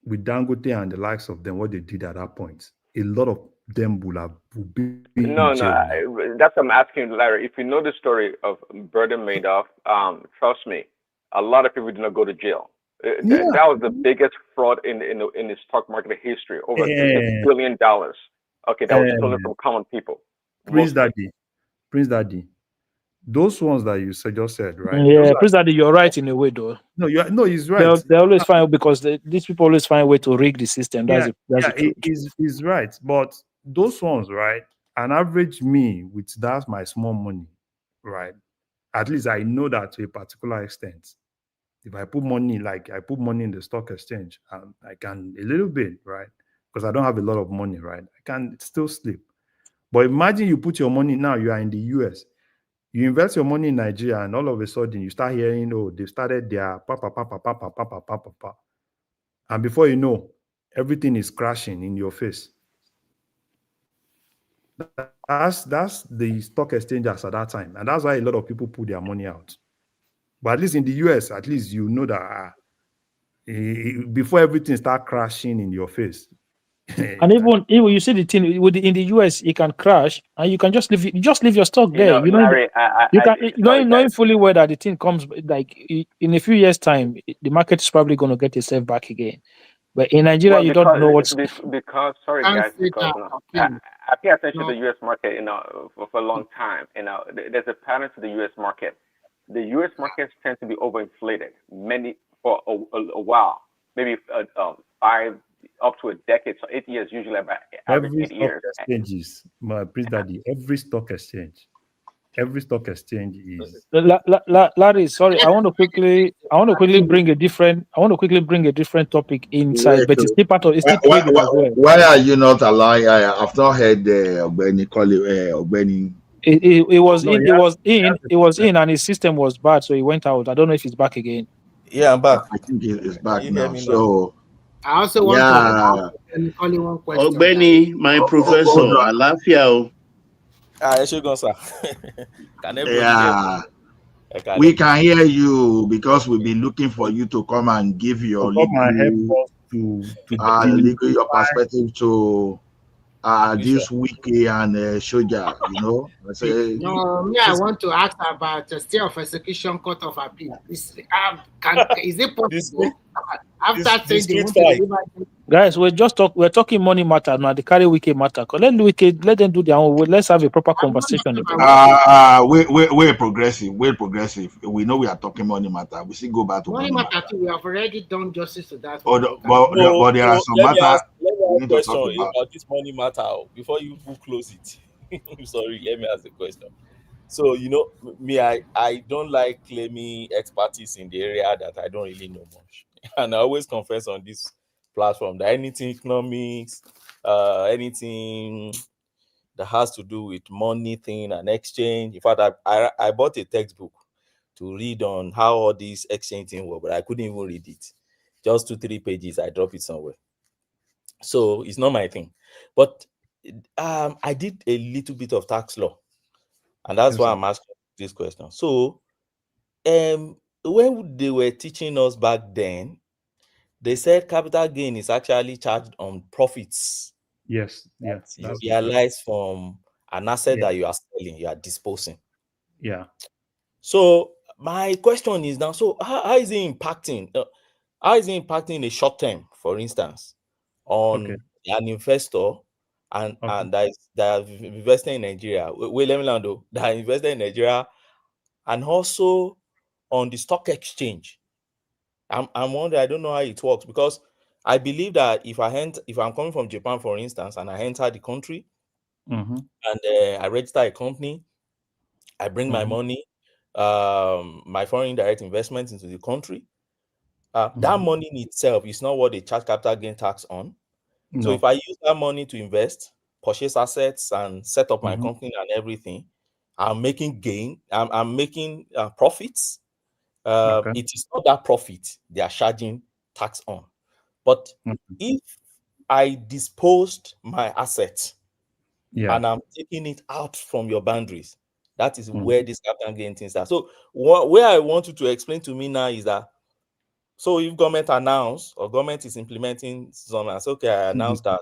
With Dangote and the likes of them, what they did at that point, a lot of them would be in No, jail now. that's what I'm asking, Larry. If you know the story of Vernon Madoff, trust me, a lot of people did not go to jail. Yeah. That was the biggest fraud in the stock market history. Over $50 Eh, billion. Okay, that was stolen from common people. Prince Mostly. Daddy, those ones that you just said, right? Yeah, Prince Daddy, you're right in a way, though. No, he's right. They always find, because these people always find a way to rig the system. That's the truth. He's right. But those ones, right? An average me with that my small money, right? At least I know that to a particular extent. If I put money, like I put money in the stock exchange, I can a little bit, right? Because I don't have a lot of money, right? I can still sleep. But imagine you put your money now, you are in the US. You invest your money in Nigeria, and all of a sudden you start hearing, oh, they've started their papa. And before you know, everything is crashing in your face. That's the stock exchanges at that time. And that's why a lot of people put their money out. But at least in the US, at least you know that before everything start crashing in your face. And even you see the thing in the US, it can crash, and you can just leave your stock there. Larry, Knowing fully well that the thing comes, like in a few years' time, the market is probably going to get itself back again. But in Nigeria, you don't know what's. Sorry guys, because I pay attention to the U.S. market, for a long time. There's a pattern to the U.S. market. The U.S. markets tend to be overinflated for a while, maybe 5 up to a decade, so 8 years, usually about average 8 years. Exchanges, my Prince Daddy, every stock exchange is. Larry, sorry, I want to quickly bring a different topic inside, but it's still part of trading as well. Why are you not allowing? I've not heard Ogbeni call it Ogbeni. It was in, and his system was bad, so he went out. I don't know if he's back again. Yeah, I'm back. I think it's back you now. hear me So I also want to ask only one question. Ogbeni, my professor, Alafia. Sir. Can everybody yeah, hear me? we can hear you because we've been looking for you to come and give your legal your perspective to this Wike and Shoja. No, me, I want to ask about the stay of execution court of appeal. Is it possible after saying they want to deliver? Guys, we're talking money matter now. They carry Wike matter. Let them do their own way. Let's have a proper conversation. We're progressive. We know we are talking money matter. We still go back to money matter. We have already done justice to that. But there are some matter. Let me ask a question about this money matter before you close it. Sorry, let me ask the question. So, me, I don't like claiming expertise in the area that I don't really know much. And I always confess on this platform that anything economics, anything that has to do with money thing and exchange. In fact, I bought a textbook to read on how all these exchange things work, but I couldn't even read it. Just 2-3 pages, I dropped it somewhere. So it's not my thing. But I did a little bit of tax law. And that's why I'm asking this question. So when they were teaching us back then, they said capital gain is actually charged on profits Yes, yeah, that you that's the truth. realize from an asset Yeah, that you are selling, you are disposing. yeah. So my question is now, so how is it impacting? How is it impacting in the short term, for instance, Okay, on an investor and okay. that invested in Nigeria? Wait, let me land though. That invested in Nigeria and also on the stock exchange. I'm wondering, I don't know how it works because I believe that if I'm coming from Japan, for instance, and I enter the country Mm-hmm. and I register a company, I bring my Mm-hmm. money, my foreign direct investments into the country. That Mm-hmm. money in itself is not what they charge capital gain tax on. So if No. I use that money to invest, purchase assets, and set up my Mm-hmm. company and everything, I'm making gain. I'm making profits. Okay. It is not that profit they are charging tax on. But Mhm. if I disposed my asset Yeah. and I'm taking it out from your boundaries, that is Mhm. where this capital gain things are. So where I want you to explain to me now is that, so if government announce or government is implementing some, and say, okay, I Mhm. announce that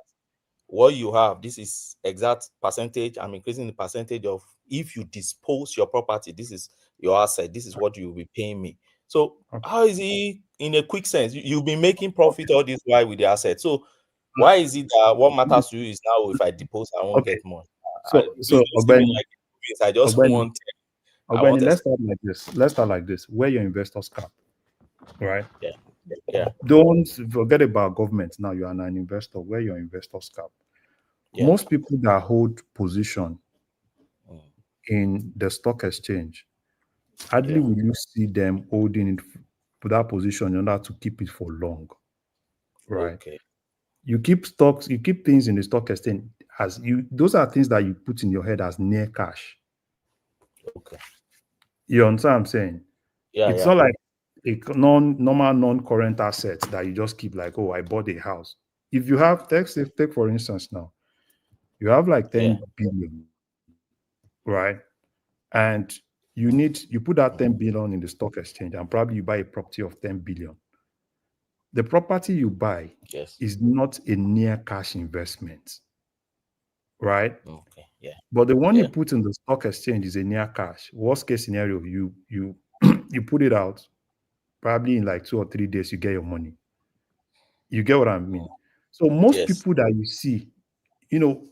what you have, this is exact percentage. I'm increasing the percentage of if you dispose your property, this is your asset, this is what you will be paying me. So Okay. how is it in a quick sense? You've been making profit all this while with the asset. So Uh, why is it that what matters to you is now if I depose, I won't Okay. get more? Please So don't see me like I just Ogbeni, want I want Let's start like this. Let's start like this. Where your investors cap, right? yeah, yeah, Don't forget about government. Now you are an investor. Where your investors cap. yeah. Most people that hold position Mm, in the stock exchange, hardly yeah. will you see them holding it to that position in order to keep it for long, right? Okay. You keep stocks, you keep things in the stock exchange as you. Those are things that you put in your head as near cash. Okay. You understand what I'm saying? Yeah, It's yeah. not like a normal non-current asset that you just keep like, oh, I bought a house. If you have take for instance now, you have like Yeah. 10 billion, right? And you put that 10 billion in the stock exchange and probably you buy a property of 10 billion. The property you buy Yes. is not a near cash investment, right? Okay. Yeah. But the one you Yeah. put in the stock exchange is a near cash. Worst case scenario, you you put it out, probably in like 2 or 3 days, you get your money. You get what I mean? So most Yes. people that you see, you know,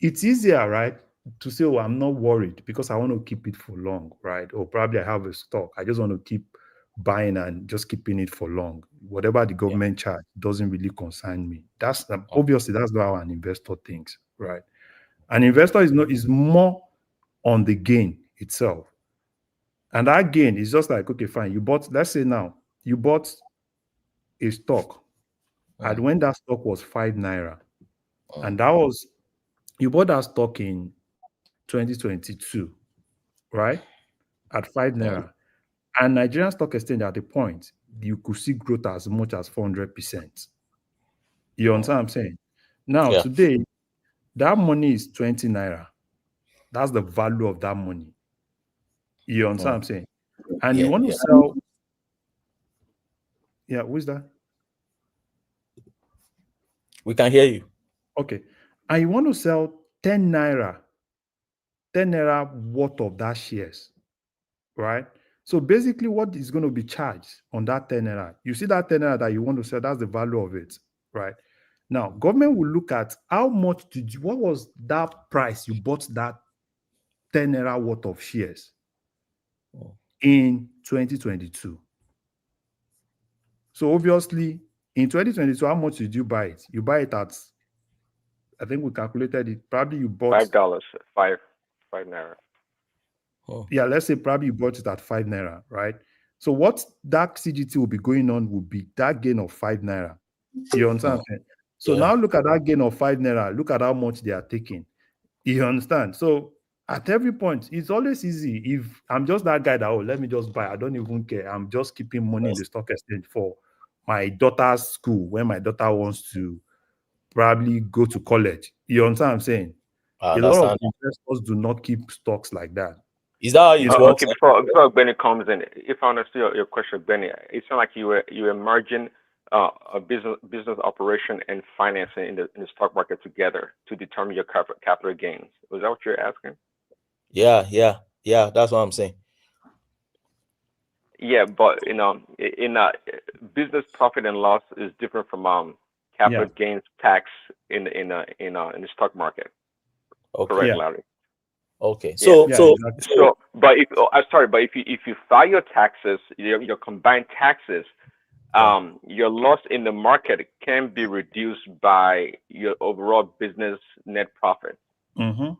it's easier, right, to say, oh, I'm not worried because I want to keep it for long, right? Or probably I have a stock. I just want to keep buying and just keeping it for long. Whatever the Yeah. government charge doesn't really concern me. That's Mm, obviously that's not how an investor thinks, right? An investor is more on the gain itself. And that gain is just like, okay, fine. You bought, let's say now, you bought a stock, and mm, when that stock was 5 naira, mm, and that was you bought that stock in 2022, right? At 5 naira. And Nigerian stock exchange at the point, you could see growth as much as 400%. You understand what I'm saying? Now, yeah. today, that money is 20 naira. That's the value of that money. You understand what Mm, I'm saying? And you yeah. want to Yeah. sell, yeah, who's that? We can hear you. Okay. And you want to sell 10 naira worth of that shares, right? So basically, what is going to be charged on that 10 naira? You see that 10 naira that you want to sell, that's the value of it, right? Now, government will look at how much what was that price you bought that 10 naira worth of shares Mm, in 2022. So obviously, in 2022, how much did you buy it? You buy it at, I think we calculated it, probably you bought, $5, five naira. mm, yeah, let's say probably you bought it at 5 naira, right? So what that CGT will be going on will be that gain of 5 naira. You understand what mm. I'm saying? So Yeah. now look at that gain of 5 naira. Look at how much they are taking. You understand? So at every point, it's always easy. If I'm just that guy that, oh, let me just buy, I don't even care. I'm just keeping money in the stock exchange for my daughter's school when my daughter wants to probably go to college. You understand what I'm saying? I A lot of understand. investors do not keep stocks like that. Is that how it works? Okay, before Benny comes in, if I understood your question, Benny, it sounded like you were merging a business operation and financing in the stock market together to determine your capital gains. Was that what you're asking? Yeah. That's what I'm saying. Yeah, but in business profit and loss is different from capital gains tax in the stock market. Okay. Correct, Larry. Okay. Yeah. So But if you file your taxes, your combined taxes, your loss in the market can be reduced by your overall business net profit. Mm-hmm.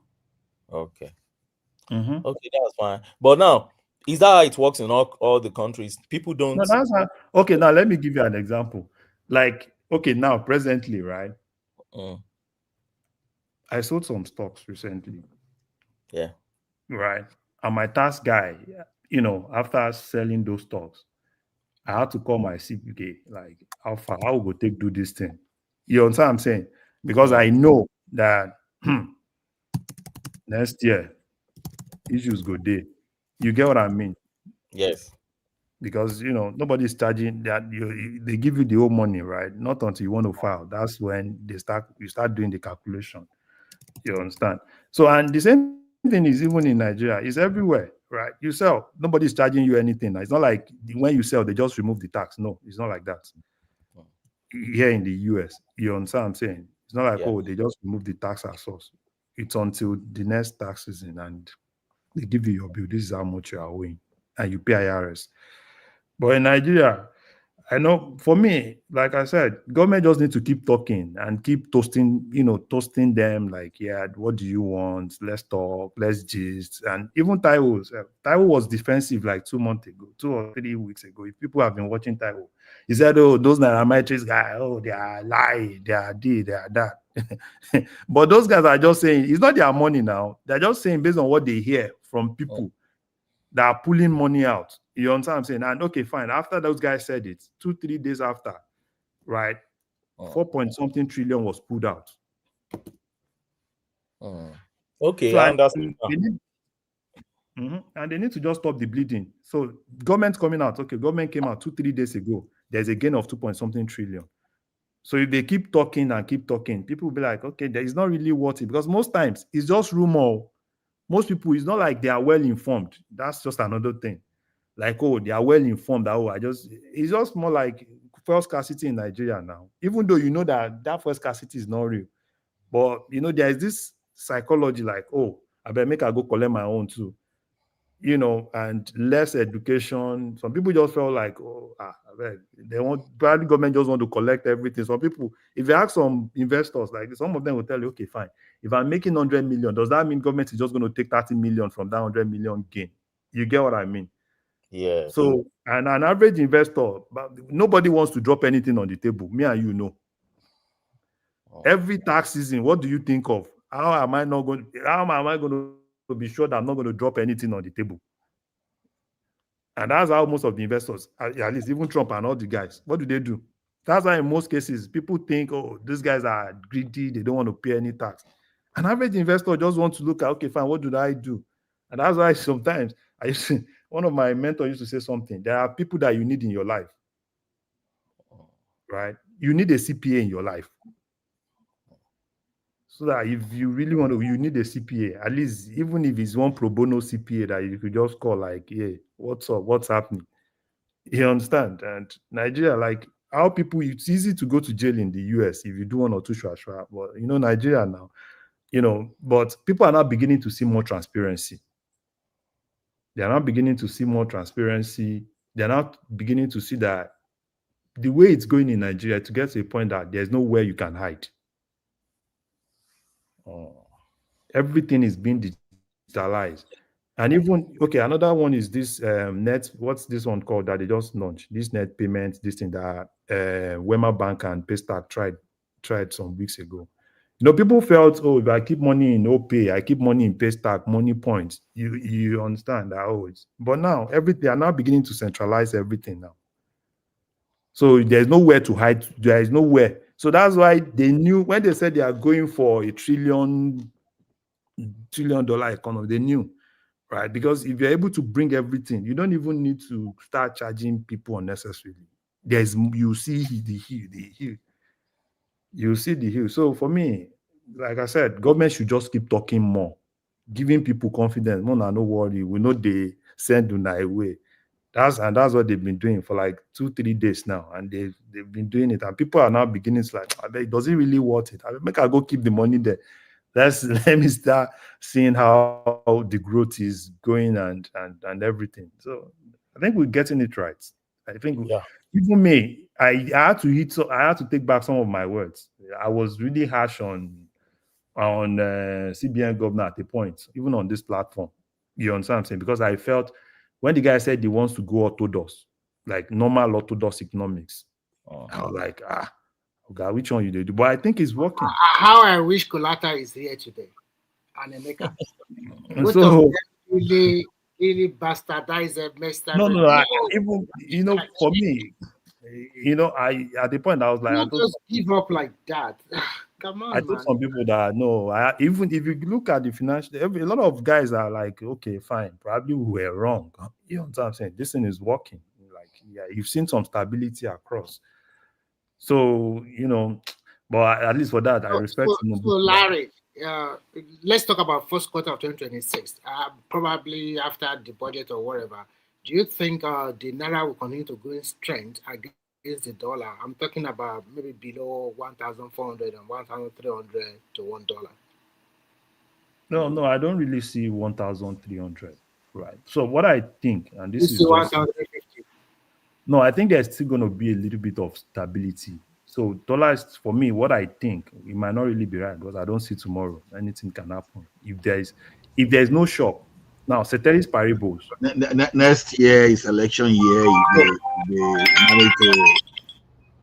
Okay. Mm-hmm. Okay, that's fine. But now, is that how it works in all the countries? People No, don't. that's how, okay. Now let me give you an example. Like, okay, now presently, right? I sold some stocks recently, Yeah. right? And my task guy, after selling those stocks, I had to call my CPK, like, how far, how we go take do this thing? You understand what I'm saying? Because I know that next year issues go there. You get what I mean? Yes. Because nobody's charging that they give you the whole money, right? Not until you want to file. That's when you start doing the calculation. You understand? So, and the same thing is even in Nigeria, it's everywhere, right? You sell, nobody's charging you anything. It's not like when you sell, they just remove the tax. No, it's not like that. Here in the US, you understand what I'm saying? It's not like, Yeah. oh, they just remove the tax at source. It's until the next tax season and they give you your bill. This is how much you are owing, and you pay IRS. But in Nigeria, I know for me, like I said, government just need to keep talking and keep toasting them like, yeah, what do you want? Let's talk, let's gist. And even Taiwo was defensive like 2 months ago, 2 or 3 weeks ago. If people have been watching Taiwo, he said, oh, those nairametrics guys, oh, they are lying, they are this, they are that. But those guys are just saying, it's not their money now. They're just saying based on what they hear from people that are pulling money out. You understand what I'm saying? And okay, fine. After those guys said it, 2-3 days after, right, 4 point something trillion was pulled out. Okay, So I understand. And they need to just stop the bleeding. So government coming out, okay, government came out 2-3 days ago. There's a gain of 2 point something trillion. So if they keep talking and keep talking, people will be like, okay, there is not really worth it, because most times it's just rumor. Most people, it's not like they are well informed. That's just another thing. Like, oh, they are well informed. It's just more like fuel scarcity in Nigeria now. Even though you know that fuel scarcity is not real, but there is this psychology like, oh, I better make I go collect my own too. And less education. Some people just felt like, oh, probably government just want to collect everything. Some people, if you ask some investors, like some of them will tell you, okay, fine. If I'm making 100 million, does that mean government is just going to take 30 million from that 100 million gain? You get what I mean? Yeah. So, and an average investor, but nobody wants to drop anything on the table. Me and you know. Every tax season, what do you think of? How am I going to be sure that I'm not going to drop anything on the table? And that's how most of the investors, at least even Trump and all the guys, what do? That's why in most cases, people think, oh, these guys are greedy, they don't want to pay any tax. An average investor just wants to look at, okay, fine, what do I do? And that's why sometimes one of my mentors used to say something. There are people that you need in your life, right? You need a CPA in your life. So that if you really want to, you need a CPA, at least even if it's one pro bono CPA that you could just call like, hey, what's up? What's happening? You understand? And Nigeria, like how people, it's easy to go to jail in the US if you do one or two shwa. But Nigeria now, but people are now beginning to see more transparency. They are now beginning to see more transparency. They're now beginning to see that the way it's going in Nigeria to get to a point that there's nowhere you can hide. Everything is being digitalized. And even, okay, another one is this what's this one called that they just launched? This net payment, this thing that Wema Bank and Paystack tried some weeks ago. People felt, oh, if I keep money in OPay, I keep money in Paystack, money points. You understand that, but now they are now beginning to centralize everything now. So there's nowhere to hide. There is nowhere. So that's why they knew when they said they are going for a $1 trillion economy, they knew, right? Because if you're able to bring everything, you don't even need to start charging people unnecessarily. you see the hill. You see the hill. So for me, like I said, government should just keep talking more, giving people confidence. No, no worry. We know they send Una away. That's what they've been doing for like 2-3 days now, and they've been doing it, and people are now beginning to like, I bet, does it really worth it? I mean, make I go keep the money there. Let me start seeing how the growth is going and everything. So I think we're getting it right. I think Yeah. even me, I had to hit. So I had to take back some of my words. I was really harsh on CBN governor at a point, even on this platform. You understand what I'm saying? Because I felt when the guy said he wants to go orthodox, like normal orthodox economics, I was like, God, which one you do? But I think it's working. How I wish Kolata is here today and Emeka. And Both of so them really bastardize and messed no, everything. even for me, I at the point I was like, Don't just give up like that. Come I on, told man. some people that no, even if you look at the financial, a lot of guys are like, okay, fine, probably we were wrong. You know what I'm saying? This thing is working. Like, yeah, you've seen some stability across. So, but at least for that, I respect So Larry, let's talk about first quarter of 2026. Probably after the budget or whatever. Do you think the naira will continue to gain strength against the dollar? I'm talking about maybe below 1,400 and 1,300 to $1. No, I don't really see 1,300. Right. So what I think, and You this is see just 1,350. no, I think there's still going to be a little bit of stability. So dollars for me, what I think, it might not really be right because I don't see tomorrow. Anything can happen. If there's no shock. Now, ceteris paribus. Next year is election year. They manage to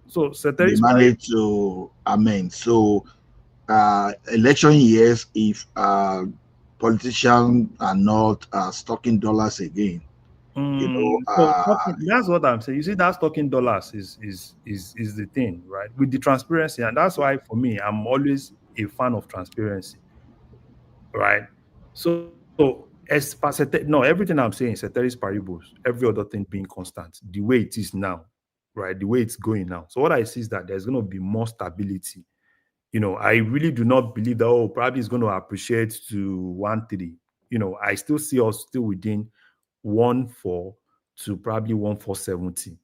So they ceteris paribus. manage to amend. So election years, if politicians are not stocking dollars again, That's what I'm saying. You see, that's talking dollars is the thing, right? With the transparency, and that's why for me, I'm always a fan of transparency, right? Everything I'm saying, ceteris paribus, every other thing being constant, the way it is now, right? The way it's going now. So what I see is that there's going to be more stability. I really do not believe that probably it's going to appreciate to 1.3. I still see us still within 1.4 to probably 1.470.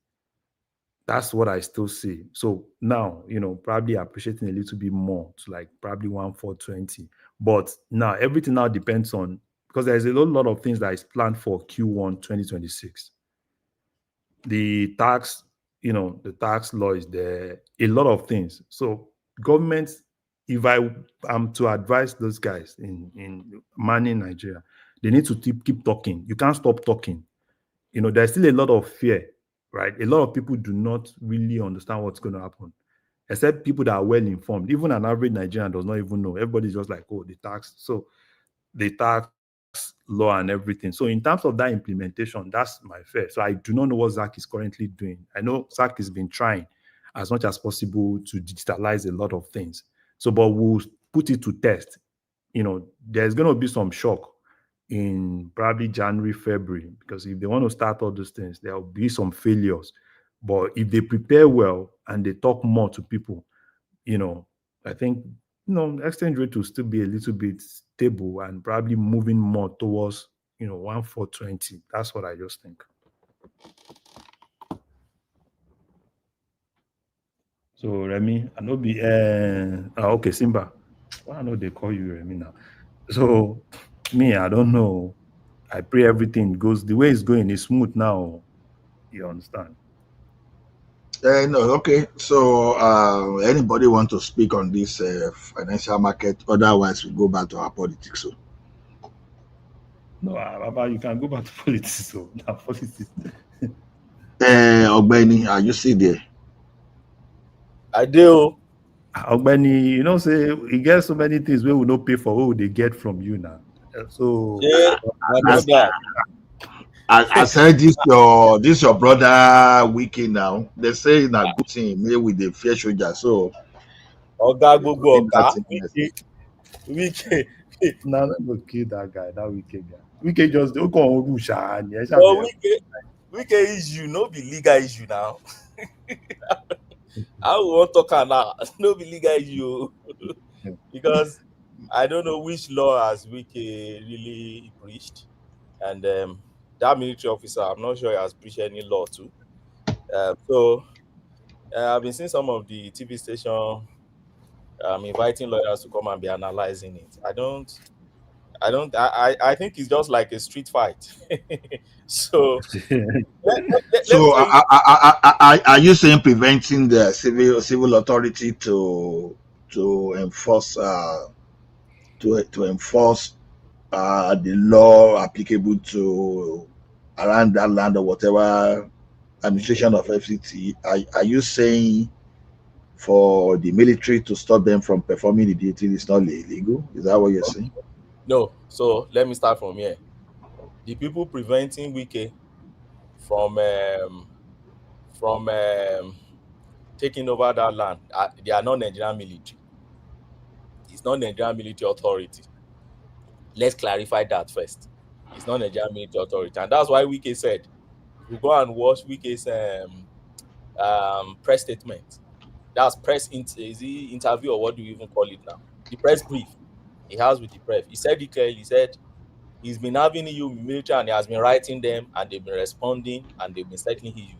That's what I still see. So now, probably appreciating a little bit more to like probably 1.420. But now everything now depends on because there's a lot of things that is planned for Q1 2026. The tax, the tax law is there, a lot of things. So government, if I am to advise those guys in manning Nigeria, they need to keep talking. You can't stop talking. There's still a lot of fear, right? A lot of people do not really understand what's going to happen, except people that are well informed. Even an average Nigerian does not even know. Everybody's just like, oh, the tax. So the tax law and everything. So in terms of that implementation, that's my fear. So I do not know what Zach is currently doing. I know Zach has been trying as much as possible to digitalize a lot of things. So, but we'll put it to test. There's going to be some shock in probably January, February, because if they want to start all those things, there will be some failures. But if they prepare well and they talk more to people, I think exchange rate will still be a little bit stable and probably moving more towards 1.420. That's what I just think. So Remy, I know be okay, Simba. Why I know they call you Remy now. So me, I don't know. I pray everything goes the way it's going is smooth now. You understand? No, okay. So, anybody want to speak on this financial market? Otherwise, we go back to our politics. So. No, Baba, you can go back to politics. So now politics. Ogbeni, are you still there? I do. Ogbeni, say you get so many things we will not pay for. What they get from you now? So yeah, I said this your brother Wike now. They say in a good thing, maybe with the fair soldier. So Oga Gbogbo Oga Wike. Now let me kill that guy, that Wike guy. Wike just don't go on Rusha. But Wike issue, no be legal issue now. I want to talk now. No be legal issue because I don't know which law has Wiki really breached, and that military officer, I'm not sure he has breached any law too. So I've been seeing some of the TV station inviting lawyers to come and be analyzing it. I think it's just like a street fight. So let me So, tell you. are you saying preventing the civil authority to enforce to enforce the law applicable to around that land or whatever administration of FCT? Are you saying for the military to stop them from performing the duty is not illegal? Is that what you're saying? No. So let me start from here. The people preventing Wike from taking over that land, they are not Nigerian military. It's not Nigerian military authority. Let's clarify that first. It's not Nigerian military authority, and that's why Wike said, if you go and watch Wike's press statement, that's is the interview or what do you even call it now? The press brief he has with the press. He said it clearly. He said he's been having EU military and he has been writing them and they've been responding and they've been settling issues.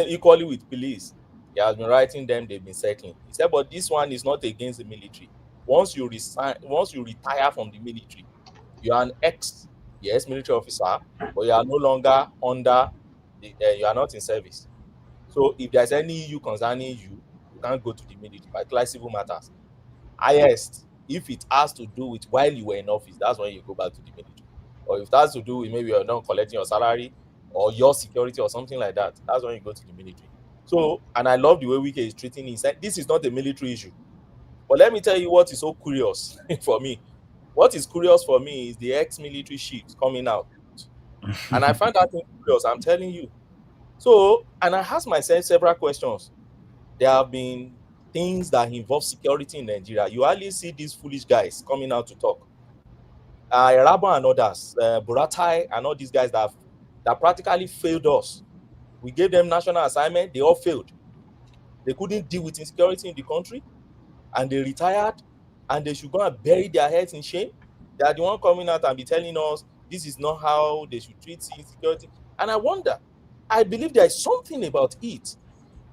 Equally with police, he has been writing them, they've been settling. He said, but this one is not against the military. Once you retire from the military, you are an military officer, but you are no longer under you are not in service. So if there's any issue concerning you, you can't go to the military, particularly civil matters. Highest, if it has to do with while you were in office, that's when you go back to the military. Or if it has to do with maybe you're not collecting your salary or your security or something like that, that's when you go to the military. So, and I love the way Wike is treating it. He said, this is not a military issue. But let me tell you what is so curious for me. What is curious for me is the ex-military chiefs coming out. And I find that curious, I'm telling you. So, and I asked myself several questions. There have been things that involve security in Nigeria. You hardly see these foolish guys coming out to talk. Rabo and others, Buratai and all these guys that practically failed us. We gave them national assignment, they all failed. They couldn't deal with insecurity in the country, and they retired, and they should go and bury their heads in shame. They are the one coming out and be telling us this is not how they should treat insecurity. And I wonder, I believe there is something about it.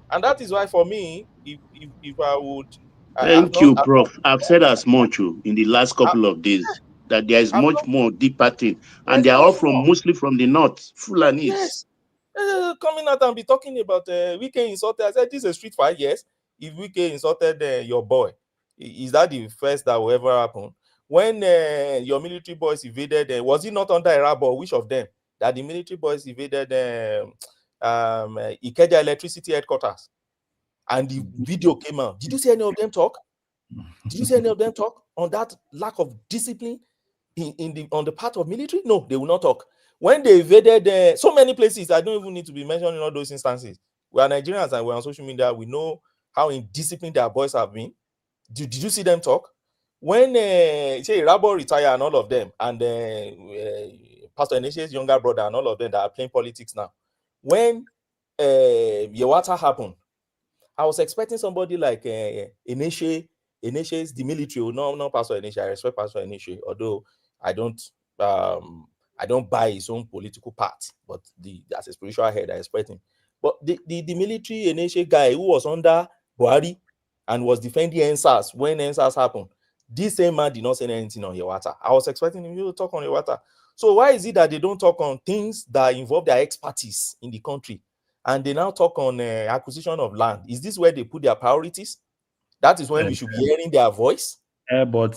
And that is why, for me, if I would, Thank you, Prof. I've said as much in the last couple of days that there is much more deeper thing, and they are all mostly from the north, Fulanis. Yes, coming out and be talking about Wike insulted. I said, this is a street fight. Yes, if Wike insulted your boy, is that the first that will ever happen? When your military boys invaded, was it not under Irabo? Which of them that the military boys invaded Ikeja electricity headquarters? And the video came out. Did you see any of them talk? Did you see any of them talk on that lack of discipline on the part of military? No, they will not talk. When they invaded so many places, I don't even need to be mentioning all those instances. We are Nigerians and we're on social media. We know how indisciplined their boys have been. Did you see them talk? When say Rabo retired and all of them, and Pastor Eneshe's younger brother and all of them that are playing politics now. When Yewata happened, I was expecting somebody like Eneshe. Eneshe's the military. No, Pastor Eneshe. I respect Pastor Eneshe, although I don't buy his own political part. But as a spiritual head, I respect him. But the military Eneshe guy who was under Buhari and was defending NSAS when NSAS happened, this same man did not say anything on Yewata. I was expecting him to talk on Yewata. So why is it that they don't talk on things that involve their expertise in the country? And they now talk on acquisition of land. Is this where they put their priorities? That is when we should be hearing their voice. But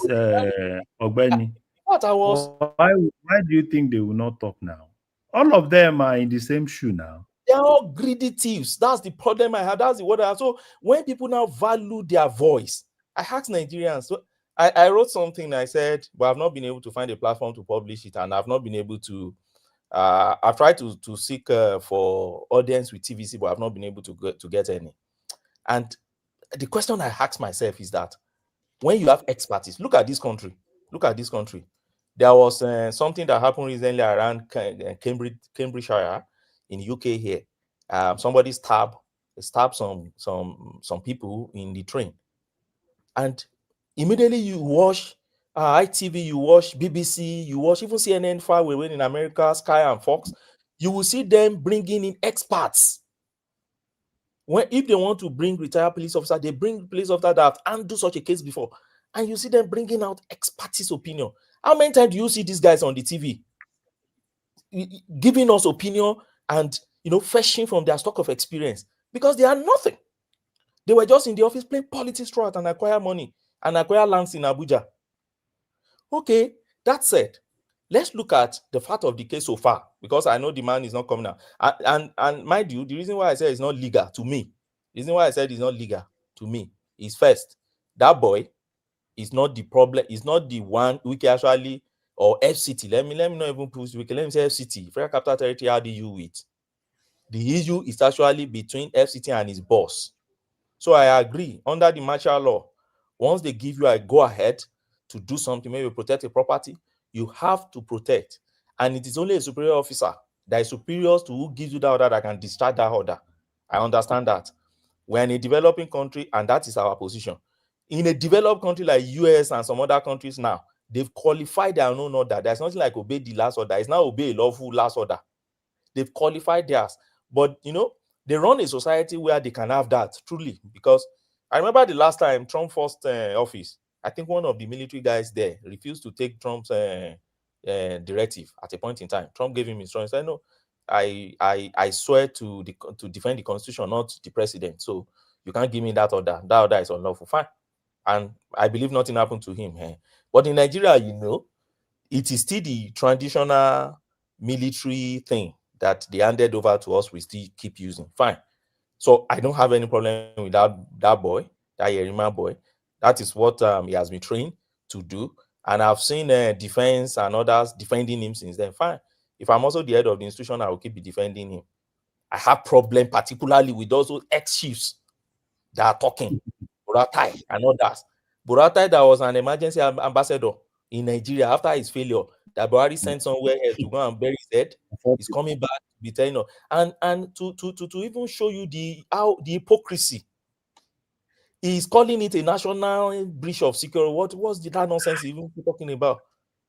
Ogbeni, why do you think they will not talk now? All of them are in the same shoe now. They are all greedy thieves. That's the problem I have. That's the word I have. So when people now value their voice, I asked Nigerians. So I wrote something. I said, but I've not been able to find a platform to publish it, and I've not been able to. I've tried to seek for audience with TVC, but I've not been able to get any. And the question I ask myself is that when you have expertise, look at this country. Look at this country. There was something that happened recently around Cambridgeshire in UK here. somebody stabbed some people in the train, and immediately you watch ITV, you watch BBC, you watch even CNN far away in America, Sky and Fox, you will see them bringing in experts. If they want to bring retired police officer, they bring police officer that have handled such a case before, and you see them bringing out expertise opinion. How many times do you see these guys on the TV giving us opinion and fetching from their stock of experience? Because they are nothing. They were just in the office playing politics throughout and acquire money and acquire lands in Abuja. Okay, that said, let's look at the fact of the case so far, because I know the man is not coming out. And mind you, the reason why I said it's not legal to me, is first, that boy is not the problem, is not the one we can actually, or FCT. Let me not even push Wike. Let me say FCT, Federal Capital Territory, how do you with? The issue is actually between FCT and his boss. So I agree, under the martial law, once they give you a go ahead to do something, maybe protect a property, you have to protect. And it is only a superior officer that is superior to who gives you that order that can discharge that order. I understand that. We're in a developing country, and that is our position. In a developed country like US and some other countries now, they've qualified their own order. There's nothing like obey the last order. It's now obey a lawful last order. They've qualified theirs. But, they run a society where they can have that, truly. Because I remember the last time Trump first office, I think one of the military guys there refused to take Trump's directive at a point in time. Trump gave him instructions. Said, no, I swear to defend the Constitution, not the president. So you can't give me that order. That order is unlawful. Fine. And I believe nothing happened to him. But in Nigeria, it is still the traditional military thing that they handed over to us, we still keep using. Fine. So I don't have any problem with that boy, that Yerima boy. That is what he has been trained to do. And I've seen defense and others defending him since then. Fine. If I'm also the head of the institution, I will keep defending him. I have problem particularly with those ex-chiefs that are talking. Buratai and others. Buratai, that was an emergency ambassador in Nigeria after his failure, that Buhari sent somewhere else to go and bury his head. He's coming back to be telling us. And to even show you the hypocrisy. He's calling it a national breach of security. What's that nonsense even talking about?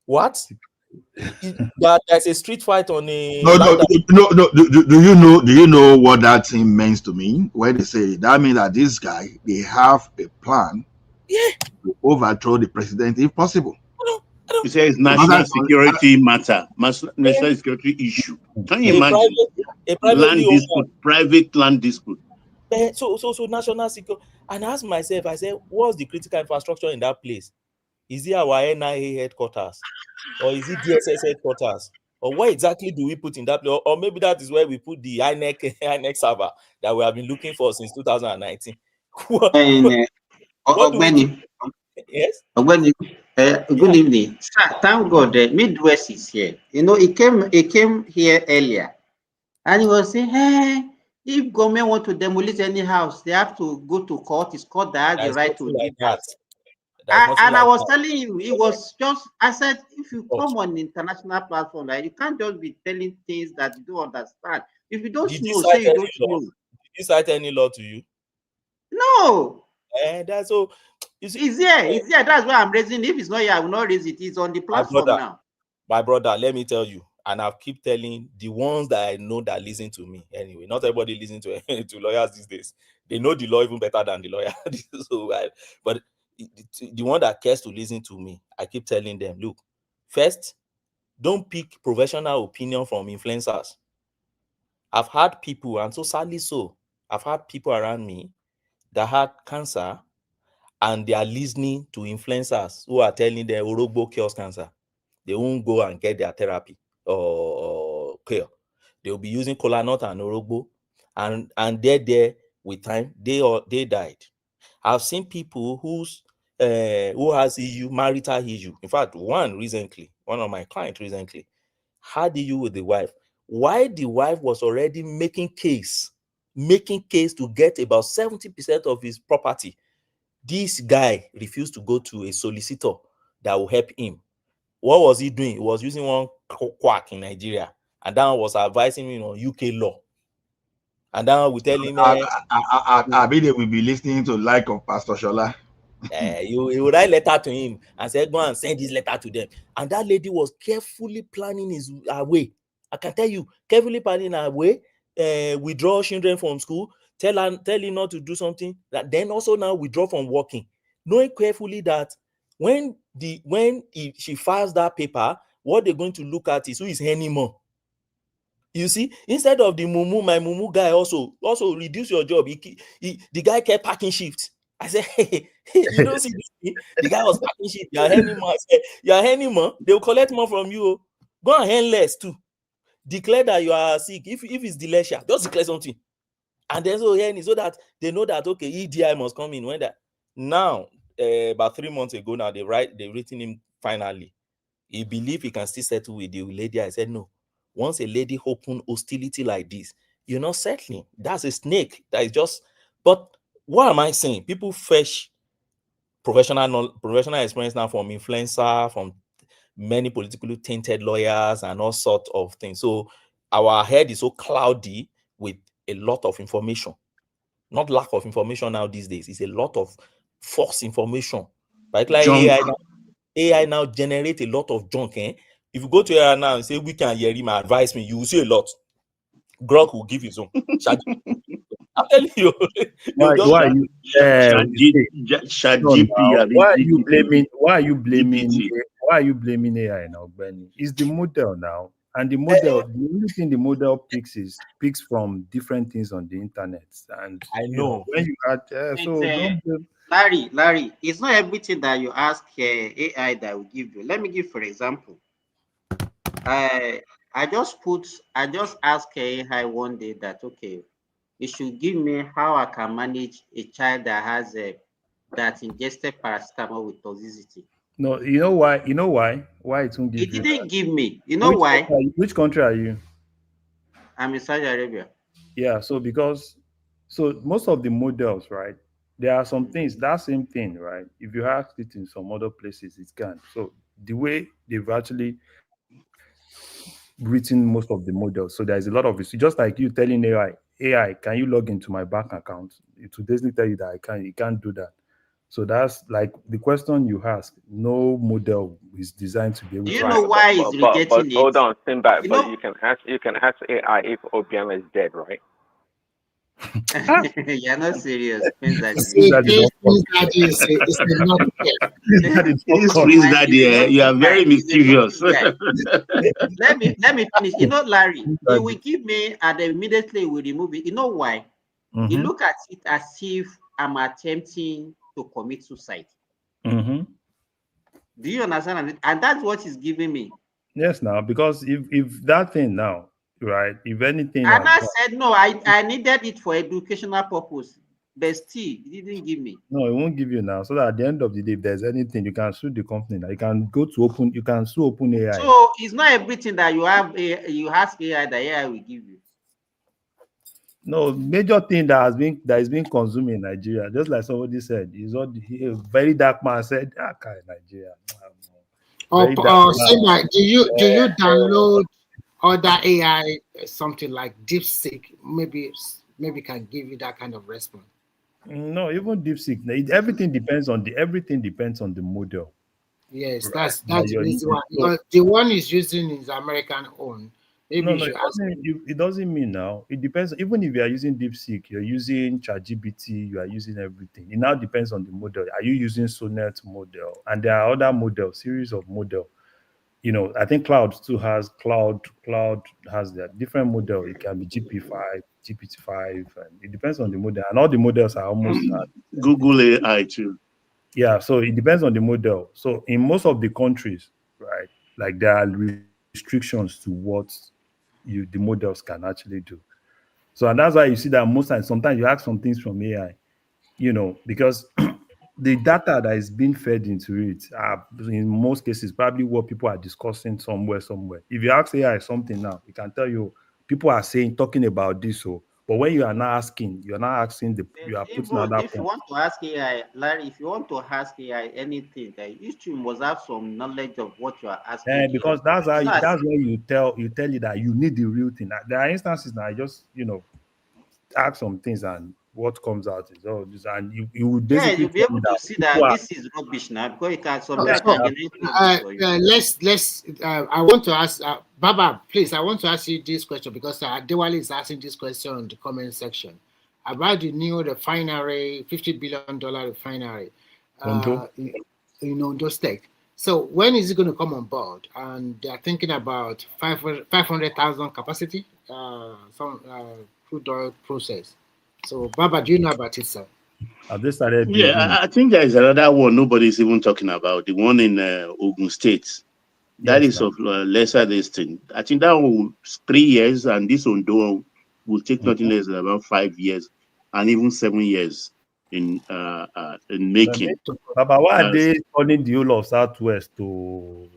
What? There's a street fight on a No. Do you know what that thing means to me? When they say that means that this guy, they have a plan to overthrow the president if possible. You say it's national security matter, national security issue. Can you imagine? Private land dispute. So national security. And I asked myself, I said, what's the critical infrastructure in that place? Is it our NIA headquarters? Or is it DSS headquarters? Or what exactly do we put in that place? Or maybe that is where we put the INEC server that we have been looking for since 2019. What do we do? Yes? Good evening. Thank God Midwest is here. He came here earlier, and he was saying, hey, if government want to demolish any house, they have to go to court. It's court that has the right to do that. I was telling you, it was just, I said, if you come on international platform, like, you can't just be telling things that you don't understand. If you don't know, say you don't know. Did you cite any law to you? No. That's so. It's here. That's why I'm raising. If it's not here, I will not raise it. It's on the platform now. My brother, let me tell you, and I'll keep telling the ones that I know that listen to me. Anyway, not everybody listen to lawyers these days. They know the law even better than the lawyer. But the one that cares to listen to me, I keep telling them, look, first, don't pick professional opinion from influencers. I've had people, and so sadly so, I've had people around me that had cancer, and they are listening to influencers who are telling them Orogbo cures cancer. They won't go and get their therapy or cure. They'll be using kola nut and Orogbo, and they're there with time. They died. I've seen people who has marital issue. In fact, one of my clients recently had issue with the wife. Why the wife was already making case to get about 70% of his property. This guy refused to go to a solicitor that will help him. What was he doing? He was using one quack in Nigeria, and that was advising him on UK law. And now we tell him, I bet they will be listening to like of Pastor Shola. you write letter to him and say, go and send this letter to them. And that lady was carefully planning her way. I can tell you, carefully planning her way. Withdraw children from school, tell him not to do something. That then also now withdraw from working, knowing carefully that when she files that paper, what they're going to look at is who is anymore. You see, instead of my mumu guy also reduce your job. The guy kept packing shifts. I said, hey, you don't see this thing? The guy was packing shifts. You're anymore. I said, you're anymore. They will collect more from you. Go and hand less too. Declare that you are sick. If it's dementia, just declare something. And then so that they know that okay, EDI must come in when that. Now, about 3 months ago, now they've written him finally. He believed he can still settle with the lady. I said no. Once a lady open hostility like this, you're not settling. That's a snake. That is just. But what am I saying? People fetch professional experience now from influencer, from many politically tainted lawyers, and all sorts of things. So our head is so cloudy with a lot of information. Not lack of information now these days. It's a lot of false information. Right? Like AI now generate a lot of junk. If you go to AI now and say we can hear him advise me, you will see a lot. Grok will give his own. I'm telling you. Why are you blaming AI now, Benny? It's the model now. And the model, the only thing the model picks from different things on the internet. And I know when you add so don't blame. Larry, it's not everything that you ask AI that will give you. Let me give for example. I just asked AI one day that okay, it should give me how I can manage a child that has that ingested paracetamol with toxicity. No, you know why? You know why? Why it won't give It you didn't that? give me. You know why? Which country are you? I'm in Saudi Arabia. Yeah, so most of the models, right? There are some things, that same thing, right? If you ask it in some other places, it can. So the way they've actually written most of the models, so there's a lot of it. Just like you telling AI, can you log into my bank account? It will basically tell you that it can't do that. So that's like the question you ask. No model is designed to be able Do to. you know why it's but rejecting hold it? on, Simba. You But know, you can ask AI if Obiang is dead, right? you're not serious, Prince Daddy. See, Prince Daddy is a not Prince Daddy, you are very mischievous. Let me finish. You know, Larry, he will give me and immediately will remove it. You know why? He look at it as if I'm attempting to commit suicide. Do you understand? And that's what he's giving me. Yes, now because if that thing now, right? If anything, And I said no, I needed it for educational purpose, but still, he didn't give me. No, it won't give you now. So that at the end of the day, if there's anything, you can sue the company. Now you can go to open. You can sue OpenAI. So it's not everything that you have. You ask AI that AI will give you. No, major thing that is being consumed in Nigeria, just like somebody said, is what a very dark man said. Nigeria. Simba, do you download other AI something like DeepSeek? Maybe can give you that kind of response. No, even DeepSeek. Everything depends on the model. Yes, right? that's the easy one. Because the one is using is American own. Maybe it doesn't mean now. It depends. Even if you are using DeepSeek, you're using ChatGPT, you are using everything. It now depends on the model. Are you using Sonnet model? And there are other models, series of model. I think Cloud has their different model. It can be GP5, GPT-5, and it depends on the model. And all the models are almost Google AI too. Yeah, so it depends on the model. So in most of the countries, right, like there are restrictions to what the models can actually do. So and that's why you see that most times, sometimes you ask some things from AI, because the data that is being fed into it are in most cases probably what people are discussing somewhere. If you ask AI something now, it can tell you people are talking about this. But when you are not asking, you are putting if you want to ask AI, Larry, if you want to ask AI anything, you must have some knowledge of what you are asking. Because that's where you tell you that you need the real thing. There are instances now, ask some things, and what comes out is all this, and you would Yeah, basically you'll be tell me able that to see people that are. this is rubbish now because it can So, somebody Yeah, so can yeah. generate rubbish for you. let's. I want to ask Baba, please. I want to ask you this question because Adewale is asking this question in the comment section about the new refinery, $50 billion refinery, Ondo. in Ondo State. So when is it going to come on board? And they are thinking about 500,000 capacity, some crude oil process. So Baba, do you know about it, sir? Have they started Yeah, building? I think there is another one nobody's even talking about. The one in Ogun State. That Yes, is now. of lesser distance. I think that one will 3 years, and this Ondo will take nothing less than about 5 years, and even 7 years in making. Baba, why are As they turning the whole of Southwest to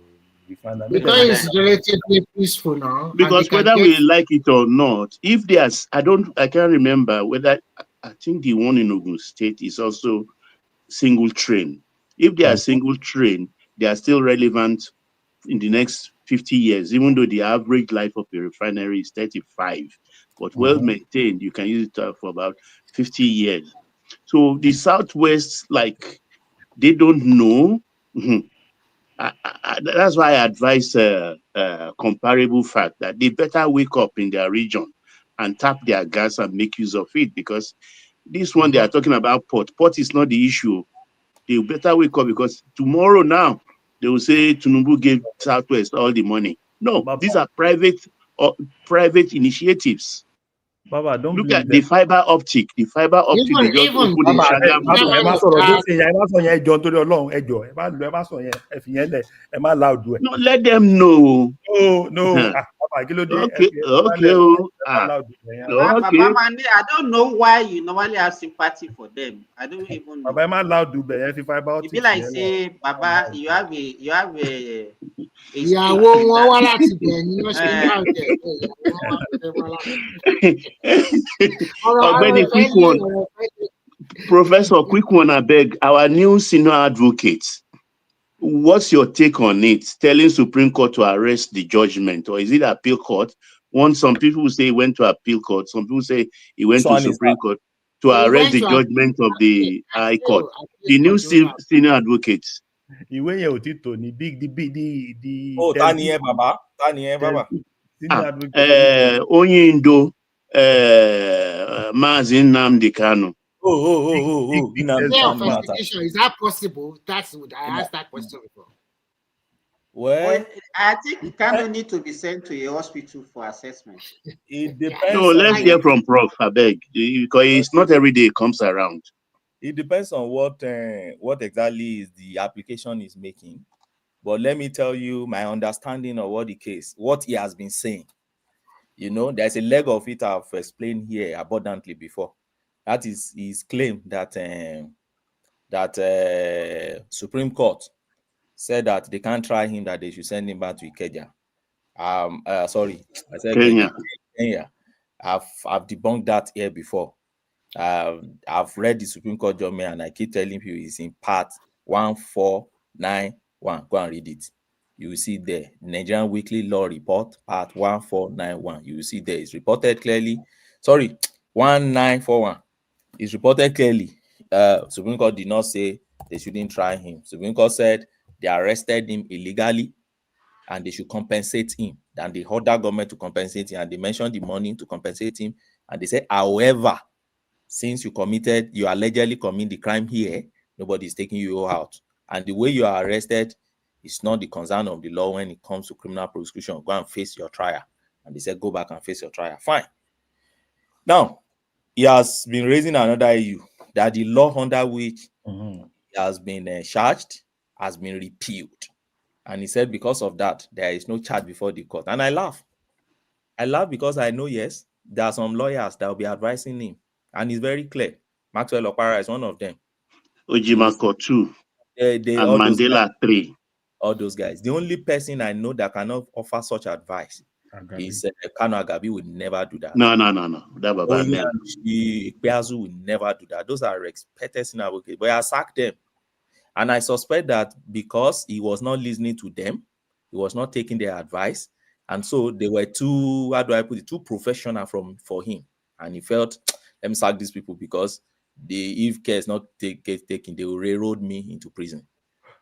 refinery? Make them Because just it's relatively peaceful now, and they because can whether get. we like it or not, if there's, I can't remember whether I think the one in Ogun State is also single train. If they are single train, they are still relevant in the next 50 years, even though the average life of a refinery is 35. But well maintained, you can use it for about 50 years. So the Southwest, like, they don't know. That's why I advise comparable fact that they better wake up in their region and tap their gas and make use of it, because this one they are talking about port is not the issue. They better wake up, because tomorrow now they will say Tinubu gave Southwest all the money. No, Baba, these are private initiatives. Baba, don't Look blame at the them. fiber optic. The fiber optic they just Even opened in Baba, Shagamu. ẹ má sọ̀rọ̀ tó ṣe yẹn, ẹ má sọ yẹn ẹjọ́ nítorí Ọlọ́run, ẹjọ́ ẹ má sọ yẹn, ẹ fi yẹn lẹ̀, ẹ má loud ẹ̀. No, let them know. No, Baba, kí ló dé? Ẹ Okay, fi ẹ okay, má loud ẹ̀ yẹn. okay. Baba Mani, I don't know why you normally have sympathy for them. I don't even know. Baba, ẹ má loud ẹ̀ yẹn, fi fiber It be optics like yẹn lẹ̀. say, Baba, you have a ìyàwó stake in wọn that. wá láti bẹ̀ ni wọ́n ṣe ń dá ọ̀jẹ̀ ìyàwó wọn wá Ọ̀gbẹ́ni, quick one. Professor, quick one, I beg. Our new senior advocate, what's your take on it? Telling Supreme Court to arrest the judgment, or is it appeal court? Some people say he went to appeal court. Some people say he went to Supreme Court to He arrest went the to judgment of the High Court. appeal The new court. senior advocate. Ìwé yẹn ò tí tò ní the Oh, Tani Baba. Tani Baba. senior advocate. Onyindo, Mazi Nnamdi Kanu. Day of investigation, is that possible? That's what I asked that question before. Well, I think Kanu need to be sent to a hospital for assessment. It depends. No, let's hear from Prof. Abeg, because it's not every day it comes around. It depends on what exactly is the application is making. But let me tell you my understanding of what he has been saying. You know, there's a leg of it I've explained here abundantly before. That is his claim that Supreme Court said that they can't try him, that they should send him back to Ikeja. Sorry, I said Kenya. I've debunked that here before. I've read the Supreme Court judgment, and I keep telling you it's in part 1491. Go and read it. You will see there, Nigerian Weekly Law Report, part 1491. You will see there, it's reported clearly. Sorry, 1941. It's reported clearly. Supreme Court did not say they shouldn't try him. Supreme Court said they arrested him illegally and they should compensate him. Then they ordered government to compensate him, and they mentioned the money to compensate him. And they said, however, since you allegedly commit the crime here, nobody is taking you out. And the way you are arrested is not the concern of the law when it comes to criminal prosecution. Go and face your trial. And they said, go back and face your trial. Fine. Now, he has been raising another issue, that the law under which he has been charged has been repealed. And he said because of that, there is no charge before the court. And I laugh. I laugh because I know, yes, there are some lawyers that will be advising him. And it's very clear. Maxwell Okpara is one of them. Ojimako 2. And Mandela 3. All those guys. The only person I know that cannot offer such advice is Kanu Agabi would never do that. No. That Baba never. Ikpeazu would never do that. Those are respected senior advocates. But I sacked them. And I suspect that because he was not listening to them, he was not taking their advice. And so they were too professional for him. And he felt let me sack these people because if care is not taken, they will railroad me into prison.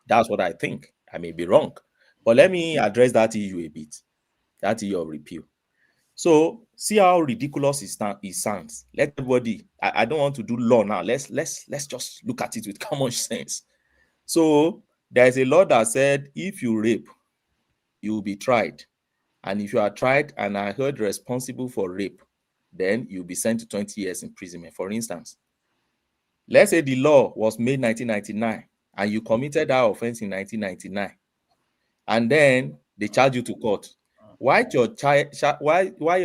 That's what I think. I may be wrong. But let me address that issue a bit, that issue of repeal. So see how ridiculous it sounds. Let everybody, I don't want to do law now. Let's just look at it with common sense. So there is a law that said if you rape, you will be tried. And if you are tried and are held responsible for rape, then you'll be sent to 20 years imprisonment. For instance, let's say the law was made 1999 and you committed that offense in 1999, and then they charge you to court. Why your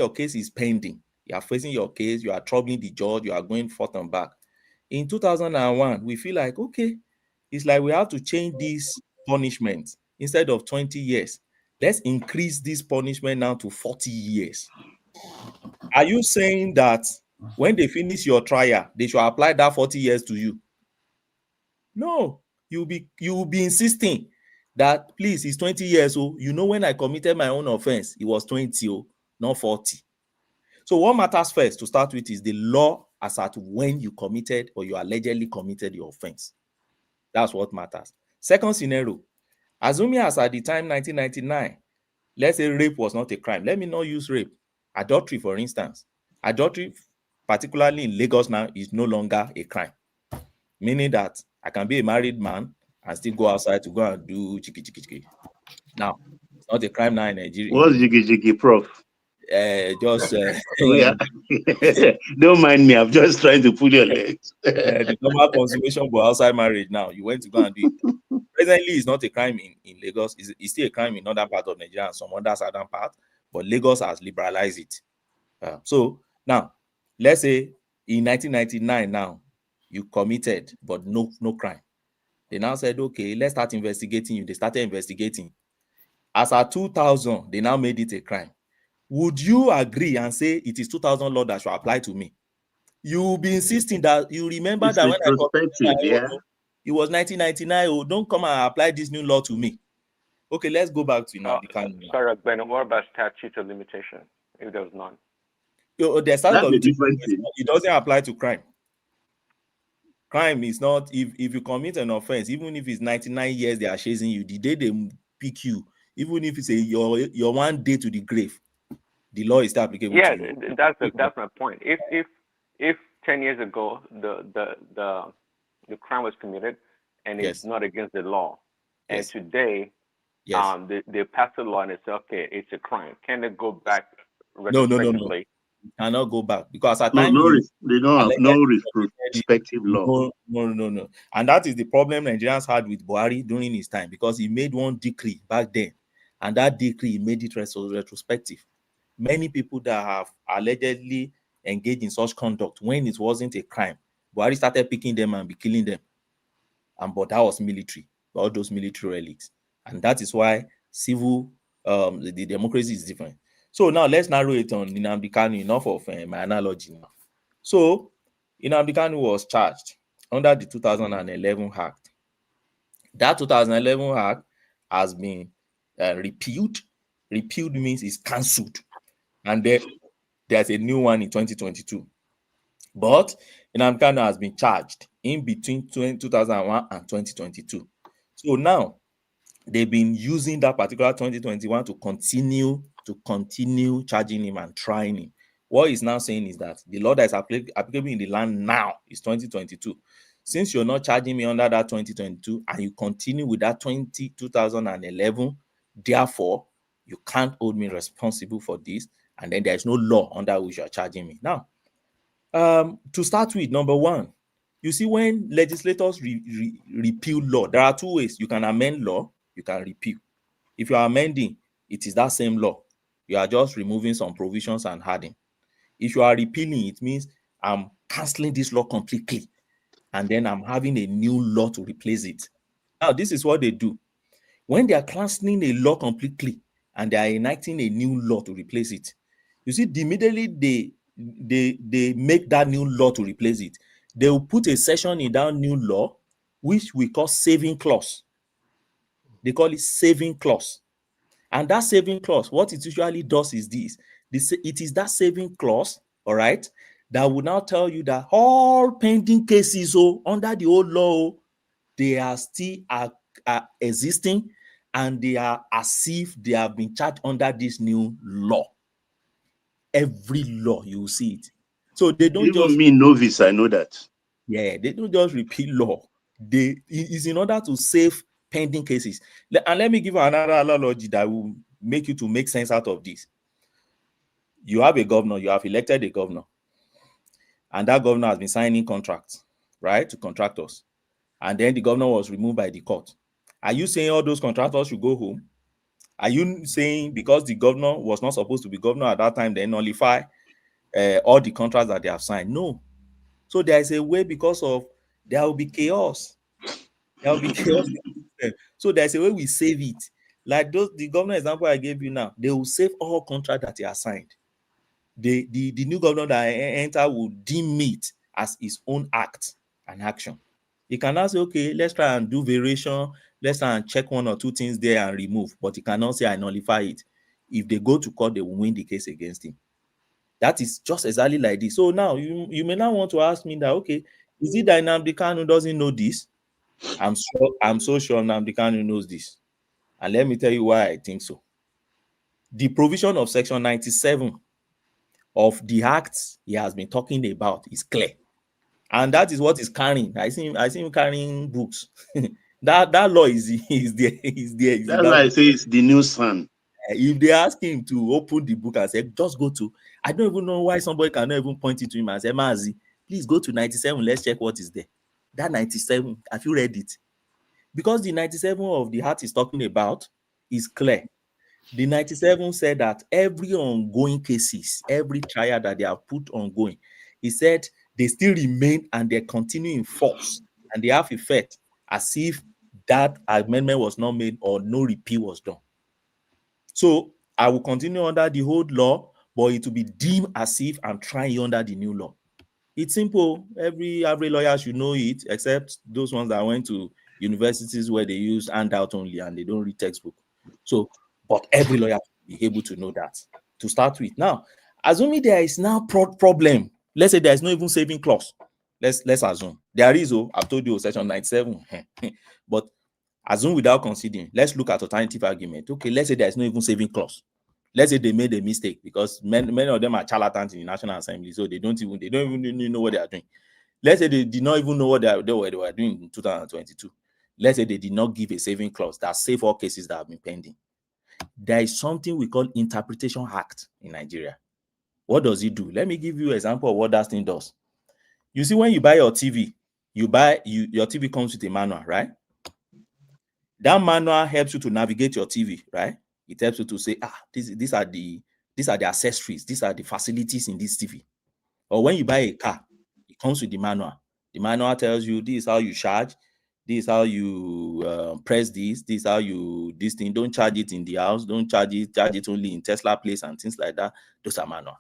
case is pending? You are facing your case, you are troubling the judge, you are going forth and back. In 2001, we feel like, okay, it's like we have to change this punishment. Instead of 20 years, let's increase this punishment now to 40 years. Are you saying that when they finish your trial, they should apply that 40 years to you? No, you will be insisting that please, it's 20 years old. You know, when I committed my own offense, it was 20, not 40. So what matters first to start with is the law as at when you committed or you allegedly committed your offense. That's what matters. Second scenario, assuming as at the time 1999, let's say rape was not a crime. Let me not use rape. Adultery, for instance. Adultery, particularly in Lagos now, is no longer a crime. Meaning that I can be a married man and still go outside to go and do chiki. Now, it's not a crime now in Nigeria. What's jiggy, Prof? Don't mind me. I'm just trying to pull your legs. The normal consummation for outside marriage now. You went to go and do it. Presently, it's not a crime in Lagos. It's still a crime in other parts of Nigeria and some other southern parts, but Lagos has liberalized it. So now, let's say in 1999 now, you committed, but no crime. They now said, okay, let's start investigating you. They started investigating. As at 2000, they now made it a crime. Would you agree and say it is 2000 law that should apply to me? You will be insisting that you remember it's that when I committed, it was 1999. Oh, don't come and apply this new law to me. Okay, let's go back to now. Sorry, Ben, what about statute of limitation if there's none? The statute of limitation, it doesn't apply to crime. Crime is not, if you commit an offense, even if it's 99 years they are chasing you, the day they pick you, even if it's your 1 day to the grave, the law is still applicable to you. Yeah, that's my point. If 10 years ago the crime was committed and it's not against the law, and today they pass the law and it's okay, it's a crime, can they go back retrospectively? No. You cannot go back because at times they don't have no retrospective law. No. And that is the problem Nigerians had with Buhari during his time, because he made one decree back then, and that decree made it retrospective. Many people that have allegedly engaged in such conduct when it wasn't a crime, Buhari started picking them and be killing them. But that was military, all those military relics. And that is why civil, the democracy is different. So now let's narrow it on Nnamdi Kanu, enough of my analogy now. So Nnamdi Kanu was charged under the 2011 Act. That 2011 Act has been repealed. Repealed means it's cancelled. And then there's a new one in 2022. But Nnamdi Kanu has been charged in between 2001 and 2022. So now they've been using that particular 2021 to continue charging him and trying him. What he's now saying is that the law that is applicable in the land now is 2022. Since you're not charging me under that 2022 and you continue with that 2011, therefore you can't hold me responsible for this, and then there's no law under which you're charging me. Now, to start with, number one, you see, when legislators repeal law, there are two ways. You can amend law, you can repeal. If you are amending, it is that same law. You are just removing some provisions and adding. If you are repealing, it means I'm canceling this law completely, and then I'm having a new law to replace it. Now, this is what they do. When they are canceling a law completely and they are enacting a new law to replace it, you see, immediately they make that new law to replace it. They will put a section in that new law which we call saving clause. They call it saving clause. And that saving clause, what it usually does is this. It is that saving clause, all right, that will now tell you that all pending cases under the old law, they are still existing, and they are as if they have been charged under this new law. Every law, you will see it. So they don't Even just me novice, I know that. they don't just repeat law. It is in order to save pending cases. And let me give you another analogy that will make you to make sense out of this. You have a governor, you have elected a governor, and that governor has been signing contracts, right, to contractors. And then the governor was removed by the court. Are you saying all those contractors should go home? Are you saying because the governor was not supposed to be governor at that time, they nullify all the contracts that they have signed? No. So there is a way, because of there will be chaos. There will be chaos. So there's a way we save it. Like the governor example I gave you now, they will save all contracts that they are signed. The new governor that enter will deem it as his own act and action. He cannot say, okay, let's try and do variation, let's try and check one or two things there and remove, but he cannot say I nullify it. If they go to court, they will win the case against him. That is just exactly like this. So now you may not want to ask me that, okay, is it that Nnamdi Kanu doesn't know this? I'm so sure Nnamdi Kanu knows this. And let me tell you why I think so. The provision of section 97 of the acts he has been talking about is clear. And that is what is carrying. I see him carrying books. that law is there. That's why I say it's the new sun. If they ask him to open the book and say, just go to, I don't even know why somebody cannot even point it to him and say, Mazi, please go to 97, let's check what is there. That 97, have you read it? Because the 97 of the Act is talking about is clear. The 97 said that every ongoing cases, every trial that they have put ongoing, he said they still remain and they continue in force and they have effect as if that amendment was not made or no repeal was done. So I will continue under the old law, but it will be deemed as if I'm trying under the new law. It's simple. Every lawyer should know it, except those ones that went to universities where they use handout only and they don't read textbook. So, but every lawyer should be able to know that to start with. Now, assuming there is now problem, let's say there is no even saving clause. Let's assume there is. I've told you section 97, but assume without considering. Let's look at alternative argument. Okay, let's say there is no even saving clause. Let's say they made a mistake, because many of them are charlatans in the National Assembly, so they don't even know what they are doing. Let's say they did not even know what they were doing in 2022. Let's say they did not give a saving clause that save all cases that have been pending. There is something we call Interpretation Act in Nigeria. What does it do? Let me give you an example of what that thing does. You see, when you buy your TV, your TV comes with a manual, right? That manual helps you to navigate your TV, right? It helps you to say, these are the accessories, these are the facilities in this TV. Or when you buy a car, it comes with the manual. The manual tells you this is how you charge, this is how you press this is how you this thing. Don't charge it in the house, don't charge it only in Tesla place and things like that. Those are manual.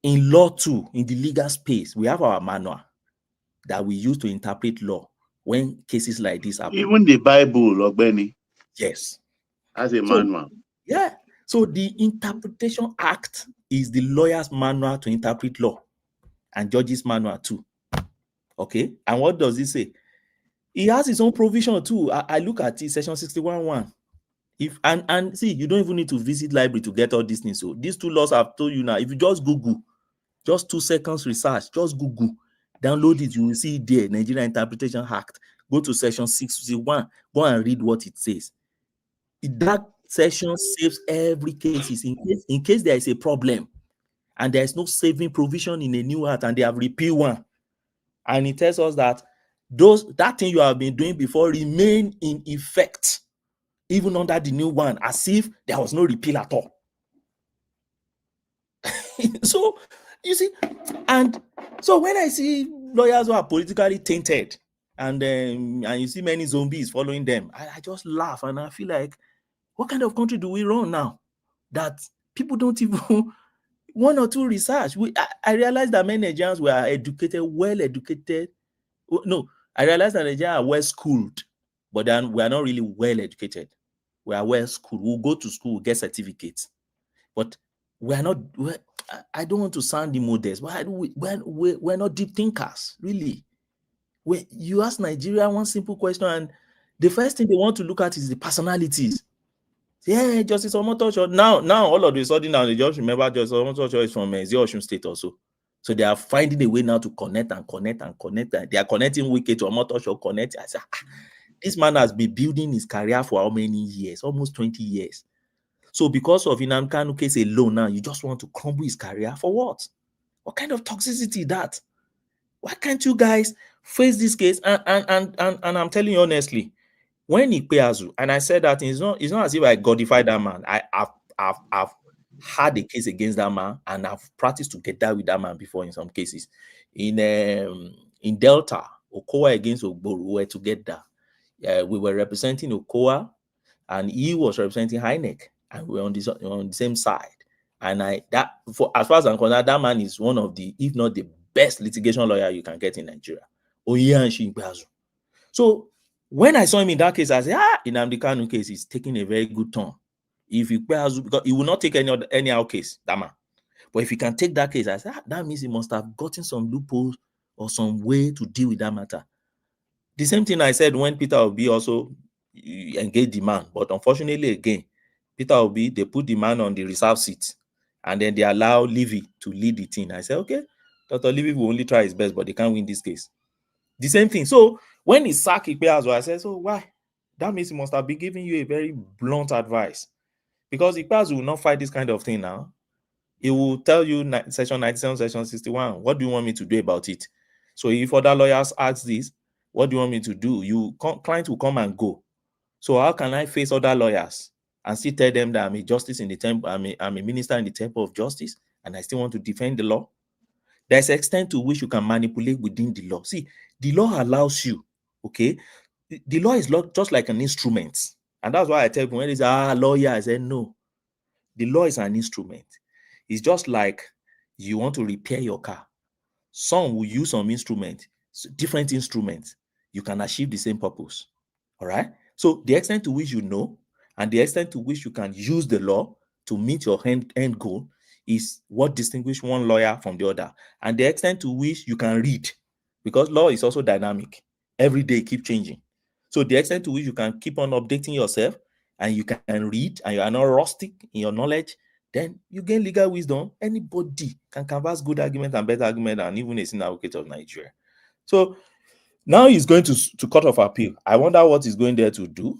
In law too, in the legal space, we have our manual that we use to interpret law when cases like this happen. Even the Bible, Ogbeni. Yes. As a manual. Yeah. So the Interpretation Act is the lawyer's manual to interpret law, and judge's manual too. Okay. And what does it say? He has his own provision too. I look at it, section 61(1). If and see, you don't even need to visit library to get all these things. So these two laws I've told you now, if you just Google, just 2 seconds research, just Google, download it, you will see it there, Nigeria Interpretation Act. Go to section 61, go and read what it says. That section saves every case. In case there is a problem and there is no saving provision in a new act and they have repealed one, and it tells us that that thing you have been doing before remain in effect even under the new one, as if there was no repeal at all. So you see, and so when I see lawyers who are politically tainted and you see many zombies following them, I just laugh and I feel like, what kind of country do we run now that people don't even one or two research? I realized that many Nigerians were educated, well educated. No, I realized that Nigerians are well schooled, but then we are not really well educated. We are well schooled. We'll go to school, we'll get certificates, but we're not. I don't want to sound immodest, but we're not deep thinkers, really. When you ask Nigeria one simple question, and the first thing they want to look at is the personalities. Yeah, Justice Omotosho. Now, all of a sudden, now they just remember Justice Omotosho is from Osun State also. So they are finding a way now to connect. They are connecting Wike to Omotosho, connect. I say, this man has been building his career for how many years? Almost 20 years. So because of Nnamdi Kanu case alone now, you just want to crumble his career for what? What kind of toxicity is that? Why can't you guys face this case? And I'm telling you honestly, when Ikpeazu, and I said that it's not as if I godify that man. I've had a case against that man, and I've practiced together with that man before in some cases. In Delta, Okowa against Ogboru, we were together. We were representing Okowa, and he was representing Heineck, and we were on the same side. And as far as I'm concerned, that man is one of the, if not the best litigation lawyer you can get in Nigeria. Oyeanshi Ikpeazu. So when I saw him in that case, I said, Nnamdi Kanu case is taking a very good turn. If Ikpeazu, because he will not take any other case, that man. But if he can take that case, I said, that means he must have gotten some loopholes or some way to deal with that matter. The same thing I said when Peter Obi also engaged the man, but unfortunately again, Peter Obi, they put the man on the reserve seat, and then they allow Levy to lead the team. I said, okay, Dr. Levy will only try his best, but they can't win this case. The same thing. So when he sacked Ikpeazu, I said, so why? That means he must have been giving you a very blunt advice, because Ikpeazu will not fight this kind of thing now. He will tell you section 97, section 61. What do you want me to do about it? So if other lawyers ask this, what do you want me to do? Client will come and go. So how can I face other lawyers and still tell them that I'm a justice in the temple, I'm a minister in the temple of justice, and I still want to defend the law? There's an extent to which you can manipulate within the law. See, the law allows you, okay? The law is just like an instrument. And that's why I tell people when they say, lawyer, I say, no. The law is an instrument. It's just like you want to repair your car. Some will use some instrument, different instruments. You can achieve the same purpose. All right? So the extent to which you know and the extent to which you can use the law to meet your end goal is what distinguishes one lawyer from the other. And the extent to which you can read, because law is also dynamic. Every day keep changing. So the extent to which you can keep on updating yourself and you can read and you are not rustic in your knowledge, then you gain legal wisdom. Anybody can canvass good argument and better argument, and even a senior advocate of Nigeria. So now he's going to Court of Appeal. I wonder what he's going there to do.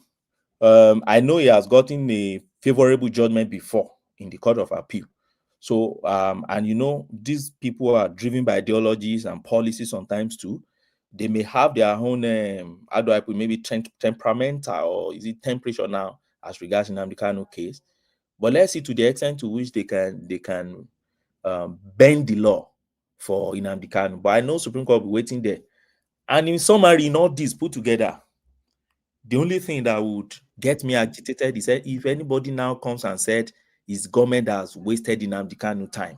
I know he has gotten a favorable judgment before in the Court of Appeal. So, and you know, these people are driven by ideologies and policies sometimes too. They may have their own, how do I put, maybe temperamental, or is it temperature now as regards Nnamdi Kanu case. But let's see to the extent to which they can bend the law for Nnamdi Kanu. But I know Supreme Court will be waiting there. And in summary, in all this put together, the only thing that would get me agitated is that if anybody now comes and said his government has wasted Nnamdi Kanu time.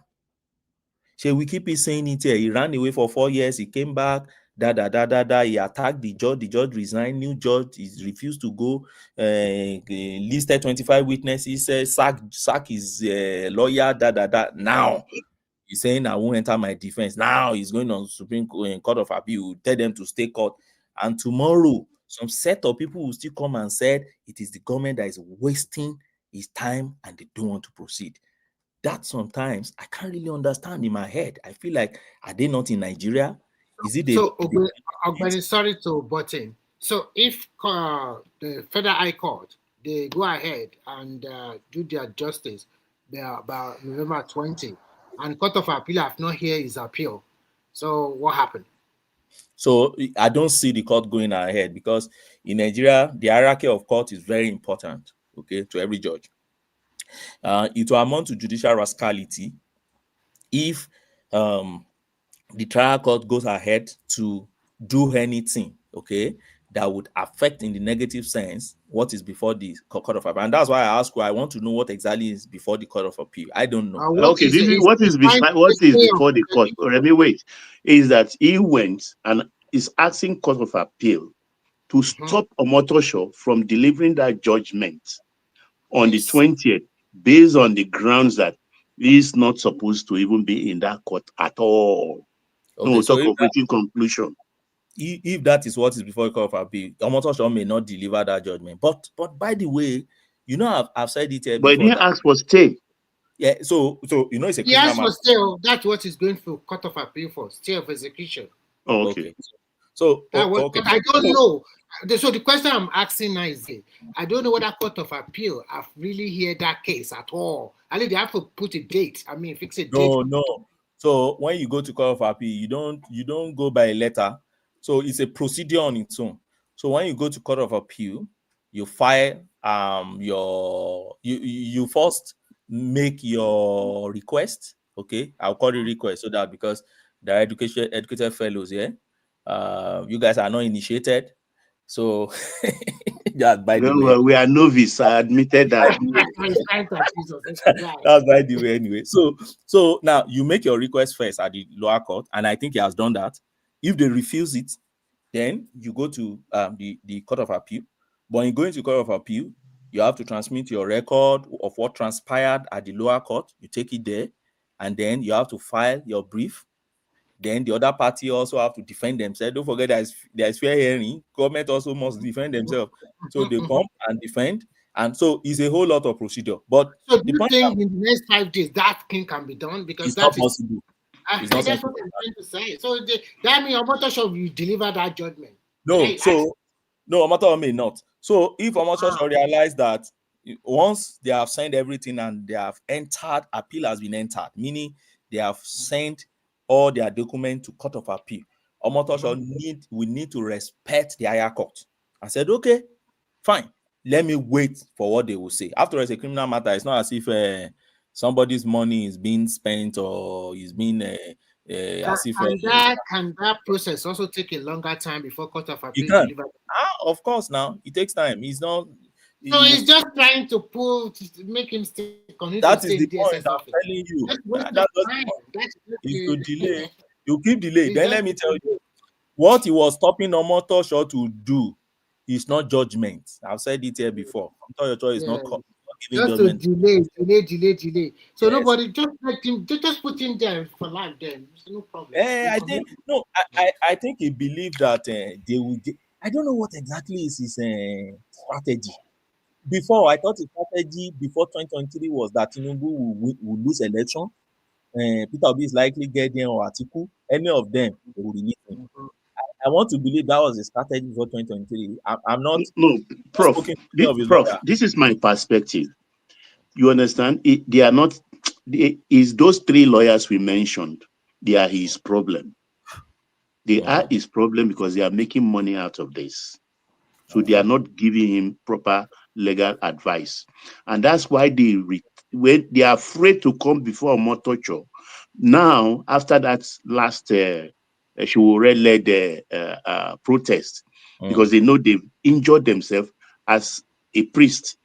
So we keep saying it here. He ran away for 4 years. He came back. He attacked the judge resigned. New judge, he refused to go. Listed 25 witnesses. Sack his lawyer. Now he's saying I won't enter my defense. Now he's going on Supreme Court of Appeal. Tell them to stay court. And tomorrow, some set of people will still come and say it is the government that is wasting his time and they don't want to proceed. That sometimes I can't really understand in my head. I feel like, are they not in Nigeria? Is it Ogbeni, sorry to butt in. So if the Federal High Court, they go ahead and do their justice about November 20, and Court of Appeal have not heard his appeal. So what happened? So I don't see the court going ahead, because in Nigeria, the hierarchy of court is very important, okay, to every judge. It will amount to judicial rascality if the trial court goes ahead to do anything, okay, that would affect in the negative sense what is before the Court of Appeal. And that's why I ask you, I want to know what exactly is before the Court of Appeal. I don't know. Okay, what is before the court? Let me wait. Is that he went and is asking Court of Appeal to stop Omotosho from delivering that judgment on the 20th, based on the grounds that He's not supposed to even be in that court at all. Okay, No, so talk of reaching conclusion. if that is what is before the court of appeal, Omotosho may not deliver that judgment. But by the way, you know, I've said it here But he before. didn't ask for stay. Yeah, so you know, it's a He criminal asked for matter. stay. That's what he's going for court of appeal for, stay of execution. Oh, okay. So okay. But I don't know. So the question I'm asking now is, I don't know whether court of appeal have really heard that case at all. I mean, they have to put a date. I mean, fix a date. No. So when you go to court of appeal, you don't go by a letter. So it's a procedure on its own. So when you go to court of appeal, you file you first make your request. Okay, I'll call it request so that because the educated fellows, yeah, you guys are not initiated. So just by the way, we are novice. I admitted that. That's by the way, anyway. So now you make your request first at the lower court, and I think he has done that. If they refuse it, then you go to the court of appeal. But in going to court of appeal, you have to transmit your record of what transpired at the lower court. You take it there, and then you have to file your brief. Then the other party also have to defend themselves. Don't forget there's fair hearing. Government also must defend themselves. So they come and defend. And so it's a whole lot of procedure. But so do you think in the next 5 days that thing can be done? Because it's not possible. It's not that's what I'm trying to say. So that means Omotosho will deliver that judgment. No, Omotosho may not. So if Omotosho realize that once they have signed everything and they have entered, appeal has been entered, meaning they have sent all their documents to court of appeal, Omotosho we need to respect the higher court. I said, okay, fine. Let me wait for what they will say. After all, it's a criminal matter. It's not as if somebody's money is being spent or is being as if can that process also take a longer time before court of appeal deliver? Of course, now it takes time. It's not. So he's just trying to make him stay. That is the point I'm telling you. If you delay, you keep delaying. Then let me tell you, what he was stopping Omotosho to do is not judgment. I've said it here before. Omotosho is not giving judgment. Delay. So nobody just let him. Just put him there for life. Then no problem. I think he believed that they will get. I don't know what exactly is his strategy. Before, I thought his strategy before 2023 was that Tinubu will lose election. Peter Obi is likely get there or Atiku. Any of them, they will release him. I want to believe that was the strategy for 2023. I'm not. No, Prof. This is my perspective. You understand? They are not. Is those three lawyers we mentioned? They are his problem. They are his problem because they are making money out of this. So they are not giving him proper legal advice, and that's why when they are afraid to come before Omotosho. Now, after that last Shiwore-led protest, because they know they've injured themselves as a priest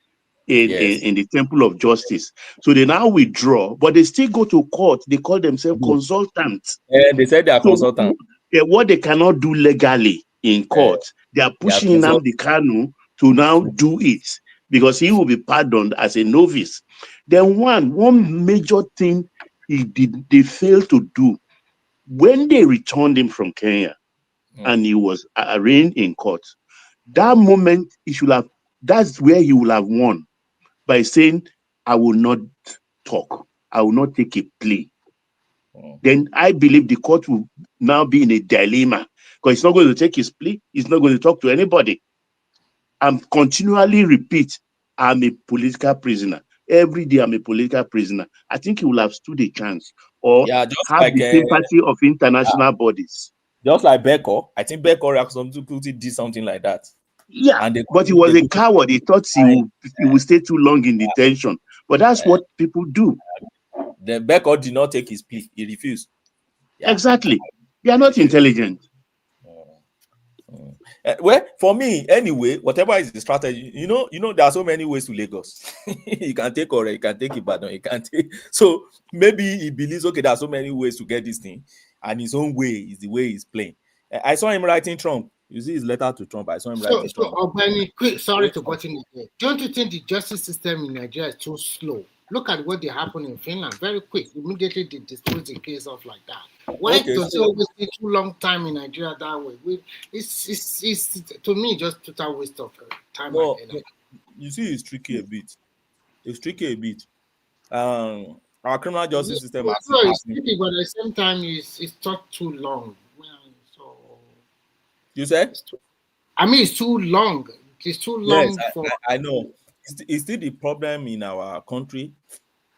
in the temple of justice. So they now withdraw, but they still go to court. They call themselves consultants. They said they are consultants. What they cannot do legally in court, they are pushing Nnamdi Kanu to now do it because he will be pardoned as a novice. Then one major thing they failed to do when they returned him from Kenya and he was arraigned in court. That moment that's where he will have won by saying, I will not talk. I will not take a plea. Then I believe the court will now be in a dilemma because he's not going to take his plea. He's not going to talk to anybody. And continually repeat, I'm a political prisoner. Every day I'm a political prisoner. I think he will have stood a chance or have the sympathy of international bodies. Just like Beko. I think Beko did something like that. Yeah, but he was a coward. He thought he would stay too long in detention. But that's what people do. The Beko did not take his plea. He refused. Exactly. They are not intelligent. Well, for me, anyway, whatever is the strategy, you know, there are so many ways to Lagos. You can take Ore, you can take Ibadan, you can take. So maybe he believes, okay, there are so many ways to get this thing, and his own way is the way he's playing. I saw him writing Trump. You see his letter to Trump. I saw him writing Trump. Sorry to cut in here. Don't you think the justice system in Nigeria is too slow? Look at what they happened in Finland. Very quick. Immediately they dispose the case off like that. Why Okay, does it so always take too long time in Nigeria that way? It's to me just total waste of time and energy. you see, it's tricky a bit. It's tricky a bit. Our criminal justice system No, has it's tricky, but at the same time, it's not too long. Well, so you said? I mean, it's too long. It's too Yes, long for. I know. It's still the problem in our country.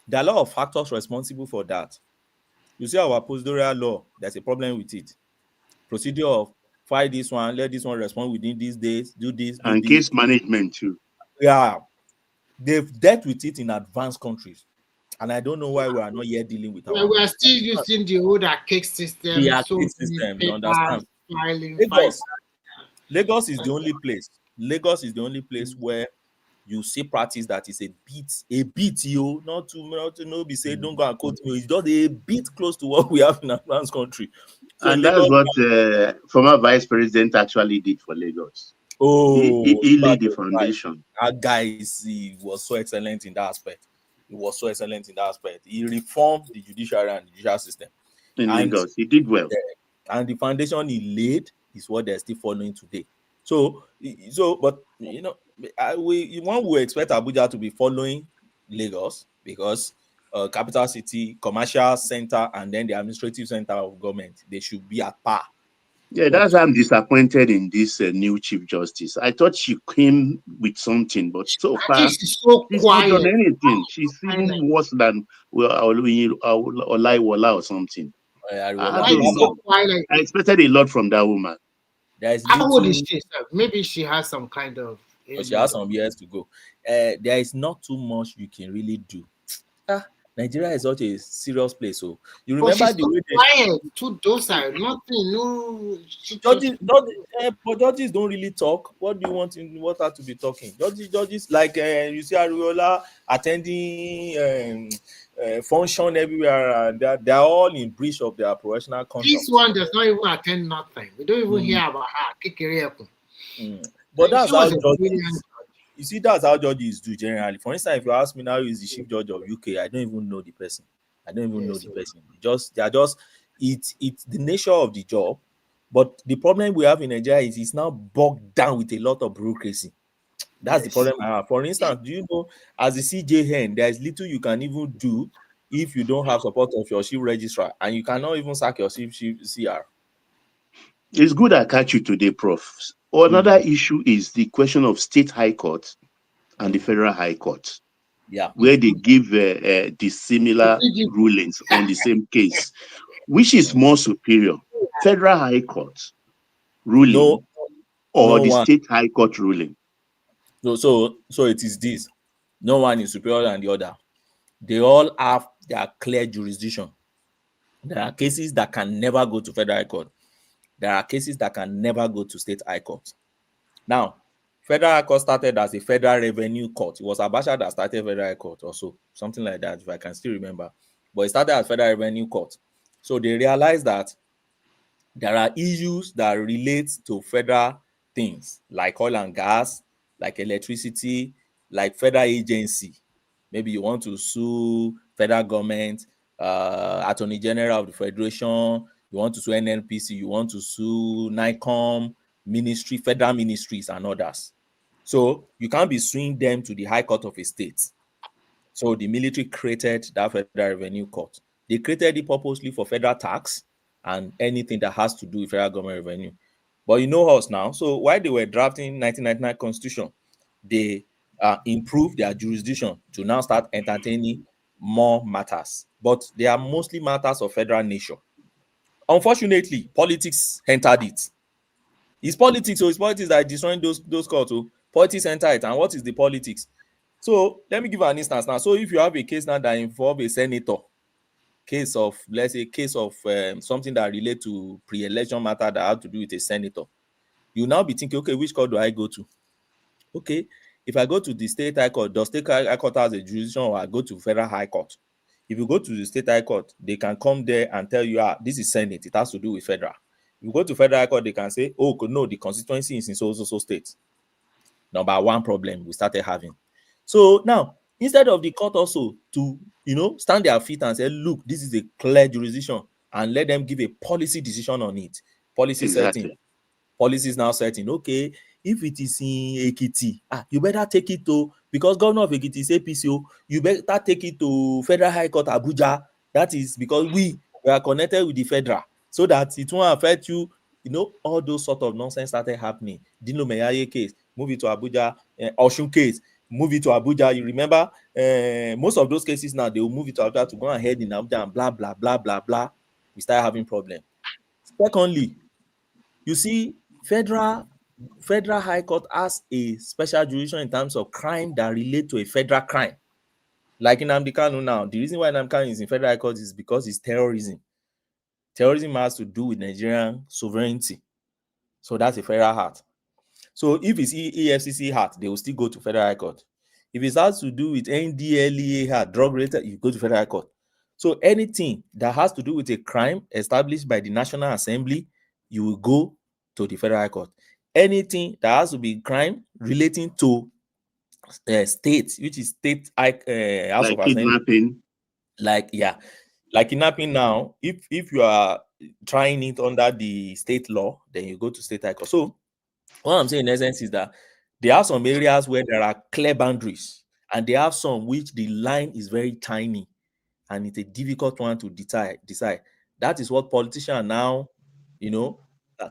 There are a lot of factors responsible for that. You see, our postdorial law, there's a problem with it. Procedure of file this one, let this one respond within these days, do this, do And this. case management too. Yeah, they've dealt with it in advanced countries. And I don't know why we are not yet dealing with our We are own. still using the old archaic system. The So arcade many system, you papers, understand? filing. Lagos is the only place. Lagos is the only place where you see practice that is a bit, not to no be say don't go and quote me. It's just a bit close to what we have in advanced country. So And Lagos, that's what former Vice President actually did for Lagos. oh, He laid the foundation. that guy he was so excellent in that aspect. He was so excellent in that aspect. He reformed the judiciary and the judicial system. In Lagos, he did well. And the foundation he laid is what they're still following today. So, but one would expect Abuja to be following Lagos because capital city, commercial center, and then the administrative center of government, they should be at par. Yeah, that's why I'm disappointed in this new Chief Justice. I thought she came with something, but so far she's so she's quiet. not done anything. She's even worse than Olaiwola or something. I don't know. I expected a lot from that woman. How old is she? Maybe she has some kind of. She has some years to go. There is not too much you can really do. Nigeria is such a serious place. So you remember the way quiet, too docile, nothing, no. But judges don't really talk. What do you want her to be talking? Judges like you see Ariola attending function everywhere, and they're all in breach of their professional conduct. This one does not even attend nothing. We don't even hear about her. But that's how judges. You see, that's how judges do generally. For instance, if you ask me now, who is the chief judge of UK? I don't even know the person. They are just it's the nature of the job. But the problem we have in Nigeria is it's now bogged down with a lot of bureaucracy. That's the problem I have. For instance, do you know, as a CJN, there is little you can even do if you don't have support of your chief registrar, and you cannot even sack your chief CR. It's good I catch you today, Prof. Another issue is the question of state high court and the federal high court. Yeah, where they give dissimilar rulings on the same case. Which is more superior, federal high court ruling or the state high court ruling? So it is this. No one is superior than the other. They all have their clear jurisdiction. There are cases that can never go to federal high court. There are cases that can never go to state high court. Now, federal high court started as a federal revenue court. It was Abuja that started federal high court also, something like that, if I can still remember. But it started as federal revenue court. So they realized that there are issues that relate to federal things like oil and gas, like electricity, like federal agency. Maybe you want to sue federal government, Attorney General of the Federation, you want to sue NNPC, you want to sue NICOM, ministry, federal ministries, and others. So you can't be suing them to the High Court of a state. So the military created that federal revenue court. They created it purposely for federal tax and anything that has to do with federal government revenue. But you know us now. So while they were drafting 1999 Constitution, they improved their jurisdiction to now start entertaining more matters. But they are mostly matters of federal nature. Unfortunately, politics entered it. It's politics, so it's politics that are destroying those courts. So politics enter it. And what is the politics? So let me give an instance now. So if you have a case now that involves a senator, let's say case of something that relates to pre-election matter that have to do with a senator, you now be thinking, okay, which court do I go to? Okay, if I go to the state high court, does state high court has a jurisdiction, or I go to federal high court? If you go to the state high court, they can come there and tell you, this is Senate, it has to do with federal. If you go to federal high court, they can say, oh, no, the constituency is in so state. Number one problem we started having. So now, Instead of the court also to, stand their feet and say, look, this is a clear jurisdiction, and let them give a policy decision on it. Policy setting. Exactly. Policy is now setting. Okay, if it is in Ekiti, you better take it to, because governor of Ekiti is APC, you better take it to Federal High Court Abuja. That is because we are connected with the federal, so that it won't affect you. All those sort of nonsense started happening. Dino Meyaye case, move it to Abuja. Oshun case, move it to Abuja. You remember most of those cases now, they will move it to Abuja to go ahead in Abuja and blah, blah, blah, blah, blah. We start having problem. Secondly, you see, Federal High Court has a special jurisdiction in terms of crime that relate to a federal crime. Like in Nnamdi Kanu now, the reason why Nnamdi Kanu is in Federal High Court is because it's terrorism. Terrorism has to do with Nigerian sovereignty. So that's a federal heart. So if it's EFCC heart, they will still go to Federal High Court. If it has to do with NDLEA heart, drug related, you go to Federal High Court. So anything that has to do with a crime established by the National Assembly, you will go to the Federal High Court. Anything that has to be crime relating to state, which is state House Like of Assembly, kidnapping. like kidnapping now, if you are trying it under the state law, then you go to State High Court. So what I'm saying in essence is that there are some areas where there are clear boundaries, and they have some which the line is very tiny, and it's a difficult one to decide. That is what politicians now,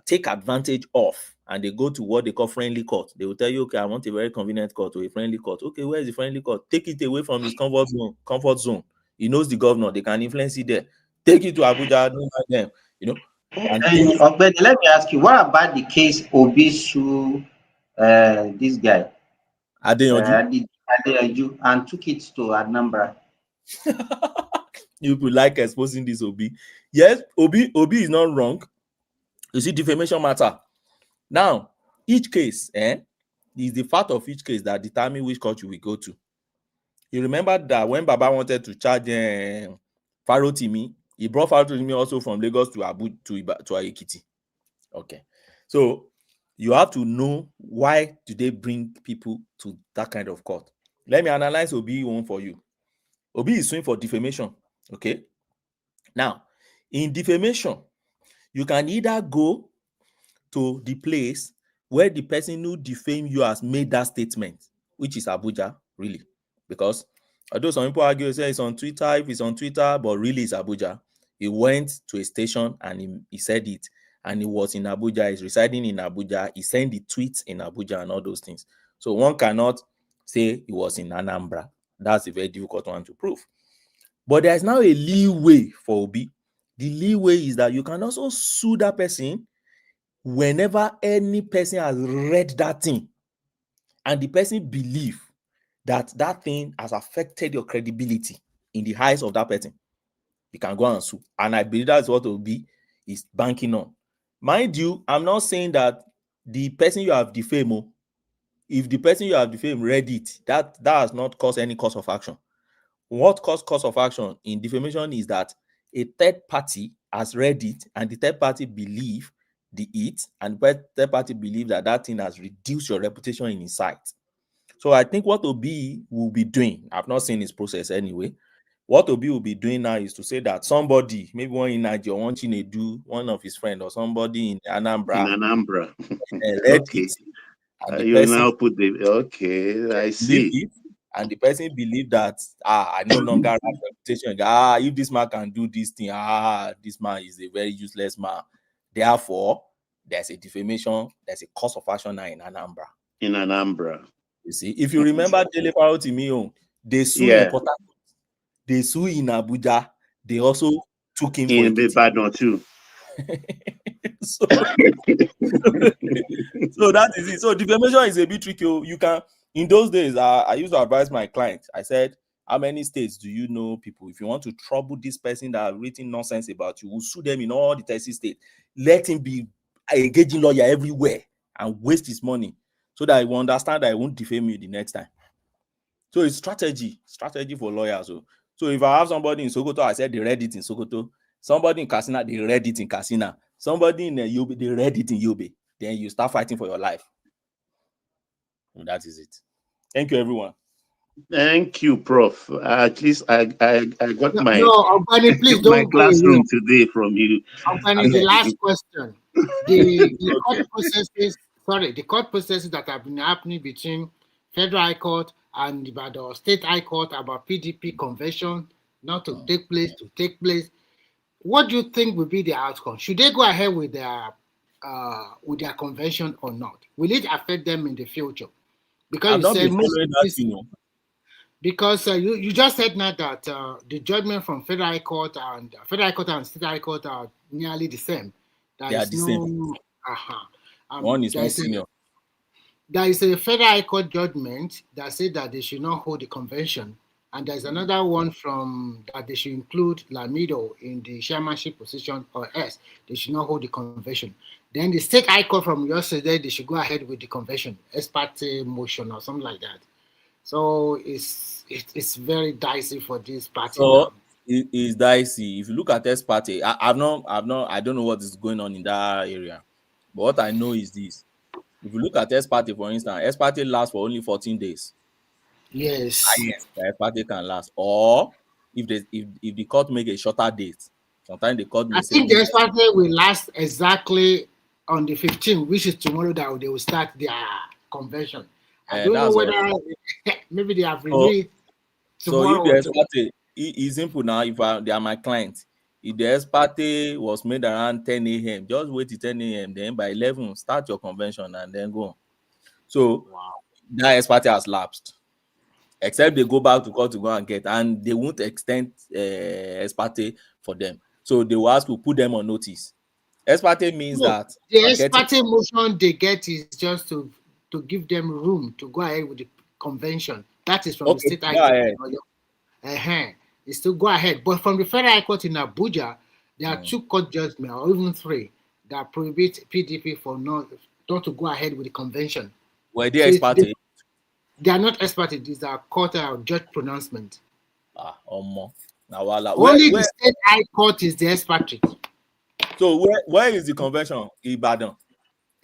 take advantage of, and they go to what they call friendly court. They will tell you, okay, I want a very convenient court or a friendly court. Okay, where is the friendly court? Take it away from his comfort zone. He knows the governor. They can influence it there. Take it to Abuja. Don't mind them. And But let me ask you, what about the case Obisu, this guy, Adeyanju, and took it to Anambra? You would like exposing this Obi. Yes, Obi is not wrong. You see, defamation matter. Now, each case is the fact of each case that determine which court you will go to. You remember that when Baba wanted to charge Farotimi, he brought Farotimi also from Lagos to Abuja to Ekiti. Okay. So you have to know why do they bring people to that kind of court. Let me analyze Obi one for you. Obi is suing for defamation. Okay. Now, in defamation, you can either go to the place where the person who defamed you has made that statement, which is Abuja, really. Because although some people argue say it's on Twitter, if it's on Twitter, but really it's Abuja. He went to a station and he said it, and he was in Abuja, he's residing in Abuja, he sent the tweets in Abuja and all those things. So one cannot say he was in Anambra. That's a very difficult one to prove. But there's now a leeway for Obi. The leeway is that you can also sue that person whenever any person has read that thing and the person believe that that thing has affected your credibility in the eyes of that person, you can go and sue. And I believe that's what Obi is banking on. Mind you, I'm not saying that the person you have defamed, if the person you have defamed read it, that has not caused any cause of action. What caused cause of action in defamation is that a third party has read it and the third party believe and the third party believe that thing has reduced your reputation in his sight. So I think what Obi will be doing, I've not seen his process anyway. What Obi will be doing now is to say that somebody, maybe one in Nigeria, one Chinedu, one of his friends, or somebody in Anambra, read Okay. it, and the You person now put okay, I see. it, and the person believe that I no longer have reputation. If this man can do this thing, this man is a very useless man. Therefore, there's a defamation, there's a cause of action now in Anambra. You see, if you remember Dele Parotimi, they sue in Port Harcourt, they sue in Abuja, they also took him for Ibadan too. So that is it. So defamation is a bit tricky. You can, in those days, I used to advise my clients. I said, how many states do you know people? If you want to trouble this person that have written nonsense about you, we'll sue them in all the 30 states. Let him be a engaging lawyer everywhere and waste his money so that he will understand that he won't defame you the next time. So it's strategy for lawyers. So if I have somebody in Sokoto, I said they read it in Sokoto. Somebody in Katsina, they read it in Katsina. Somebody in Yobe, they read it in Yobe. Then you start fighting for your life. And that is it. Thank you, everyone. Thank you, Prof. At least I got No, my no, Ogbani, please my don't go away. classroom today from you. Ogbani, the last question. The court Okay. processes, the court processes that have been happening between Federal High Court and the State High Court about PDP convention not to take place. What do you think will be the outcome? Should they go ahead with their convention or not? Will it affect them in the future? Because I've you not said been most following that, you know. because you just said now that the judgment from Federal High Court and State High Court are nearly the same. They are the same. One is There more is a senior. Federal High Court judgment that said that they should not hold the convention, and there's another one from that they should include Lamido in the chairmanship position or else they should not hold the convention. Then the State High Court from yesterday they should go ahead with the convention, ex parte motion or something like that. So it's very dicey for this party now. So it's dicey. If you look at this party, I don't know what is going on in that area. But what I know is this. If you look at S party, for instance, S party lasts for only 14 days. Yes. Highest the S party can last. Or if the court make a shorter date, sometimes the court may I say think the this. party will last exactly on the 15th, which is tomorrow that they will start their convention. I don't know whether maybe they have renewed So if tomorrow. the S party is simple now, if they are my client, if the S party was made around 10 a.m., just wait till 10 a.m. Then by 11, start your convention and then go on. So that S party has lapsed. Except they go back to court to go and get, and they won't extend ex parte for them. So they will ask to put them on notice. Ex parte means that the ex parte motion they get is just to give them room to go ahead with the convention. That is from the State High Court. It's to go ahead. But from the Federal High Court in Abuja, there are 2 court judgments, or even 3, that prohibit PDP for not to go ahead with the convention. Were they ex parte? They are not ex parte. These are court judge pronouncement. Only the State High Court is the ex parte. So where is the convention? Ibadan.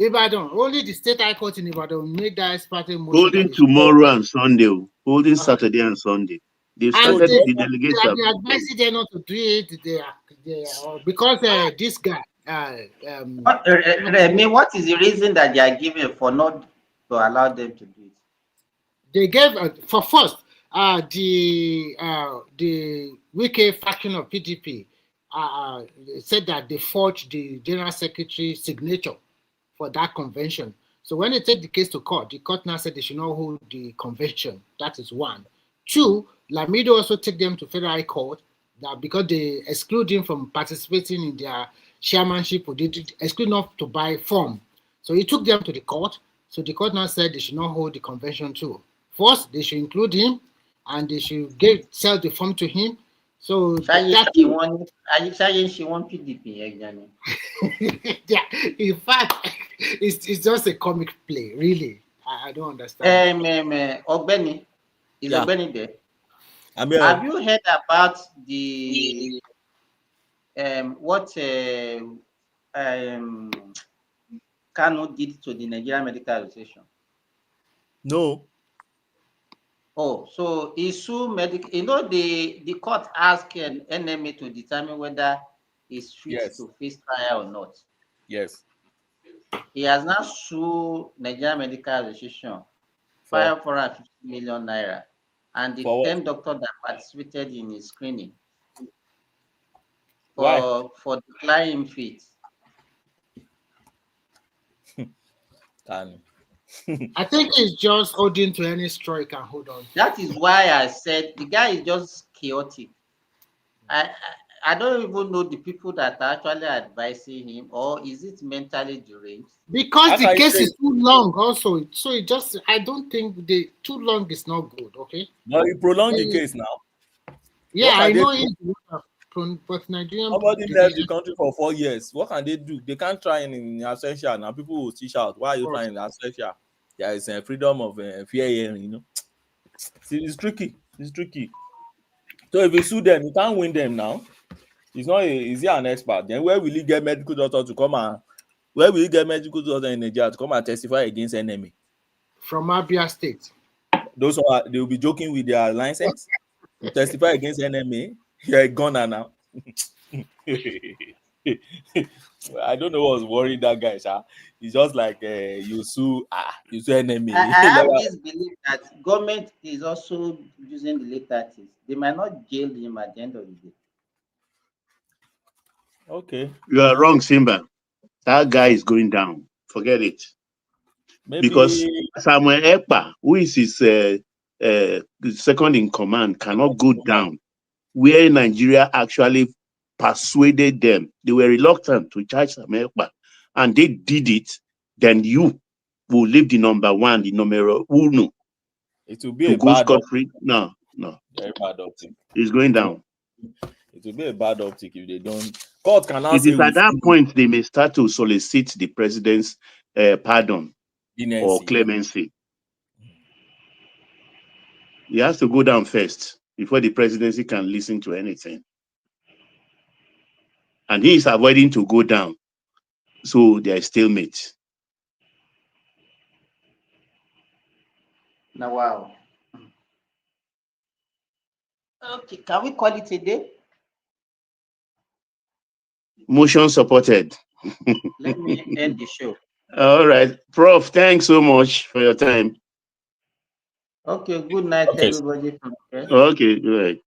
Only the State High Court in Ibadan made that ex parte motion. Holding tomorrow and Sunday. Holding Saturday and Sunday. They've started the delegates. They are advising them not to do it. Because this guy. What is the reason that they are giving for not to allow them to do it? They gave for first the Wike faction of PDP said that they forged the General Secretary's signature for that convention. So when they take the case to court, the court now said they should not hold the convention. That is 1. 2, Lamido also take them to Federal High Court that because they exclude him from participating in their chairmanship, or they exclude not to buy form. So he took them to the court. So the court now said they should not hold the convention too. First, they should include him, and they should sell the form to him. So are you saying she wants PDP? Yeah, in fact, it's just a comic play, really. I don't understand. Ogbeni, is Ogbeni there? Have you heard about the what Kanu did to the Nigerian Medical Association? No. Oh, so issue medical. The court asked an NMA to determine whether he's fit to face trial or not. Yes. He has now sued Nigerian Medical Association 550 million naira, and the 10 doctors that participated in his screening for declining feet. I think it's just holding to any straw he can hold on. That is why I said the guy is just chaotic. I don't even know the people that are actually advising him, or is it mentally deranged? Because the case is too long also. So it just, I don't think too long is not good, okay? No, you prolong the case now. Yeah, I know it. But Nigerian nobody left the country for 4 years. What can they do? They can't try in absentia. Now people will teach out. Why are you trying in absentia? There is freedom of fair hearing, you know. See, it's tricky. It's tricky. So if you sue them, you can't win them now. It's not. Is he an expert? Then where will he get medical doctor to come and? Where will he get medical doctor in Nigeria to come and testify against enemy? From Abia State. Those who are, they will be joking with their license. You testify against NMA. You're a gunner now. I don't know what's worrying that guy, sha. It's just like you sue NMA. I have this belief that government is also using the late 30s. They might not jail him at the end of the day. Okay. You are wrong, Simba. That guy is going down. Forget it. Maybe Because Samuel Ekpa, who is his second in command, cannot go down. Where Nigeria actually persuaded them, they were reluctant to charge Samuel Ekpa, and they did it. Then you will leave the number one, the numero uno. It will be to a go bad scot-free. No. Very bad optic. It's going down. It will be a bad optic if they don't. Court can now It say is at that point they may start to solicit the president's pardon or clemency. He has to go down first before the presidency can listen to anything. And he is avoiding to go down. So there is stalemate. Now, wow. Okay, can we call it a day? Motion supported. Let me end the show. All right. Prof, thanks so much for your time. Okay, good night, everybody from here. Okay, good night.